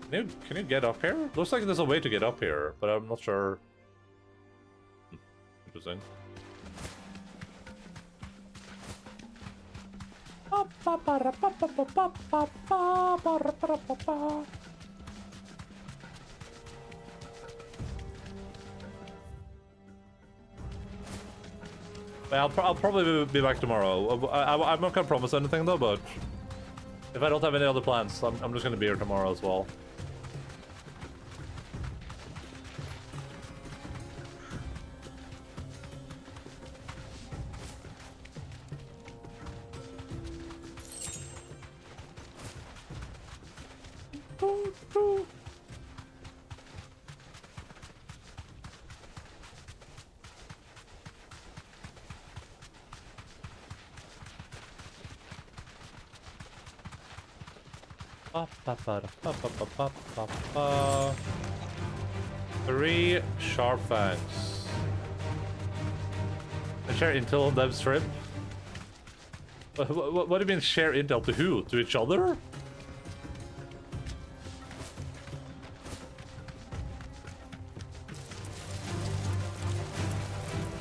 [SPEAKER 1] Can you get up here? Looks like there's a way to get up here, but I'm not sure. Interesting. Well, I'll probably be back tomorrow. I'm not gonna promise anything though, but if I don't have any other plans, I'm just gonna be here tomorrow as well. Three sharp fangs. I share intel on dev strip. What do you mean share intel to who? To each other?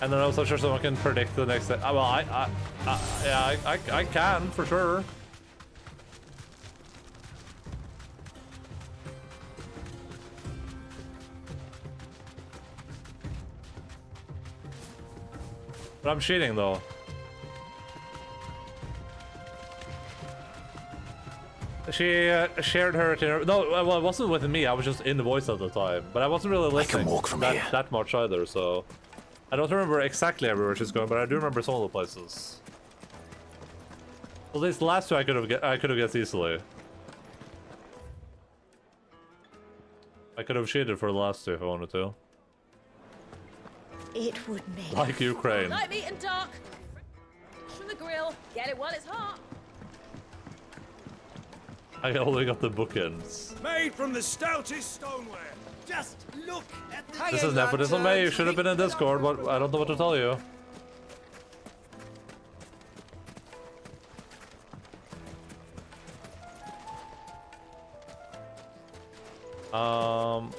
[SPEAKER 1] And then also sure someone can predict the next. Well, I can for sure. But I'm cheating though. She shared her itinerary. No, well, it wasn't with me. I was just in the voice at the time, but I wasn't really listening that much either. So I don't remember exactly everywhere she's going, but I do remember some of the places. Well, these last two I could have guessed easily. I could have cheated for the last two if I wanted to.
[SPEAKER 2] It would make...
[SPEAKER 1] Like Ukraine.
[SPEAKER 25] Light meat and dark. From the grill. Get it while it's hot.
[SPEAKER 1] I only got the bookends.
[SPEAKER 23] Made from the stoutest stoneware. Just look at the...
[SPEAKER 1] This is nepotism, mate. You should have been in Discord, but I don't know what to tell you. Oh.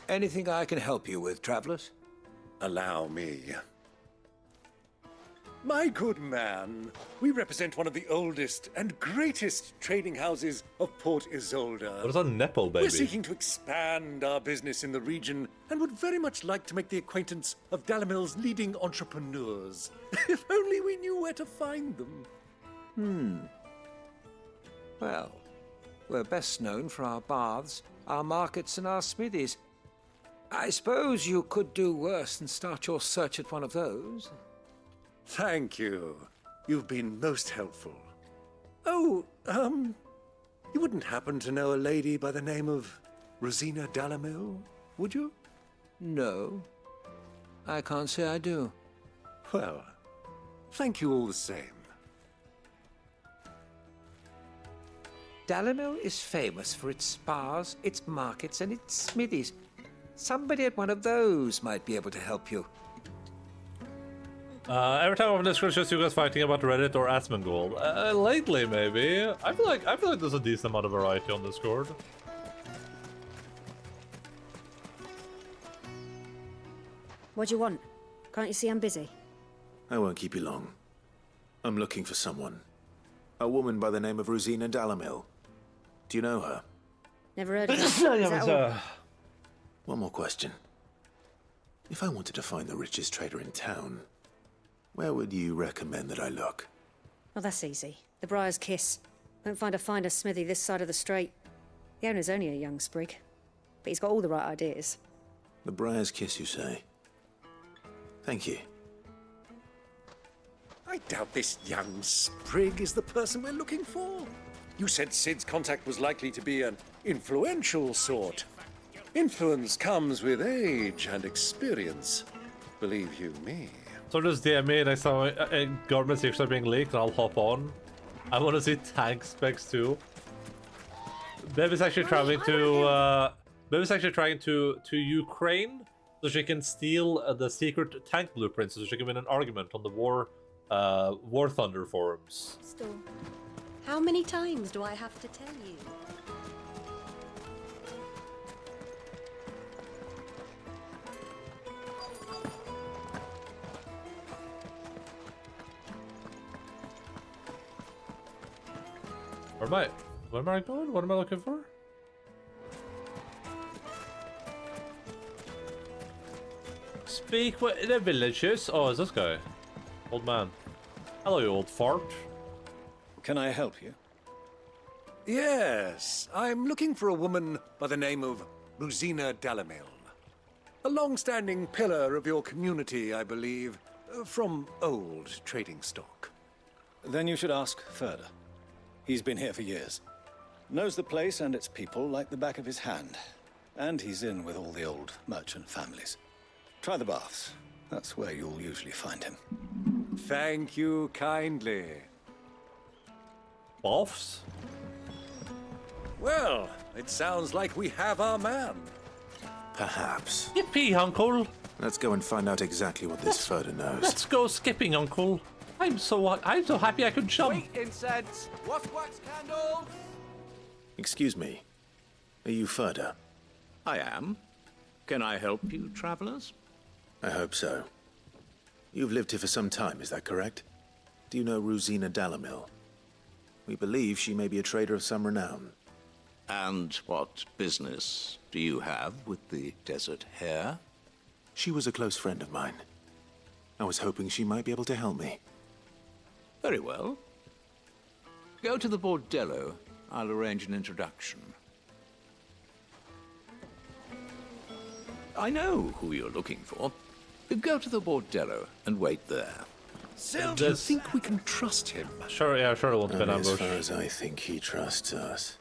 [SPEAKER 20] Anything I can help you with, travelers? Allow me. My good man, we represent one of the oldest and greatest trading houses of Port Isolde.
[SPEAKER 1] What is a Nepo, baby?
[SPEAKER 20] We're seeking to expand our business in the region and would very much like to make the acquaintance of Dalamil's leading entrepreneurs. If only we knew where to find them.
[SPEAKER 7] Well, we're best known for our baths, our markets, and our smithies. I suppose you could do worse than start your search at one of those.
[SPEAKER 20] Thank you. You've been most helpful. Oh, you wouldn't happen to know a lady by the name of Rosina Dalamil, would you?
[SPEAKER 7] No. I can't say I do.
[SPEAKER 20] Well, thank you all the same.
[SPEAKER 7] Dalamil is famous for its spas, its markets, and its smithies. Somebody at one of those might be able to help you.
[SPEAKER 1] Every time I'm in Discord, it's just you guys fighting about Reddit or Asmongold. Lately, maybe. I feel like there's a decent amount of variety on Discord.
[SPEAKER 14] What do you want? Can't you see I'm busy?
[SPEAKER 3] I won't keep you long. I'm looking for someone. A woman by the name of Rosina Dalamil. Do you know her?
[SPEAKER 14] Never heard of her. Is that all?
[SPEAKER 3] One more question. If I wanted to find the richest trader in town, where would you recommend that I look?
[SPEAKER 14] Oh, that's easy. The Briar's Kiss. Won't find a finer smithy this side of the strait. The owner's only a young sprig, but he's got all the right ideas.
[SPEAKER 3] The Briar's Kiss, you say? Thank you.
[SPEAKER 20] I doubt this young sprig is the person we're looking for. You said Sid's contact was likely to be an influential sort. Influence comes with age and experience. Believe you me.
[SPEAKER 1] So just DM me and I saw government sections are being leaked and I'll hop on. I want to see tank specs too. Bev is actually traveling to trying to Ukraine so she can steal the secret tank blueprints so she can win an argument on the War Thunder forums.
[SPEAKER 11] Still, how many times do I have to tell you?
[SPEAKER 1] Where am I going? What am I looking for? Speak with the villages. Oh, is this guy? Old man. Hello, you old fart.
[SPEAKER 20] Can I help you? Yes, I'm looking for a woman by the name of Rosina Dalamil. A long-standing pillar of your community, I believe, from old trading stock.
[SPEAKER 15] Then you should ask Ferda. He's been here for years. Knows the place and its people like the back of his hand. And he's in with all the old merchant families. Try the baths. That's where you'll usually find him.
[SPEAKER 20] Thank you kindly.
[SPEAKER 1] Baths?
[SPEAKER 20] Well, it sounds like we have our man.
[SPEAKER 3] Perhaps.
[SPEAKER 1] Yippee, Uncle!
[SPEAKER 3] Let's go and find out exactly what this Ferda knows.
[SPEAKER 1] Let's go skipping, Uncle. I'm so happy I could jump.
[SPEAKER 23] Sweet incense, wax candles.
[SPEAKER 3] Excuse me. Are you Ferda?
[SPEAKER 16] I am. Can I help you, travelers?
[SPEAKER 3] I hope so. You've lived here for some time, is that correct? Do you know Rosina Dalamil? We believe she may be a trader of some renown.
[SPEAKER 16] And what business do you have with the desert hare?
[SPEAKER 3] She was a close friend of mine. I was hoping she might be able to help me.
[SPEAKER 16] Very well. Go to the bordello. I'll arrange an introduction. I know who you're looking for. Go to the bordello and wait there.
[SPEAKER 20] Do you think we can trust him?
[SPEAKER 1] Sure, yeah, sure it won't be an
[SPEAKER 3] As
[SPEAKER 1] ambush.
[SPEAKER 3] far as I think he trusts us.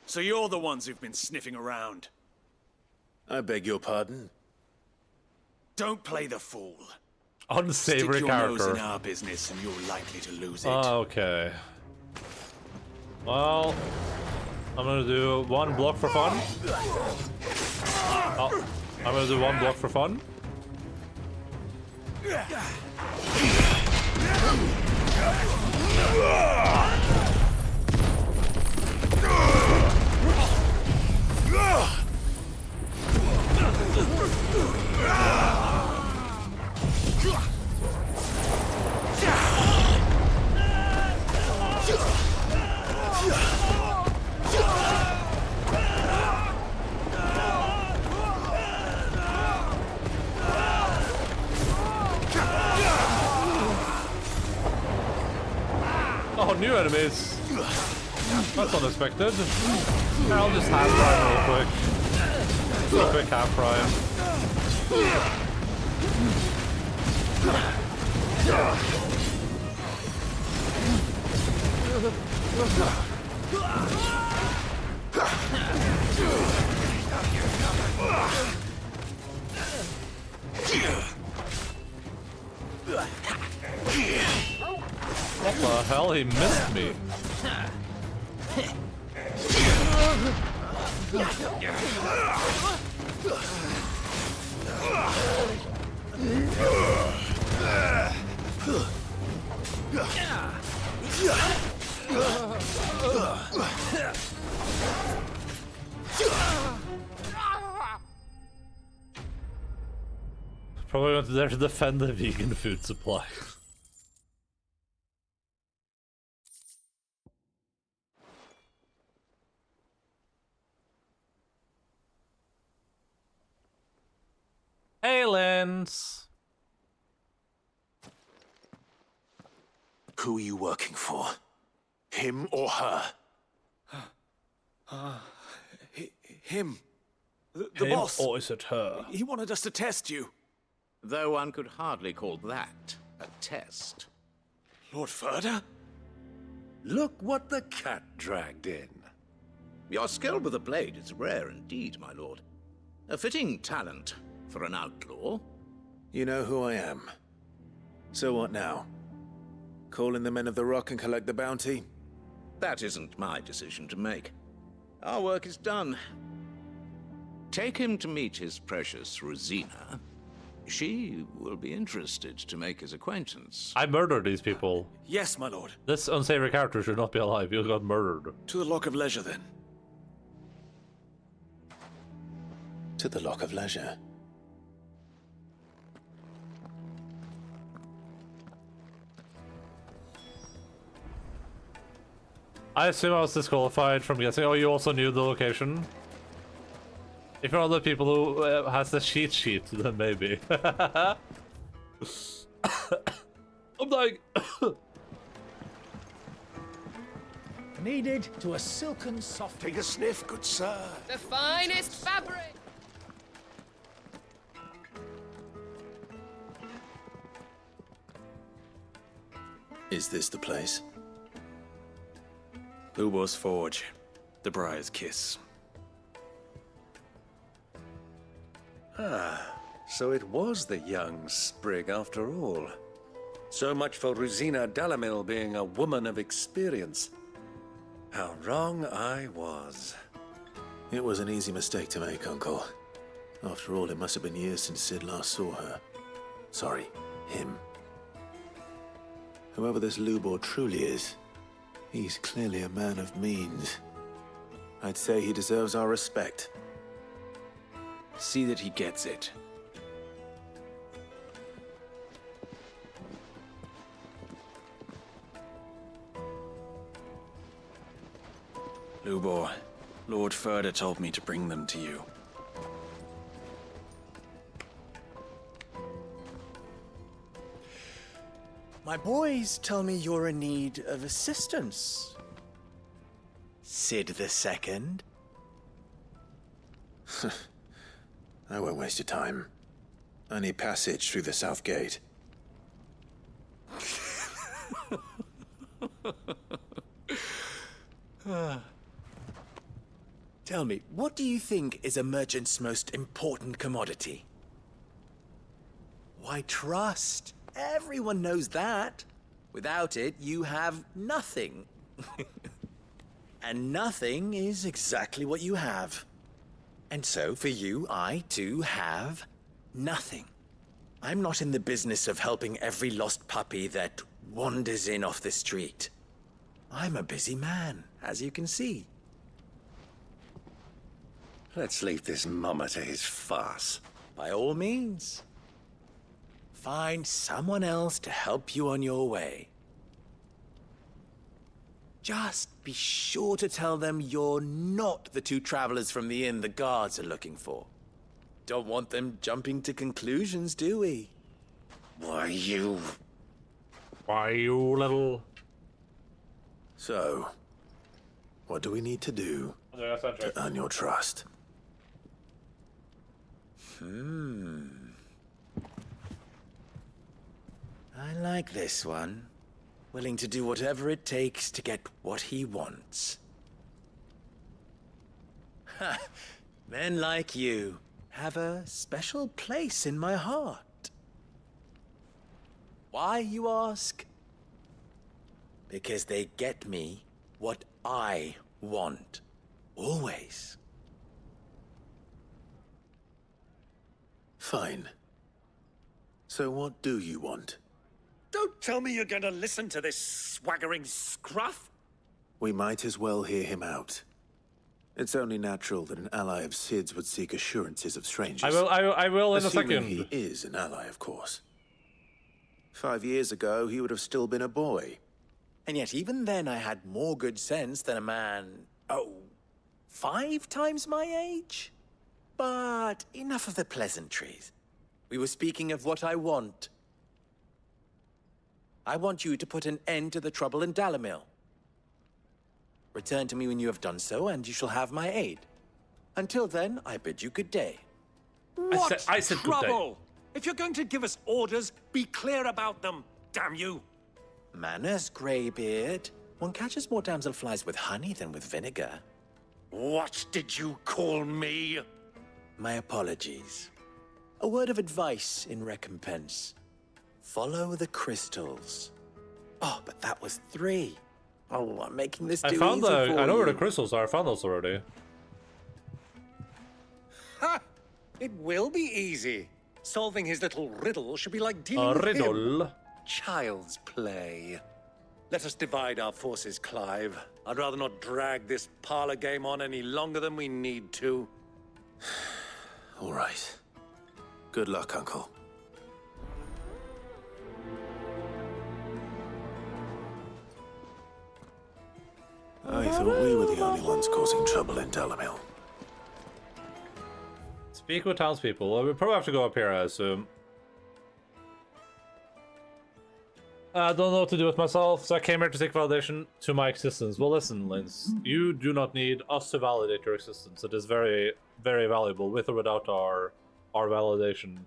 [SPEAKER 23] So you're the ones who've been sniffing around.
[SPEAKER 3] I beg your pardon?
[SPEAKER 23] Don't play the fool.
[SPEAKER 1] Unsavory
[SPEAKER 23] Stick your nose
[SPEAKER 1] character.
[SPEAKER 23] in our business and you're likely to lose it.
[SPEAKER 1] Okay. Well, I'm gonna do one block for fun. Oh, I'm gonna do one block for fun. Oh, new enemies. That's unexpected. I'll just half prime real quick. Just a quick half prime. What the hell? He missed me. Probably went there to defend the vegan food supply. Hey, Lens.
[SPEAKER 3] Who are you working for? Him or her?
[SPEAKER 20] Him. The
[SPEAKER 1] Him
[SPEAKER 20] boss.
[SPEAKER 1] or is it her?
[SPEAKER 20] He wanted us to test you.
[SPEAKER 9] Though one could hardly call that a test.
[SPEAKER 20] Lord Ferda?
[SPEAKER 17] Look what the cat dragged in.
[SPEAKER 9] Your skill with the blade is rare indeed, my lord. A fitting talent for an outlaw.
[SPEAKER 3] You know who I am. So what now? Call in the Men of the Rock and collect the bounty?
[SPEAKER 9] That isn't my decision to make. Our work is done. Take him to meet his precious Rosina. She will be interested to make his acquaintance.
[SPEAKER 1] I murdered these people.
[SPEAKER 20] Yes, my lord.
[SPEAKER 1] This unsavory character should not be alive. You got murdered.
[SPEAKER 20] To the Lock of Leisure, then.
[SPEAKER 3] To the Lock of Leisure.
[SPEAKER 1] I assume I was disqualified from guessing. Oh, you also knew the location? If you're one of the people who has the cheat sheet, then maybe. I'm dying.
[SPEAKER 17] Needed to a silken soft.
[SPEAKER 10] Take a sniff, good sir.
[SPEAKER 4] The finest fabric!
[SPEAKER 3] Is this the place?
[SPEAKER 5] Ubor's Forge. The Briar's Kiss.
[SPEAKER 20] Ah, so it was the young sprig after all. So much for Rosina Dalamil being a woman of experience. How wrong I was.
[SPEAKER 3] It was an easy mistake to make, Uncle. After all, it must have been years since Sid last saw her. Sorry, him. Whoever this Lubor truly is, he's clearly a man of means. I'd say he deserves our respect.
[SPEAKER 5] See that he gets it. Lubor, Lord Ferda told me to bring them to you. My boys tell me you're in need of assistance. Sid the Second?
[SPEAKER 3] I won't waste your time. I need passage through the south gate.
[SPEAKER 5] Tell me, what do you think is a merchant's most important commodity? Why, trust. Everyone knows that. Without it, you have nothing. And nothing is exactly what you have. And so, for you, I, too, have nothing. I'm not in the business of helping every lost puppy that wanders in off the street. I'm a busy man, as you can see.
[SPEAKER 20] Let's leave this mummer to his farce.
[SPEAKER 5] By all means. Find someone else to help you on your way. Just be sure to tell them you're not the two travelers from the inn the guards are looking for. Don't want them jumping to conclusions, do we?
[SPEAKER 20] Why, you...
[SPEAKER 1] Why, you little...
[SPEAKER 3] So, what do we need to do to earn your trust?
[SPEAKER 5] I like this one. Willing to do whatever it takes to get what he wants. Ha! Men like you have a special place in my heart. Why, you ask? Because they get me what I want. Always.
[SPEAKER 3] Fine. So what do you want?
[SPEAKER 20] Don't tell me you're going to listen to this swaggering scruff!
[SPEAKER 3] We might as well hear him out. It's only natural that an ally of Sid's would seek assurances of strangers.
[SPEAKER 1] I will in a
[SPEAKER 3] Assuming
[SPEAKER 1] second.
[SPEAKER 3] he is an ally, of course. 5 years ago, he would have still been a boy.
[SPEAKER 5] And yet even then I had more good sense than a man, 5 times my age? But enough of the pleasantries.
[SPEAKER 12] We were speaking of what I want. I want you to put an end to the trouble in Dalamil. Return to me when you have done so, and you shall have my aid. Until then, I bid you good day.
[SPEAKER 20] What
[SPEAKER 1] I said good day.
[SPEAKER 20] trouble? If you're going to give us orders, be clear about them, damn you.
[SPEAKER 12] Manners, Greybeard. One catches more damselflies with honey than with vinegar.
[SPEAKER 20] What did you call me?
[SPEAKER 12] My apologies. A word of advice in recompense. Follow the crystals. Oh, but that was 3. Oh, I'm making this too easy for
[SPEAKER 1] I know
[SPEAKER 12] you.
[SPEAKER 1] where the crystals are. I found those already.
[SPEAKER 20] Ha! It will be easy. Solving his little riddle should be like dealing with
[SPEAKER 1] riddle?
[SPEAKER 20] him. Child's play. Let us divide our forces, Clive. I'd rather not drag this parlor game on any longer than we need to.
[SPEAKER 3] All right. Good luck, Uncle. I thought we were the only ones causing trouble in Dalamil.
[SPEAKER 1] Speak with townspeople. We'll probably have to go up here, I assume. I don't know what to do with myself, so I came here to take validation to my existence. Well, listen, Linz. You do not need us to validate your existence. It is very, very valuable, with or without our validation.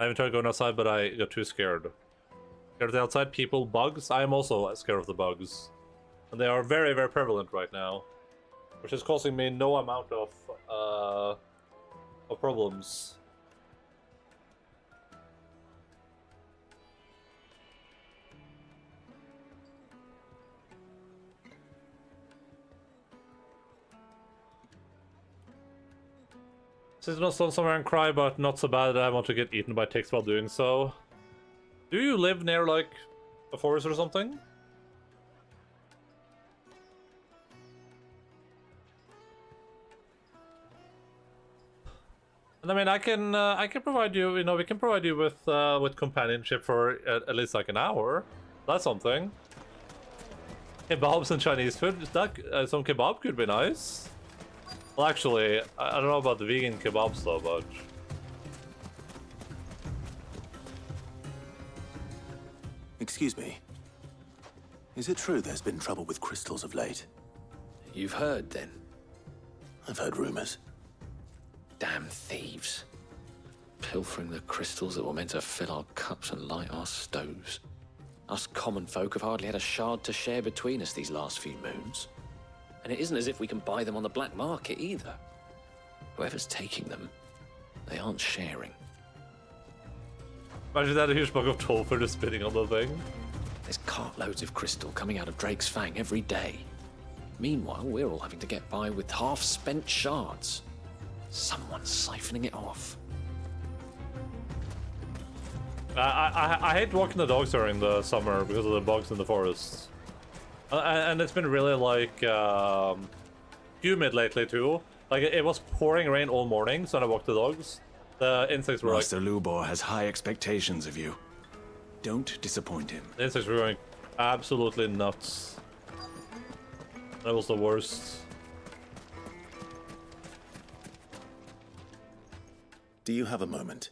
[SPEAKER 1] I even tried going outside, but I got too scared. Scared of the outside people, bugs. I am also scared of the bugs. And they are very, very prevalent right now. Which is causing me no amount of problems. Sit on a stone somewhere and cry, but not so bad that I want to get eaten by ticks while doing so. Do you live near, like, a forest or something? And I mean, I can provide you, you know, we can provide you with companionship for at least like an hour. That's something. Kebabs and Chinese food, that, some kebab could be nice. Well, actually, I don't know about the vegan kebabs though, but...
[SPEAKER 3] Excuse me. Is it true there's been trouble with crystals of late?
[SPEAKER 18] You've heard, then?
[SPEAKER 3] I've heard rumors.
[SPEAKER 18] Damn thieves. Pilfering the crystals that were meant to fill our cups and light our stoves. Us common folk have hardly had a shard to share between us these last few moons. And it isn't as if we can buy them on the black market either. Whoever's taking them, they aren't sharing.
[SPEAKER 1] Imagine that, a huge block of tofu just spinning on the thing.
[SPEAKER 18] There's cartloads of crystal coming out of Drake's Fang every day. Meanwhile, we're all having to get by with half-spent shards. Someone's siphoning it off.
[SPEAKER 1] I hate walking the dogs during the summer because of the bugs in the forest. And it's been really, like, humid lately, too. Like, it was pouring rain all morning, so when I walked the dogs, the insects were
[SPEAKER 15] Master Lubor has high expectations of you. Don't disappoint him.
[SPEAKER 1] The insects were going absolutely nuts. That was the worst.
[SPEAKER 3] Do you have a moment?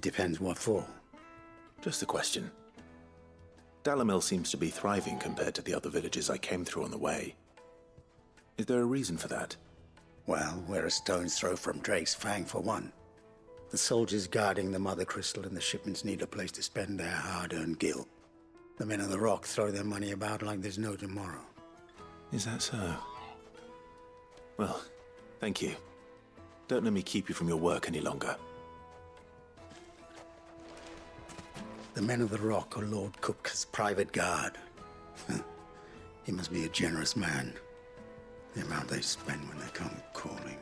[SPEAKER 21] Depends what for.
[SPEAKER 3] Just a question. Dalamil seems to be thriving compared to the other villages I came through on the way. Is there a reason for that?
[SPEAKER 21] Well, we're a stone's throw from Drake's Fang, for one. The soldiers guarding the Mother Crystal and the shipments need a place to spend their hard-earned gil. The men of the Rock throw their money about like there's no tomorrow.
[SPEAKER 3] Is that so? Well, thank you. Don't let me keep you from your work any longer.
[SPEAKER 21] The men of the Rock are Lord Kupka's private guard. He must be a generous man. The amount they spend when they come calling.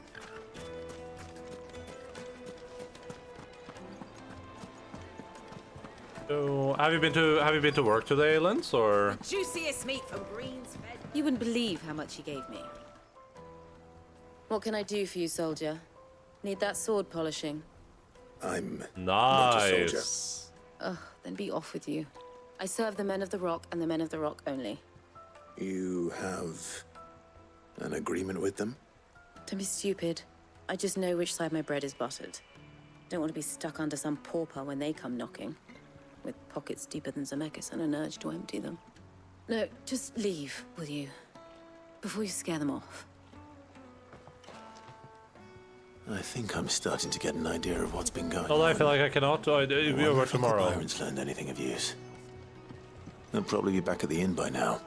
[SPEAKER 1] So, have you been to work today, Linz, or?
[SPEAKER 22] Juiciest meat from Green's Fed. You wouldn't believe how much he gave me. What can I do for you, soldier? Need that sword polishing?
[SPEAKER 3] I'm
[SPEAKER 1] not
[SPEAKER 3] a soldier.
[SPEAKER 22] Ugh, then be off with you. I serve the men of the Rock and the men of the Rock only.
[SPEAKER 3] You have an agreement with them?
[SPEAKER 22] Don't be stupid. I just know which side my bread is buttered. Don't want to be stuck under some pauper when they come knocking, with pockets deeper than Zemeckis and an urge to empty them. No, just leave, will you? Before you scare them off.
[SPEAKER 3] I think I'm starting to get an idea of what's been going
[SPEAKER 1] Although
[SPEAKER 3] on.
[SPEAKER 1] I feel like I cannot. I'll be over tomorrow.
[SPEAKER 3] The Byron's learned anything of use. They'll probably be back at the inn by now.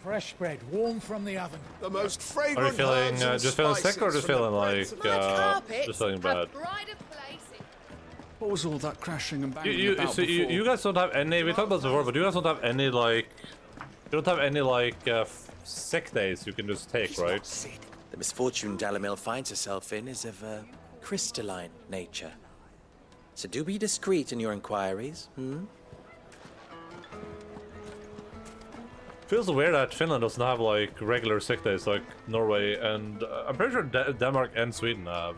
[SPEAKER 17] Fresh bread, warm from the oven.
[SPEAKER 10] The most
[SPEAKER 1] Are
[SPEAKER 10] fragrant
[SPEAKER 1] you feeling
[SPEAKER 10] herbs and
[SPEAKER 1] just feeling sick or
[SPEAKER 10] spices
[SPEAKER 1] just
[SPEAKER 10] from the
[SPEAKER 1] feeling like
[SPEAKER 10] breads and
[SPEAKER 1] just feeling bad?
[SPEAKER 6] What was all that crashing and banging
[SPEAKER 1] You,
[SPEAKER 6] about
[SPEAKER 1] so
[SPEAKER 6] before?
[SPEAKER 1] you guys don't have any. We talked about this before, but you guys don't have any like. You don't have any like sick days you can just take, right?
[SPEAKER 12] The misfortune Dalamil finds herself in is of a crystalline nature. So do be discreet in your inquiries,
[SPEAKER 1] Feels weird that Finland doesn't have like regular sick days like Norway and I'm pretty sure Denmark and Sweden have.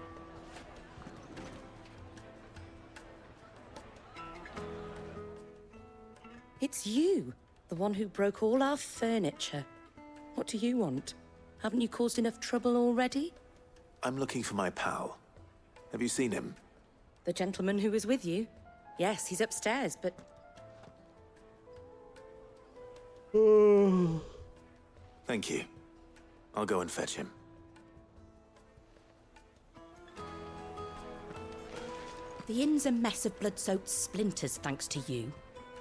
[SPEAKER 22] It's you, the one who broke all our furniture. What do you want? Haven't you caused enough trouble already?
[SPEAKER 3] I'm looking for my pal. Have you seen him?
[SPEAKER 22] The gentleman who was with you? Yes, he's upstairs, but...
[SPEAKER 3] Thank you. I'll go and fetch him.
[SPEAKER 8] The inn's a mess of blood-soaked splinters, thanks to you.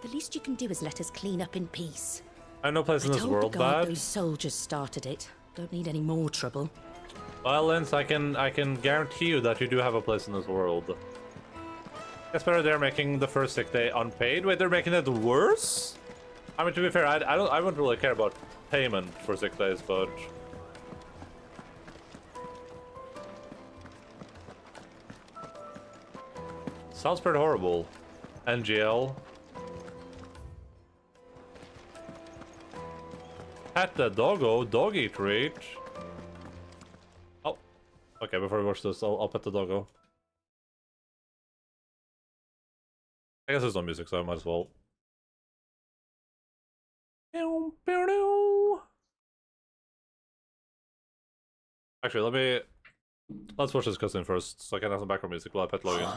[SPEAKER 8] The least you can do is let us clean up in peace.
[SPEAKER 1] I have no place in this world,
[SPEAKER 8] the guard
[SPEAKER 1] bad.
[SPEAKER 8] those soldiers started it. Don't need any more trouble.
[SPEAKER 1] Well, Linz, I can guarantee you that you do have a place in this world. It's better they're making the first sick day unpaid. Wait, they're making it worse? I mean, to be fair, I wouldn't really care about payment for sick days, but sounds pretty horrible. NGL. Pet the doggo, doggy treat. Oh, okay. Before we watch this, I'll pet the doggo. I guess there's no music, so I might as well. Actually, let's watch this cutscene first, so I can have some background music while I pet Logan.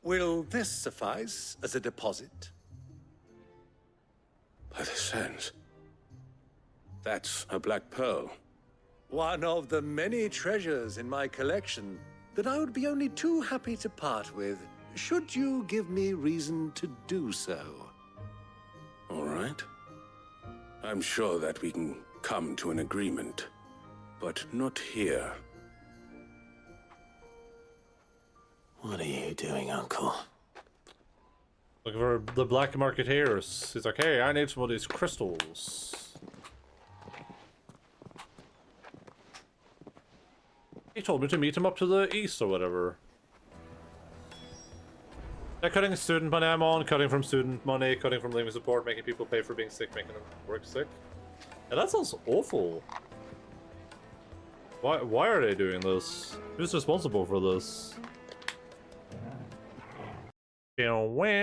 [SPEAKER 20] Will this suffice as a deposit?
[SPEAKER 10] By the sands. That's a black pearl.
[SPEAKER 20] One of the many treasures in my collection that I would be only too happy to part with, should you give me reason to do so.
[SPEAKER 10] All right. I'm sure that we can come to an agreement, but not here.
[SPEAKER 3] What are you doing, Uncle?
[SPEAKER 1] Looking for the black marketeers. He's like, hey, I need some of these crystals. He told me to meet him up to the east or whatever. Yeah, cutting student money I'm on, cutting from student money, cutting from living support, making people pay for being sick, making them work sick. Yeah, that sounds awful. Why are they doing this? Who's responsible for this? Well.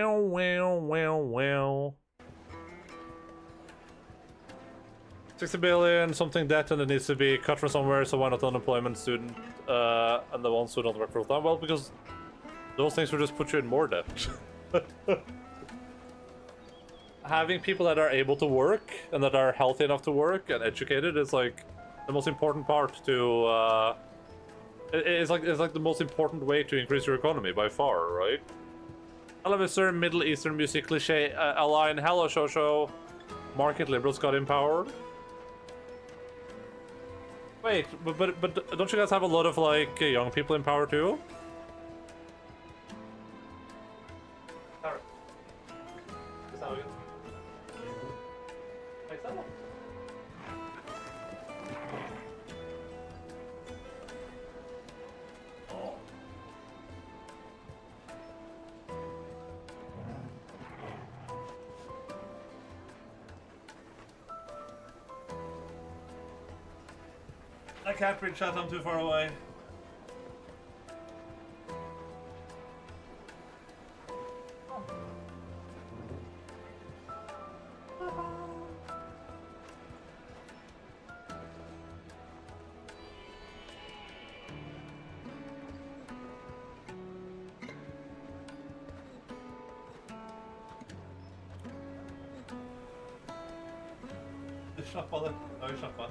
[SPEAKER 1] 60 billion, something debt, and it needs to be cut from somewhere, so why not unemployment student and the ones who don't work full time? Well, because those things will just put you in more debt. Having people that are able to work and that are healthy enough to work and educated is like the most important part to it's like the most important way to increase your economy by far, right? Hello, Mr. Middle Eastern music cliche align. Hello, Shosho. Market liberals got empowered. Wait, but don't you guys have a lot of like young people in power too? I can't reach out, I'm too far away. slapp av det. Oi, slapp av.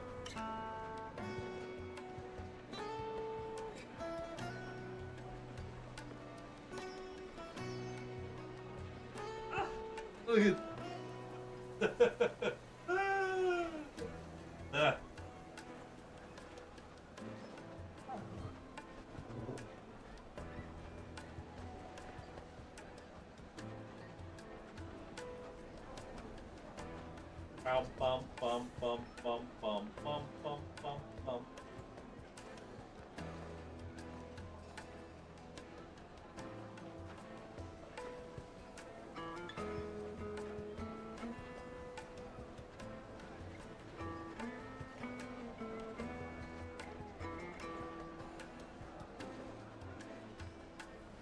[SPEAKER 1] Oi. There. Bum bum bum bum bum bum bum bum bum bum.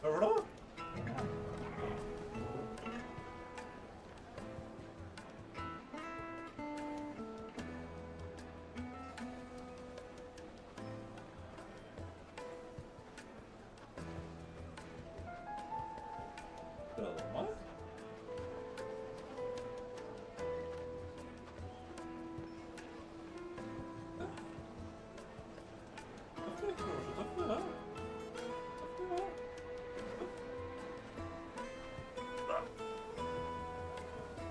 [SPEAKER 1] Hörde?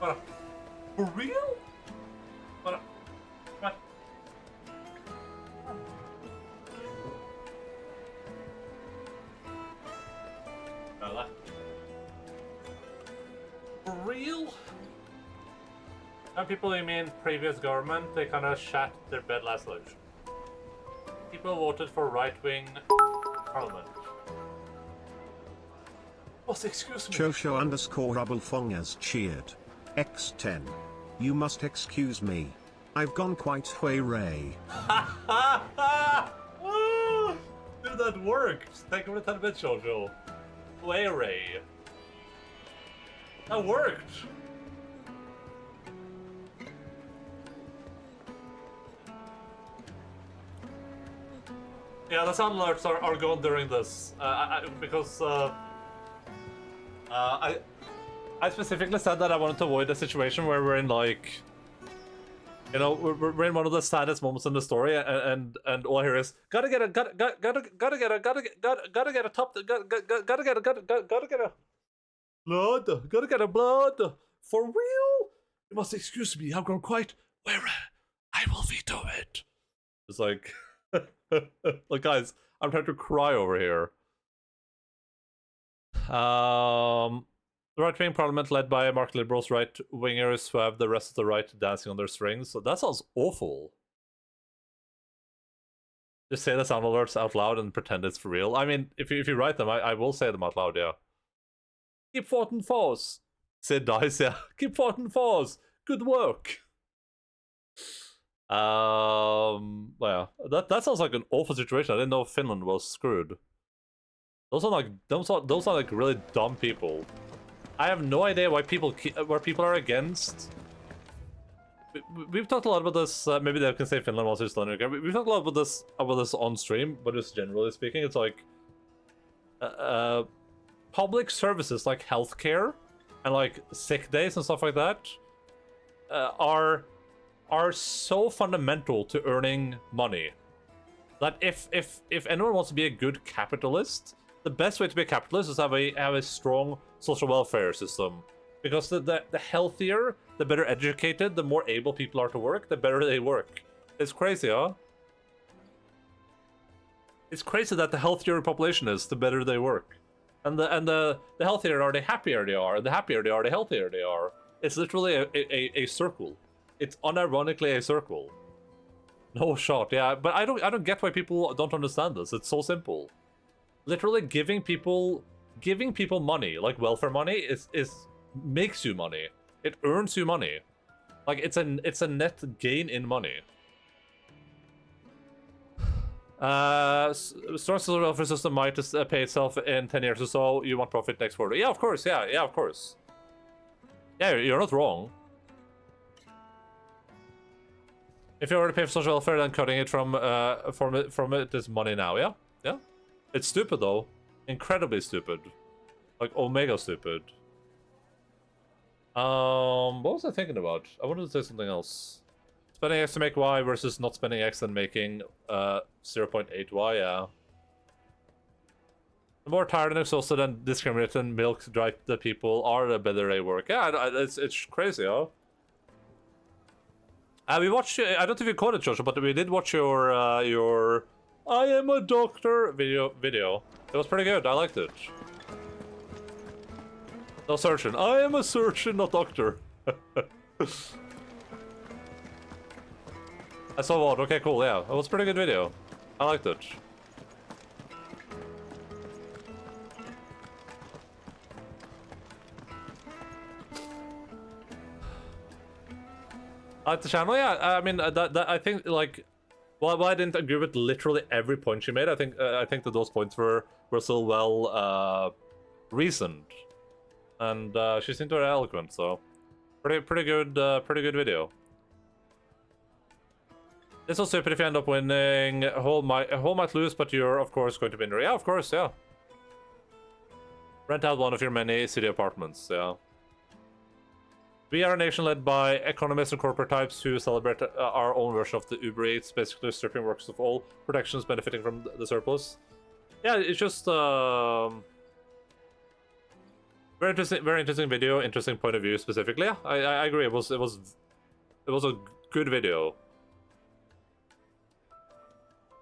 [SPEAKER 1] What? For real? What? For real? And people you mean previous government, they kind of shat their bed last election. People voted for right-wing parliament. What? Excuse me?
[SPEAKER 2] Chosho_Rubblefong has cheered. X10. You must excuse me. I've gone quite Ray.
[SPEAKER 1] Dude, that worked! Thank you for the 10 bit, Jojo. Ray. That worked! Yeah, the sound alerts are going during this. Because I specifically said that I wanted to avoid a situation where we're in, like, you know, we're in one of the saddest moments in the story, and all I hear is gotta get a blood for real. You must excuse me. I've grown quite weary. I will veto it. It's like, like, guys, I'm trying to cry over here. The right-wing parliament led by Mark Liberals right-wingers who have the rest of the right dancing on their strings. So that sounds awful. Just say the sound alerts out loud and pretend it's for real. I mean, if you write them, I will say them out loud, yeah. Keep fighting foes. Sid dies, yeah. Keep fighting foes. Good work. Well, yeah. That sounds like an awful situation. I didn't know Finland was screwed. Those are like really dumb people. I have no idea why people are against. We've talked a lot about this. Maybe they can say Finland while they're still in again. We've talked a lot about this on stream, but just generally speaking, it's like public services like healthcare and like sick days and stuff like that are so fundamental to earning money that if anyone wants to be a good capitalist, the best way to be a capitalist is to have a strong social welfare system, because the healthier, the better educated, the more able people are to work, the better they work. It's crazy, huh? It's crazy that the healthier a population is, the better they work, and the healthier are, the happier they are, and the happier they are, the healthier they are. It's literally a circle. It's unironically a circle. No shot, yeah, but I don't get why people don't understand this. It's so simple. Literally giving people money, like welfare money, is makes you money. It earns you money. Like it's a net gain in money. Strong social welfare system might pay itself in 10 years or so. You want profit next quarter. Yeah, of course, yeah, of course. Yeah, you're not wrong. If you already pay for social welfare, then cutting it from it is money now, yeah? Yeah? It's stupid though. Incredibly stupid. Like omega stupid. What was I thinking about? I wanted to say something else. Spending X to make Y versus not spending X and making 0.8Y, yeah. The more tired and exhausted and discriminated and milk-dry the people are, the better they work. Yeah, it's crazy, huh? We watched, I don't know if you caught it, Joshua, but we did watch your I am a doctor video. It was pretty good, I liked it. No surgeon. I am a surgeon, not doctor. I saw one. Okay, cool. Yeah, it was a pretty good video. I liked it. I like the channel. Yeah, I mean, I think like, well, I didn't agree with literally every point she made. I think that those points were still well reasoned, and she seemed very eloquent. So, pretty good video. It's so stupid if you end up winning. A whole might lose, but you're of course going to win. Yeah, of course, yeah. Rent out one of your many city apartments, yeah. We are a nation led by economists and corporate types who celebrate our own version of the Uber Eats, basically stripping workers of all protections benefiting from the surplus. Yeah, it's just very interesting video, interesting point of view specifically. Yeah, I agree. It was a good video.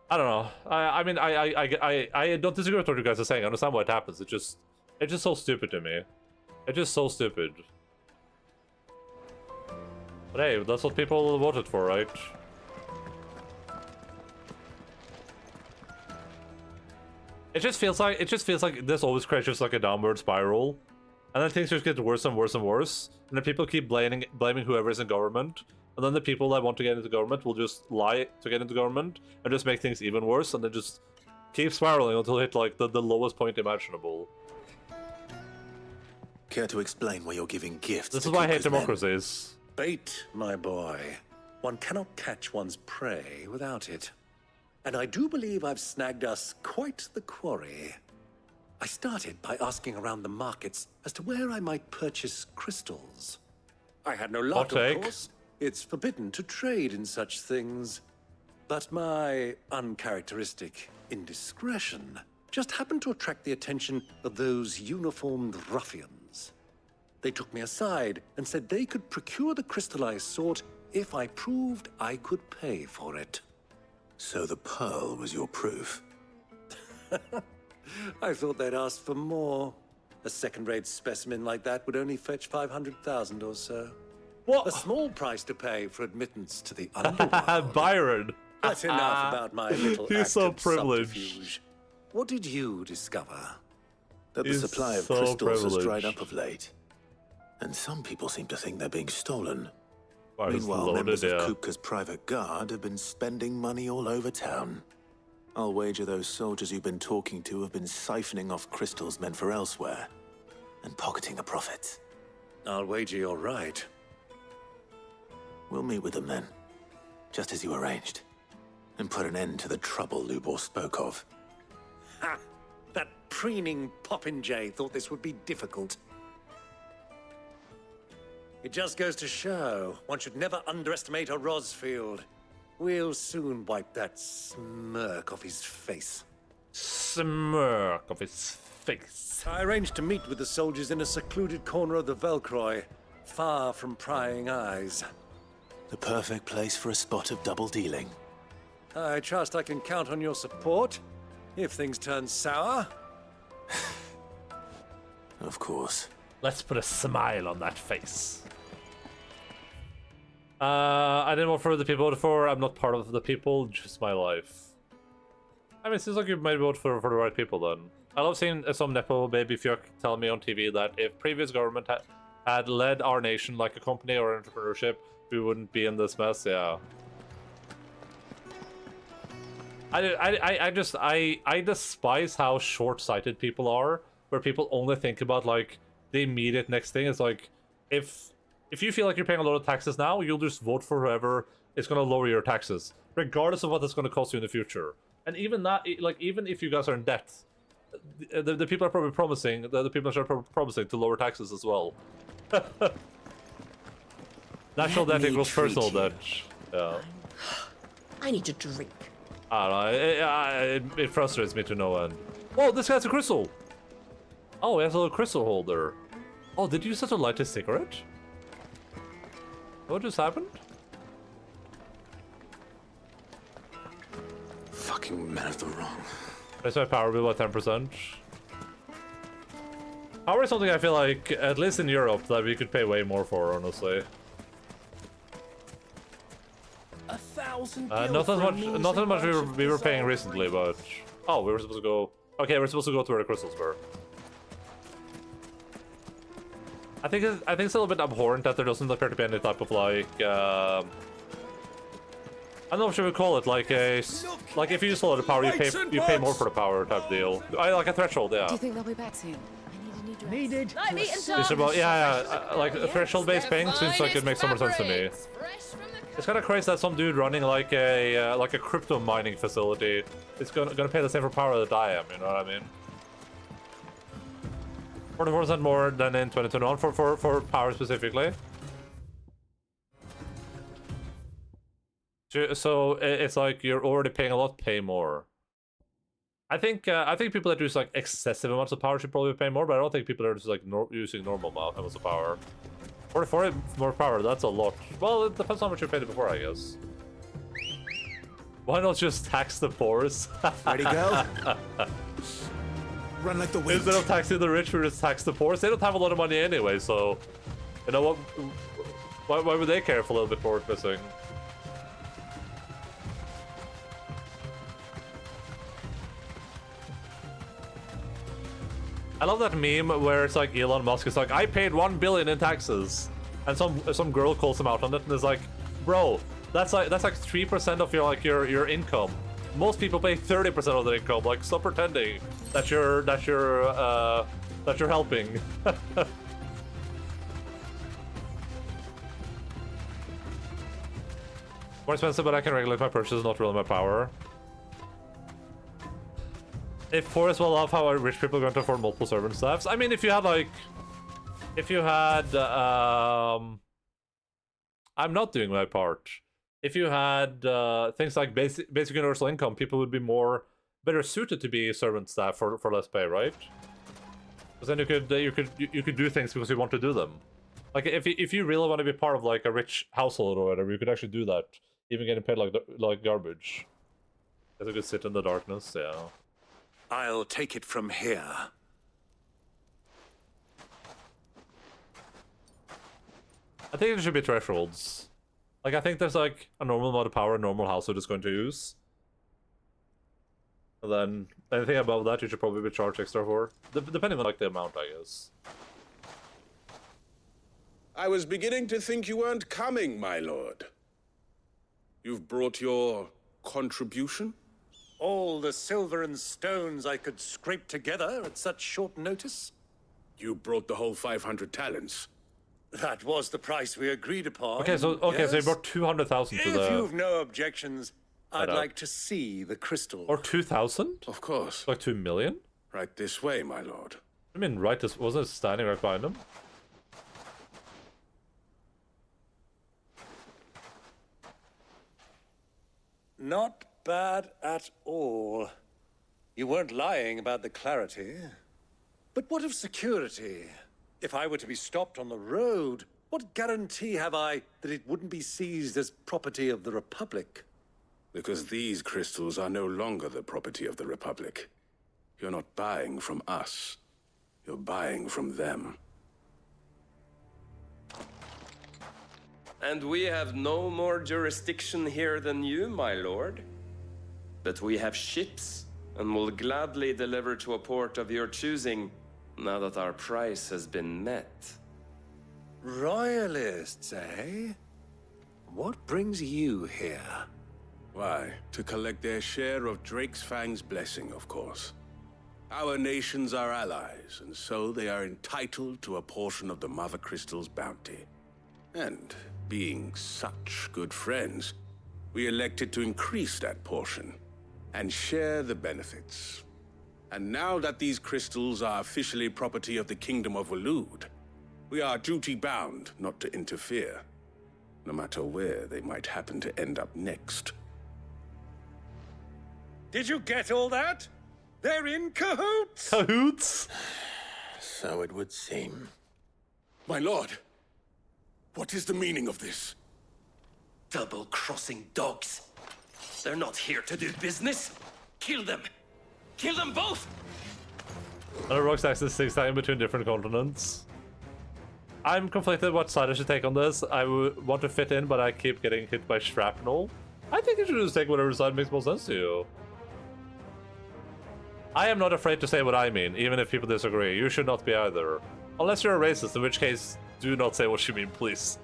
[SPEAKER 1] I don't know. I mean, I don't disagree with what you guys are saying. I understand why it happens. It's just so stupid to me. It's just so stupid. But hey, that's what people voted for, right? It just feels like this always creates just like a downward spiral, and then things just get worse and worse and worse, and then people keep blaming whoever is in government. And then the people that want to get into government will just lie to get into government and just make things even worse, and then just keep spiraling until it hit like the lowest point imaginable.
[SPEAKER 3] Care to explain why you're giving gifts?
[SPEAKER 1] This is why I hate democracies.
[SPEAKER 20] Bait, my boy. One cannot catch one's prey without it. And I do believe I've snagged us quite the quarry. I started by asking around the markets as to where I might purchase crystals. I had no luck, of course. It's forbidden to trade in such things. But my uncharacteristic indiscretion just happened to attract the attention of those uniformed ruffians. They took me aside and said they could procure the crystal I sought if I proved I could pay for it.
[SPEAKER 3] So the pearl was your proof?
[SPEAKER 20] I thought they'd ask for more. A second-rate specimen like that would only fetch 500,000 or so. What? A small price to pay for admittance to the underworld.
[SPEAKER 1] Byron.
[SPEAKER 20] That's enough about my little
[SPEAKER 1] He's
[SPEAKER 20] act
[SPEAKER 1] so
[SPEAKER 20] of
[SPEAKER 1] privileged.
[SPEAKER 20] subterfuge. What did you discover?
[SPEAKER 3] That the
[SPEAKER 1] He's
[SPEAKER 3] supply of
[SPEAKER 1] so
[SPEAKER 3] crystals has dried
[SPEAKER 1] privileged.
[SPEAKER 3] up of late. And some people seem to think they're being stolen.
[SPEAKER 1] Wow, he's
[SPEAKER 3] Meanwhile,
[SPEAKER 1] loaded,
[SPEAKER 3] members
[SPEAKER 1] yeah.
[SPEAKER 3] of Kupka's private guard have been spending money all over town. I'll wager those soldiers you've been talking to have been siphoning off crystals meant for elsewhere and pocketing the profits.
[SPEAKER 20] I'll wager you're right.
[SPEAKER 3] We'll meet with them then, just as you arranged, and put an end to the trouble Lubor spoke of.
[SPEAKER 20] Ha! That preening popinjay thought this would be difficult. It just goes to show one should never underestimate a Rosfield. We'll soon wipe that smirk off his face.
[SPEAKER 1] Smirk of his face.
[SPEAKER 20] I arranged to meet with the soldiers in a secluded corner of the Velcroy, far from prying eyes.
[SPEAKER 3] The perfect place for a spot of double dealing.
[SPEAKER 20] I trust I can count on your support, if things turn sour.
[SPEAKER 3] Of course.
[SPEAKER 1] Let's put a smile on that face. I didn't vote for the people I voted for. I'm not part of the people, just my life. I mean, it seems like you might vote for the right people then. I love seeing some Nepo baby fuck tell me on TV that if previous government had led our nation like a company or entrepreneurship, we wouldn't be in this mess, yeah. I despise how short-sighted people are, where people only think about like the immediate next thing. It's like if you feel like you're paying a lot of taxes now, you'll just vote for whoever is going to lower your taxes, regardless of what it's going to cost you in the future. And even that, like even if you guys are in debt, the people are probably promising the people are probably promising to lower taxes as well. National debt equals personal debt. Yeah.
[SPEAKER 8] I need a drink.
[SPEAKER 1] I don't know. It frustrates me to no end. Whoa, this guy's a crystal. Oh, he has a little crystal holder. Oh, did you use that to light a cigarette? What just happened?
[SPEAKER 3] Fucking men of the wrong.
[SPEAKER 1] Raise my power bill by 10%. Power is something I feel like, at least in Europe, that we could pay way more for, honestly.
[SPEAKER 23] 1,000
[SPEAKER 1] Not as much we were paying recently, but... Oh, we were supposed to go... Okay, we're supposed to go to where the crystals were. I think it's a little bit abhorrent that there doesn't appear to be any type of like I don't know what you would call it, like a like if you use a lot of power, you pay more for the power type deal. I like a threshold, yeah.
[SPEAKER 22] Do you think they'll be back soon? I need a new dress.
[SPEAKER 11] Needed.
[SPEAKER 1] It's about like a threshold-based paying seems like it makes so much sense to me. It's kind of crazy that some dude running like a crypto mining facility is gonna pay the same for power that I am. You know what I mean? 44% more than in 2021 for power specifically. So it's like you're already paying a lot, pay more. I think people that use like excessive amounts of power should probably pay more, but I don't think people that are just like using normal amounts of power. 44 more power, that's a lot. Well, it depends on how much you paid it before, I guess. Why not just tax the poors?
[SPEAKER 3] Ready, go? Run like the wind.
[SPEAKER 1] Instead of taxing the rich, we just tax the poor. They don't have a lot of money anyway, so you know what? Why would they care if a little bit more is missing? I love that meme where it's like Elon Musk is like, I paid 1 billion in taxes, and some girl calls him out on it and is like, bro, that's like 3% of your income. Most people pay 30% of their income. Like, stop pretending that you're helping. More expensive, but I can regulate my purchases, not really my power. If Forrest will love how rich people are going to afford multiple servant staffs. I mean, if you had I'm not doing my part. If you had things like basic universal income, people would be better suited to be servant staff for less pay, right? Because then you could do things because you want to do them. Like if you really want to be part of like a rich household or whatever, you could actually do that, even getting paid like garbage. As you could sit in the darkness, yeah.
[SPEAKER 20] I'll take it from here.
[SPEAKER 1] I think there should be thresholds. Like, I think there's like a normal amount of power a normal household is going to use. And then anything above that you should probably be charged extra for. Depending on like the amount, I guess.
[SPEAKER 23] I was beginning to think you weren't coming, my lord. You've brought your contribution?
[SPEAKER 20] All the silver and stones I could scrape together at such short notice?
[SPEAKER 23] You brought the whole 500 talents.
[SPEAKER 20] That was the price we agreed upon.
[SPEAKER 1] Okay, so you brought 200,000 to the...
[SPEAKER 20] If you've no objections, I'd like to see the crystal.
[SPEAKER 1] Or 2,000?
[SPEAKER 23] Of course.
[SPEAKER 1] Like 2 million?
[SPEAKER 23] Right this way, my lord.
[SPEAKER 1] I mean, right this... Wasn't it standing right behind him?
[SPEAKER 20] Not bad at all. You weren't lying about the clarity. But what of security? If I were to be stopped on the road, what guarantee have I that it wouldn't be seized as property of the Republic?
[SPEAKER 23] Because these crystals are no longer the property of the Republic. You're not buying from us. You're buying from them.
[SPEAKER 7] And we have no more jurisdiction here than you, my lord. But we have ships, and will gladly deliver to a port of your choosing, now that our price has been met.
[SPEAKER 20] Royalists, eh? What brings you here?
[SPEAKER 23] Why, to collect their share of Drake's Fang's blessing, of course. Our nations are allies, and so they are entitled to a portion of the Mother Crystal's bounty. And being such good friends, we elected to increase that portion and share the benefits. And now that these crystals are officially property of the Kingdom of Waloed, we are duty-bound not to interfere. no matter where they might happen to end up next.
[SPEAKER 17] Did you get all that? They're in cahoots!
[SPEAKER 1] Cahoots?
[SPEAKER 3] So it would seem.
[SPEAKER 23] My lord, what is the meaning of this?
[SPEAKER 13] Double-crossing dogs. They're not here to do business. Kill them. Kill them both!
[SPEAKER 1] And the rocks access 6 times between different continents. I'm conflicted what side I should take on this. I would want to fit in, but I keep getting hit by shrapnel. I think you should just take whatever side makes more sense to you. I am not afraid to say what I mean, even if people disagree. You should not be either. Unless you're a racist, in which case, do not say what you mean, please.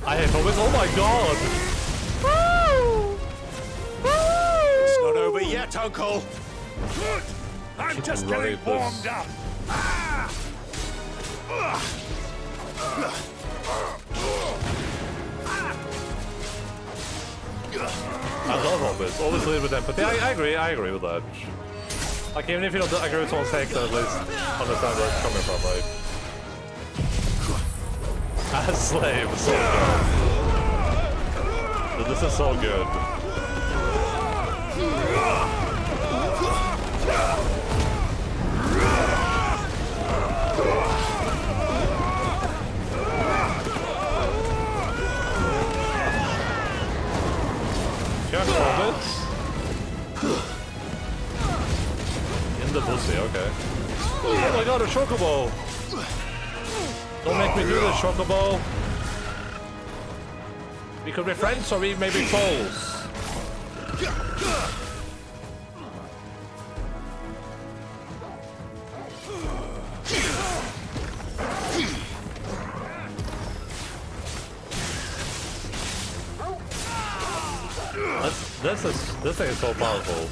[SPEAKER 1] I hate always. Oh my god!
[SPEAKER 23] It's not over yet, Uncle.
[SPEAKER 17] Good! I'm just getting warmed up.
[SPEAKER 1] I love all this. Always lead with empathy. I agree with that. Like, even if you don't agree with someone's take, then at least understand where it's coming from, right? As slave, so good. Dude, this is so good. Can't hold it. In the pussy, okay. Oh my god, a chocobo! Don't make me do this, chocobo. We could be friends, or we may be foes. This thing is so powerful.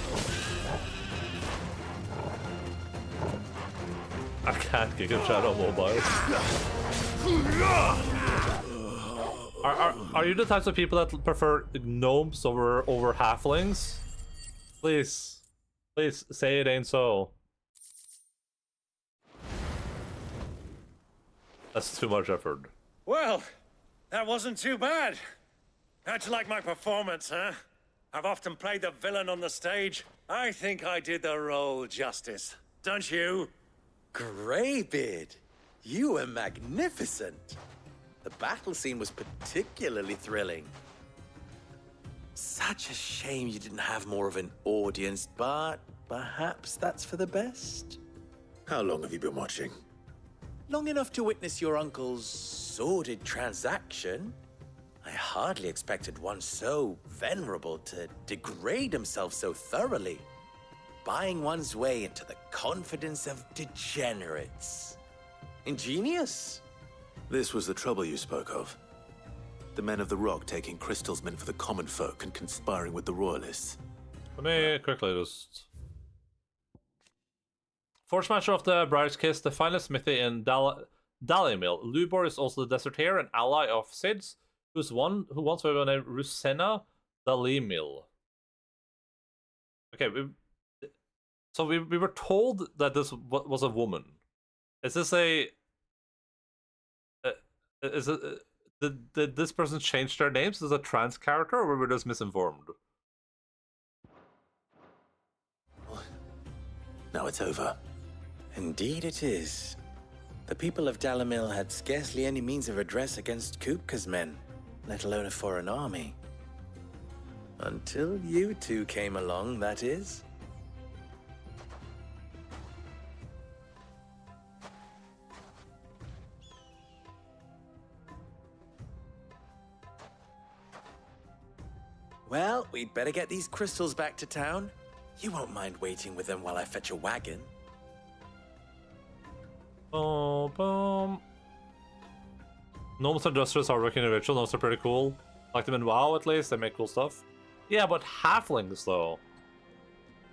[SPEAKER 1] I can't kick a Shadow Mobile. Are you the types of people that prefer gnomes over halflings? Please say it ain't so. That's too much effort.
[SPEAKER 17] Well, that wasn't too bad. How'd you like my performance, huh? I've often played the villain on the stage. I think I did the role justice. Don't you?
[SPEAKER 12] Greybeard, you were magnificent. The battle scene was particularly thrilling. Such a shame you didn't have more of an audience, but perhaps that's for the best.
[SPEAKER 3] How long have you been watching?
[SPEAKER 12] Long enough to witness your uncle's sordid transaction. I hardly expected one so venerable to degrade himself so thoroughly. Buying one's way into the confidence of degenerates. Ingenious.
[SPEAKER 3] This was the trouble you spoke of. The men of the Rock taking crystals meant for the common folk and conspiring with the royalists.
[SPEAKER 1] Let me quickly just... Forge Smasher of the Briar's Kiss, the finest smithy in Dalimil. Lubor is also the deserter and ally of Sid's, who once were named Rusena Dalimil. Okay, so we were told that this was a woman. Is this a... Did this person change their names as a trans character, or were we just misinformed?
[SPEAKER 3] Now it's over.
[SPEAKER 12] Indeed it is. The people of Dalimil had scarcely any means of redress against Kupka's men, let alone a foreign army. Until you two came along, that is. Well, we'd better get these crystals back to town. You won't mind waiting with them while I fetch a wagon.
[SPEAKER 1] Oh, boom. Gnomes are just hardworking individuals. Gnomes are pretty cool. Like them in WoW, at least. They make cool stuff. Yeah, but halflings, though.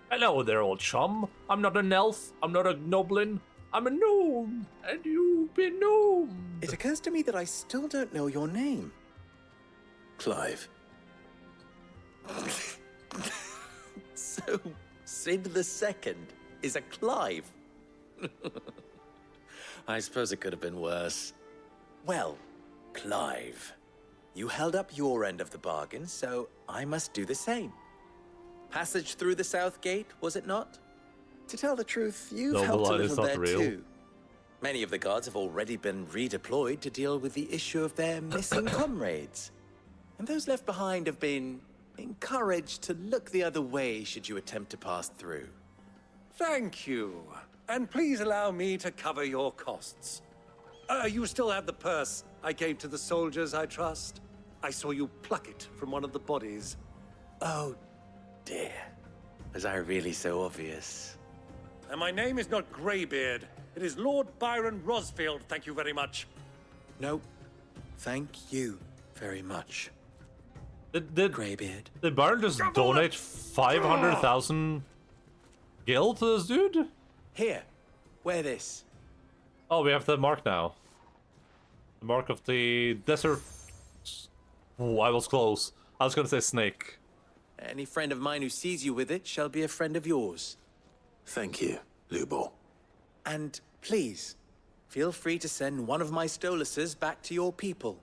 [SPEAKER 1] Hello there, old chum. I'm not an elf. I'm not a goblin. I'm a gnome, and you've been gnome.
[SPEAKER 12] It occurs to me that I still don't know your name.
[SPEAKER 3] Clive.
[SPEAKER 12] So, Sid the Second is a Clive? I suppose it could have been worse. Well, Clive, you held up your end of the bargain, so I must do the same. Passage through the South Gate, was it not? To tell the truth, you've
[SPEAKER 1] No,
[SPEAKER 12] helped a
[SPEAKER 1] line is
[SPEAKER 12] little
[SPEAKER 1] not
[SPEAKER 12] there
[SPEAKER 1] real.
[SPEAKER 12] too. Many of the guards have already been redeployed to deal with the issue of their missing comrades. And those left behind have been encouraged to look the other way should you attempt to pass through.
[SPEAKER 17] Thank you. And please allow me to cover your costs. You still have the purse I gave to the soldiers, I trust? I saw you pluck it from one of the bodies.
[SPEAKER 12] Oh, dear. Was I really so obvious?
[SPEAKER 17] And my name is not Greybeard. It is Lord Byron Rosfield, thank you very much.
[SPEAKER 12] No, thank you very much.
[SPEAKER 1] Did
[SPEAKER 12] Greybeard.
[SPEAKER 1] Did Byron just donate 500,000 gil to this dude?
[SPEAKER 12] Here, wear this.
[SPEAKER 1] Oh, we have the mark now. The mark of the desert. Oh, I was close. I was gonna say snake.
[SPEAKER 12] Any friend of mine who sees you with it shall be a friend of yours.
[SPEAKER 3] Thank you, Lubo.
[SPEAKER 12] And please, feel free to send one of my Stoluses back to your people.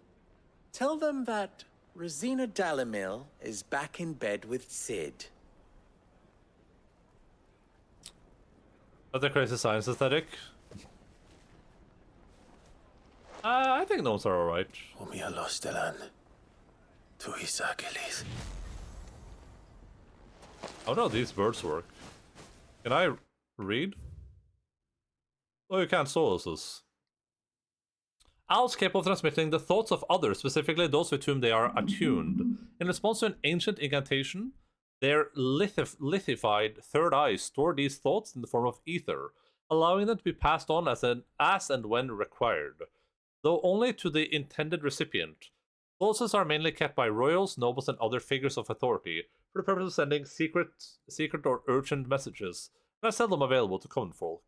[SPEAKER 12] Tell them that Rosina Dalamil is back in bed with Sid.
[SPEAKER 1] Other crazy science aesthetic. I think gnomes are alright.
[SPEAKER 3] Omia Lostelan. Tuisakelis.
[SPEAKER 1] How do these birds work? Can I read? Oh, you can't Soluses. Owls capable of transmitting the thoughts of others, specifically those with whom they are attuned. In response to an ancient incantation, their lithified third eyes store these thoughts in the form of ether, allowing them to be passed on as and when required, though only to the intended recipient. Thoughts are mainly kept by royals, nobles, and other figures of authority for the purpose of sending secret or urgent messages, and are seldom available to common folk.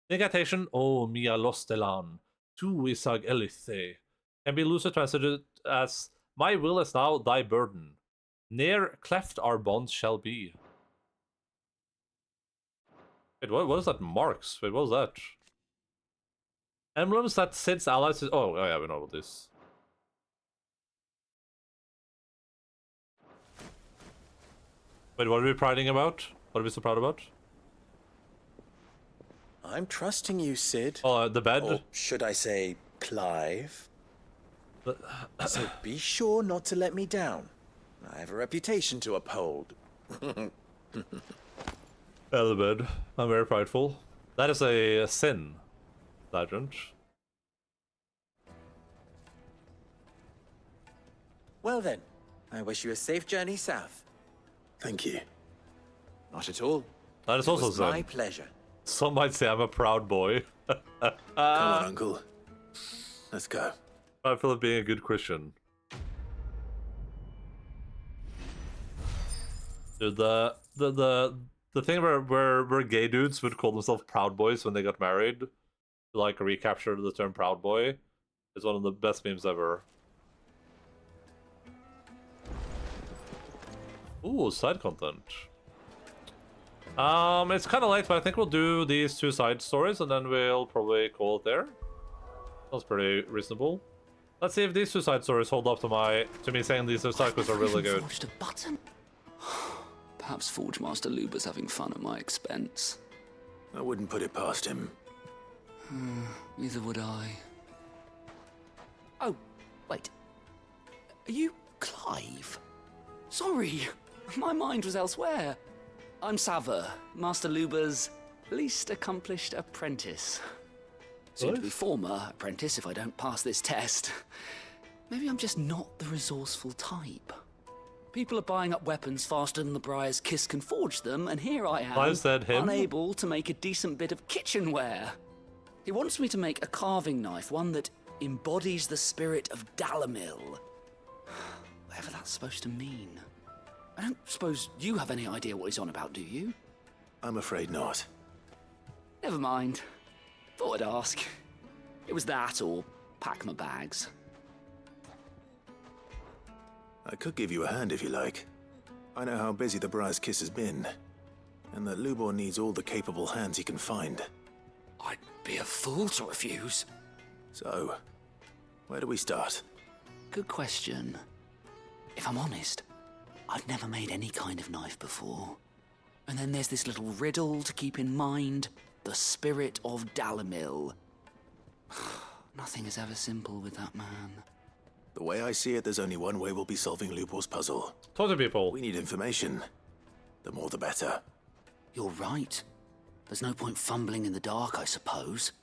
[SPEAKER 1] The incantation, O mia lostelan, tu isag elithe, can be loosely translated as, My will is now thy burden. Ne'er cleft our bonds shall be. Wait, what is that marks? Wait, what was that? Emblems that Sid's allies... Oh, yeah, we know about this. Wait, what are we priding about? What are we so proud about?
[SPEAKER 12] I'm trusting you, Sid.
[SPEAKER 1] Oh, the bed?
[SPEAKER 12] Or should I say, Clive? So be sure not to let me down. I have a reputation to uphold.
[SPEAKER 1] Yeah, the bed. I'm very prideful. That is a sin, Sergeant.
[SPEAKER 12] Well then, I wish you a safe journey south.
[SPEAKER 3] Thank you.
[SPEAKER 12] Not at all.
[SPEAKER 1] That is also
[SPEAKER 12] my
[SPEAKER 1] sin.
[SPEAKER 12] pleasure.
[SPEAKER 1] Some might say I'm a proud boy.
[SPEAKER 3] Come on, Uncle. Let's go.
[SPEAKER 1] I feel like being a good Christian. Dude, the thing where gay dudes would call themselves proud boys when they got married, to like recapture the term proud boy, is one of the best memes ever. Ooh, side content. It's kind of late, but I think we'll do these two side stories and then we'll probably call it there. That's pretty reasonable. Let's see if these two side stories hold up to me saying these two side quests are really good.
[SPEAKER 6] Forged a button. Perhaps Forge Master Luber's having fun at my expense.
[SPEAKER 3] I wouldn't put it past him.
[SPEAKER 6] Neither would I.
[SPEAKER 5] Oh, wait. Are you Clive?
[SPEAKER 6] Sorry, my mind was elsewhere. I'm Sava, Master Luber's least accomplished apprentice. Soon to be former apprentice if I don't pass this test. Maybe I'm just not the resourceful type. People are buying up weapons faster than the Briar's Kiss can forge them, and here I am, unable to make a decent bit of kitchenware. He wants me to make a carving knife, one that embodies the spirit of Dalamil. Whatever that's supposed to mean. I don't suppose you have any idea what he's on about, do you?
[SPEAKER 3] I'm afraid not.
[SPEAKER 6] Never mind. Thought I'd ask. It was that or pack my bags.
[SPEAKER 3] I could give you a hand if you like. I know how busy the Briar's Kiss has been, and that Lubor needs all the capable hands he can find.
[SPEAKER 6] I'd be a fool to refuse.
[SPEAKER 3] So, where do we start?
[SPEAKER 6] Good question. If I'm honest, I've never made any kind of knife before. And then there's this little riddle to keep in mind. The spirit of Dalimil. Nothing is ever simple with that man.
[SPEAKER 3] The way I see it, there's only one way we'll be solving Lubor's puzzle.
[SPEAKER 1] Talk to people.
[SPEAKER 3] We need information. The more the better.
[SPEAKER 6] You're right. There's no point fumbling in the dark, I suppose.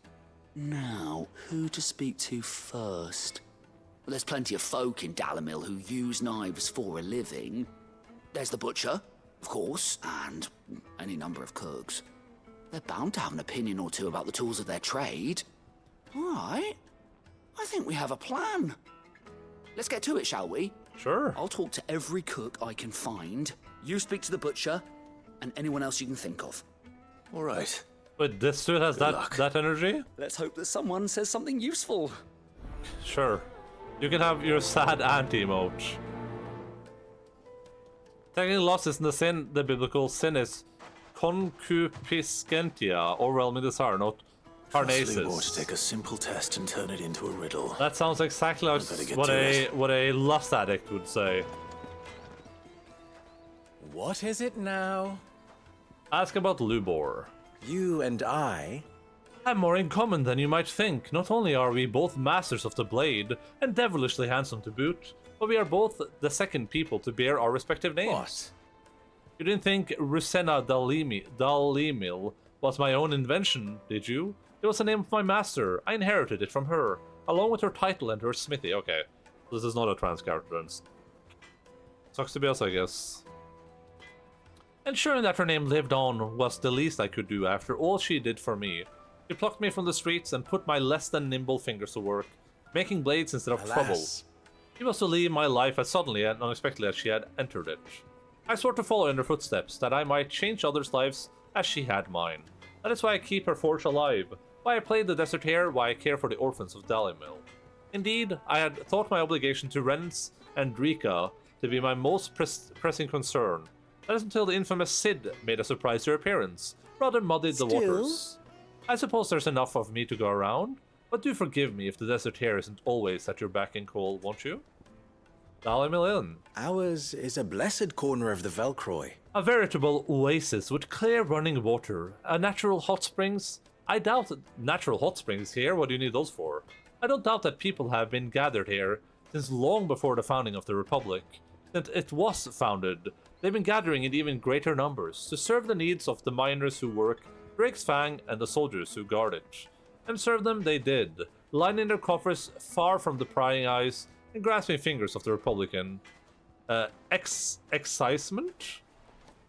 [SPEAKER 6] Now, who to speak to first? Well, there's plenty of folk in Dalimil who use knives for a living. There's the butcher, of course, and any number of cooks. They're bound to have an opinion or two about the tools of their trade. All right. I think we have a plan. Let's get to it, shall we?
[SPEAKER 1] Sure.
[SPEAKER 6] I'll talk to every cook I can find. You speak to the butcher, and anyone else you can think of.
[SPEAKER 3] All right.
[SPEAKER 1] But this dude has that energy?
[SPEAKER 6] Let's hope that someone says something useful.
[SPEAKER 1] Sure. You can have your sad anti-emote. Taking loss isn't a sin. The biblical sin is concupiscentia, overwhelming desire, not
[SPEAKER 3] Trust Lubor
[SPEAKER 1] carnasis.
[SPEAKER 3] to take a simple test and turn it into a riddle.
[SPEAKER 1] That sounds exactly like what a lust addict would say.
[SPEAKER 12] What is it now?
[SPEAKER 1] Ask about Lubor.
[SPEAKER 12] You and I
[SPEAKER 1] have more in common than you might think. Not only are we both masters of the blade, and devilishly handsome to boot, but we are both the second people to bear our respective names.
[SPEAKER 12] What?
[SPEAKER 1] You didn't think Rusena Dalimil was my own invention, did you? It was the name of my master. I inherited it from her, along with her title and her smithy. Okay, this is not a trans character. Sucks to be us, I guess. Ensuring that her name lived on was the least I could do after all she did for me. She plucked me from the streets and put my less than nimble fingers to work, making blades instead of trouble. She was to leave my life as suddenly and unexpectedly as she had entered it. I swore to follow in her footsteps, that I might change others' lives as she had mine. That is why I keep her forge alive, why I played the deserter, why I care for the orphans of Dalimil. Indeed, I had thought my obligation to Renz and Drika to be my most pressing concern. That is until the infamous Cid made a surprise appearance, rather muddied the waters. I suppose there's enough of me to go around, but do forgive me if the deserter isn't always at your beck and call, won't you? Dalimil Inn.
[SPEAKER 12] Ours is a blessed corner of the Velcroy.
[SPEAKER 1] A veritable oasis with clear running water, a natural hot springs. I doubt natural hot springs here. What do you need those for? I don't doubt that people have been gathered here since long before the founding of the Republic. Since it was founded, they've been gathering in even greater numbers to serve the needs of the miners who work, Drake's Fang, and the soldiers who guard it. And serve them they did, lining their coffers far from the prying eyes and grasping fingers of the Republican excisement.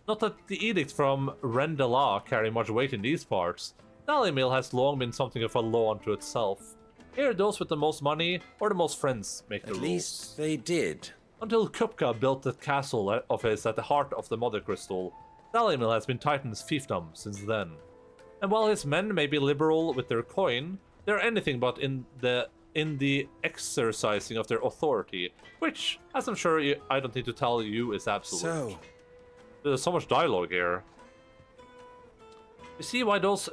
[SPEAKER 1] Not that the edict from Rendela carry much weight in these parts. Dalimil has long been something of a law unto itself. Here, those with the most money or the most friends make the rules.
[SPEAKER 12] At least they did.
[SPEAKER 1] Until Kupka built the castle of his at the heart of the Mother Crystal, Dalimil has been Titan's fiefdom since then. And while his men may be liberal with their coin, they're anything but in the exercising of their authority, which, as I'm sure I don't need to tell you, is absolute.
[SPEAKER 12] So,
[SPEAKER 1] there's so much dialogue here. You see why those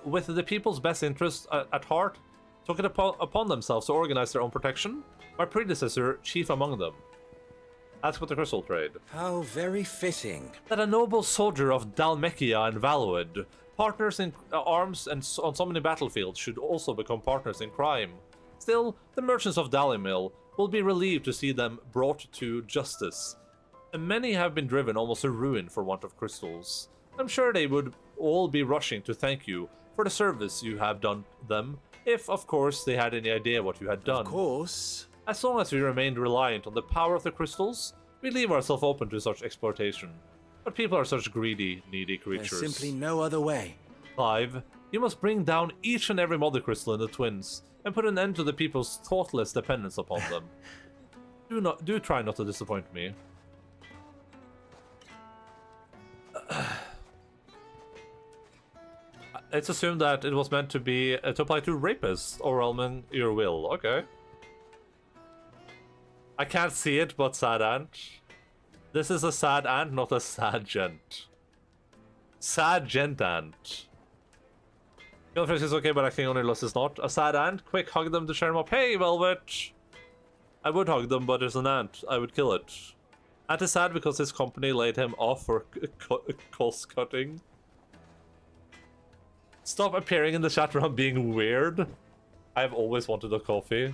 [SPEAKER 1] with the people's best interests at heart took it upon themselves to organize their own protection? My predecessor, chief among them. Ask about the crystal trade.
[SPEAKER 12] How very fitting.
[SPEAKER 1] That a noble soldier of Dalmekia and Valuid, partners in arms and on so many battlefields, should also become partners in crime. Still, the merchants of Dalimil will be relieved to see them brought to justice. And many have been driven almost to ruin for want of crystals. I'm sure they would all be rushing to thank you for the service you have done them, if, of course, they had any idea what you had done.
[SPEAKER 12] Of course.
[SPEAKER 1] As long as we remained reliant on the power of the crystals, we leave ourselves open to such exploitation. But people are such greedy, needy creatures.
[SPEAKER 12] There's simply no other way.
[SPEAKER 1] Clive, you must bring down each and every mother crystal in the twins, and put an end to the people's thoughtless dependence upon them. Do try not to disappoint me. It's assumed that it was meant to be to apply to rapists or realming your will. Okay. I can't see it, but sad ant. This is a sad ant, not a sad gent. Sad gent ant. Killing is okay, but acting on your loss is not. A sad ant? Quick, hug them to share them up. Hey, Velvet! I would hug them, but there's an ant. I would kill it. Ant is sad because his company laid him off for cost cutting. Stop appearing in the chat room being weird. I've always wanted a coffee.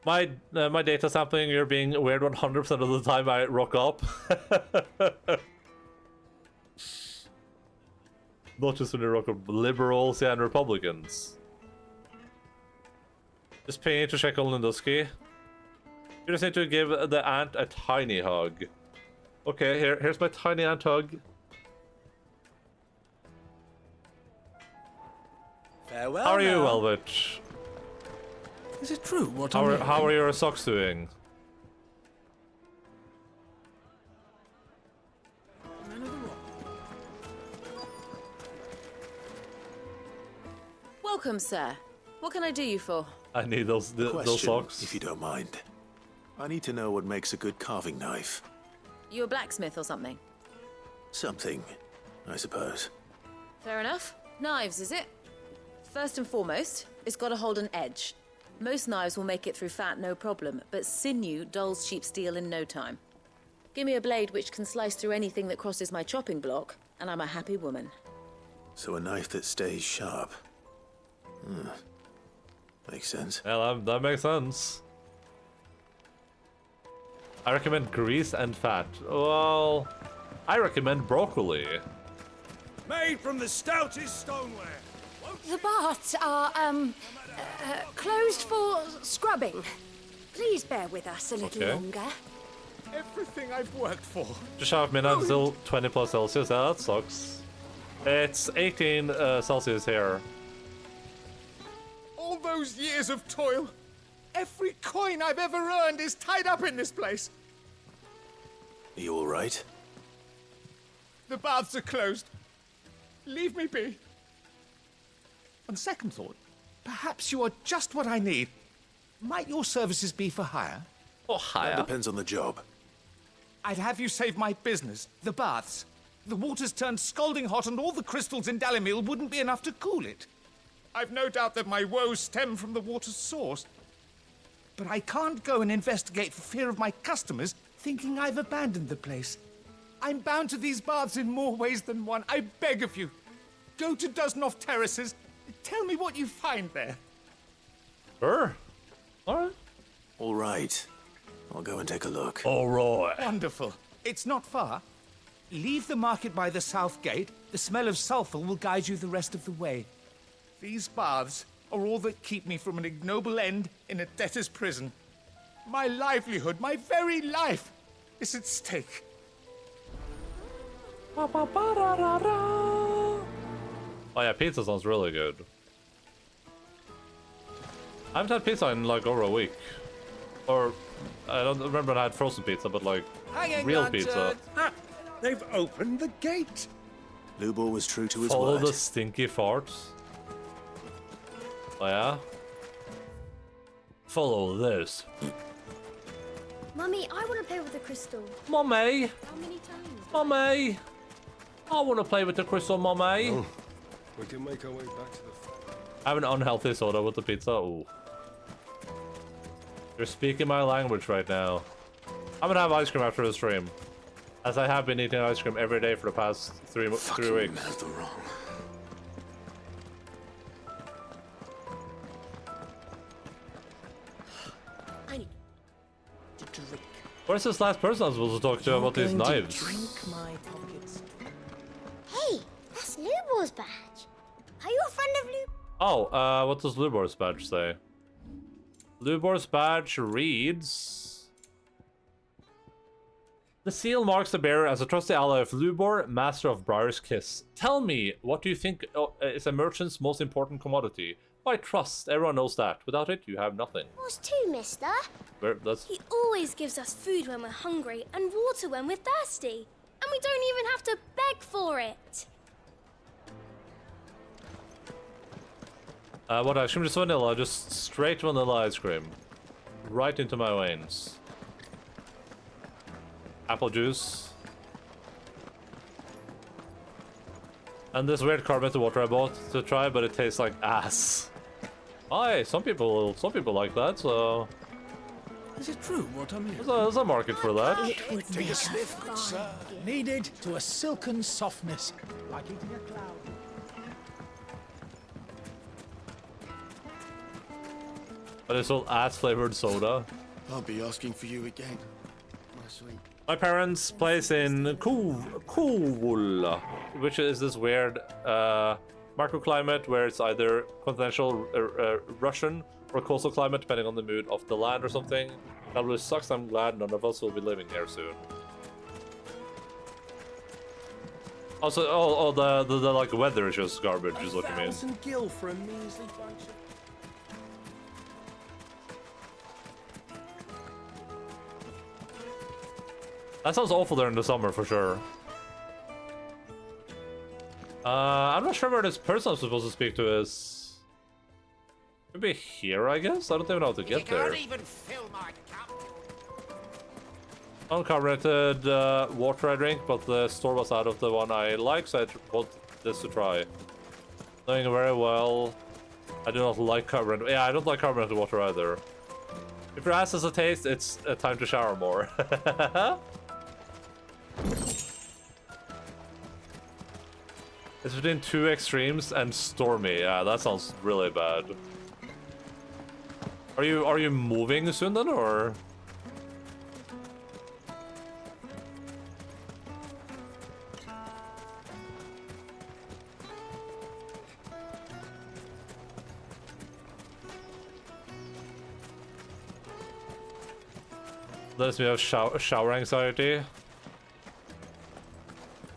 [SPEAKER 1] My data sampling, you're being weird 100% of the time I rock up. Not just when you rock up, liberals, yeah, and Republicans. Just paying to check on Lindowski. You just need to give the ant a tiny hug. Okay, here's my tiny ant hug.
[SPEAKER 21] Farewell.
[SPEAKER 1] How are you,
[SPEAKER 21] now.
[SPEAKER 1] Velvet?
[SPEAKER 21] Is it true? What
[SPEAKER 1] How are your socks doing?
[SPEAKER 22] Welcome, sir. What can I do you for?
[SPEAKER 1] I need those socks.
[SPEAKER 3] If you don't mind. I need to know what makes a good carving knife.
[SPEAKER 22] You a blacksmith or something?
[SPEAKER 3] Something, I suppose.
[SPEAKER 22] Fair enough. Knives, is it? First and foremost, it's got to hold an edge. Most knives will make it through fat, no problem, but sinew dulls cheap steel in no time. Give me a blade which can slice through anything that crosses my chopping block, and I'm a happy woman.
[SPEAKER 3] So a knife that stays sharp. Makes sense.
[SPEAKER 1] Yeah, that makes sense. I recommend grease and fat. Well, I recommend broccoli.
[SPEAKER 20] Made from the stoutest stoneware.
[SPEAKER 14] The baths are, closed for scrubbing. Please bear with us a little
[SPEAKER 1] Okay.
[SPEAKER 14] longer.
[SPEAKER 20] Everything I've worked for.
[SPEAKER 1] Just sharp midnight still 20 plus Celsius. Yeah, that sucks. It's 18 Celsius here.
[SPEAKER 20] All those years of toil. Every coin I've ever earned is tied up in this place.
[SPEAKER 3] Are you all right?
[SPEAKER 20] The baths are closed. Leave me be. On second thought, perhaps you are just what I need. Might your services be for hire?
[SPEAKER 1] For
[SPEAKER 3] That depends on the job.
[SPEAKER 20] I'd have you save my business, the baths. The water's turned scalding hot and all the crystals in Dalimil wouldn't be enough to cool it. I've no doubt that my woes stem from the water's source. But I can't go and investigate for fear of my customers thinking I've abandoned the place. I'm bound to these baths in more ways than one. I beg of you. Go to Dusnoff Terraces. Tell me what you find there.
[SPEAKER 1] Sure. Alright.
[SPEAKER 3] All right. I'll go and take a look.
[SPEAKER 1] Alright.
[SPEAKER 20] Wonderful. It's not far. Leave the market by the south gate. The smell of sulphur will guide you the rest of the way. These baths are all that keep me from an ignoble end in a debtor's prison. My livelihood, my very life, is at stake.
[SPEAKER 1] Oh yeah, pizza sounds really good. I haven't had pizza in like over a week. Or, I don't remember when I had frozen pizza, but like, real pizza.
[SPEAKER 20] They've opened the gate.
[SPEAKER 3] Lubor was true to his
[SPEAKER 1] Follow
[SPEAKER 3] word.
[SPEAKER 1] the stinky farts. Oh yeah? Follow this.
[SPEAKER 16] Mummy, I want to play with the crystal.
[SPEAKER 1] Mummy!
[SPEAKER 16] How many times?
[SPEAKER 1] Mummy! I want to play with the crystal, Mummy!
[SPEAKER 19] Oh, we can make our way back to the farm.
[SPEAKER 1] I have an unhealthy soda with the pizza. Ooh. You're speaking my language right now. I'm gonna have ice cream after the stream. As I have been eating ice cream every day for the past three weeks.
[SPEAKER 3] Man of the wrong.
[SPEAKER 14] I need to drink.
[SPEAKER 1] Where's this last person I was supposed to talk to about these knives?
[SPEAKER 14] Drink my pockets.
[SPEAKER 16] Hey, that's Lubor's badge. Are you a friend of Lubor?
[SPEAKER 1] Oh, what does Lubor's badge say? Lubor's badge reads... The seal marks the bearer as a trusty ally of Lubor, master of Briar's Kiss. Tell me, what do you think is a merchant's most important commodity? Why trust? Everyone knows that. Without it, you have nothing.
[SPEAKER 16] Yours too, mister.
[SPEAKER 1] That's...
[SPEAKER 16] He always gives us food when we're hungry and water when we're thirsty. And we don't even have to beg for it.
[SPEAKER 1] What ice cream? Just vanilla, just straight vanilla ice cream. Right into my veins. Apple juice. And this weird carbonated water I bought to try, but it tastes like ass. Aye, some people like that, so...
[SPEAKER 4] Is it true what I'm hearing?
[SPEAKER 1] There's a market for that.
[SPEAKER 4] It would take a sniff, good sir. Needed to a silken softness, like eating a cloud.
[SPEAKER 1] But it's all ass-flavored soda.
[SPEAKER 9] I'll be asking for you again, my sweet.
[SPEAKER 1] My parents' place in Kool, which is this weird microclimate where it's either continental Russian or coastal climate, depending on the mood of the land or something. That really sucks. I'm glad none of us will be living here soon. Also, the like weather is just garbage, is what you mean.
[SPEAKER 4] Gil for a measly bunch of...
[SPEAKER 1] That sounds awful there in the summer for sure. I'm not sure where this person I'm supposed to speak to is. Maybe here, I guess? I don't even know how to get there. Uncarbonated water I drink, but the store was out of the one I like, so I bought this to try. Knowing very well, I do not like carbonated. Yeah, I don't like carbonated water either. If your ass has a taste, it's time to shower more. It's between two extremes and stormy. Yeah, that sounds really bad. Are you moving soon then, or? Does me have shower anxiety?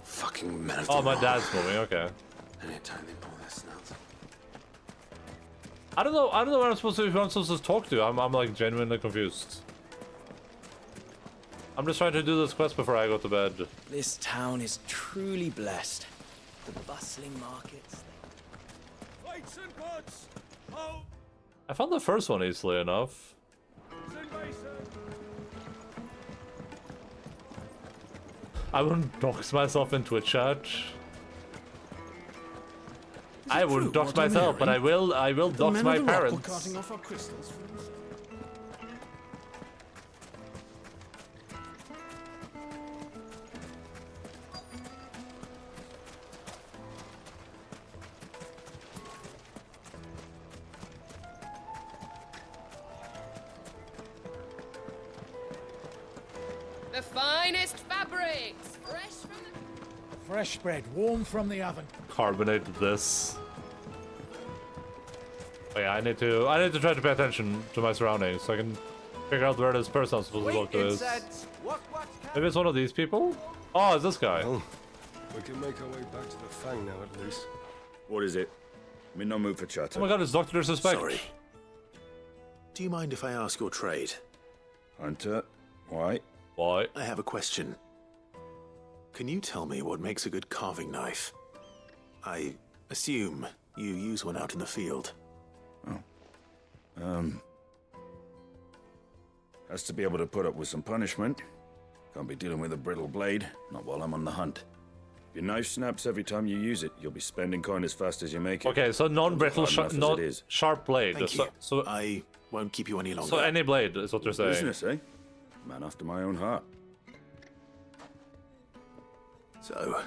[SPEAKER 3] Fucking men of
[SPEAKER 1] Oh,
[SPEAKER 3] the
[SPEAKER 1] my
[SPEAKER 3] law.
[SPEAKER 1] dad's moving. Okay.
[SPEAKER 3] Anytime they pull their snouts.
[SPEAKER 1] I don't know what I'm supposed to. Who I'm supposed to talk to. I'm like genuinely confused. I'm just trying to do this quest before I go to bed.
[SPEAKER 5] This town is truly blessed. The bustling markets.
[SPEAKER 19] Fights and pots! Oh!
[SPEAKER 1] I found the first one easily enough. I wouldn't dox myself in Twitch chat. I wouldn't dox myself, but I will dox my parents.
[SPEAKER 4] Carting off our crystals.
[SPEAKER 18] The finest fabrics, fresh from the...
[SPEAKER 4] Fresh bread, warm from the oven.
[SPEAKER 1] Carbonated this. Oh yeah, I need to try to pay attention to my surroundings so I can figure out where this person I'm supposed to talk to is. Maybe it's one of these people? Oh, it's this guy.
[SPEAKER 19] Well, we can make our way back to the Fang now at least.
[SPEAKER 24] What is it? I'm in no mood for chatter.
[SPEAKER 1] Oh my god, it's Dr. Disrespect.
[SPEAKER 3] Sorry. Do you mind if I ask your trade?
[SPEAKER 24] Hunter, why?
[SPEAKER 1] Why?
[SPEAKER 3] I have a question. Can you tell me what makes a good carving knife? I assume you use one out in the field.
[SPEAKER 24] Has to be able to put up with some punishment. Can't be dealing with a brittle blade, not while I'm on the hunt. If your knife snaps every time you use it, you'll be spending coin as fast as you make it.
[SPEAKER 1] Okay, so non-brittle, not sharp blade.
[SPEAKER 3] Thank you.
[SPEAKER 1] So
[SPEAKER 3] I won't keep you any longer.
[SPEAKER 1] So any blade is what you're saying.
[SPEAKER 24] Business, eh? Man after my own heart.
[SPEAKER 3] So,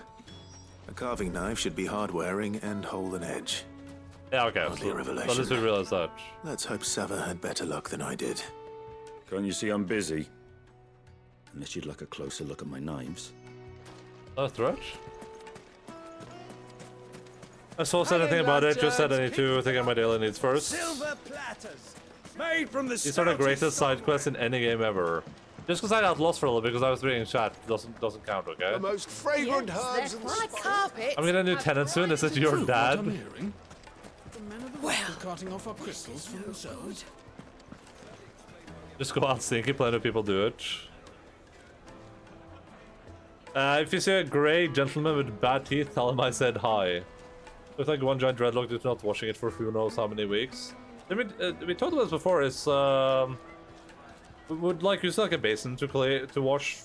[SPEAKER 3] a carving knife should be hard-wearing and hold an edge.
[SPEAKER 1] Yeah, okay.
[SPEAKER 3] Hardly a
[SPEAKER 1] So,
[SPEAKER 3] revelation.
[SPEAKER 1] at least we realize that.
[SPEAKER 3] Let's hope Sava had better luck than I did.
[SPEAKER 24] Can't you see I'm busy? Unless you'd like a closer look at my knives.
[SPEAKER 1] A threat? I saw said anything about it, just said I need to think of my daily needs first.
[SPEAKER 4] Silver platters, made from the
[SPEAKER 1] These are the greatest side quests in any game ever. Just because I got lost for a little bit because I was reading chat doesn't count, okay?
[SPEAKER 10] The most fragrant herbs
[SPEAKER 18] They're
[SPEAKER 10] and
[SPEAKER 18] like carpets.
[SPEAKER 1] I'm gonna do tenant soon. Is it your
[SPEAKER 4] True, what
[SPEAKER 1] dad?
[SPEAKER 4] I'm hearing. The men of the well, carting off our crystals for themselves.
[SPEAKER 1] Just go out stinky, plenty of people do it. If you see a grey gentleman with bad teeth, tell him I said hi. With like one giant dreadlock due to not washing it for who knows how many weeks. I mean, we talked about this before. Is would like use like a basin to wash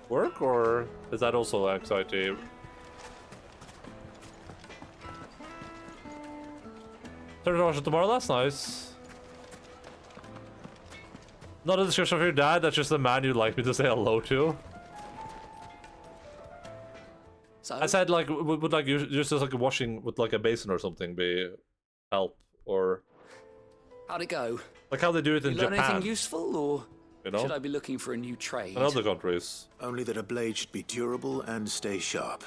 [SPEAKER 1] work, or is that also anxiety? Started to wash it tomorrow. That's nice. Not a description of your dad. That's just the man you'd like me to say hello to.
[SPEAKER 6] So
[SPEAKER 1] I said like would like just like washing with like a basin or something be help, or
[SPEAKER 6] how'd it go?
[SPEAKER 1] Like how they do it in
[SPEAKER 6] you learn
[SPEAKER 1] Japan.
[SPEAKER 6] Anything useful, or
[SPEAKER 3] You know?
[SPEAKER 6] should I be looking for a new trade?
[SPEAKER 1] In other countries.
[SPEAKER 3] Only that a blade should be durable and stay sharp.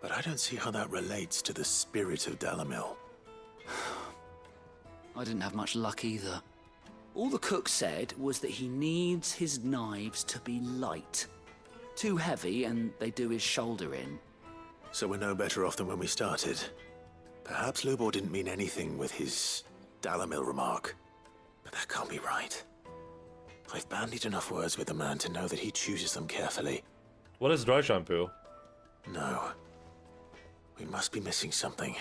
[SPEAKER 3] But I don't see how that relates to the spirit of Dalamil.
[SPEAKER 6] I didn't have much luck either. All the cook said was that he needs his knives to be light. Too heavy and they do his shoulder in.
[SPEAKER 3] So we're no better off than when we started. Perhaps Lubor didn't mean anything with his Dalamil remark. But that can't be right. I've bandied enough words with the man to know that he chooses them carefully.
[SPEAKER 1] What is dry shampoo?
[SPEAKER 3] No. We must be missing something.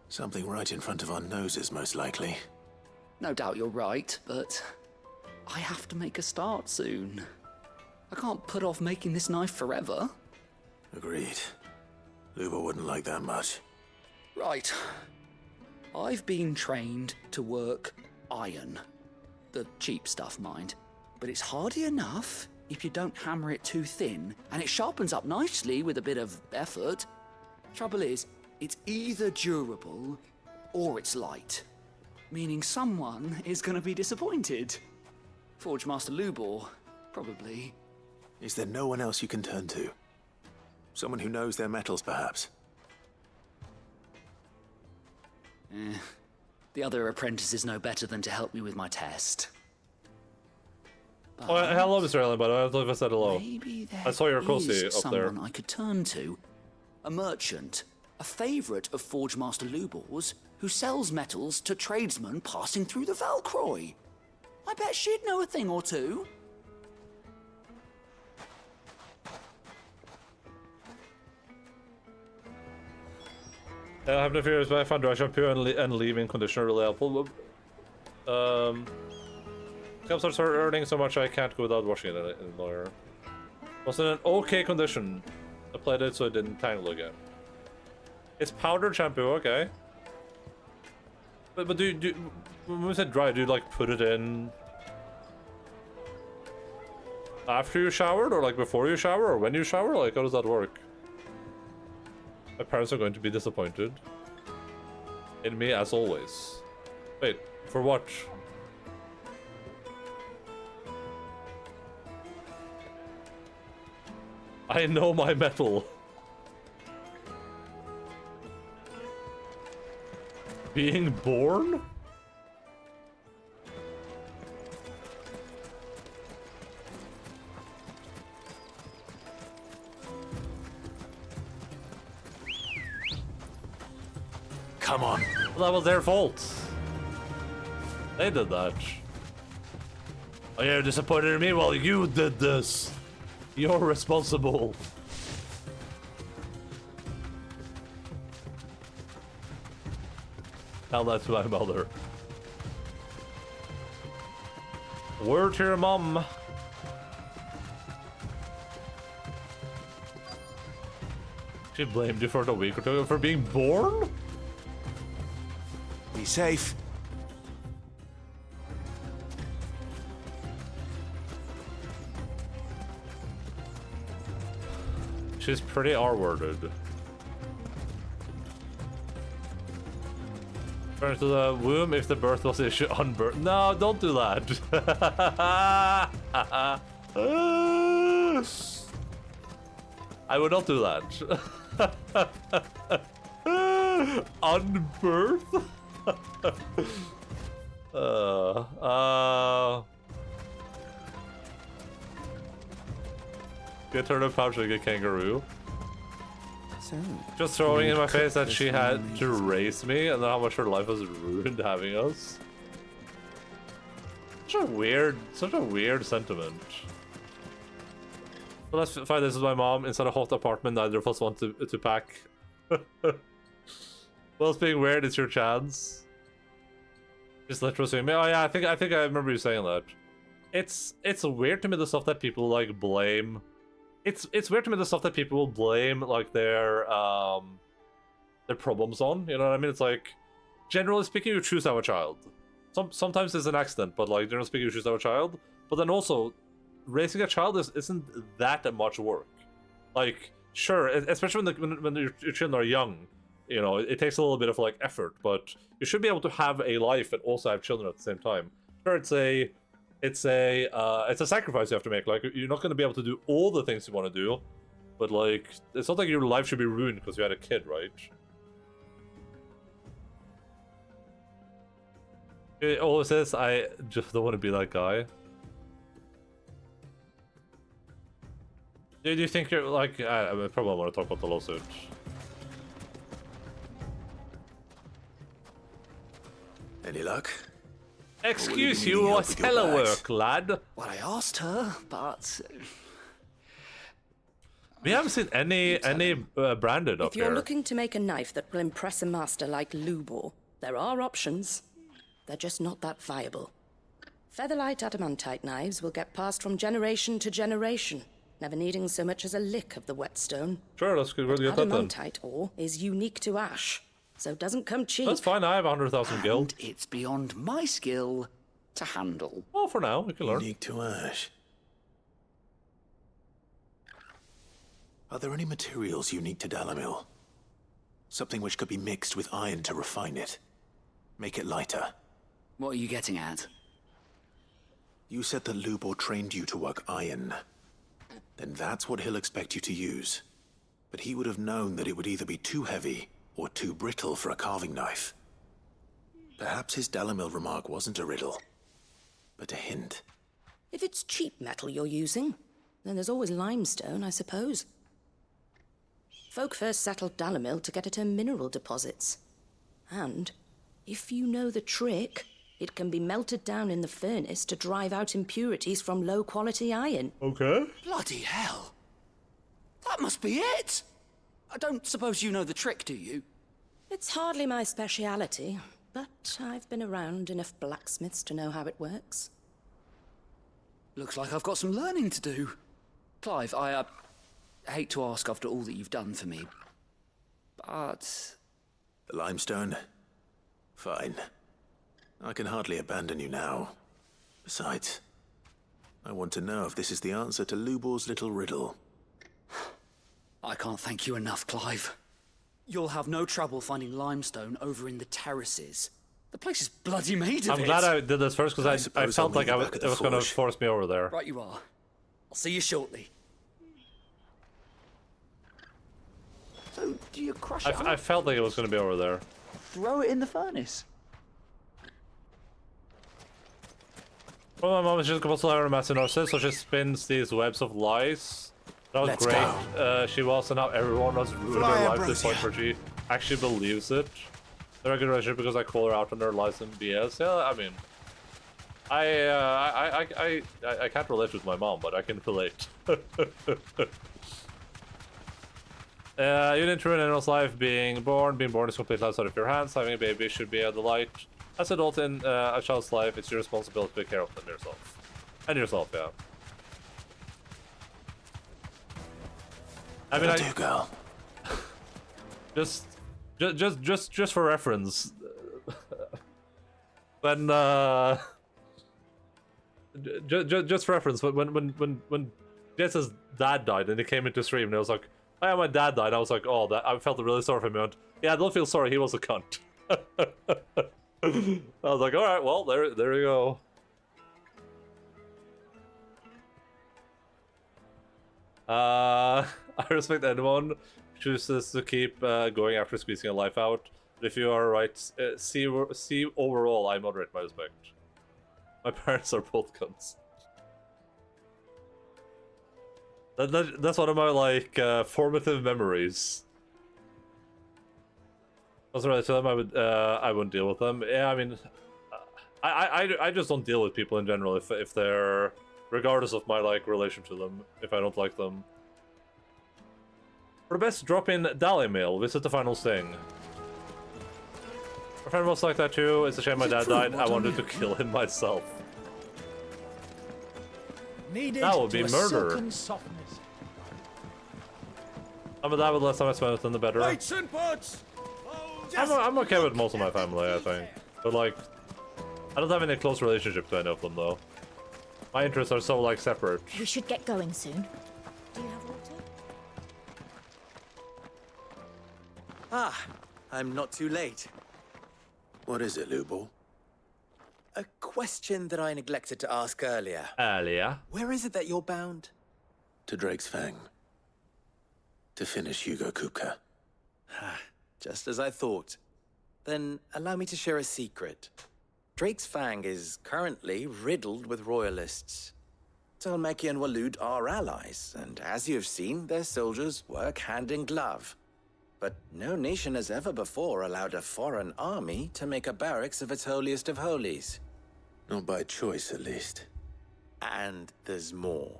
[SPEAKER 3] Something right in front of our noses, most likely.
[SPEAKER 6] No doubt you're right, but I have to make a start soon. I can't put off making this knife forever.
[SPEAKER 3] Agreed. Lubor wouldn't like that much.
[SPEAKER 6] Right. I've been trained to work iron. The cheap stuff, mind. But it's hardy enough if you don't hammer it too thin, and it sharpens up nicely with a bit of effort. Trouble is, it's either durable or it's light. Meaning someone is going to be disappointed. Forge Master Lubor, probably.
[SPEAKER 3] Is there no one else you can turn to? Someone who knows their metals, perhaps?
[SPEAKER 6] The other apprentices know better than to help me with my test.
[SPEAKER 1] Oh, hello, Mr. Allen, by the way. I don't know if I said hello.
[SPEAKER 6] Maybe there
[SPEAKER 1] I saw your
[SPEAKER 6] is
[SPEAKER 1] cozy up there.
[SPEAKER 6] someone I could turn to. A merchant, a favourite of Forge Master Lubor's, who sells metals to tradesmen passing through the Valcroy. I bet she'd know a thing or two.
[SPEAKER 1] I have no fears, but I found dry shampoo and leave-in conditioner really helpful. Cups are earning so much I can't go without washing it anymore. Was in an okay condition. I played it so it didn't tangle again. It's powdered shampoo, okay. But when we said dry, do you like put it in after you showered, or like before you shower, or when you shower? Like, how does that work? My parents are going to be disappointed in me as always. Wait, for what? I know my metal. Being born?
[SPEAKER 3] Come on.
[SPEAKER 1] Well, that was their fault. They did that. Oh, you're disappointed in me? Well, you did this. You're responsible. Tell that to my mother. Word to your mom. She blamed you for the week or two for being born?
[SPEAKER 3] Be safe.
[SPEAKER 1] She's pretty R-worded. Turn to the womb if the birth was issued unbirth. No, don't do that. I would not do that. Unbirth? Get her to pouch like a kangaroo.
[SPEAKER 12] So,
[SPEAKER 1] just throwing in my face that she had to raise me and how much her life was ruined having us. Such a weird sentiment. But let's find this with my mom inside a hot apartment. Neither of us want to pack Well, it's being weird. It's your chance. Just literally saying, oh yeah, I think I remember you saying that. It's weird to me the stuff that people like blame. It's weird to me the stuff that people will blame like their problems on. You know what I mean? It's like, generally speaking, you choose to have a child. Sometimes it's an accident, but like generally speaking, you choose to have a child. But then also, raising a child isn't that much work. Like, sure, especially when your children are young, you know, it takes a little bit of like effort. But you should be able to have a life and also have children at the same time. Sure, it's a sacrifice you have to make. Like, you're not going to be able to do all the things you want to do, but like, it's not like your life should be ruined because you had a kid, right? It always says, I just don't want to be that guy. Do you think you're like, I probably want to talk about the lawsuit.
[SPEAKER 3] Any luck?
[SPEAKER 1] Excuse you, what's telework, lad?
[SPEAKER 6] Well, I asked her, but
[SPEAKER 1] we haven't seen any branded up
[SPEAKER 2] If you're
[SPEAKER 1] here.
[SPEAKER 2] looking to make a knife that will impress a master like Lubor, there are options. They're just not that viable. Featherlight adamantite knives will get passed from generation to generation, never needing so much as a lick of the whetstone.
[SPEAKER 1] Sure, let's get that then.
[SPEAKER 2] Adamantite ore is unique to ash, so doesn't come cheap.
[SPEAKER 1] That's fine, I have 100,000 gil.
[SPEAKER 6] And it's beyond my skill to handle.
[SPEAKER 1] Well, for now, we can learn.
[SPEAKER 3] Unique to ash. Are there any materials unique to Dalamil? Something which could be mixed with iron to refine it. Make it lighter.
[SPEAKER 6] What are you getting at?
[SPEAKER 3] You said that Lubor trained you to work iron. Then that's what he'll expect you to use. But he would have known that it would either be too heavy or too brittle for a carving knife. Perhaps his Dalamil remark wasn't a riddle, but a hint.
[SPEAKER 2] If it's cheap metal you're using, then there's always limestone, I suppose. Folk first settled Dalamil to get at her mineral deposits. And, if you know the trick, it can be melted down in the furnace to drive out impurities from low-quality iron.
[SPEAKER 1] Okay.
[SPEAKER 6] Bloody hell! That must be it! I don't suppose you know the trick, do you?
[SPEAKER 2] It's hardly my speciality, but I've been around enough blacksmiths to know how it works.
[SPEAKER 6] Looks like I've got some learning to do. Clive, I hate to ask after all that you've done for me, but...
[SPEAKER 3] The limestone? Fine. I can hardly abandon you now. Besides, I want to know if this is the answer to Lubor's little riddle.
[SPEAKER 6] I can't thank you enough, Clive. You'll have no trouble finding limestone over in the terraces. The place is bloody made of it.
[SPEAKER 1] I'm glad I did this first because I felt like it was going to force me over there.
[SPEAKER 6] Right you are. I'll see you shortly. So, do you crush it?
[SPEAKER 1] I felt like it was going to be over there.
[SPEAKER 6] Throw it in the furnace.
[SPEAKER 1] Well, my mom is just supposed to have a massive narcissist, so she spins these webs of lies. That was
[SPEAKER 21] Let's
[SPEAKER 1] great. She was, and now everyone has ruined her life to the point where she actually believes it. They're a good relationship because I call her out on her lies and BS. Yeah, I mean, I can't relate with my mom, but I can relate. You didn't ruin anyone's life being born. Being born is completely outside of your hands. Having a baby should be a delight. As an adult in a child's life, it's your responsibility to take care of them yourself. And yourself, yeah. I mean,
[SPEAKER 3] do, girl.
[SPEAKER 1] just for reference, when just for reference, when Jess's dad died and he came into stream and I was like, "Oh yeah, my dad died." I was like, "Oh, that I felt really sorry for him." He went, "Yeah, I don't feel sorry. He was a cunt." I was like, "All right, well, there you go." I respect anyone who chooses to keep going after squeezing a life out. But if you are right, see overall, I moderate my respect. My parents are both cunts. That's one of my like formative memories. I was right to them. I wouldn't deal with them. Yeah, I mean, I just don't deal with people in general if they're, regardless of my like relation to them, if I don't like them. For the best, drop in Dali Mill. Visit the final sting. My friend was like that too. It's a shame my dad died. I wanted to kill him myself. That would be murder. I'm a dad with less time I spend with them, the better. I'm okay with most of my family, I think. But like, I don't have any close relationship to any of them though. My interests are so like separate.
[SPEAKER 7] We should get going soon. Do you have water?
[SPEAKER 12] Ah, I'm not too late.
[SPEAKER 3] What is it, Lubor?
[SPEAKER 12] A question that I neglected to ask earlier. Where is it that you're bound?
[SPEAKER 3] To Drake's Fang. To finish Hugo Kupka.
[SPEAKER 12] Just as I thought. Then allow me to share a secret. Drake's Fang is currently riddled with royalists. Talmeki and Waloed are allies, and as you have seen, their soldiers work hand in glove. But no nation has ever before allowed a foreign army to make a barracks of its holiest of holies.
[SPEAKER 3] Not by choice, at least.
[SPEAKER 12] And there's more.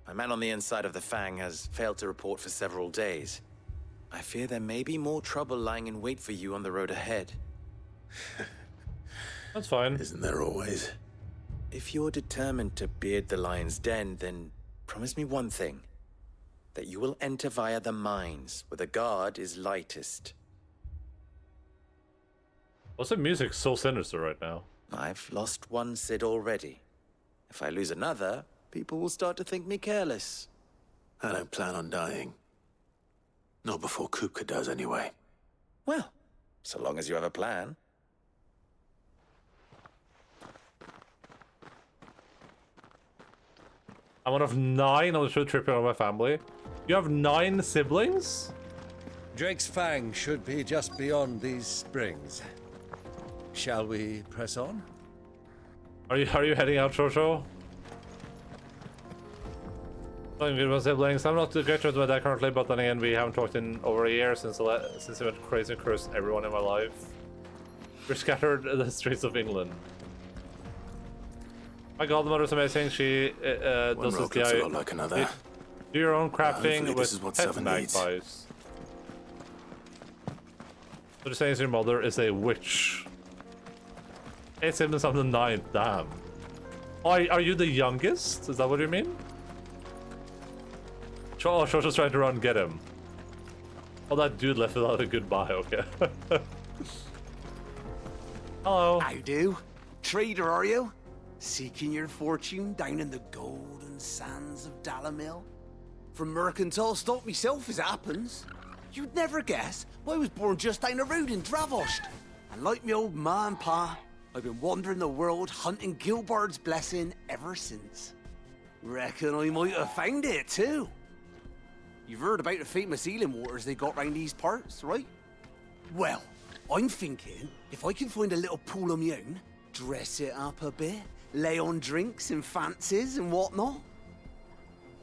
[SPEAKER 12] My man on the inside of the Fang has failed to report for several days. I fear there may be more trouble lying in wait for you on the road ahead.
[SPEAKER 1] That's fine.
[SPEAKER 3] Isn't there always?
[SPEAKER 12] If you're determined to beard the lion's den, then promise me one thing. That you will enter via the mines, where the guard is lightest.
[SPEAKER 1] What's the music so sinister right now?
[SPEAKER 12] I've lost one Cid already. If I lose another, people will start to think me careless.
[SPEAKER 3] I don't plan on dying. Not before Kupka does, anyway.
[SPEAKER 12] Well, so long as you have a plan.
[SPEAKER 1] I'm one of 9 on the trip tripping on my family. You have 9 siblings?
[SPEAKER 17] Drake's Fang should be just beyond these springs. Shall we press on?
[SPEAKER 1] Are you heading out, Shosho? Nothing good with siblings. I'm not too great with my dad currently, but then again, we haven't talked in over a year since he went crazy and cursed everyone in my life. We're scattered in the streets of England. My godmother's amazing. She does
[SPEAKER 3] One rock looks a lot like another.
[SPEAKER 1] Do your own crafting
[SPEAKER 3] Hopefully this is what
[SPEAKER 1] with pet
[SPEAKER 3] Seven needs.
[SPEAKER 1] magpies. So you're saying your mother is a witch? 8 siblings, I'm the 9th. Damn. Oh, are you the youngest? Is that what you mean? Oh, Shosho's trying to run, get him. Oh, that dude left without a goodbye, okay. Hello.
[SPEAKER 8] How do? Trader, are you? Seeking your fortune down in the golden sands of Dalamil? From mercantile stock myself, as it happens. You'd never guess, but I was born just down the road in Dravost. And like me old ma and pa, I've been wandering the world hunting Gilbard's blessing ever since. Reckon I might have found it, too. You've heard about the famous healing waters they got round these parts, right? Well, I'm thinking, if I can find a little pool of my own, dress it up a bit, lay on drinks and fancies and whatnot,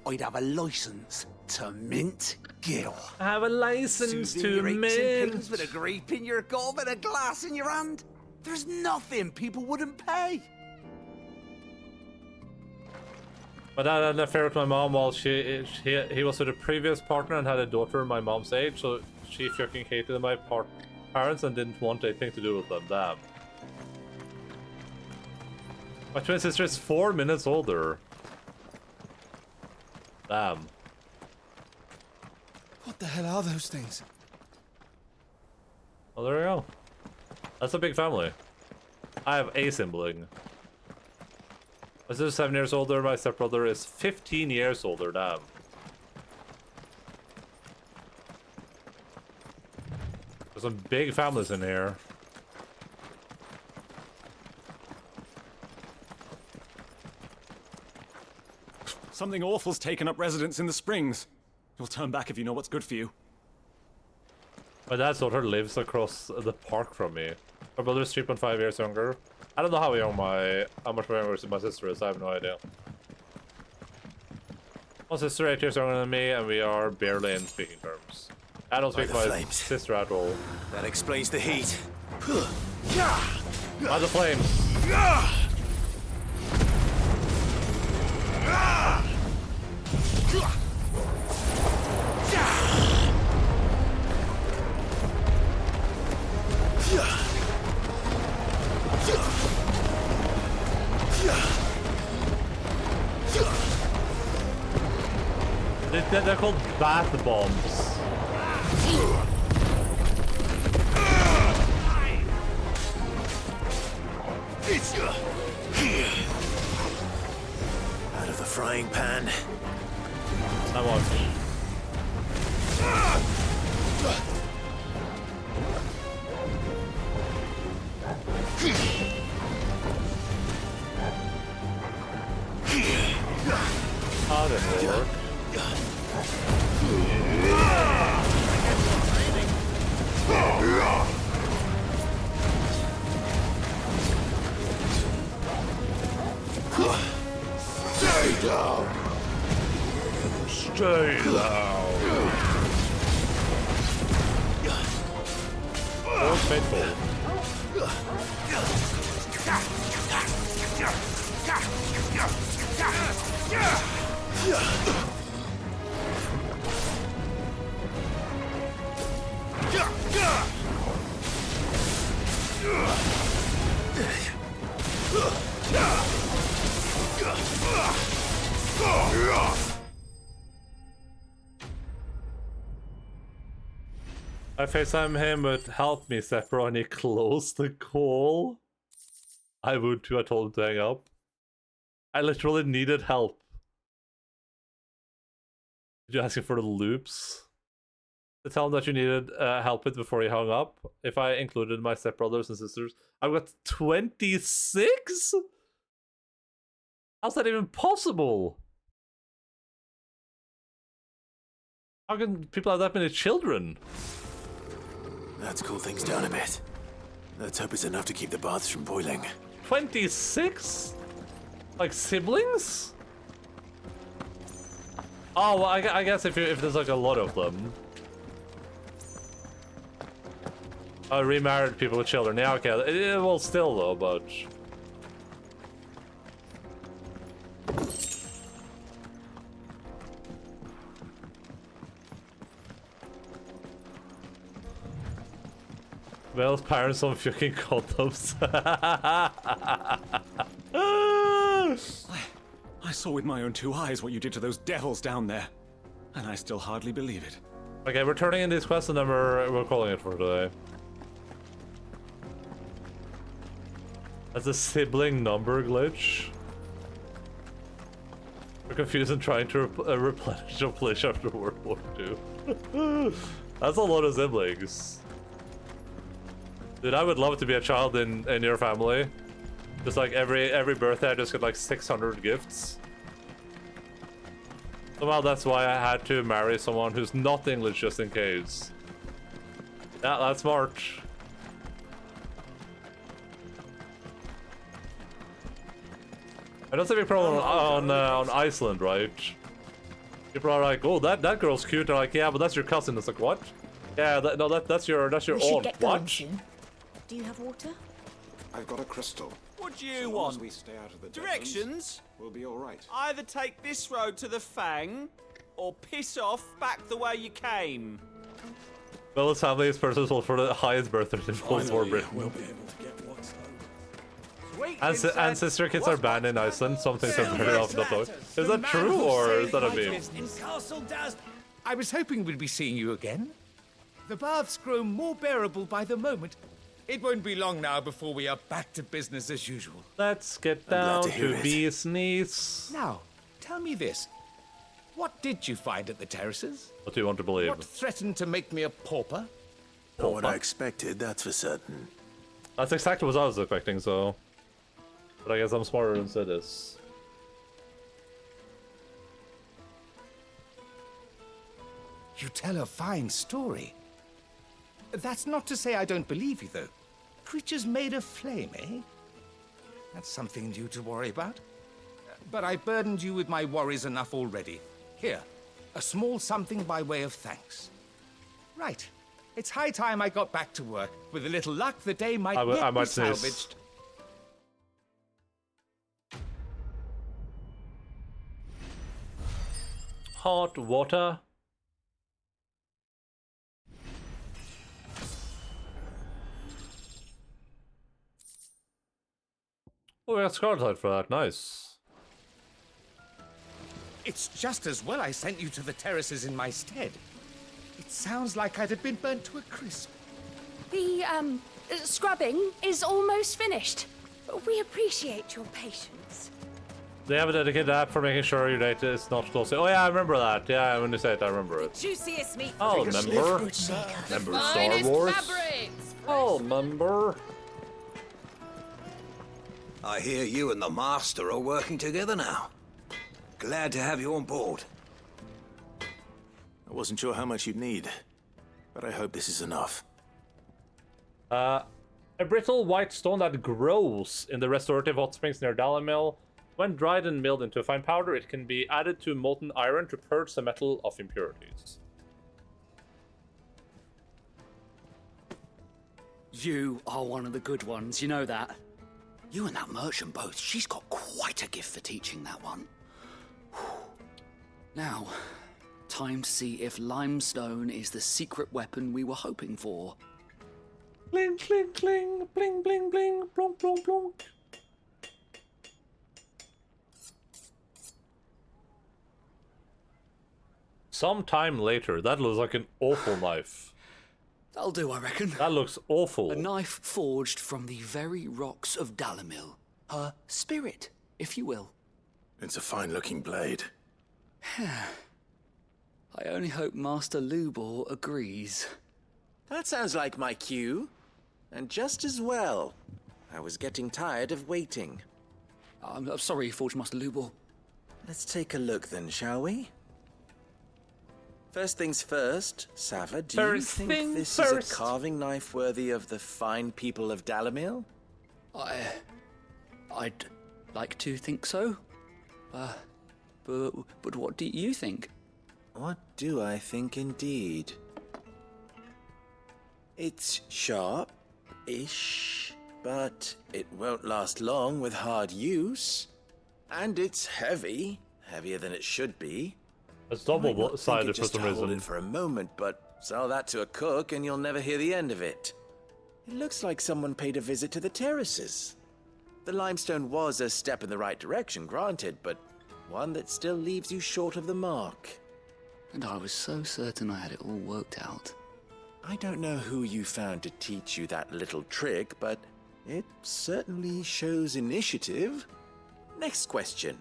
[SPEAKER 8] I'd have a license to mint Gil.
[SPEAKER 1] I have a license
[SPEAKER 8] Soothing
[SPEAKER 1] to
[SPEAKER 8] your aches and
[SPEAKER 1] mint.
[SPEAKER 8] pains with a grape in your gob and a glass in your hand. There's nothing people wouldn't pay.
[SPEAKER 1] My dad had an affair with my mom while he was with a previous partner and had a daughter my mom's age, so she fucking hated my parents and didn't want anything to do with them. Damn. My twin sister is 4 minutes older. Damn.
[SPEAKER 9] What the hell are those things?
[SPEAKER 1] Well, there you go. That's a big family. I have a sibling. My sister's 7 years older, my stepbrother is 15 years older, damn. There's some big families in here.
[SPEAKER 11] Something awful's taken up residence in the springs. You'll turn back if you know what's good for you.
[SPEAKER 1] My dad's daughter lives across the park from me. My brother's 3.5 years younger. I don't know how much younger my sister is, I have no idea. My sister 8 years younger than me, and we are barely in speaking terms. I don't speak my sister at all.
[SPEAKER 12] That explains the heat.
[SPEAKER 1] By the flames. They're called bath bombs.
[SPEAKER 3] Out of the frying pan.
[SPEAKER 1] I won't. Oh, that didn't work.
[SPEAKER 10] Stay down!
[SPEAKER 1] Stay down! So faithful. I FaceTime him with help me, Sepro, and he closed the call. I would too, I told him to hang up. I literally needed help. Did you ask him for the loops? To tell him that you needed help with before he hung up. If I included my stepbrothers and sisters, I've got 26? How's that even possible? How can people have that many children?
[SPEAKER 3] Let's cool things down a bit. Let's hope it's enough to keep the baths from boiling.
[SPEAKER 1] 26? Like siblings? Oh, well, I guess if there's like a lot of them. Remarried people with children. Yeah, okay. Well, still though, but... Mel's parents on fucking condoms.
[SPEAKER 11] I saw with my own two eyes what you did to those devils down there, and I still hardly believe it.
[SPEAKER 1] Okay, we're turning in these quests and then we're calling it for today. That's a sibling number glitch. We're confused and trying to replenish a place after World War II. That's a lot of siblings. Dude, I would love to be a child in your family. Just like every birthday I just get like 600 gifts. Somehow that's why I had to marry someone who's not English just in case. Yeah, that's smart. I don't see a big problem on Iceland, right? People are like, oh, that girl's cute. They're like, yeah, but that's your cousin. It's like, what? Yeah, that's your aunt. What?
[SPEAKER 7] Do you have water?
[SPEAKER 13] I've got a crystal.
[SPEAKER 15] What do you want?
[SPEAKER 13] As we stay out of the
[SPEAKER 15] Directions?
[SPEAKER 13] We'll be all right.
[SPEAKER 15] Either take this road to the Fang, or piss off back the way you came.
[SPEAKER 1] Well, his family is purposeful for the highest birth rate in post-war Britain.
[SPEAKER 10] We'll be able to get what's
[SPEAKER 1] And sister kids are banned in Iceland. Some things are very often not. Is that true, or is that a meme?
[SPEAKER 4] In Castle Daz, I was hoping we'd be seeing you again. The baths grow more bearable by the moment. It won't be long now before we are back to business as usual.
[SPEAKER 1] Let's get down to business.
[SPEAKER 4] Now, tell me this. What did you find at the terraces?
[SPEAKER 1] What do you want to believe?
[SPEAKER 4] What threatened to make me a pauper?
[SPEAKER 3] Not what I expected, that's for certain.
[SPEAKER 1] That's exactly what I was expecting, so... But I guess I'm smarter than Sidis.
[SPEAKER 4] You tell a fine story. That's not to say I don't believe you, though. Creatures made of flame, eh? That's something new to worry about. But I burdened you with my worries enough already. Here, a small something by way of thanks. Right. It's high time I got back to work. With a little luck, the day might yet be salvaged.
[SPEAKER 1] Hot water. Oh, we got Scarlet for that. Nice.
[SPEAKER 4] It's just as well I sent you to the terraces in my stead. It sounds like I'd have been burnt to a crisp.
[SPEAKER 14] The, scrubbing is almost finished. We appreciate your patience.
[SPEAKER 1] They have a dedicated app for making sure your data is not close. Oh yeah, I remember that. Yeah, when you say it, I remember it.
[SPEAKER 18] Juiciest meat.
[SPEAKER 1] Oh, remember? Remember Star Wars? Oh, remember?
[SPEAKER 20] I hear you and the Master are working together now. Glad to have you on board.
[SPEAKER 3] I wasn't sure how much you'd need, but I hope this is enough.
[SPEAKER 1] A brittle white stone that grows in the restorative hot springs near Dalamil. When dried and milled into a fine powder, it can be added to molten iron to purge the metal of impurities.
[SPEAKER 6] You are one of the good ones, you know that. You and that merchant both, she's got quite a gift for teaching that one. Now, time to see if limestone is the secret weapon we were hoping for.
[SPEAKER 1] Bling, bling, bling, bling, bling, bling, blunk, blunk, blunk. Sometime later, that looks like an awful knife.
[SPEAKER 6] That'll do, I reckon.
[SPEAKER 1] That looks awful.
[SPEAKER 6] A knife forged from the very rocks of Dalamil. Her spirit, if you will.
[SPEAKER 3] It's a fine-looking blade.
[SPEAKER 6] I only hope Master Lubor agrees.
[SPEAKER 12] That sounds like my cue. And just as well. I was getting tired of waiting.
[SPEAKER 6] I'm sorry, Forge Master Lubor.
[SPEAKER 12] Let's take a look then, shall we? First things first, Sava, do you think this is a carving knife worthy of the fine people of Dalamil?
[SPEAKER 6] I'd like to think so. But what do you think?
[SPEAKER 12] What do I think indeed? It's sharp-ish, but it won't last long with hard use. And it's heavy, heavier than it should be.
[SPEAKER 1] It's double-sided for some reason.
[SPEAKER 12] Hold it for a moment, but sell that to a cook and you'll never hear the end of it. It looks like someone paid a visit to the terraces. The limestone was a step in the right direction, granted, but one that still leaves you short of the mark.
[SPEAKER 6] And I was so certain I had it all worked out.
[SPEAKER 12] I don't know who you found to teach you that little trick, but it certainly shows initiative. Next question.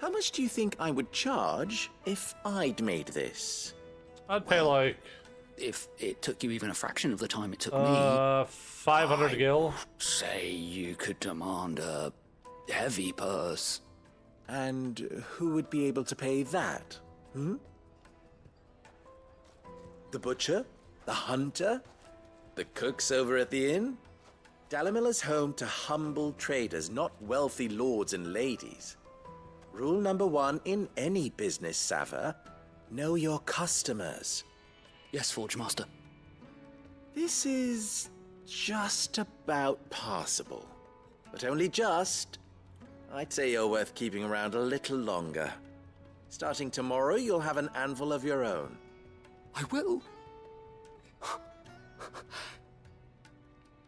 [SPEAKER 12] How much do you think I would charge if I'd made this?
[SPEAKER 1] I'd pay like...
[SPEAKER 6] If it took you even a fraction of the time it took me...
[SPEAKER 1] 500 gil.
[SPEAKER 6] Say you could demand a heavy purse.
[SPEAKER 12] And who would be able to pay that? The butcher? The hunter? The cooks over at the inn? Dalamil is home to humble traders, not wealthy lords and ladies. Rule number 1 in any business, Sava. Know your customers.
[SPEAKER 6] Yes, Forge Master.
[SPEAKER 12] This is just about passable. But only just. I'd say you're worth keeping around a little longer. Starting tomorrow, you'll have an anvil of your own.
[SPEAKER 6] I will.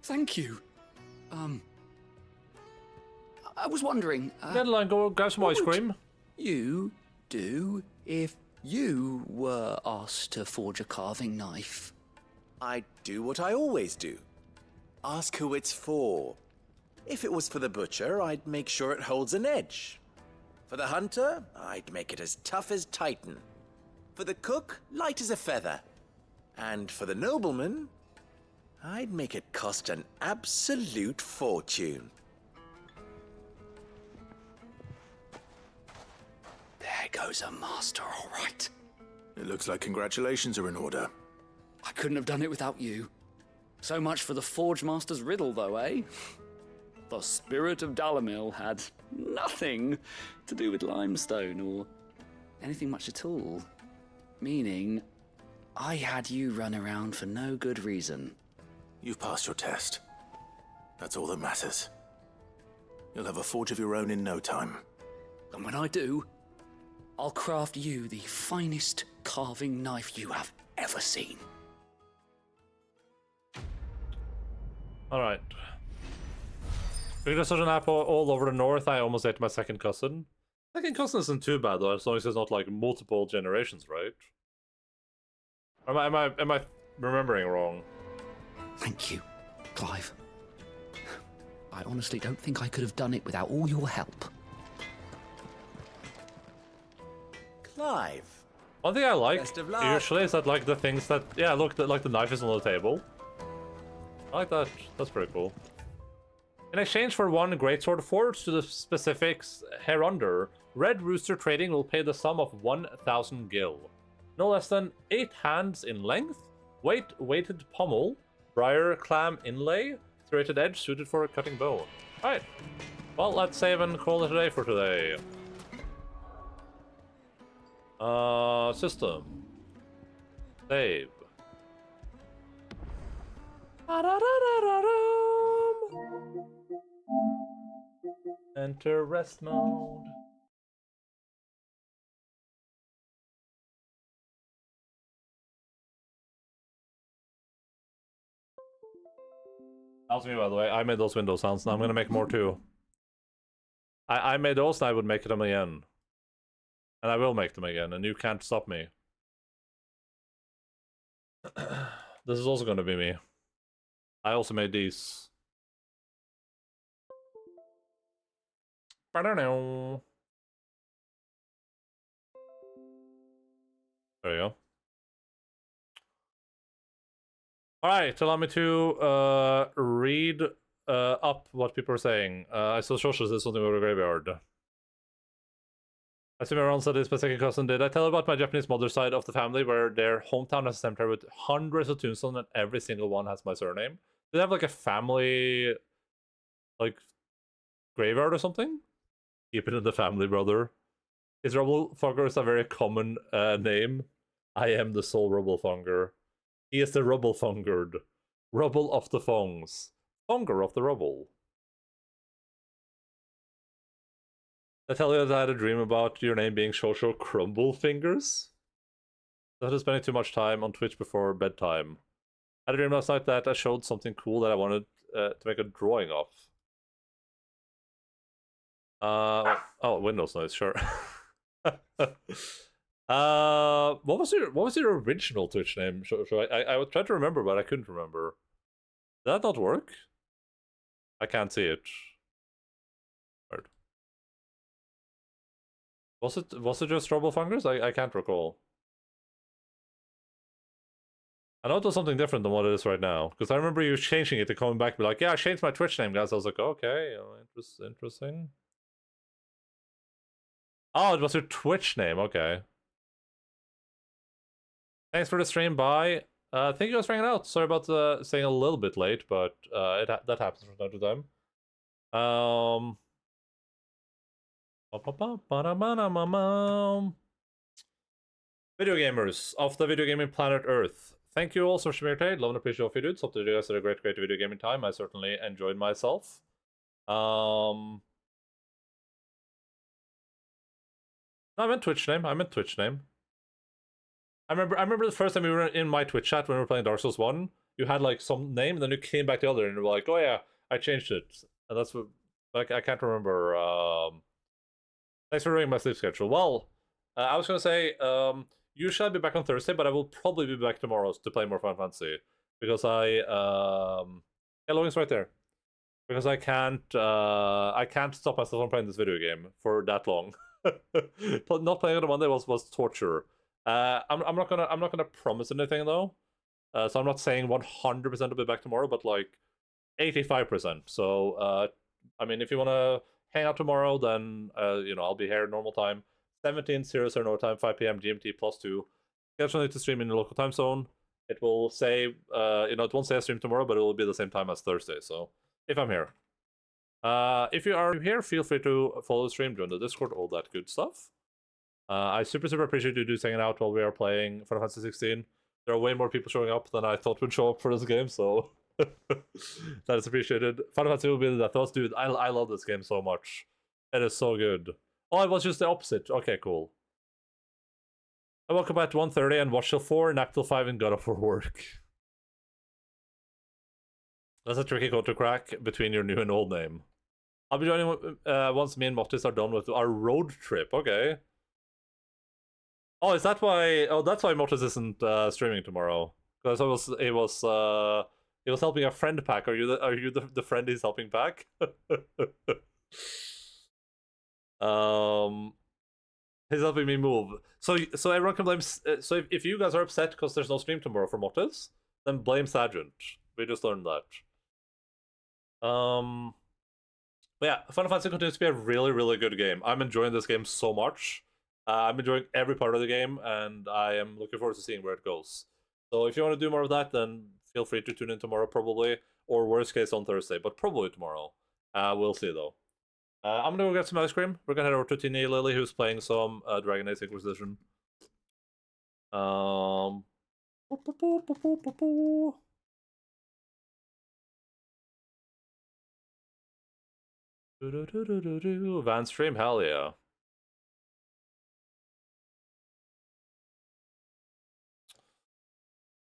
[SPEAKER 6] Thank you. I was wondering...
[SPEAKER 1] Endaline, go grab some ice cream.
[SPEAKER 6] You do if you were asked to forge a carving knife?
[SPEAKER 12] I'd do what I always do. Ask who it's for. If it was for the butcher, I'd make sure it holds an edge. For the hunter, I'd make it as tough as Titan. For the cook, light as a feather. And for the nobleman, I'd make it cost an absolute fortune.
[SPEAKER 6] There goes a master, all right.
[SPEAKER 3] It looks like congratulations are in order.
[SPEAKER 6] I couldn't have done it without you. So much for the Forge Master's riddle, though, eh? The spirit of Dalamil had nothing to do with limestone or anything much at all. Meaning, I had you run around for no good reason.
[SPEAKER 3] You've passed your test. That's all that matters. You'll have a forge of your own in no time.
[SPEAKER 6] And when I do, I'll craft you the finest carving knife you have ever seen.
[SPEAKER 1] Alright. Because there's an apple all over the north, I almost ate my second cousin. Second cousin isn't too bad though, as long as it's not like multiple generations, right? Or am I remembering wrong?
[SPEAKER 6] Thank you, Clive. I honestly don't think I could have done it without all your help.
[SPEAKER 12] Clive.
[SPEAKER 1] One thing I like
[SPEAKER 12] Best of luck.
[SPEAKER 1] usually is that like the things that look, like the knife is on the table. I like that. That's pretty cool. In exchange for one greatsword forged to the specifics hereunder, Red Rooster Trading will pay the sum of 1,000 gil. No less than 8 hands in length, weighted pommel, briar clam inlay, serrated edge suited for cutting bone. Alright. Well, let's save and call it a day for today. System. Save. Enter rest mode. That was me, by the way. I made those window sounds, and I'm gonna make more too. I made those, and I would make them again. And I will make them again, and you can't stop me. This is also gonna be me. I also made these. I don't know. There you go. Alright, allow me to read up what people are saying. I saw Shoshas did something with the graveyard. I assume everyone said this, my second cousin did. I tell about my Japanese mother's side of the family, where their hometown has a cemetery with hundreds of tombstones, and every single one has my surname. Do they have like a family, like, graveyard or something? Keep it in the family, brother. Is Rubblefunger a very common name? I am the sole Rubblefunger. He is the Rubblefungered. Rubble of the Fongs. Fonger of the Rubble. I tell you that I had a dream about your name being Shosho Crumblefingers? That is spending too much time on Twitch before bedtime. I had a dream last night that I showed something cool that I wanted to make a drawing of. Oh, Windows noise, sure. What was your original Twitch name? I would try to remember, but I couldn't remember. Did that not work? I can't see it. Weird. Was it just Troublefungers? I can't recall. I know it was something different than what it is right now, because I remember you changing it and coming back and be like, yeah, I changed my Twitch name, guys. I was like, okay, interesting. Oh, it was your Twitch name, okay. Thanks for the stream, bye. Thank you guys for hanging out. Sorry about staying a little bit late, but that happens from time to time. Video gamers of the video gaming planet Earth. Thank you all so much for your time. Love and appreciate all of you dudes. Hope that you guys had a great video gaming time. I certainly enjoyed myself. No, I meant Twitch name. I remember the first time we were in my Twitch chat when we were playing Dark Souls 1. You had like some name, and then you came back the other, and you were like, "Oh yeah, I changed it." And that's what, like, I can't remember. Thanks for ruining my sleep schedule. Well, I was gonna say, you shall be back on Thursday, but I will probably be back tomorrow to play more Final Fantasy, because yeah, Logan's right there. Because I can't stop myself from playing this video game for that long. Not playing it on Monday was torture. I'm not gonna promise anything though, so I'm not saying 100% I'll be back tomorrow, but like 85%. So I mean, if you wanna hang out tomorrow, then you know, I'll be here normal time, 17:00 North time, 5 p.m. GMT +2. Schedule to stream in the local time zone. It will say you know, it won't say I stream tomorrow, but it will be the same time as Thursday. So if I'm here. If you are here, feel free to follow the stream, join the Discord, all that good stuff. I super appreciate you dudes hanging out while we are playing Final Fantasy 16. There are way more people showing up than I thought would show up for this game, so that is appreciated. Final Fantasy will be the thoughts, dude. I love this game so much. It is so good. Oh, it was just the opposite. Okay, cool. I woke up at 1:30 and watched till 4, nap till 5, and got up for work. That's a tricky code to crack between your new and old name. I'll be joining once me and Mortis are done with our road trip. Okay. Oh, is that why? Oh, that's why Mortis isn't streaming tomorrow. Because he was helping a friend pack. Are you the friend he's helping pack? He's helping me move. So everyone can blame. So if you guys are upset because there's no stream tomorrow for Mortis, then blame Sergeant. We just learned that. But yeah, Final Fantasy continues to be a really, really good game. I'm enjoying this game so much. I'm enjoying every part of the game, and I am looking forward to seeing where it goes. So if you want to do more of that, then feel free to tune in tomorrow, probably, or worst case on Thursday, but probably tomorrow. We'll see though. I'm gonna go get some ice cream. We're gonna head over to Teeny Lily, who's playing some Dragon Age Inquisition. Van stream, hell yeah.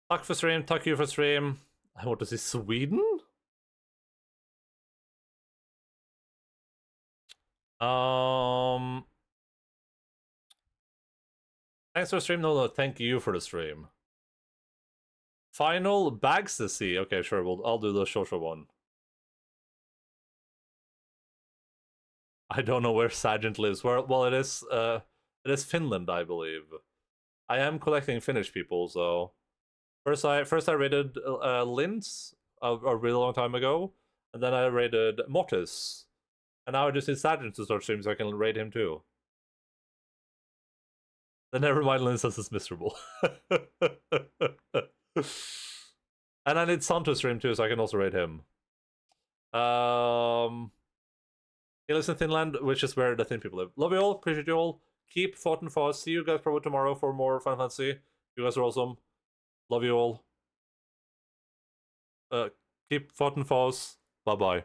[SPEAKER 1] Tack for stream, tack you for stream. I want to see Sweden? Thanks for the stream. No, thank you for the stream. Final bags to see. Okay, sure. I'll do the Shosho one. I don't know where Sergeant lives. Well, it is Finland, I believe. I am collecting Finnish people, so first I raided Linz a really long time ago, and then I raided Mortis, and now I just need Sergeant to start streaming so I can raid him too. Then never mind, Linz says it's miserable. And I need Son to stream too, so I can also raid him. He lives in Finland, which is where the Thin people live. Love you all, appreciate you all. Keep fought and fast. See you guys probably tomorrow for more Final Fantasy. You guys are awesome. Love you all. Keep fought and fast. Bye bye.